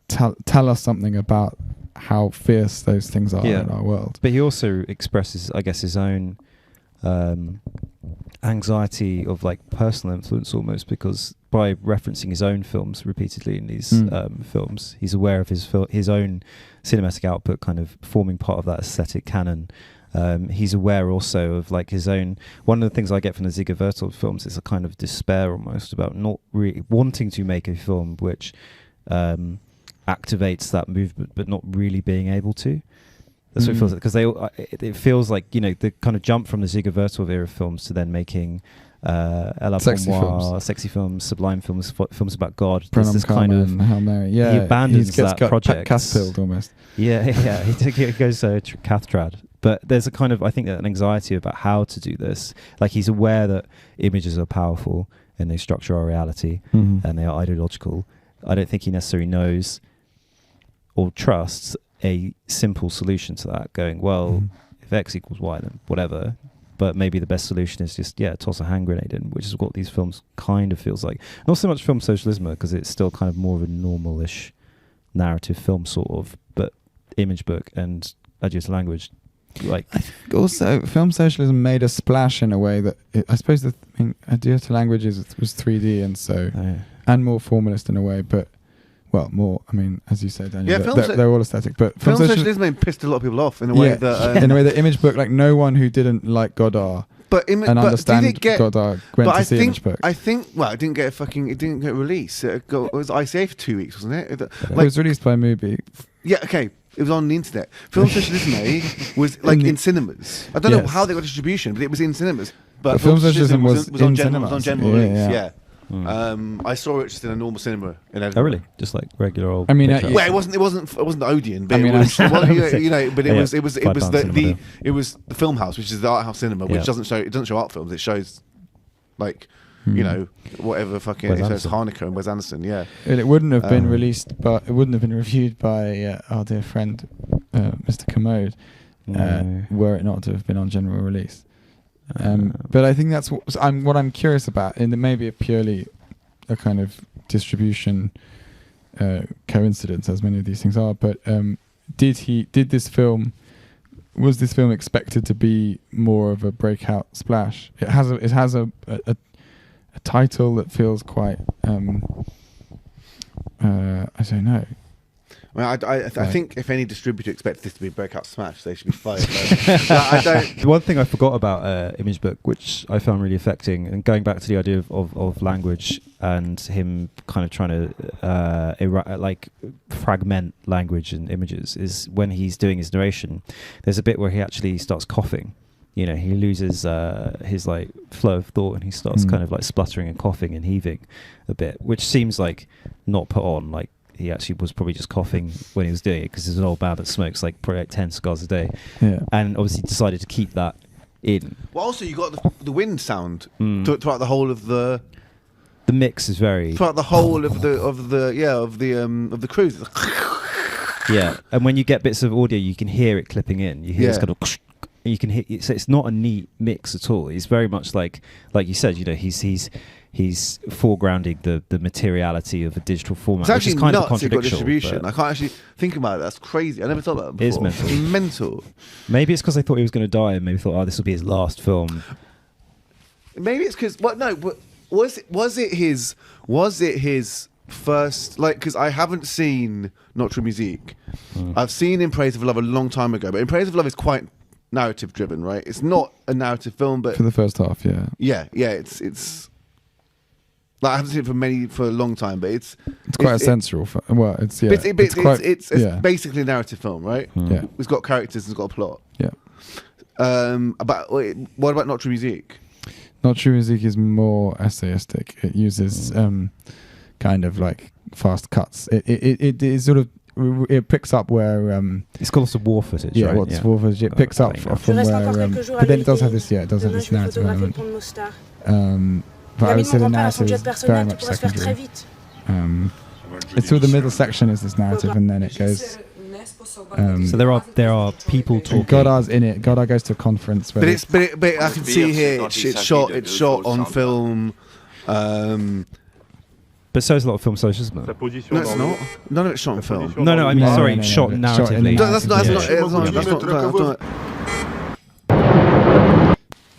tell us something about how fierce those things are in our world. But he also expresses, I guess, his own anxiety of like personal influence almost, because by referencing his own films repeatedly in these films, he's aware of his own cinematic output kind of forming part of that aesthetic canon. He's aware also of like his own. One of the things I get from the Dziga Vertov films is a kind of despair almost about not really wanting to make a film which activates that movement, but not really being able to. That's what it feels like, because it feels like, the kind of jump from the Dziga Vertov era films to then making sexy films, Sublime films, films about God. There's this kind of Hail Mary. Yeah, he abandons that project. Cath-pilled almost. Yeah. He goes cath-trad. But there's a kind of, I think, an anxiety about how to do this. Like, he's aware that images are powerful and they structure our reality and they are ideological. I don't think he necessarily knows or trusts a simple solution to that, going, well, if X equals Y, then whatever. But maybe the best solution is just, toss a hand grenade in, which is what these films kind of feels like. Not so much film socialism, because it's still kind of more of a normal-ish narrative film, sort of, but image book and Adieu to Language, like... I think also, film socialism made a splash in a way that, I suppose, Adieu to Language was 3D and so, and more formalist in a way, but... Well, more. As you said, Daniel, they're all aesthetic. But film socialism pissed a lot of people off in a way that in a way that image book, like no one who didn't like Godard understand Godard went to see image book. I think. Well, it didn't get released. It was ICA for 2 weeks, wasn't it? It was released by Mubi. Yeah. Okay. It was on the internet. Film socialism was like in cinemas. I don't know how they got distribution, but it was in cinemas. But film socialism was on cinemas. general release. Yeah. I saw it just in a normal cinema in Edinburgh. Oh, really? Just like regular old. Well, it wasn't Odeon, but it was. But it was the Film House, which is the art house cinema, which doesn't show art films. It shows like whatever fucking it shows Hanukkah and Wes Anderson. Yeah, and it wouldn't have been released, but it wouldn't have been reviewed by our dear friend Mr. Commode, were it not to have been on general release. But I think that's what I'm curious about, and it may be purely a kind of distribution coincidence, as many of these things are. But was this film expected to be more of a breakout splash? It has a title that feels quite I don't know. I think if any distributor expects this to be a breakout smash, they should be fired. The one thing I forgot about Image Book, which I found really affecting, and going back to the idea of language and him kind of trying to fragment language and images, is when he's doing his narration, there's a bit where he actually starts coughing. He loses his like flow of thought, and he starts kind of like spluttering and coughing and heaving a bit, which seems like not put on. Like, he actually was probably just coughing when he was doing it, because he's an old man that smokes probably 10 cigars a day, and obviously decided to keep that in. Well, also you got the wind sound throughout the whole of the mix is very throughout the whole of the cruise. Yeah, and when you get bits of audio, you can hear it clipping in. You hear this kind of. You can hear. So it's not a neat mix at all. It's very much like you said. He's foregrounding the materiality of a digital format, it's actually which is kind nuts of contradictory. Distribution. I can't actually think about it. That's crazy. I never thought about that before. It is mental. It's mental. Maybe it's because they thought he was going to die, and maybe thought, this will be his last film. Maybe it's because... Well, no, but it his first, like, because I haven't seen Notre Musique. I've seen In Praise of Love a long time ago, but In Praise of Love is quite narrative driven, right? It's not a narrative film, but For the first half, yeah. It's like, I haven't seen it for a long time, but it's quite a sensual film. Well, it's basically a narrative film, right? Yeah. It's got characters, it's got a plot. Yeah. What about Notre Musique? Notre Musique is more essayistic. It uses kind of like fast cuts. It is sort of, it picks up where It's got lots of war footage. yeah, right? what's war footage. It picks up from where but then it does have this this narrative element. But I would say the narrative is very much secondary. It's through the middle section is this narrative, and then it goes. So there are people talking. Godard's in it. Godard goes to a conference. Where But I can see here it's shot on film. But so is a lot of film socialism. No, it's not. None of it's shot on film. No, I mean, No, sorry, no, shot no, narratively. shot in That's not.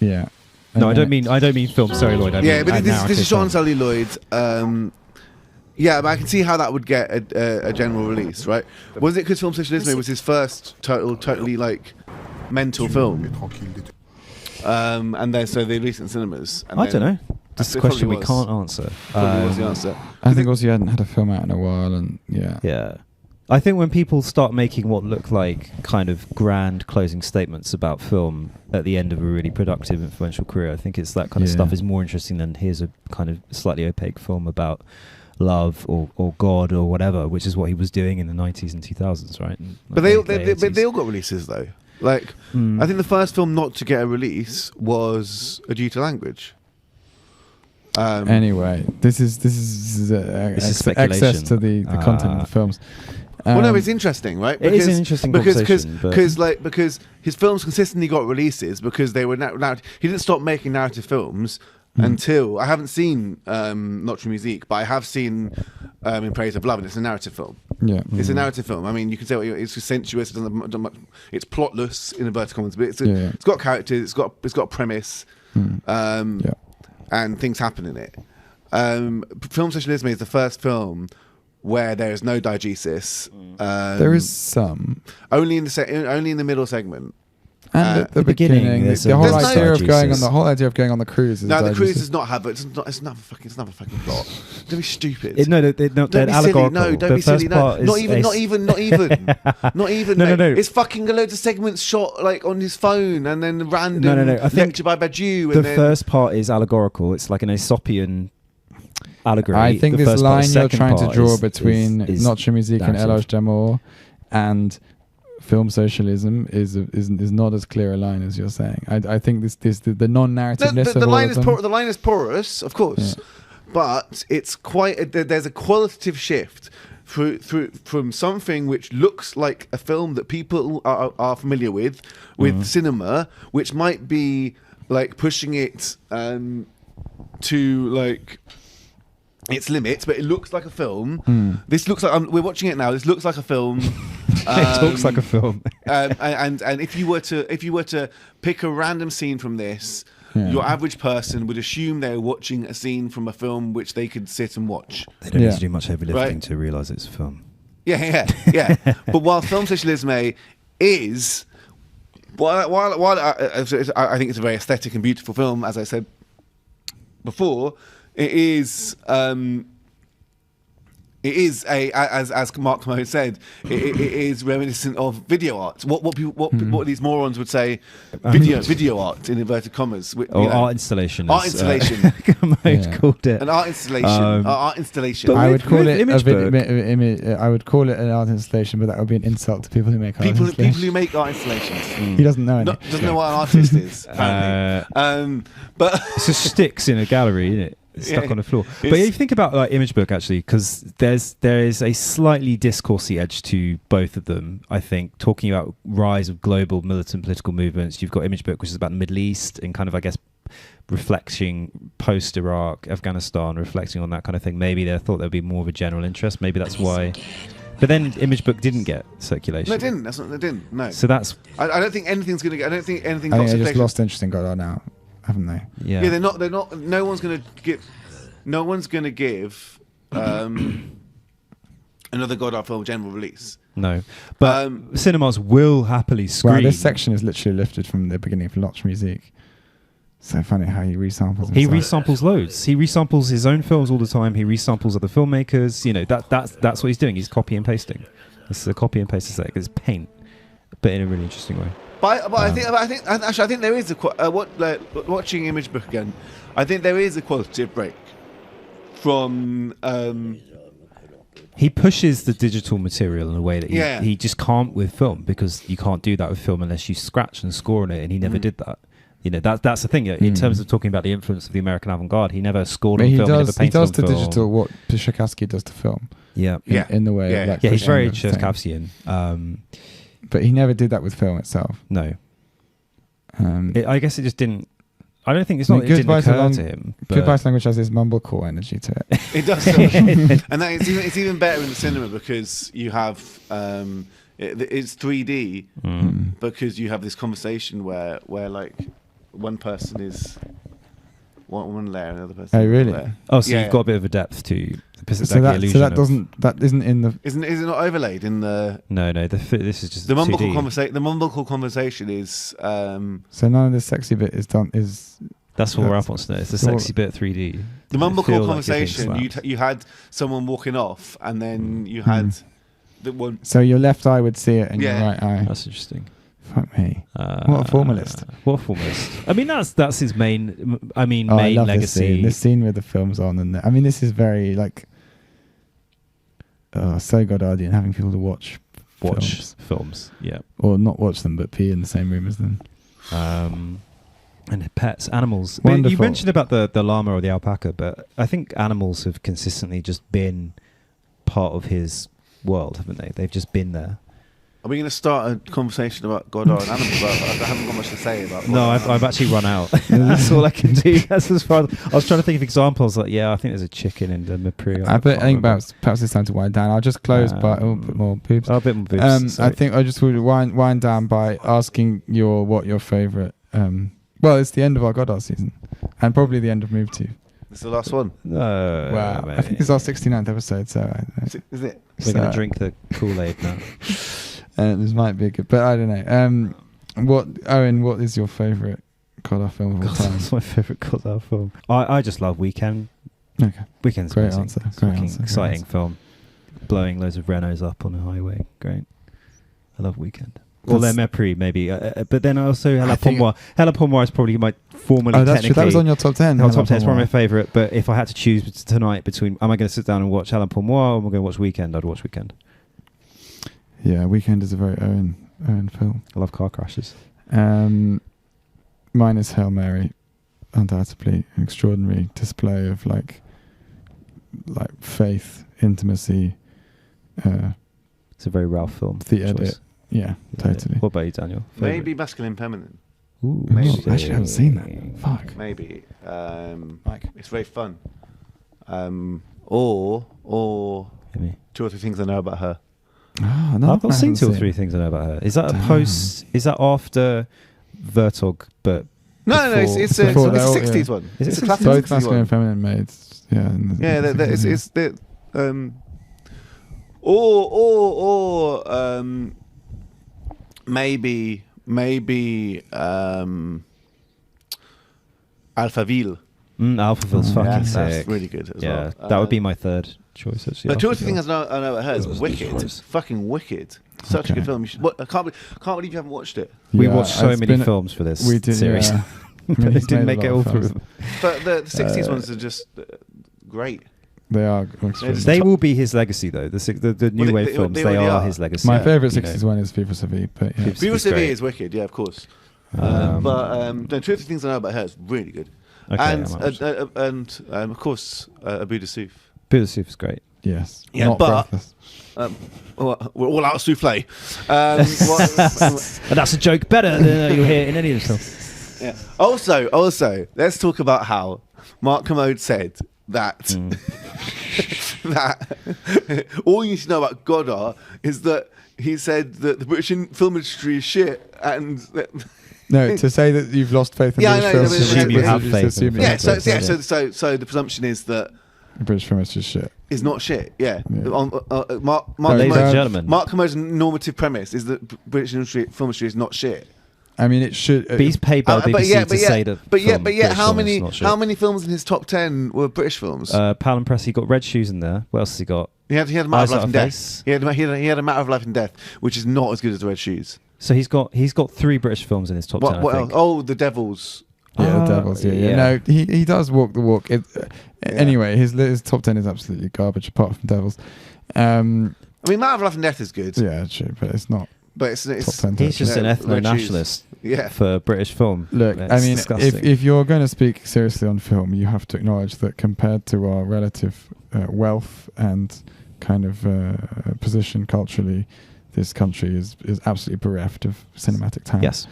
yeah. No, I don't mean film celluloid. I mean But this narrative is shot on film. celluloid. Yeah, but I can see how that would get a general release, right? Was it because Film Socialisme was his first totally like mental film? And then so they released it in cinemas. And I don't know. This is a question we was. can't answer. Probably was the answer. I think also you hadn't had a film out in a while, and yeah. Yeah. I think when people start making what look like kind of grand closing statements about film at the end of a really productive, influential career, I think it's that kind of stuff is more interesting than here's a kind of slightly opaque film about love or God or whatever, which is what he was doing in the 90s and 2000s, right? And But they all got releases though. Like I think the first film not to get a release was A Due to Language. Anyway, this is speculation. access to the content of the films. Well, no, it's interesting, right? It is an interesting conversation, because his films consistently got releases because they were he didn't stop making narrative films until I haven't seen Notre Musique, but I have seen In Praise of Love, and it's a narrative film. Yeah, It's a narrative film. I mean, you can say it's sensuous, it's plotless in inverted commas, but it's got characters, it's got premise, and things happen in it. Film Socialisme is the first film where there is no diegesis. there is some only in the middle segment. and at the beginning. there's The whole some idea of diegesis. going on the cruise. Is No, the diegesis. cruise does not have it. It's not a fucking plot. Don't be stupid. They're Don't be silly. allegorical. No, don't The be silly. first No, part is not even. Not even. No. It's fucking loads of segments shot like on his phone, and then random I think lecture by Badiou. the first part is allegorical. It's like an Aesopian allegory. I think The this first part. line The you're second trying to part draw is between Notre Musique and narrative. Éloge d'amour and film socialism is not as clear a line as you're saying. I think the non-narrativeness the of line all is of them. the line is porous, of course, but it's quite. There's a qualitative shift from something which looks like a film that people are familiar with cinema, which might be like pushing it to like its limits, but it looks like a film. This looks like we're watching it now. This looks like a film. It looks like a film. and if you were to pick a random scene from this, your average person would assume they're watching a scene from a film which they could sit and watch. They don't Yeah. need to do much heavy lifting Right. to realise it's a film. Yeah. But while Film Socialisme is, while I think it's a very aesthetic and beautiful film, as I said before, it is as Mark Commode said, it is reminiscent of video art. What these morons would say, video art in inverted commas. Art installation. Art as, installation. Commode called it. An art installation. Art installation. But I would call it Image Book. I would call it an art installation, but that would be an insult to people who make art People installations. who make art installations. He doesn't know any. Doesn't know what an artist is. Apparently. But It's just sticks in a gallery, isn't it? It's stuck on the floor. But if you think about like Image Book, actually, because there is a slightly discoursey edge to both of them. I think talking about rise of global militant political movements. You've got Image Book, which is about the Middle East and kind of, I guess, reflecting post-Iraq, Afghanistan, reflecting on that kind of thing. Maybe they thought there'd be more of a general interest. Maybe that's why. But then Image Book didn't get circulation. no, it didn't. They didn't. No. So that's I don't think anything's going to get. I don't think anything. I got think they just circulation. lost interest in Godard now, haven't they? yeah. Yeah, they're not. No one's going to get no one's going to give another Godard film general release. No, but cinemas will happily screen. Wow, this section is literally lifted from the beginning of Lot's Music. So funny how he resamples. He himself. resamples loads. He resamples his own films all the time. He resamples other filmmakers. You know, that's what he's doing. He's copy and pasting. This is a copy and paste aesthetic. It's paint, but in a really interesting way. But I think there is watching Image Book again. I think there is a qualitative break from. He pushes the digital material in a way that he just can't with film, because you can't do that with film unless you scratch and score on it, and he never did that. You know, that's the thing. In terms of talking about the influence of the American avant-garde, he never scored on film. He never painted on film. He does to digital what Tchaikovsky does to film. Yeah, in the way. Yeah, he's very Tchaikovskyan. But he never did that with film itself. No. I guess it just didn't. I don't think it didn't occur to him. Goodbye's Language has this mumblecore energy to it. It does, and it's even better in the cinema because you have it's 3D because you have this conversation where like one person is one layer and the other person. Oh really? Layer. Oh, so you've got a bit of a depth to the so that isn't in the. Is it not overlaid in the? No. This is just the mumblecore 2D. conversation. The mumblecore conversation is. So none of the sexy bit is done. That's what Ralph wants to know. It's the sexy bit 3D. The mumblecore conversation. You had someone walking off, and then you had the one. So your left eye would see it, and your right eye. That's interesting. Fuck me. What a formalist. I mean, that's his main. Main I love legacy. This scene where the film's on, and this is very like. So Godardian, having people to watch films, yeah, or not watch them, but pee in the same room as them. And pets, animals. Wonderful. You mentioned about the llama or the alpaca, but I think animals have consistently just been part of his world, haven't they? They've just been there. Are we going to start a conversation about Godard and animals? I haven't got much to say about. No, I've actually run out. That's all I can do. That's as far. I was trying to think of examples. Like, I think there's a chicken in the Mapri. I think perhaps it's time to wind down. I'll just close by a bit more boobs. A bit more boobs. I think I just would wind down by asking what your favourite. Well, it's the end of our Godard season, and probably the end of Move To. It's the last one. No, wow. I think it's our 69th episode. So is it? We're going to drink the Kool-Aid now. This might be a good, but I don't know. What is your favourite Godard film of all time? That's my favourite Godard film. I just love Weekend. Okay. Weekend's great amazing. answer. Exciting film. Blowing loads of Renaults up on a highway. Great. I love Weekend. Or Les Mépris, maybe. But then also Hella Pour Moi is probably my formally that's technically. true. That was on your top 10. Top 10 is one of my favourite. But if I had to choose tonight between, am I going to sit down and watch Hella Pour Moi or am I going to watch Weekend? I'd watch Weekend. Yeah, Weekend is a very Owen film. I love car crashes. Mine is Hail Mary. Undoubtedly an extraordinary display of like faith, intimacy. It's a very Ralph film. The edit. Yeah, totally. What about you, Daniel? Maybe Masculine Feminine. Ooh, maybe. I actually haven't seen that. Fuck. Maybe. Mike. It's very fun. Or maybe. 2 or 3 Things I Know About Her. I've not seen 2 or 3 Things I Know About Her. Is that a post? Is that after Vertov? But no, it's a 60s one. Is it's a classic both 60s Masculine one. and Feminine made. Maybe Alphaville. Alphaville's fucking sick. That's really good as well. That would be my third choice. Actually, but 2 or 3 Things I Know About Her is wicked. It's fucking wicked. Such a good film. I can't believe you haven't watched it. We watched so many films for this series. Yeah. But it didn't make it all through. But the 60s ones are just great. They are. They will be his legacy, though. The new wave films, they are his legacy. My favourite 60s one is Viva La Vie. But yeah. Viva La Vie is wicked, yeah, of course. But 2 or 3 Things I Know About Her is really good. Okay, and of course, Abu Dassouf. Abu Dassouf is great. Yes. Yeah, not but breathless. we're all out of souffle. And that's a joke better than you'll hear in any of the films. Yeah. Also, let's talk about how Mark Commode said that that all you need to know about Godard is that he said that the British film industry is shit, and No, to say that you've lost faith in Yeah, I British know, films. but- is Assume you just have faith assuming in Yeah, that so the presumption is that British film is just shit. is not shit. Yeah. Yeah. Mark Ladies and gentlemen. Mark Kermode's normative premise is that British film industry is not shit. I mean, it should. But he's paid by the BBC to say that. But film, yet, British how film is many not shit. how many films in his top 10 were British films? Pal and Press, he got Red Shoes in there. What else has he got? He had a matter Eyes of life Out and of death. Face. He had a matter of life and death, which is not as good as the Red Shoes. So he's got 3 British films in his top 10. What I else? think. Oh, The Devils. Yeah, the Devils. Yeah. No, he does walk the walk. Anyway, his top 10 is absolutely garbage, apart from Devils. I mean, Matter of Life and Death is good. Yeah, true, but it's not. But it's top 10. He's just an Red Shoes. ethno-nationalist Yeah. for British film. Look, It's I mean, disgusting. if you're going to speak seriously on film, you have to acknowledge that compared to our relative wealth and kind of position culturally, this country is absolutely bereft of cinematic talent. Yes.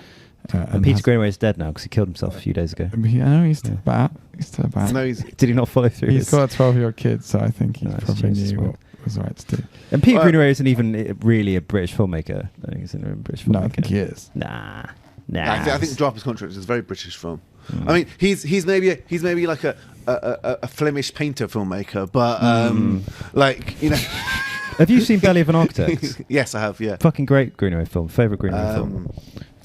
And Peter Greenaway is dead now because he killed himself a few days ago. I know he's still bad. He's still bad. No, he's Did he not follow through? He's got a 12-year-old kid, so I think he No, it's probably Jesus, knew man. what was right to do. And Peter Well, Greenaway isn't even really a British filmmaker. I don't think he's a British filmmaker. No, I think he is. Nah. I think Draper's Contract is a very British film. I mean, he's maybe like a Flemish painter filmmaker, but like, you know. Have you seen Belly of an Architect? Yes, I have. Yeah. Fucking great Greenaway film. Favourite Greenaway film.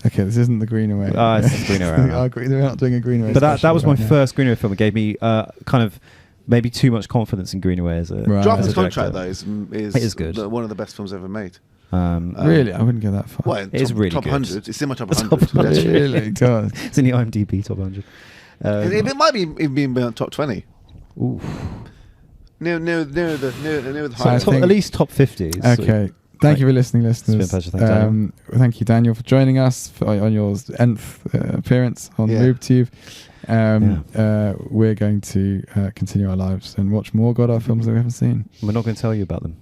Okay, this isn't the Greenaway. Ah, it's the Greenaway. We're not doing a Greenaway. But that special was my right now. first Greenaway film. It gave me kind of maybe too much confidence in Greenaway as a Right. Draper's as a Contract, director. though, It is good. one of the best films ever made. Really, I wouldn't go that far. Well, It is really top good. 100. It's in my top Top 100. 100. Really, God. It's in the IMDb top 100. It might be in top 20. Ooh. Near the So I high. think- At least top 50. is Okay. Thank you for listening, listeners. It's been a pleasure. Thanks, Daniel. Thank you, Daniel, for joining us on your nth appearance on Yeah. MoveTube. We're going to continue our lives and watch more Godard films that we haven't seen. We're not going to tell you about them.